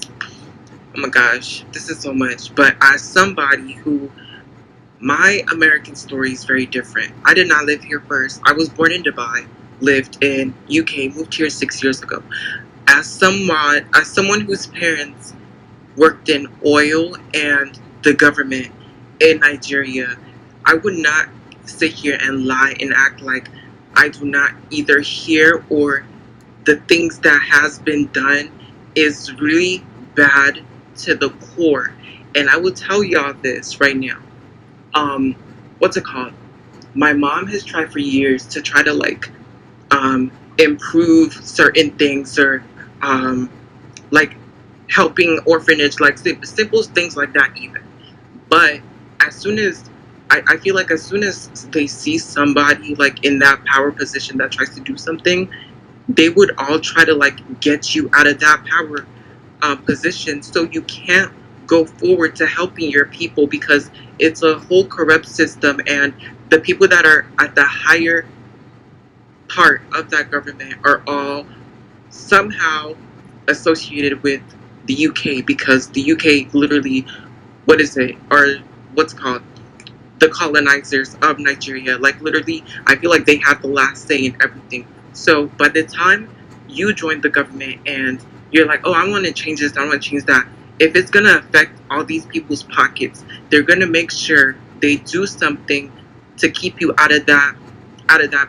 Oh my gosh, this is so much. But as somebody who, my American story is very different. I did not live here first. I was born in Dubai, lived in UK, moved here 6 years ago. As someone whose parents worked in oil and the government in Nigeria, I would not sit here and lie and act like I do not either hear or the things that has been done is really bad to the core. And I will tell y'all this right now. What's it called? My mom has tried for years to try to like improve certain things, or like helping orphanage, like simple things like that even. But as soon as I feel like as soon as they see somebody like in that power position that tries to do something, they would all try to like get you out of that power position, so you can't go forward to helping your people, because it's a whole corrupt system, and the people that are at the higher part of that government are all somehow associated with the UK, because the UK literally, what is it, or what's it called, the colonizers of Nigeria. Like literally, I feel like they have the last say in everything. So by the time you join the government and you're like, oh, I want to change this, I want to change that, if it's gonna affect all these people's pockets, they're gonna make sure they do something to keep you out of that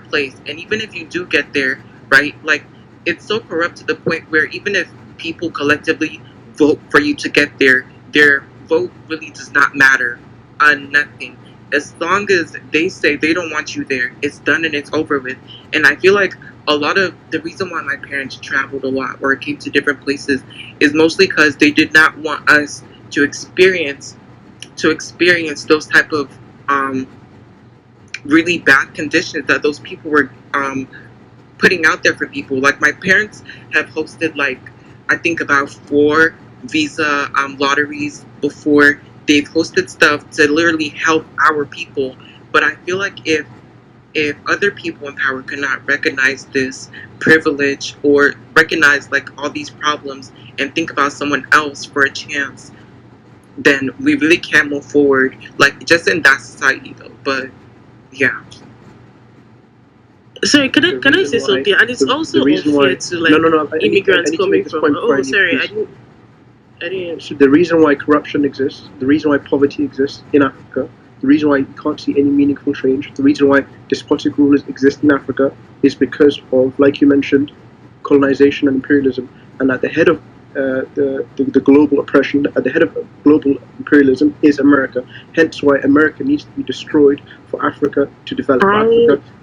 place. And even if you do get there, right? Like it's so corrupt to the point where even if people collectively vote for you to get there, their vote really does not matter on nothing. As long as they say they don't want you there, it's done and it's over with. And I feel like a lot of the reason why my parents traveled a lot or came to different places is mostly because they did not want us to experience those type of really bad conditions that those people were putting out there for people. Like my parents have hosted like I think about 4 visa lotteries before. They've hosted stuff to literally help our people. But I feel like if other people in power could not recognize this privilege or recognize like all these problems and think about someone else for a chance, then we really can't move forward, like just in that society though. But yeah. Sorry, can I say something? And it's also unfair to like immigrants coming from. Oh, sorry, I didn't. So the reason why corruption exists, the reason why poverty exists in Africa, the reason why you can't see any meaningful change, the reason why despotic rulers exist in Africa is because of, like you mentioned, colonization and imperialism. And at the head of the global oppression, at the head of global imperialism is America. Hence why America needs to be destroyed for Africa to develop.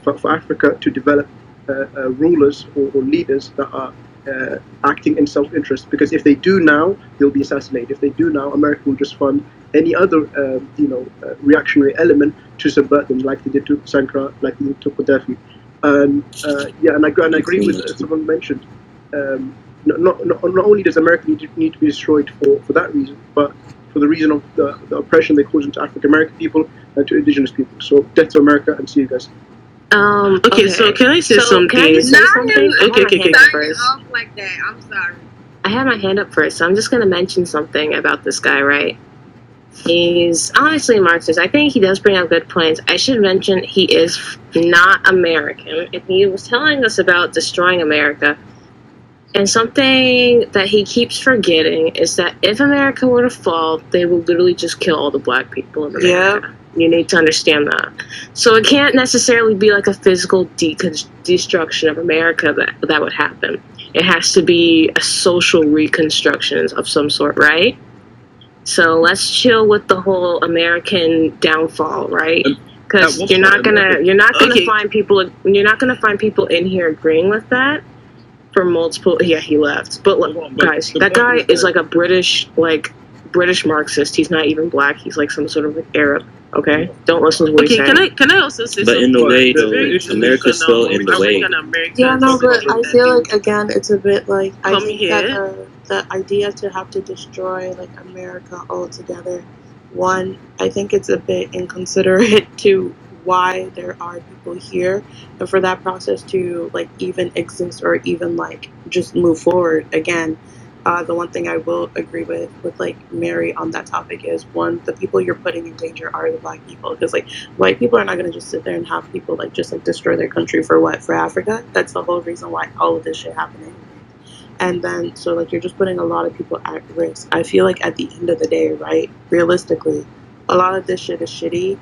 For Africa to develop rulers or leaders that are acting in self-interest. Because if they do now, they'll be assassinated. If they do now, America will just fund any other reactionary element to subvert them, like they did to Sankara, like they did to Gaddafi. And I agree with someone mentioned. Not only does America need to be destroyed for that reason, but for the reason of the oppression they cause to African American people and to indigenous people. So death to America, and see you guys. Okay, so can I say something? Can I just say something? Okay. Starting off like that. I'm sorry. I have my hand up first, so I'm just going to mention something about this guy, right? He's honestly a Marxist. I think he does bring up good points. I should mention he is not American, and he was telling us about destroying America. And something that he keeps forgetting is that if America were to fall, they will literally just kill all the black people in America. Yep. You need to understand that. So it can't necessarily be like a physical destruction of America that would happen. It has to be a social reconstruction of some sort, right? So let's chill with the whole American downfall, right? Because you're not gonna find people in here agreeing with that. For multiple, he left. But look, guys, that guy is like a British Marxist. He's not even black. He's like some sort of like Arab. Okay, don't listen to what he's saying. Can I also say something? But in a way, though, America's still in the way. Yeah, no, but I feel like again, it's a bit like I think here. that the idea to have to destroy like America altogether. One, I think it's a bit inconsiderate to why there are people here, and for that process to like even exist or even like just move forward again. The one thing I will agree with like Mary on that topic is, one, the people you're putting in danger are the black people, because like white people are not going to just sit there and have people like just like destroy their country for what? For Africa? That's the whole reason why all of this shit happened anyway. And then so like you're just putting a lot of people at risk. I feel like at the end of the day, right, realistically, a lot of this shit is shitty,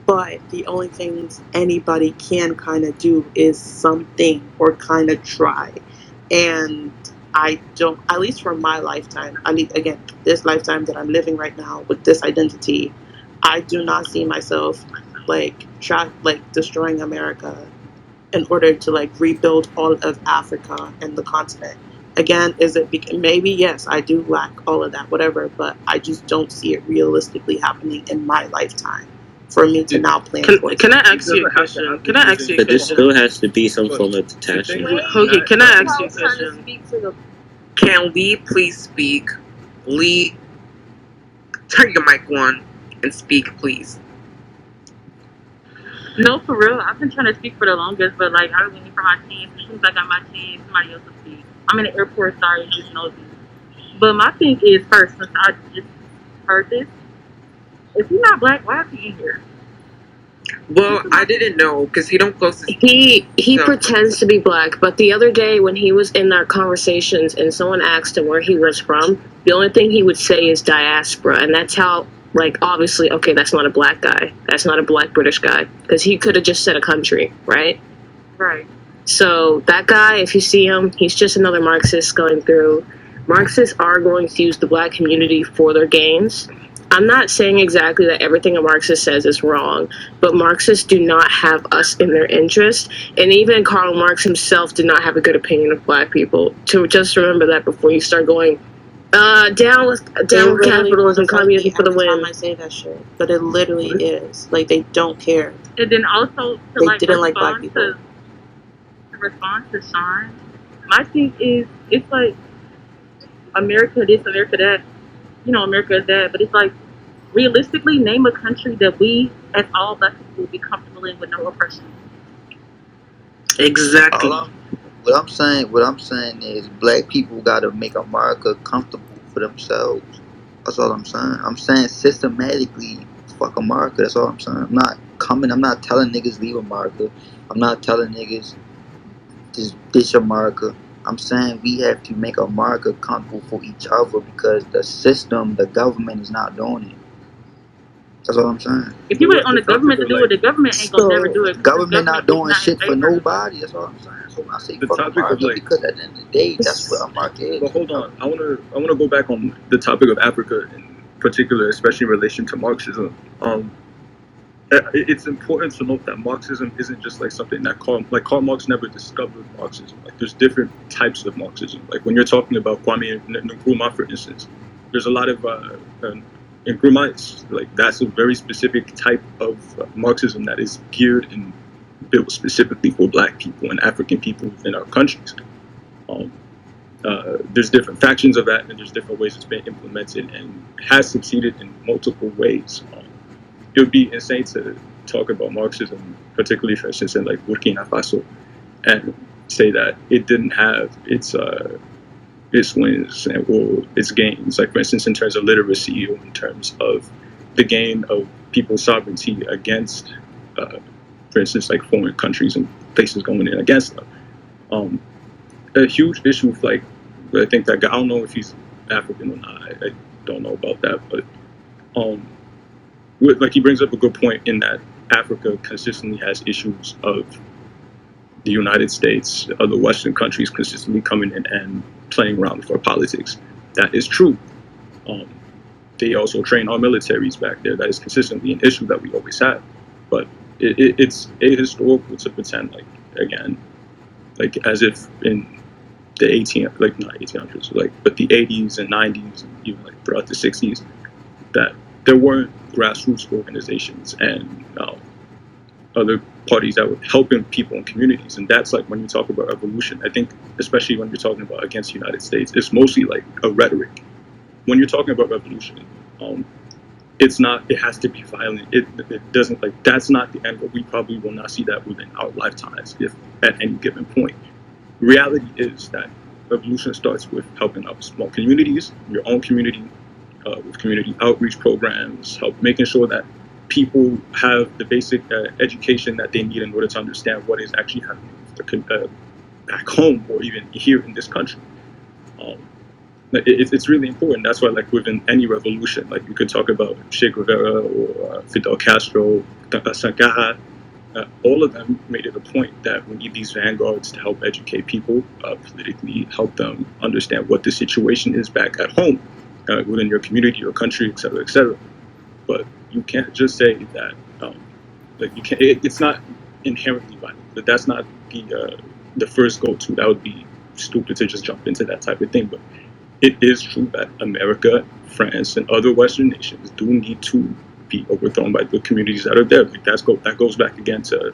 but the only things anybody can kind of do is something or kind of try. And I don't, at least for my lifetime, I mean, again, this lifetime that I'm living right now with this identity, I do not see myself like destroying America in order to like rebuild all of Africa and the continent. Again, maybe yes, I do lack all of that, whatever, but I just don't see it realistically happening in my lifetime for me to now plan. Can I ask you a question? But there still has to be some form of detachment. Okay, can I ask you a question? Can we please speak? Lee, turn your mic on and speak, please. No, for real. I've been trying to speak for the longest, but like I was waiting for my team. As soon as I got my team, somebody else will speak. I'm in the airport, sorry, just nosy. But my thing is, first, since I just heard this, if he's not black, why is he in here? Well, I didn't know because he don't post his... He pretends to be black, but the other day when he was in our conversations and someone asked him where he was from, the only thing he would say is diaspora, and that's how, like, obviously, okay, that's not a black guy. That's not a black British guy, because he could have just said a country, right? Right. So that guy, if you see him, he's just another Marxist going through. Marxists are going to use the black community for their gains. I'm not saying exactly that everything a Marxist says is wrong, but Marxists do not have us in their interest, and even Karl Marx himself did not have a good opinion of black people. To just remember that before you start going, down with capitalism, communism for the win. I say that shit, but it literally is like they don't care. And then also they didn't like black people. To respond to Sean, my thing is, it's like America this, America that. You know, America is that, but it's like, realistically, name a country that we, as all black people, would be comfortable in with no oppression. Exactly. What I'm saying is, black people got to make America comfortable for themselves. That's all I'm saying. I'm saying systematically, fuck America. That's all I'm saying. I'm not telling niggas leave America. I'm not telling niggas just ditch America. I'm saying we have to make America comfortable for each other because the system, the government is not doing it. That's all I'm saying. If you wait on the government to do it, the government ain't gonna never do it. 'cause the Government not is doing not in shit for favor of it. nobody. That's all I'm saying. So when I say The fuck topic of America, like, because at the end of the day, that's what America is. but hold on, I wanna go back on the topic of Africa in particular, especially in relation to Marxism. It's important to note that Marxism isn't just like something that Karl Marx never discovered Marxism. Like there's different types of Marxism. Like when you're talking about Kwame Nkrumah, for instance, there's a lot of Nkrumahs. Like that's a very specific type of Marxism that is geared and built specifically for Black people and African people within our countries. There's different factions of that, and there's different ways it's been implemented and has succeeded in multiple ways. It would be insane to talk about Marxism, particularly, for instance, in like Burkina Faso, and say that it didn't have its wins or its gains. Like, for instance, in terms of literacy or in terms of the gain of people's sovereignty against, for instance, like foreign countries and places going in against them. A huge issue with, like, I think that guy, I don't know if he's African or not, I don't know about that, but like he brings up a good point in that Africa consistently has issues of the United States, other Western countries consistently coming in and playing around with our politics. That is true. They also train our militaries back there. That is consistently an issue that we always have. But it's ahistorical to pretend like, again, like as if in the not 1800s, like, but the 80s and 90s, and even like throughout the 60s, that there weren't grassroots organizations and other parties that were helping people in communities. And that's like when you talk about evolution, I think, especially when you're talking about against the United States, it's mostly like a rhetoric. When you're talking about revolution, it's not, it has to be violent. It doesn't, like, that's not the end, but we probably will not see that within our lifetimes, if at any given point. Reality is that evolution starts with helping out small communities, your own community, with community outreach programs, making sure that people have the basic education that they need in order to understand what is actually happening back home or even here in this country. It's really important. That's why, like, within any revolution, like you could talk about Che Guevara or Fidel Castro, Sankara, all of them made it a point that we need these vanguards to help educate people politically, help them understand what the situation is back at home, within your community, your country, et cetera, et cetera. But you can't just say that, like, you can't. It's not inherently violent. But that's not the first go-to. That would be stupid to just jump into that type of thing. But it is true that America, France, and other Western nations do need to be overthrown by the communities that are there. Like that goes back again to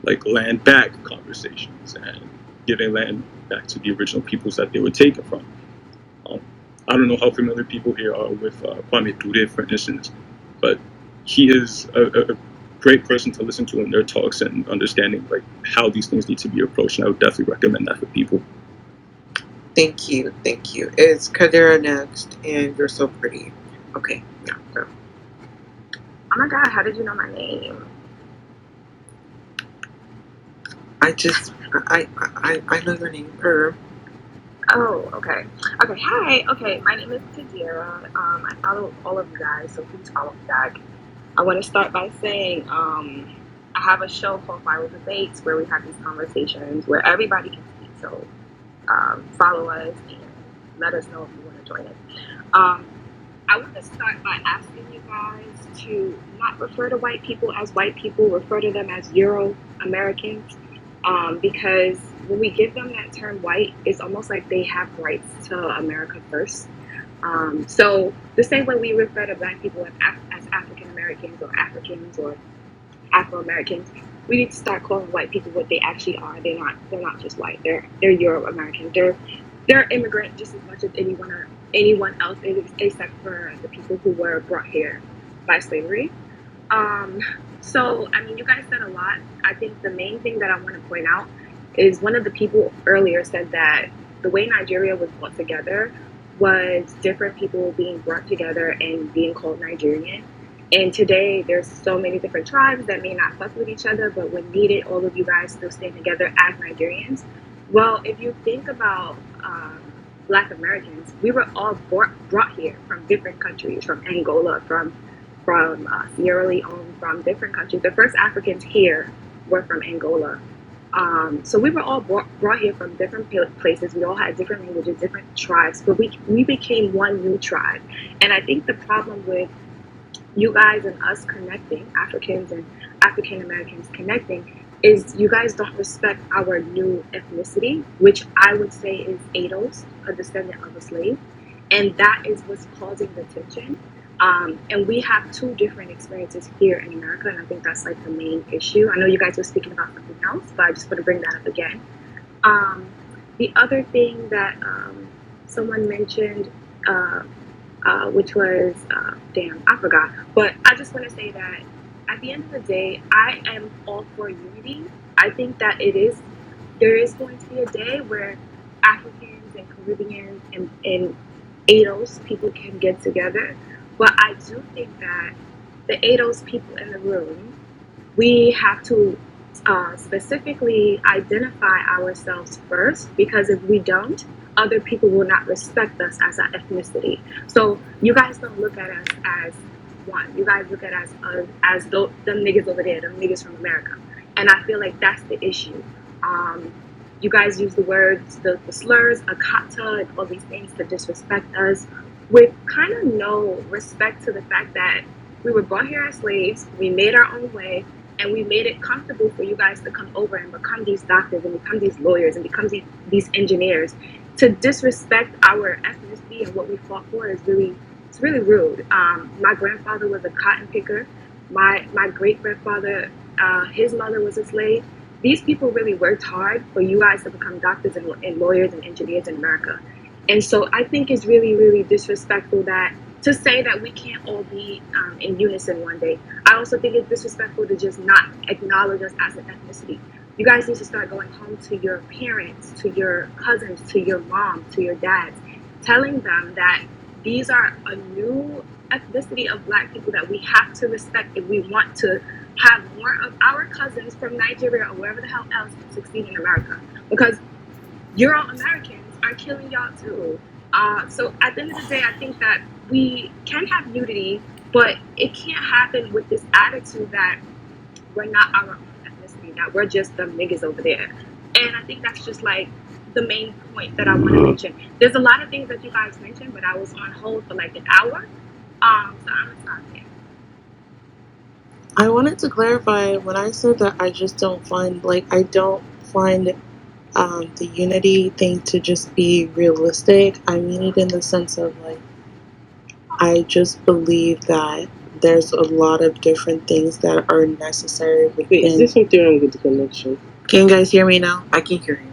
like land back conversations and giving land back to the original peoples that they were taken from. I don't know how familiar people here are with Kwame Ture, for instance, but he is a great person to listen to in their talks and understanding like how these things need to be approached. And I would definitely recommend that for people. Thank you. It's Kadira next, and you're so pretty. Okay, yeah, go. Oh my God, how did you know my name? I know your name, her. Oh, okay. Okay, hi. Okay, my name is Kadira. I follow all of you guys, so please follow me back. I want to start by saying I have a show called Viral Debates where we have these conversations where everybody can speak. So follow us and let us know if you want to join it. I want to start by asking you guys to not refer to white people as white people, refer to them as Euro-Americans, because when we give them that term white, it's almost like they have rights to America first. So the same way we refer to black people as African Americans or Africans or Afro-Americans, we need to start calling white people what they actually are. They're not just white. They're Euro-American. They're immigrant just as much as anyone else, except for the people who were brought here by slavery. So I mean, you guys said a lot. I think the main thing that I want to point out is one of the people earlier said that the way Nigeria was brought together was different people being brought together and being called Nigerian. And today, there's so many different tribes that may not fuck with each other, but when needed, all of you guys still stand together as Nigerians. Well, if you think about Black Americans, we were all brought here from different countries, from Angola, from from Sierra Leone, from different countries. The first Africans here were from Angola. So we were all brought here from different places. We all had different languages, different tribes, but we became one new tribe. And I think the problem with you guys and us connecting, Africans and African Americans connecting, is you guys don't respect our new ethnicity, which I would say is Ados, a descendant of a slave. And that is what's causing the tension. And we have two different experiences here in America, and I think that's like the main issue. I know you guys were speaking about something else, but I just want to bring that up again. The other thing that someone mentioned, which was, I forgot. But I just want to say that at the end of the day, I am all for unity. I think that there is going to be a day where Africans and Caribbeans and ADOS people can get together. But I do think that the ADOS people in the room, we have to specifically identify ourselves first, because if we don't, other people will not respect us as an ethnicity. So you guys don't look at us as one. You guys look at us as them niggas over there, them niggas from America. And I feel like that's the issue. You guys use the words, the slurs, akata, and all these things to disrespect us with kind of no respect to the fact that we were brought here as slaves, we made our own way, and we made it comfortable for you guys to come over and become these doctors and become these lawyers and become these engineers. To disrespect our ethnicity and what we fought for is really rude. My grandfather was a cotton picker. My great grandfather, his mother was a slave. These people really worked hard for you guys to become doctors and lawyers and engineers in America. And so I think it's really, really disrespectful to say that we can't all be in unison one day. I also think it's disrespectful to just not acknowledge us as an ethnicity. You guys need to start going home to your parents, to your cousins, to your mom, to your dads, telling them that these are a new ethnicity of Black people that we have to respect if we want to have more of our cousins from Nigeria or wherever the hell else succeed in America. Because Euro-Americans are killing y'all too. So at the end of the day, I think that we can have unity, but it can't happen with this attitude that we're not our own ethnicity, that we're just the niggas over there. And I think that's just like the main point that I want to mention. There's a lot of things that you guys mentioned, but I was on hold for like an hour. So I'm gonna stop there. I wanted to clarify when I said that I don't find the unity thing to just be realistic. I mean it in the sense of like, I just believe that there's a lot of different things that are necessary within. Wait, is this something wrong with the connection? Can you guys hear me now? I can hear you.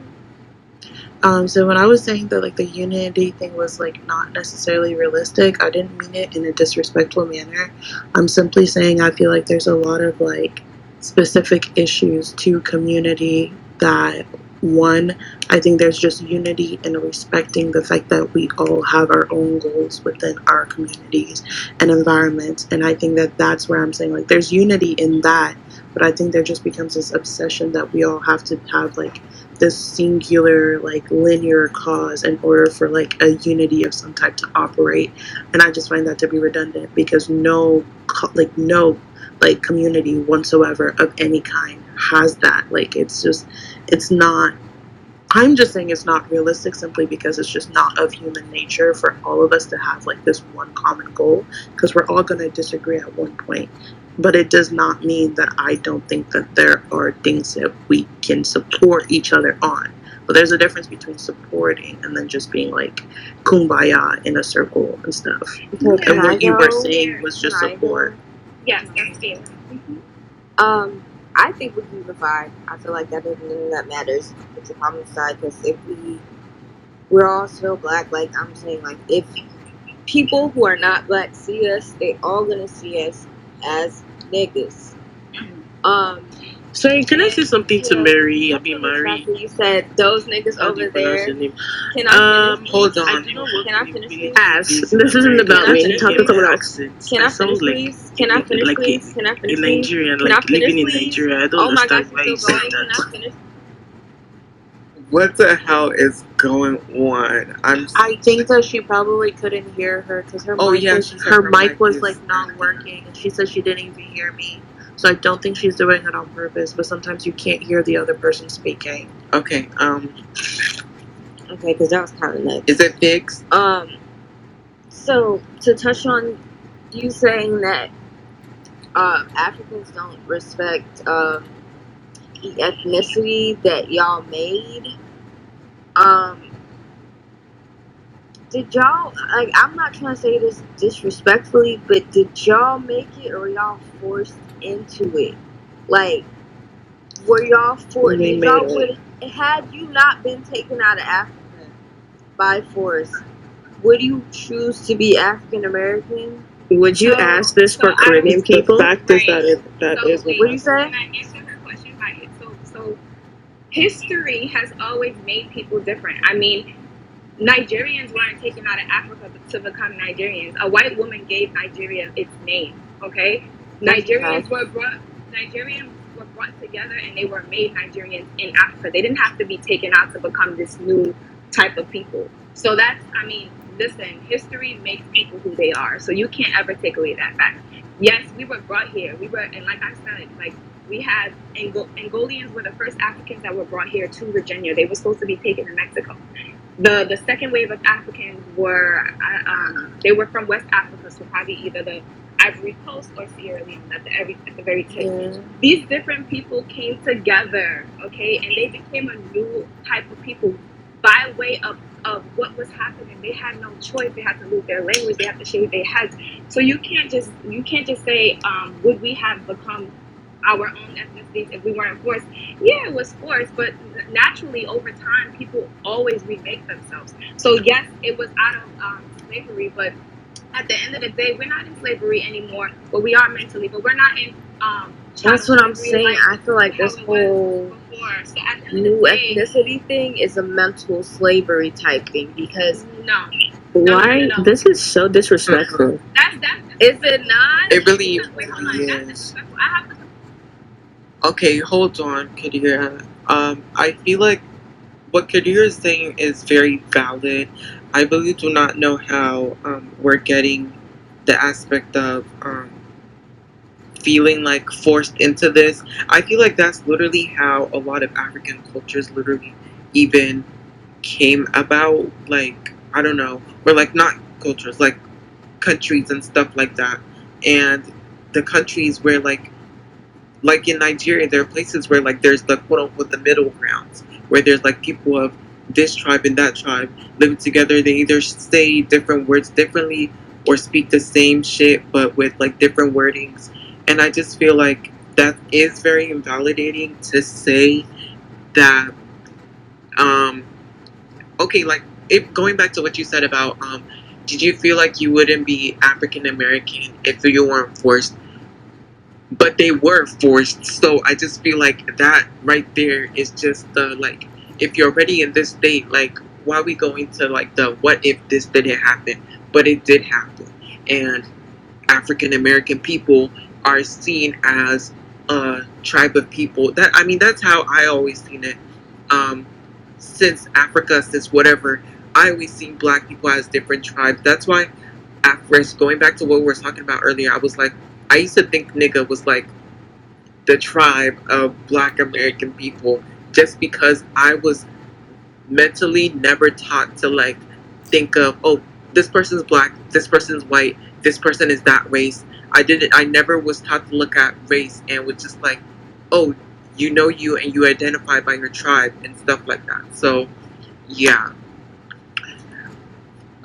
So when I was saying that like the unity thing was like not necessarily realistic, I didn't mean it in a disrespectful manner. I'm simply saying I feel like there's a lot of like specific issues to community that, one, I think there's just unity in respecting the fact that we all have our own goals within our communities and environments. And I think that that's where I'm saying like there's unity in that, but I think there just becomes this obsession that we all have to have like this singular like linear cause in order for like a unity of some type to operate. And I just find that to be redundant, because no community whatsoever of any kind has that. Like it's not, I'm just saying it's not realistic simply because it's just not of human nature for all of us to have like this one common goal, because we're all going to disagree at one point. But it does not mean that I don't think that there are things that we can support each other on. But there's a difference between supporting and then just being like kumbaya in a circle and stuff. And what you were saying was just support. Yes, that's it. I think we're unified. I feel like that doesn't mean that matters. It's a common side, because if we're all still Black, like I'm saying, like if people who are not Black see us, they all gonna see us as niggas. Sorry, can I say something to Mary? Mary. You said those niggas over there. Can I finish? hold on. Can I finish, please? This isn't about me. Talk to someone else. Can I finish, please? Can I finish, please? Can I finish, in Nigeria, Can I like finish, living in please? Nigeria, I don't Oh my understand gosh, why you're you still said going. Can I that. finish? What the hell is going on? I think that she probably couldn't hear her because her Oh, mic yeah, was, she said her her mic mic was is like not working, and she said she didn't even hear me. So I don't think she's doing it on purpose. But sometimes you can't hear the other person speaking. Okay. Okay, because that was kind of nuts. Is it fixed? So to touch on you saying that Africans don't respect the ethnicity that y'all made. Did y'all, like, I'm not trying to say this disrespectfully, but did y'all make it or y'all forced into it? Like, were y'all forced? We Did made y'all it. would had you not been taken out of Africa by force? Would you choose to be African American? Would you ask this for Caribbean people? The fact is that is What do you say? Can I answer her question by it? So history has always made people different. I mean, Nigerians weren't taken out of Africa to become Nigerians. A white woman gave Nigeria its name. Okay, Nigerians were brought together and they were made Nigerians in Africa. They didn't have to be taken out to become this new type of people. So that's, I mean, listen, history makes people who they are. So you can't ever take away that fact. Yes, we were brought here. And like I said, like we had Angolians were the first Africans that were brought here to Virginia. They were supposed to be taken to Mexico. The second wave of Africans were they were from West Africa, so probably either the Ivory Coast or Sierra Leone at the very tip. Yeah. These different people came together, okay, and they became a new type of people by way of what was happening. They had no choice. They had to lose their language. They had to shave their heads. So you can't just say would we have become our own ethnicities if we weren't forced? Yeah, it was forced, but naturally over time people always remake themselves. So yes, it was out of slavery, but at the end of the day, we're not in slavery anymore. But we are mentally, but we're not in That's what I'm slavery saying. I feel like this whole so at the end new of the day, ethnicity thing is a mental slavery type thing because Why? This is so disrespectful. Is it not? It really is. Okay, hold on, Kadira. I feel like what Kadira is saying is very valid. I really do not know how we're getting the aspect of feeling like forced into this. I feel like that's literally how a lot of African cultures literally even came about. Like, I don't know, or like not cultures, like countries and stuff like that. And the countries where like in Nigeria, there are places where like there's the quote unquote the middle grounds, where there's like people of this tribe and that tribe living together. They either say different words differently or speak the same shit but with like different wordings. And I just feel like that is very invalidating to say that. Okay, like if going back to what you said about did you feel like you wouldn't be African American if you weren't forced? But they were forced, so I just feel like that right there is just the like, if you're already in this state, like why are we going to like the what if this didn't happen? But it did happen, and African American people are seen as a tribe of people. That, I mean, that's how I always seen it. Since Africa, since whatever, I always seen black people as different tribes. That's why at first, going back to what we were talking about earlier, I was like, I used to think nigga was like the tribe of black American people just because I was mentally never taught to like think of, oh, this person's black, this person's white, this person is that race. I never was taught to look at race and was just like, oh, you know you and you identify by your tribe and stuff like that. So yeah.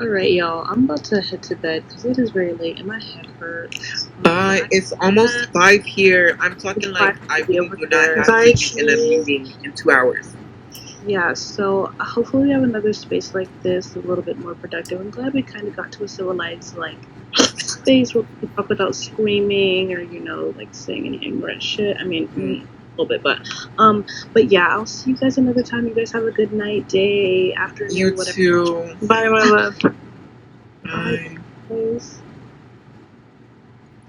Alright, y'all. I'm about to head to bed because it is very late and my head hurts. It's almost 5 here. I'm talking like I really do not have to be in a meeting in 2 hours. Yeah, so hopefully we have another space like this, a little bit more productive. I'm glad we kind of got to a civilized like space where we can talk without screaming or like saying any ignorant shit. I mean, a little bit, but yeah, I'll see you guys another time. You guys have a good night, day, afternoon, you whatever. too. Bye, my love. Bye. Bye.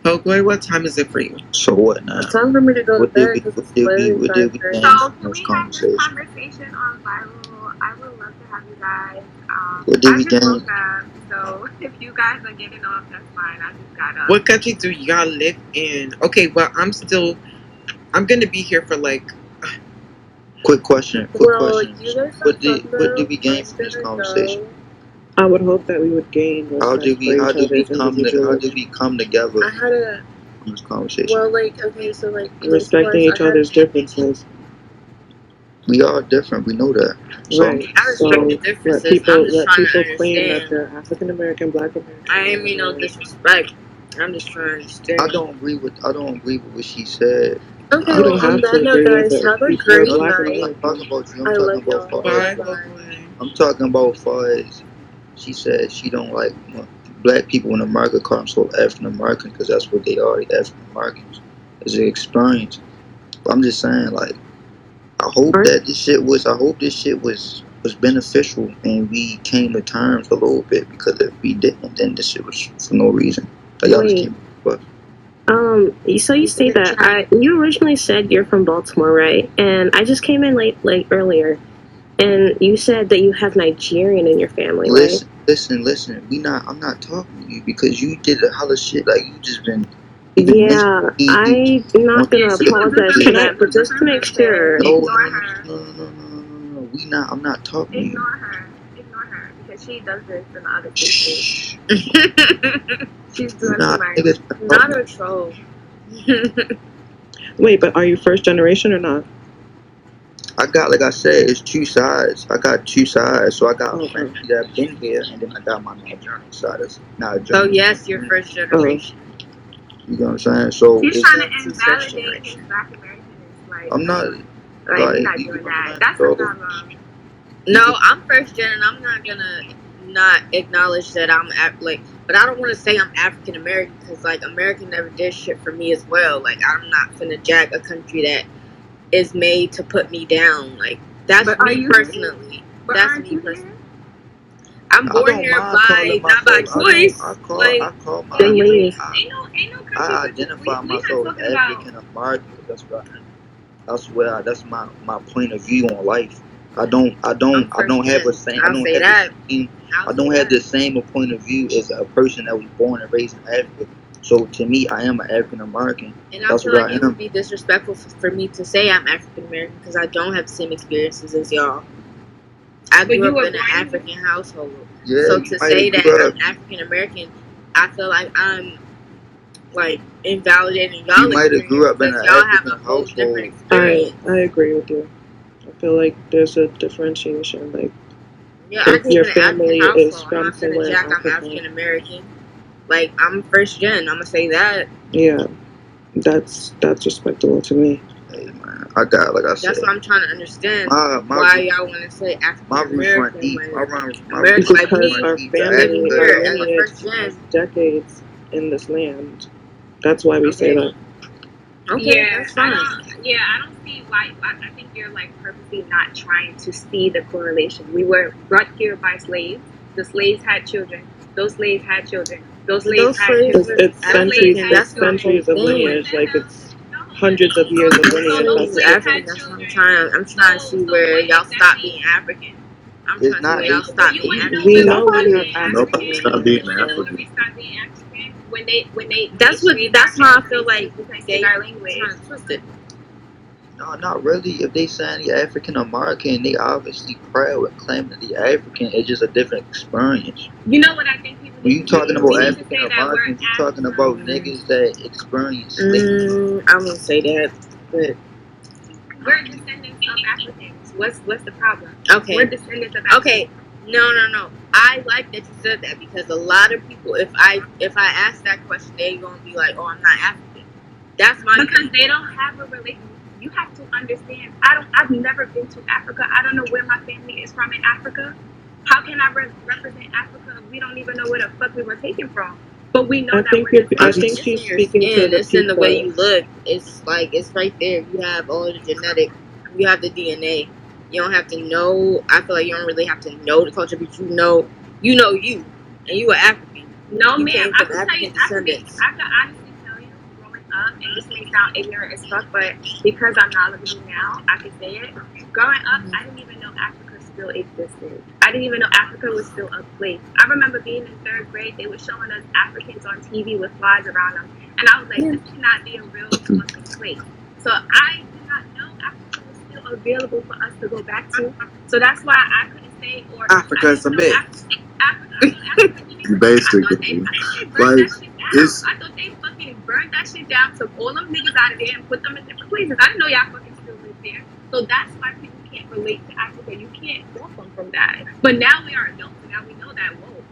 Pokeboy, what time is it for you? So what now? It's time for me to go to What did bed we because what it's did we literally what did we 5:30. gain So from can this we have this conversation? conversation on viral? I would love to have you guys. What did I we just gain? woke up, so if you guys are getting off, that's fine. I just got up. What country do y'all live in? Okay, well, I'm gonna be here for like. Quick question. Well, you guys What are did talking we gain I'm from this gonna conversation? go. I would hope that we would gain How respect did for we each how did we other's come to how did individuals, we come together I had a from this conversation? well, like okay, so like respecting race-wise, each other's differences. We are different. We know that. So Right. I respect the So differences. I'm just let trying to people claim that understand. they're African American, Black American. I ain't mean no disrespect. I'm just trying to understand. I don't agree with what she said. Okay, You well, don't on have that to note, agree with guys, it. have a You're great Black night. I'm American. talking about you. I I'm talking love about y'all. far as Bye. I'm talking about far as she said she don't like black people in America call themselves African American because that's what they are. They African Americans. It's an experience. But I'm just saying, like, I hope this shit was beneficial and we came to terms a little bit, because if we didn't, then this shit was for no reason. Like, y'all just Wait. came. But So you say that you originally said you're from Baltimore, right? And I just came in like earlier, and you said that you have Nigerian in your family, right? listen. I'm not talking to you because you did a hella shit. Like, you just been. Yeah, I'm not gonna apologize for that, but just to make sure. No. I'm not talking to you. Ignore her, because she does this in the other spaces. She's doing too much. Not a troll. Wait, but are you first generation or not? I got, like I said, it's two sides. I got two sides. So I got friends that have been here, and then I got my Nigerian side. That's not So yes, you're first generation. You know what I'm saying? So She's trying to invalidate his Black Americanness. Like, I'm not you're not doing that. That's not wrong. No, I'm first gen, and I'm not gonna not acknowledge that I'm but I don't want to say I'm African American because like America never did shit for me as well. Like I'm not finna jack a country that is made to put me down. Like that's me personally. That's me personally. I'm born here not by choice. I identify myself as African American. That's my point of view on life. I don't have the same point of view as a person that was born and raised in Africa. So to me, I am an African American. And I feel like it would be disrespectful for me to say I'm African American because I don't have the same experiences as y'all. I grew up in an African household. Yeah, so to say that I'm African American, I feel like I'm like invalidating y'all. You might have grew up in an African household. I agree with you. I feel like there's a differentiation. Like, if your family is from somewhere I'm African American. Like I'm first gen. I'm gonna say that. Yeah, that's respectable to me. Hey man, I got, like I said. That's what I'm trying to understand. My why y'all want to say African American? Because our family, our lineage has decades in this land. That's why we say that. Okay, yeah, that's fine. I don't see why. I think you're like purposely not trying to see the correlation. We were brought here by slaves. The slaves had children. Those slaves had children. Those slaves had children. It's centuries of lineage. Like, it's hundreds of years of lineage. That's what I'm trying to see where y'all stop being African. I'm trying to see where y'all stop being African. We know we're not Nobody stop being African. That's how I feel like they our language. trying to twist it. No, not really. If they saying they're African American, they obviously proud with claiming they're African. It's just a different experience. You know what I think people. When you talking about African Americans, you talking about niggas that experience slavery. I wouldn't say that, but we're descendants of Africans. What's the problem? Okay. We're descendants of Africans. Okay. No. I like that you said that because a lot of people, if I ask that question, they gonna be like, "Oh, I'm not African." That's my because they don't have a relationship. You have to understand. I've never been to Africa. I don't know where my family is from in Africa. How can I represent Africa if we don't even know where the fuck we were taken from? But we know I think she's speaking to the it's in the way you look. It's like it's right there. You have all the genetic. You have the DNA. You don't have to know. I feel like you don't really have to know the culture, but you know you, and you are African. No, you ma'am. I can tell you, I can honestly tell up, and this may sound ignorant as fuck, but because I'm knowledgeable now, I can say it. Growing up, I didn't even know Africa still existed. I didn't even know Africa was still a place. I remember being in 3rd grade, they were showing us Africans on TV with flies around them, and I was like, this cannot be a real fucking place. So I did not know Africa was still available for us to go back to. So that's why I couldn't say, or Africa is a myth. Basically, like it's I thought they fucking burned that shit down, took all them niggas out of there and put them in different places. I didn't know y'all fucking still live there. So that's why people can't relate to Africa. You can't fault them from that. But now we are adults and now we know that, whoa,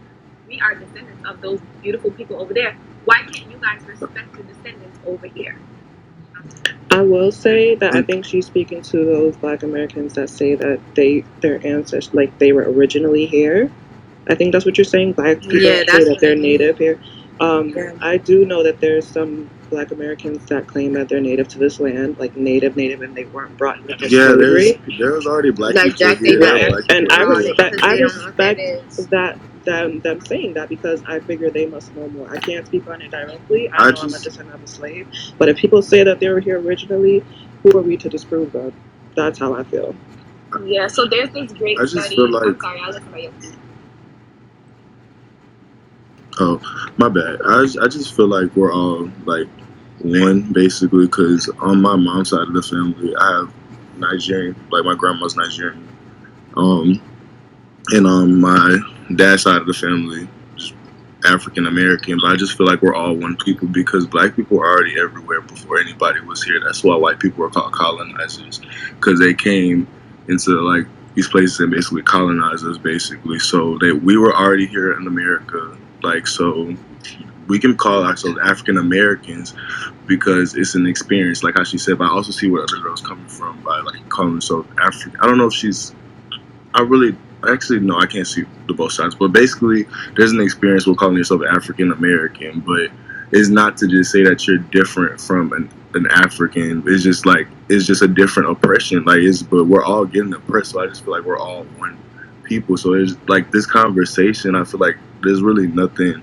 we are descendants of those beautiful people over there. Why can't you guys respect the descendants over here? I will say that I think she's speaking to those Black Americans that say that their ancestors, like they were originally here. I think that's what you're saying. Black people say that they're native here. I do know that there's some Black Americans that claim that they're native to this land, like native, and they weren't brought here for slavery. there's already black Like people Jack here. Davis. Black And people I here. respect They don't know what that is. them saying that because I figure they must know more. I can't speak on it directly. I know I'm a descendant of a slave, but if people say that they were here originally, who are we to disprove that? That's how I feel. Yeah, so there's this great I just study. feel like- I'm sorry, I'll let somebody else speak. Oh, my bad. I just feel like we're all like one basically because on my mom's side of the family, I have Nigerian, like my grandma's Nigerian, and on my dad's side of the family, just African American. But I just feel like we're all one people because black people are already everywhere before anybody was here. That's why white people are called colonizers because they came into like these places and basically colonized us basically. So we were already here in America. Like, so we can call ourselves African Americans because it's an experience, like how she said. But I also see where other girls coming from by like calling themselves African. I don't know if she's. Actually no, I can't see the both sides. But basically, there's an experience with calling yourself African American, but it's not to just say that you're different from an African. It's just a different oppression. But we're all getting oppressed. So I just feel like we're all one people. So it's like this conversation. I feel like there's really nothing.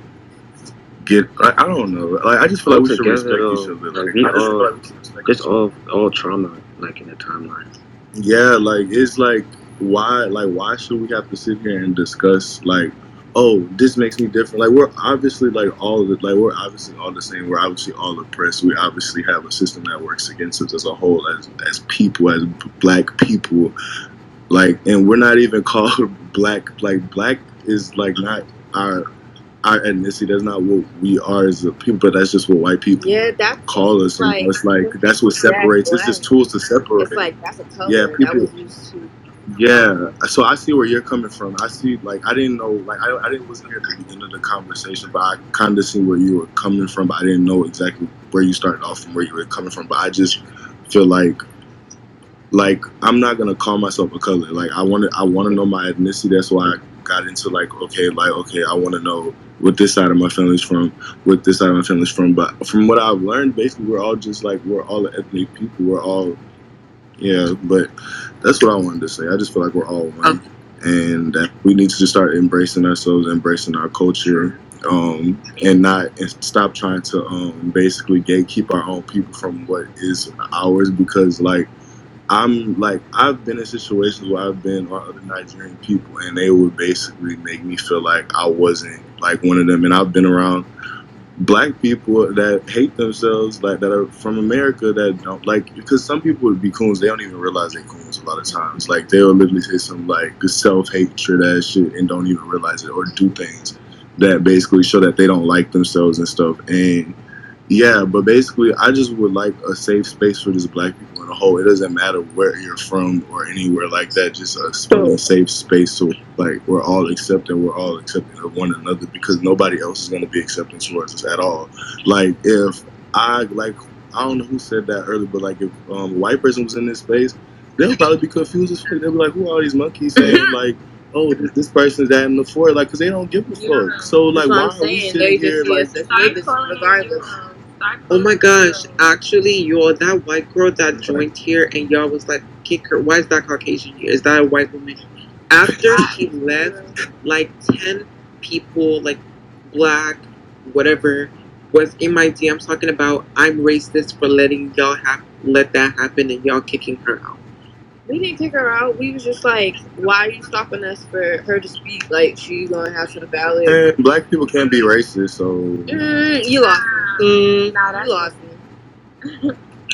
I don't know. Like I just feel like we should respect each other. Like we all, it's all trauma, like in the timeline. Yeah, like it's like why should we have to sit here and discuss like, oh, this makes me different? Like we're obviously we're obviously all the same. We're obviously all oppressed. We obviously have a system that works against us as a whole, as people, as black people. Like, and we're not even called black. Like black is like not our ethnicity. That's not what we are as a people, but that's just what white people call us. Like, it's like that's what separates. It's just tools to separate. It's like that's a color people, that was used to. Yeah, so I see where you're coming from. I see, like, I didn't know, like, I didn't wasn't here at the beginning of the conversation, but I kind of see where you were coming from. But I didn't know exactly where you started off and where you were coming from. But I just feel like I'm not gonna call myself a color. Like I want to know my ethnicity. That's why I got into I want to know what this side of my family's from, what this side of my family's from. But from what I've learned, basically we're all just we're all ethnic people. We're all but that's what I wanted to say. I just feel like we're all one, and that we need to just start embracing ourselves, embracing our culture, and stop trying to basically gatekeep our own people from what is ours. Because I've been in situations where I've been around other Nigerian people, and they would basically make me feel like I wasn't like one of them. And I've been around black people that hate themselves, that are from America, that don't because some people would be coons, they don't even realize they're coons a lot of times. Like they'll literally say some self-hatred ass shit and don't even realize it, or do things that basically show that they don't like themselves and stuff. And but basically I just would like a safe space for just black people in a whole. It doesn't matter where you're from or anywhere like that, just a safe space so we're all accepting of one another, because nobody else is going to be accepting towards us at all. If I don't know who said that earlier, but if a white person was in this space, they'll probably be confused as fuck. They'll be like, who are all these monkeys saying oh, this person's that in the floor, because they don't give a fuck. So why are we sitting here regardless? Oh my gosh, actually, y'all, that white girl that joined here and y'all was like, kick her. Why is that Caucasian here? Is that a white woman? After she left, 10 people, black, whatever, was in my DMs talking about I'm racist for letting y'all let that happen and y'all kicking her out. We didn't kick her out. We was just like, why are you stopping us for her to speak? Like, she gonna have some valid. And black people can't be racist, so You lost me. Nah, You lost me.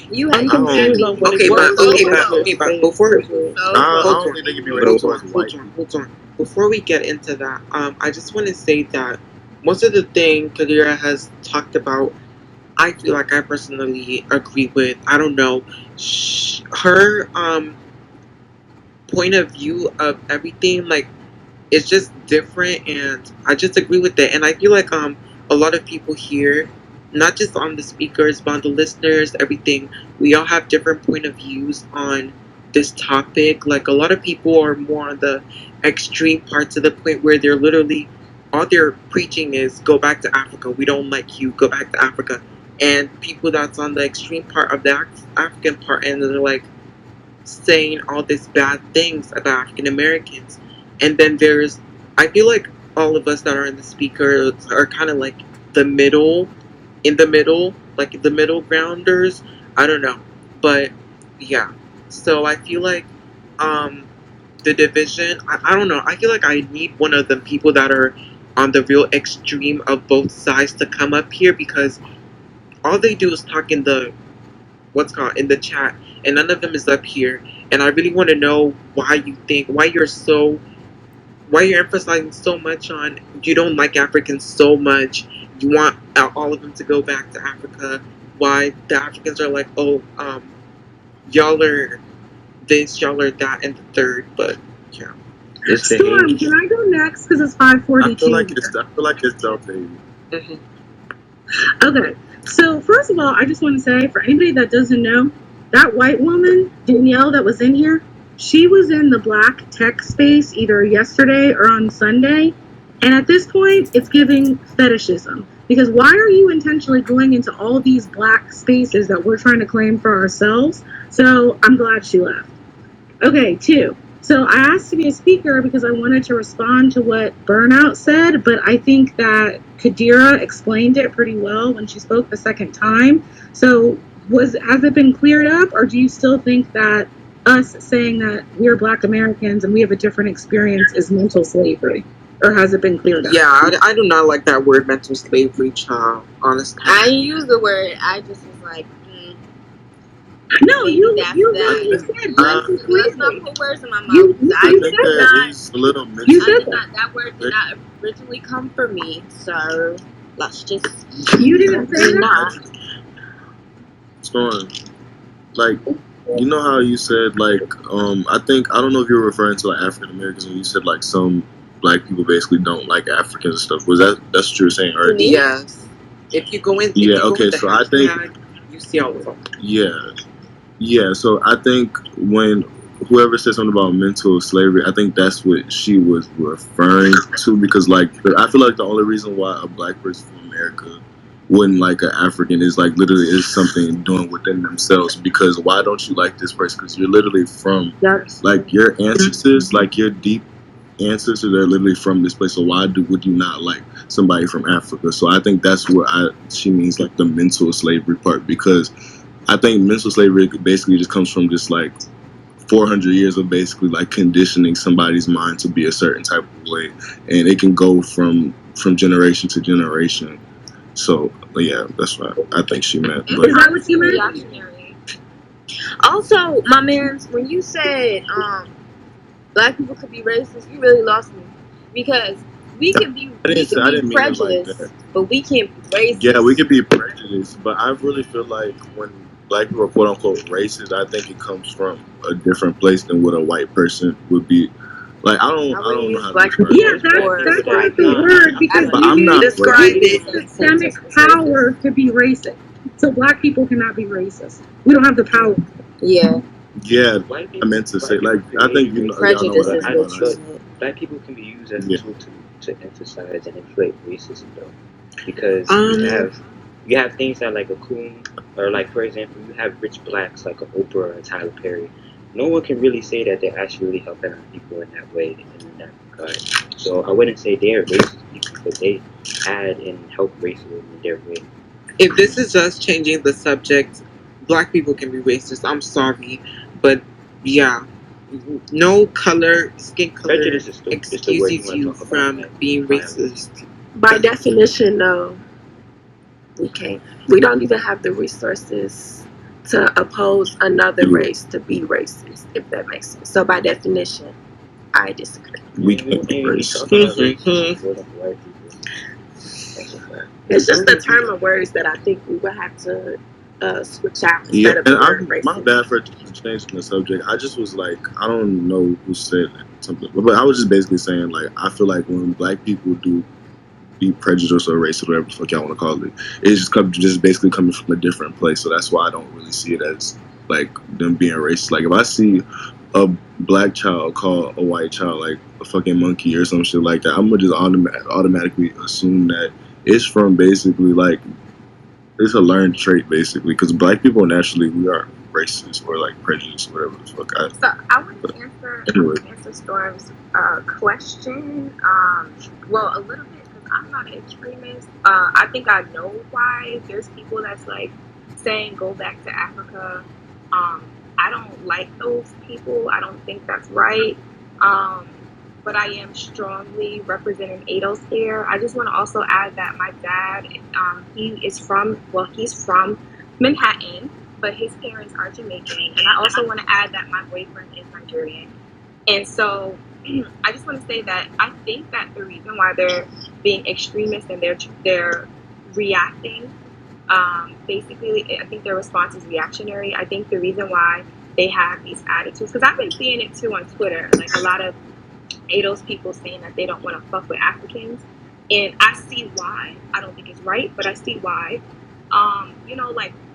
You I'm had confused on what Okay, but before I don't think they can be racist towards white people. hold on. Before we get into that, I just want to say that most of the thing Kadira has talked about, I feel like I personally agree with. I don't know, her point of view of everything, like, it's just different, and I just agree with it. And I feel like a lot of people here, not just on the speakers but on the listeners, everything, we all have different point of views on this topic. Like, a lot of people are more on the extreme part, to the point where they're literally, all they're preaching is go back to Africa, we don't like you, go back to Africa. And people that's on the extreme part of the African part, and they're like saying all these bad things about African Americans. And then there's, I feel like all of us that are in the speakers are kind of like the middle, like the middle grounders. I don't know. But yeah. So I feel like the division, I don't know. I feel like I need one of the people that are on the real extreme of both sides to come up here, because all they do is talk in the in the chat, and none of them is up here. And I really want to know why you're emphasizing so much on you don't like Africans so much. You want all of them to go back to Africa. Why the Africans are like, oh, y'all are this, y'all are that, and the third. But yeah, it's the Storm, hate. can I go next? Because it's I 5:42. feel like it's self-hate. Okay, so first of all, I just want to say, for anybody that doesn't know, that white woman, Danielle, that was in here, she was in the black tech space either yesterday or on Sunday. And at this point, it's giving fetishism. Because why are you intentionally going into all these black spaces that we're trying to claim for ourselves? So I'm glad she left. Okay, 2. So I asked to be a speaker because I wanted to respond to what Burnout said, but I think that Kadira explained it pretty well when she spoke the second time. So has it been cleared up, or do you still think that us saying that we're Black Americans and we have a different experience is mental slavery? Or has it been cleared up? Yeah, I do not like that word mental slavery, child, honestly. I didn't use the word. I just was like, no, you said let's not put words in my mouth. I think that is a little mental. That word did not originally come from me, so let's just. You didn't say that. Storm, like, you know how you said, like, I don't know if you were referring to like African Americans when you said like some black people basically don't like Africans and stuff. That's what you were saying, right? Yes. If you go in, So I think you see all of them. Yeah. So I think when whoever said something about mental slavery, I think that's what she was referring to, because like I feel like the only reason why a black person from America wouldn't like an African is like literally is something doing within themselves. Because why don't you like this person? Because you're literally from like your ancestors, like your deep ancestors are literally from this place. So why would you not like somebody from Africa? So I think that's where she means like the mental slavery part, because I think mental slavery basically just comes from just like 400 years of basically like conditioning somebody's mind to be a certain type of way, and it can go from generation to generation. So yeah, that's what I think she meant. But is that what you meant? Also, my man, when you said black people could be racist, you really lost me, because we can be prejudiced, but we can't be racist. Yeah, we can be prejudiced, but I really feel like when black people are quote unquote racist, I think it comes from a different place than what a white person would be. Like I don't know how to describe it. Yeah, that's not the word, because but I'm not describe it. Systemic power to be racist. So black people cannot be racist. We don't have the power. Yeah. Yeah, I meant to say, like, I think y'all know what I mean. Black people can be used as a tool to emphasize and inflate racism, though, because you have things that like a coon, or like for example, you have rich blacks like a Oprah or a Tyler Perry. No one can really say that they're actually really helping out people in that way and in that regard. So I wouldn't say they're racist people, but they add and help racism in their way. if this is us changing the subject, black people can be racist. I'm sorry, but yeah, no color, skin color Prejudice is still the word you excuses want to you talk about, from man. being racist. By definition, though, we can't. We don't even have the resources to oppose another race to be racist, if that makes sense. So by definition, I disagree. We ain't really talking about racism for the white people. That's a fact. It's just a term of words that I think we would have to switch out instead Yeah, of the word and my racist. bad for changing the subject. I just was like, I don't know who said something, but I was just basically saying, like, I feel like when black people do be prejudiced or racist, whatever the fuck y'all want to call it, it's just basically coming from a different place. So that's why I don't really see it as like them being racist. Like if I see a black child call a white child like a fucking monkey or some shit like that, I'm gonna just automatically assume that it's from basically like it's a learned trait basically because black people naturally we are racist or like prejudiced, whatever the fuck. So I want to answer Storm's question. Well, a little bit because I'm not an extremist. I think I know why there's people that's like saying go back to Africa. I don't like those people. I don't think that's right. But I am strongly representing ADOS here. I just want to also add that my dad, he's from Manhattan, but his parents are Jamaican. And I also want to add that my boyfriend is Nigerian. And so I just want to say that I think that the reason why they're being extremist and they're reacting, basically, I think their response is reactionary. I think the reason why they have these attitudes, because I've been seeing it too on Twitter, like a lot of ADOS people saying that they don't want to fuck with Africans, and I see why. I don't think it's right, but I see why.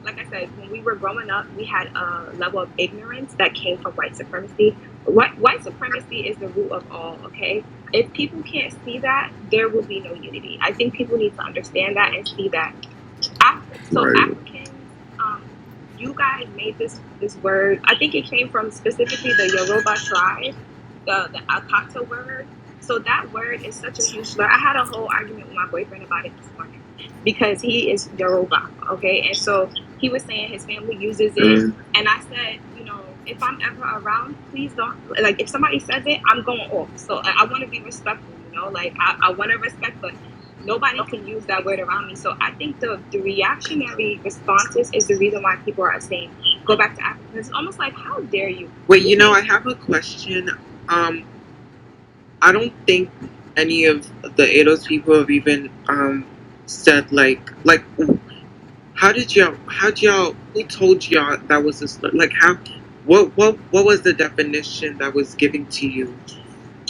Like I said, when we were growing up, we had a level of ignorance that came from white supremacy. White supremacy is the root of all. Okay, if people can't see that, there will be no unity. I think people need to understand that and see that. Africans, you guys made this word. I think it came from specifically the Yoruba tribe, the Akata word. So that word is such a huge slur. I had a whole argument with my boyfriend about it this morning because he is Yoruba, okay? And so he was saying his family uses it, and I said, if I'm ever around, please don't, like, if somebody says it, I'm going off. So I want to be respectful, like, I want to respect, but nobody can use that word around me. So I think the reactionary responses is the reason why people are saying, go back to Africa. It's almost like, how dare you? Wait, I have a question. I don't think any of the ADOS people have even said like who told y'all that was a slur? Like what was the definition that was given to you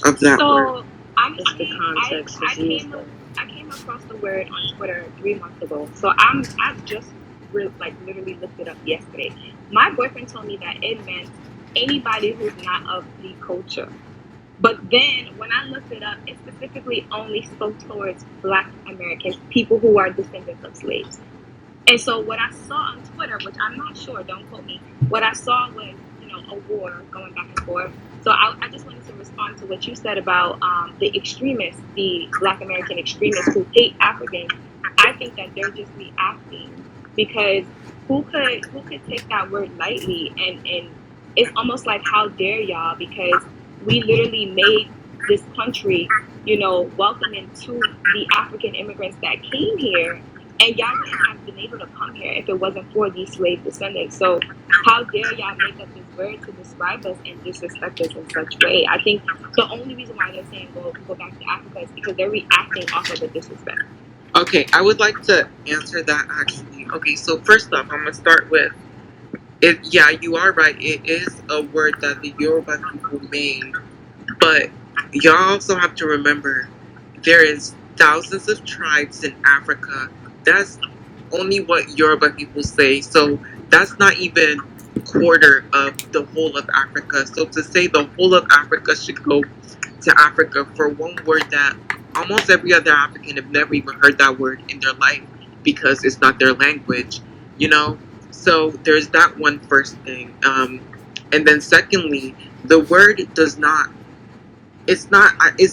of that word? Honestly, I came across the word on Twitter 3 months ago. So I've just literally looked it up yesterday. My boyfriend told me that it meant anybody who's not of the culture. But then when I looked it up, it specifically only spoke towards Black Americans, people who are descendants of slaves. And so what I saw on Twitter, which I'm not sure, don't quote me, what I saw was, a war going back and forth. So I just wanted to respond to what you said about the extremists, the Black American extremists who hate Africans. I think that they're just reacting because who could take that word lightly? And it's almost like, how dare y'all? Because we literally made this country, welcoming to the African immigrants that came here. And y'all wouldn't have been able to come here if it wasn't for these slave descendants. So how dare y'all make up this word to describe us and disrespect us in such way? I think the only reason why they're saying go back to Africa is because they're reacting off of the disrespect. Okay, I would like to answer that actually. Okay, so first off, I'm gonna start with it. Yeah, you are right. It is a word that the Yoruba people made, but y'all also have to remember there is thousands of tribes in Africa. That's only what Yoruba people say. So that's not even quarter of the whole of Africa. So to say the whole of Africa should go to Africa for one word that almost every other African have never even heard that word in their life because it's not their language, So there's that one first thing. And then secondly, the word it's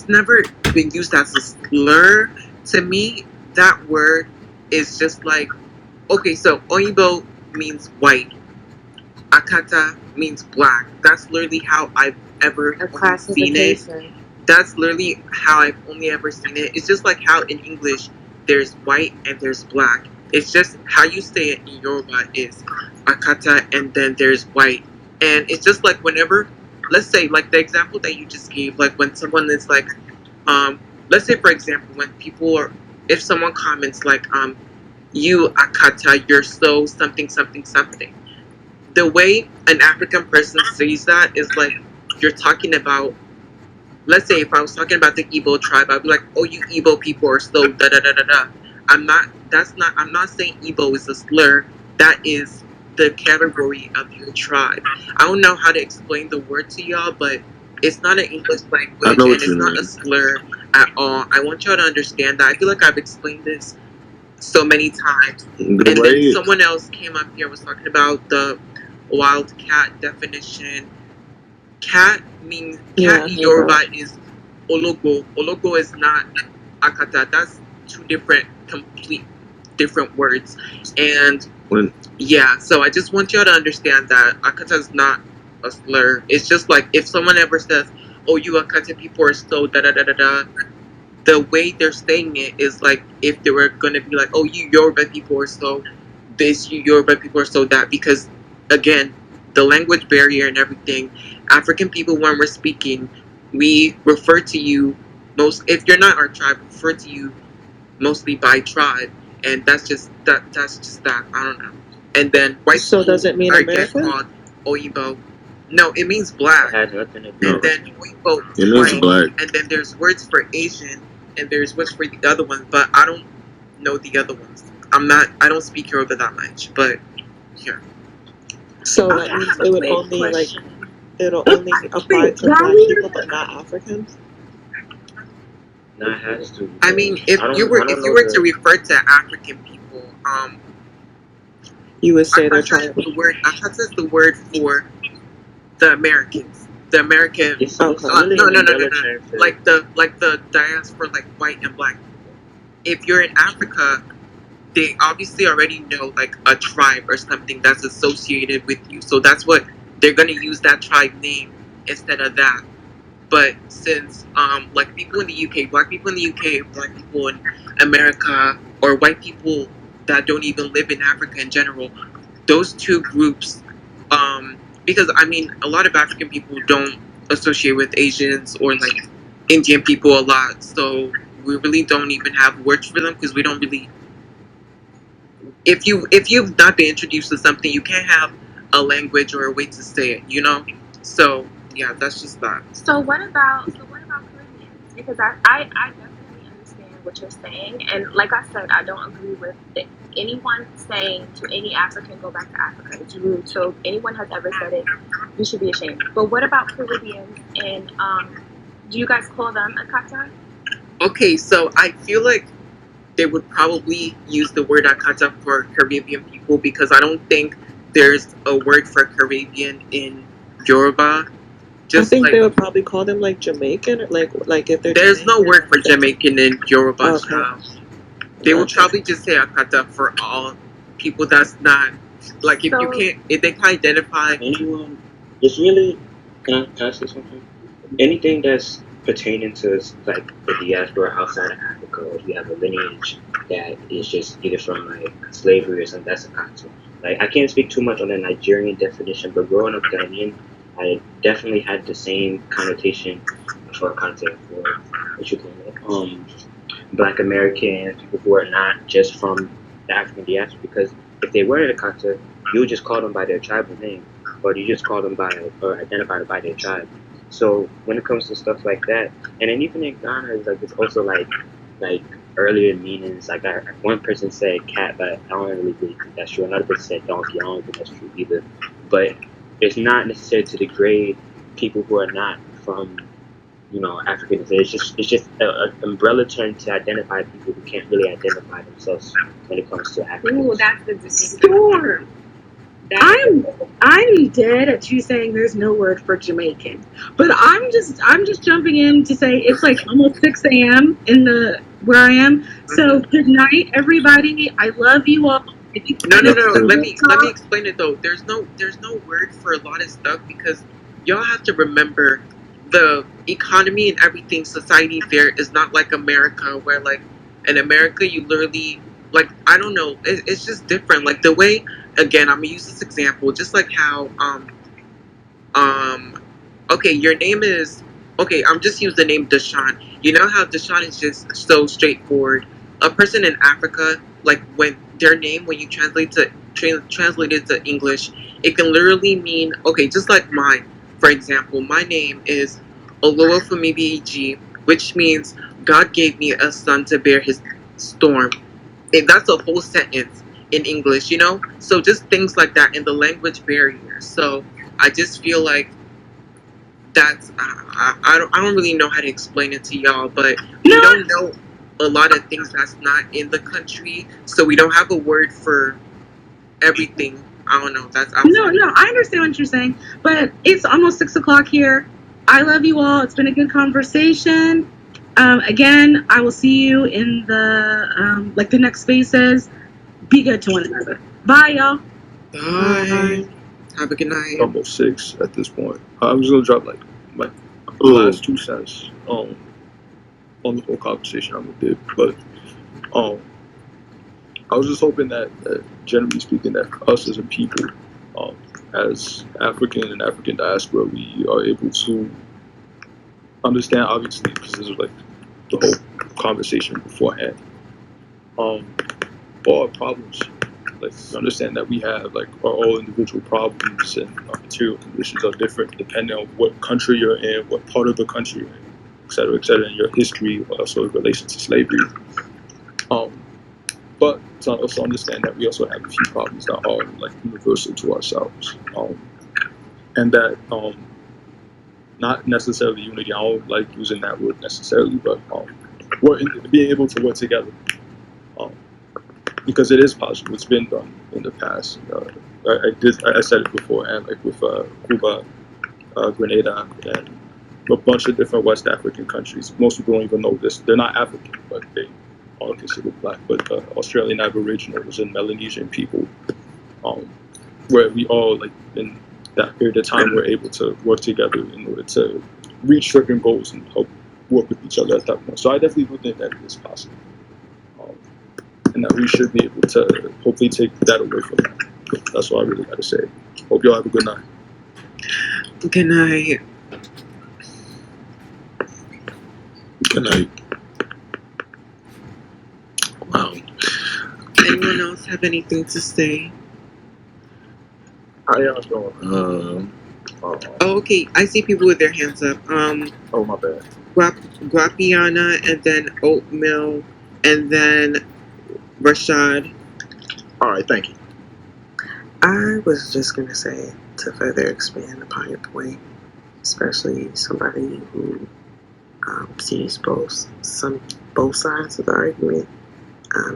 never been used as a slur. To me, that word is just like okay, so Oyibo means white. Akata means black. That's literally how I've ever seen it. That's literally how I've only ever seen it. It's just like how in English there's white and there's black. It's just how you say it in Yoruba is Akata and then there's white. And it's just like whenever, let's say like the example that you just gave, like when someone is like, let's say for example when people are, if someone comments like, you Akata, you're so something something something. The way an African person says that is like you're talking about, let's say if I was talking about the Igbo tribe, I'd be like, oh, you Igbo people are so da da da da da. I'm not saying Igbo is a slur. That is the category of your tribe. I don't know how to explain the word to y'all, but it's not an English language and it's not a slur at all. I want y'all to understand that. I feel like I've explained this so many times. And then someone else came up here, was talking about the wild cat definition. Cat means cat in Yoruba is ologo. Ologo is not akata. That's two complete different words. And yeah, so I just want y'all to understand that akata is not a slur. It's just like if someone ever says, "Oh, you akata people are so da da da da da," the way they're saying it is like if they were gonna be like, "Oh, you Yoruba people are so this, you Yoruba people are so that," because again, the language barrier and everything. African people, when we're speaking, we refer to you most. If you're not our tribe, refer to you mostly by tribe, and that's just that. That's just that. I don't know. And then white So does it mean are American? called Oyibo. No, it means black. It has nothing to do. And then Oyibo It means black. and then there's words for Asian, and there's words for the other ones, but I don't know the other ones. I don't speak Yoruba that much, but yeah. So that means it would only like it'll only apply to black people but not Africans? No, it has to. I mean, if you were to refer to African people, you would say they're trying. Akata is the word for the Americans. The American. No. Like the diaspora, like white and black people. If you're in Africa, they obviously already know like a tribe or something that's associated with you. So that's what they're gonna use, that tribe name instead of that. But since like people in the UK, black people in the UK, black people in America, or white people that don't even live in Africa in general, those two groups, because I mean a lot of African people don't associate with Asians or like Indian people a lot, so we really don't even have words for them because we don't really. If you've not been introduced to something, you can't have a language or a way to say it, you know. So yeah, that's just that. So what about Caribbeans? Because I definitely understand what you're saying, and like I said, I don't agree with anyone saying to any African go back to Africa. It's rude. So if anyone has ever said it, you should be ashamed. But what about Caribbeans? And do you guys call them Akata? Okay, so I feel like they would probably use the word Akata for Caribbean people because I don't think there's a word for Caribbean in Yoruba. I think like, they would probably call them like Jamaican, like if they're. There's Jamaican, no word for Jamaican in Yoruba. Okay. They would probably just say Akata for all people that's not like if they can identify anyone. It's really can I say something? Anything that's pertaining to like the diaspora outside of Africa, or if you have a lineage that is just either from like slavery or something, that's a Akata. Like I can't speak too much on the Nigerian definition, but growing up Ghanaian, I definitely had the same connotation for content for what you call it, Black Americans, people who are not just from the African diaspora. Because if they were in a content, you would just call them by their tribal name, or you just call them by or identify them by their tribe. So when it comes to stuff like that, and then even in Ghana, it's like it's also like earlier meanings. Like one person said cat, but I don't really think that's true. Another person said donkey. I don't think that's true either. But it's not necessary to degrade people who are not from, African. It's just an umbrella term to identify people who can't really identify themselves when it comes to Africans. Ooh, that's the storm. I'm dead at you saying there's no word for Jamaican, but I'm just jumping in to say it's like almost 6 a.m. in where I am. So good night, everybody. I love you all. No. Let me explain it though. There's no word for a lot of stuff because y'all have to remember the economy and everything. Society there is not like America, where like in America you literally like I don't know. It's just different. Like the way again, I'm gonna use this example, just like how okay, your name is okay. I'm just use the name Deshaun. You know how Deshaun is just so straightforward. A person in Africa, like when their name, when you translate it to English, it can literally mean okay, just like mine. For example, my name is Oluwafemibiji, which means God gave me a son to bear his storm. And that's a whole sentence in English, you know. So just things like that in the language barrier. So I just feel like that's I don't really know how to explain it to y'all, but we don't know a lot of things that's not in the country, so we don't have a word for everything. I don't know. That's outside. No, I understand what you're saying, but it's almost 6:00 here. I love you all. It's been a good conversation. Again, I will see you in the like the next spaces. Be good to one another. Bye, y'all. Bye. Have a good night. Almost 6 at this point. I'm just gonna drop like my last 2 cents on the whole conversation I'm gonna do. But I was just hoping that generally speaking, that us as a people, as African and African diaspora, we are able to understand, obviously, because this was like the whole conversation beforehand. All our problems, like understand that we have like our all individual problems and our material conditions are different depending on what country you're in, what part of the country you're in, et cetera, and your history, also in relation to slavery. But to also understand that we also have a few problems that are like universal to ourselves, and that not necessarily unity. I don't like using that word necessarily, but being able to work together, because it is possible. It's been done in the past. I said it before, and like with Cuba, Grenada, and a bunch of different West African countries. Most people don't even know this. They're not African, but they are considered black. But Australian Aboriginals and Melanesian people, where we all like in that period of time were able to work together in order to reach certain goals and help work with each other at that point. So I definitely do think that it is possible, and that we should be able to hopefully take that away from them. That's all I really got to say. Hope y'all have a good night. Good night. Good night. Wow. Anyone else have anything to say? How y'all doing? Oh, okay. I see people with their hands up. Oh, my bad. Guapiana, and then Oatmeal, and then Rashad. All right, thank you. I was just going to say, to further expand upon your point, especially somebody who sees both sides of the argument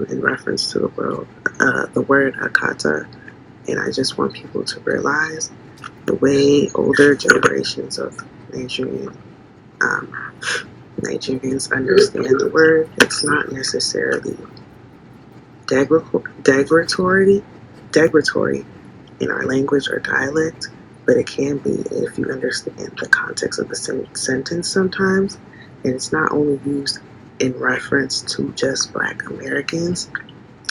in reference to the word Akata, and I just want people to realize the way older generations of Nigerians understand the word, it's not necessarily derogatory in our language or dialect, but it can be if you understand the context of the sentence sometimes. And it's not only used in reference to just Black Americans,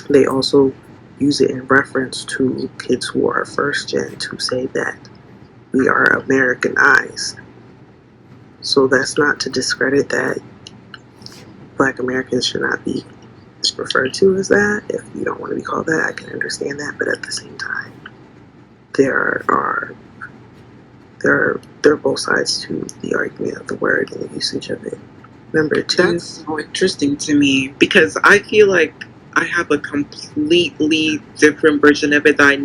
they also use it in reference to kids who are first gen to say that we are Americanized. So that's not to discredit that Black Americans should not be referred to as that. If you don't want to be called that, I can understand that, but at the same time, there are both sides to the argument of the word and the usage of it. Number two, that's so interesting to me because I feel like I have a completely different version of it that I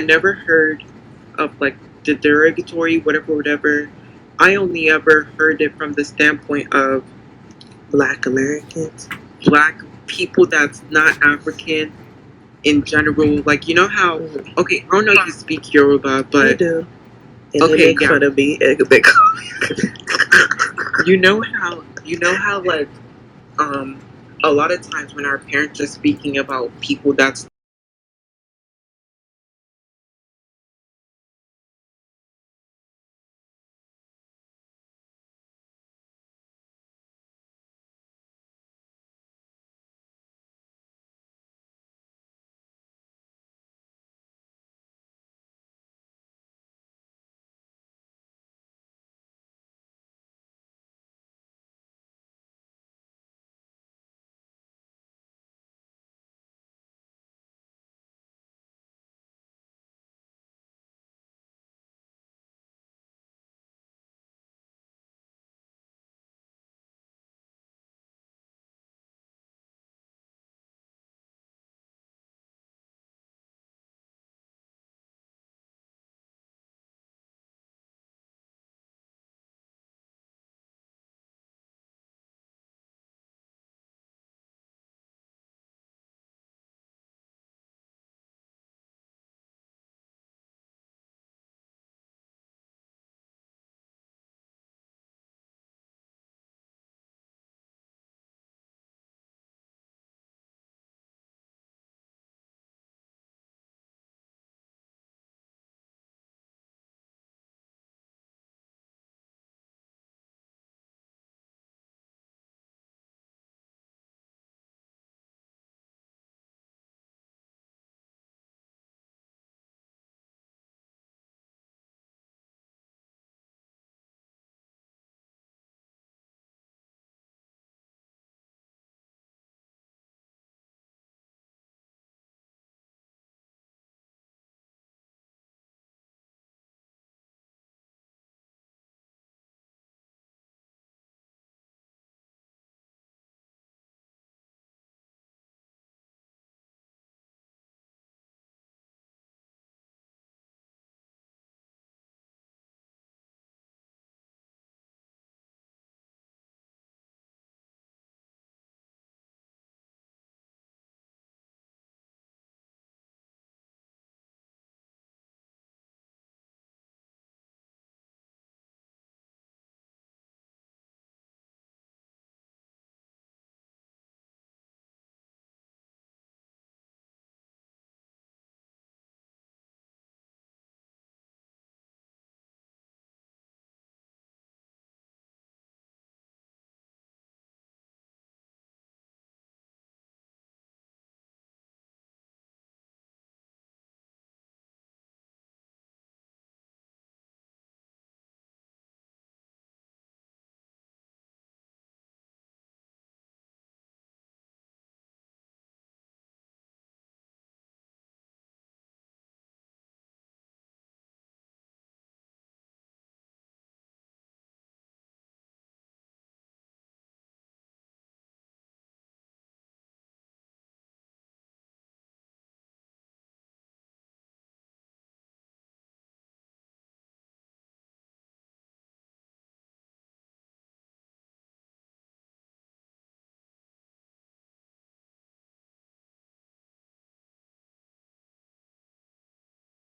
never heard of, like the derogatory whatever. I only ever heard it from the standpoint of Black Americans, Black people that's not African in general. Like, you know how, okay, I don't know if you speak Yoruba, but I do. And okay, they make fun of me. You know how like a lot of times when our parents are speaking about people that's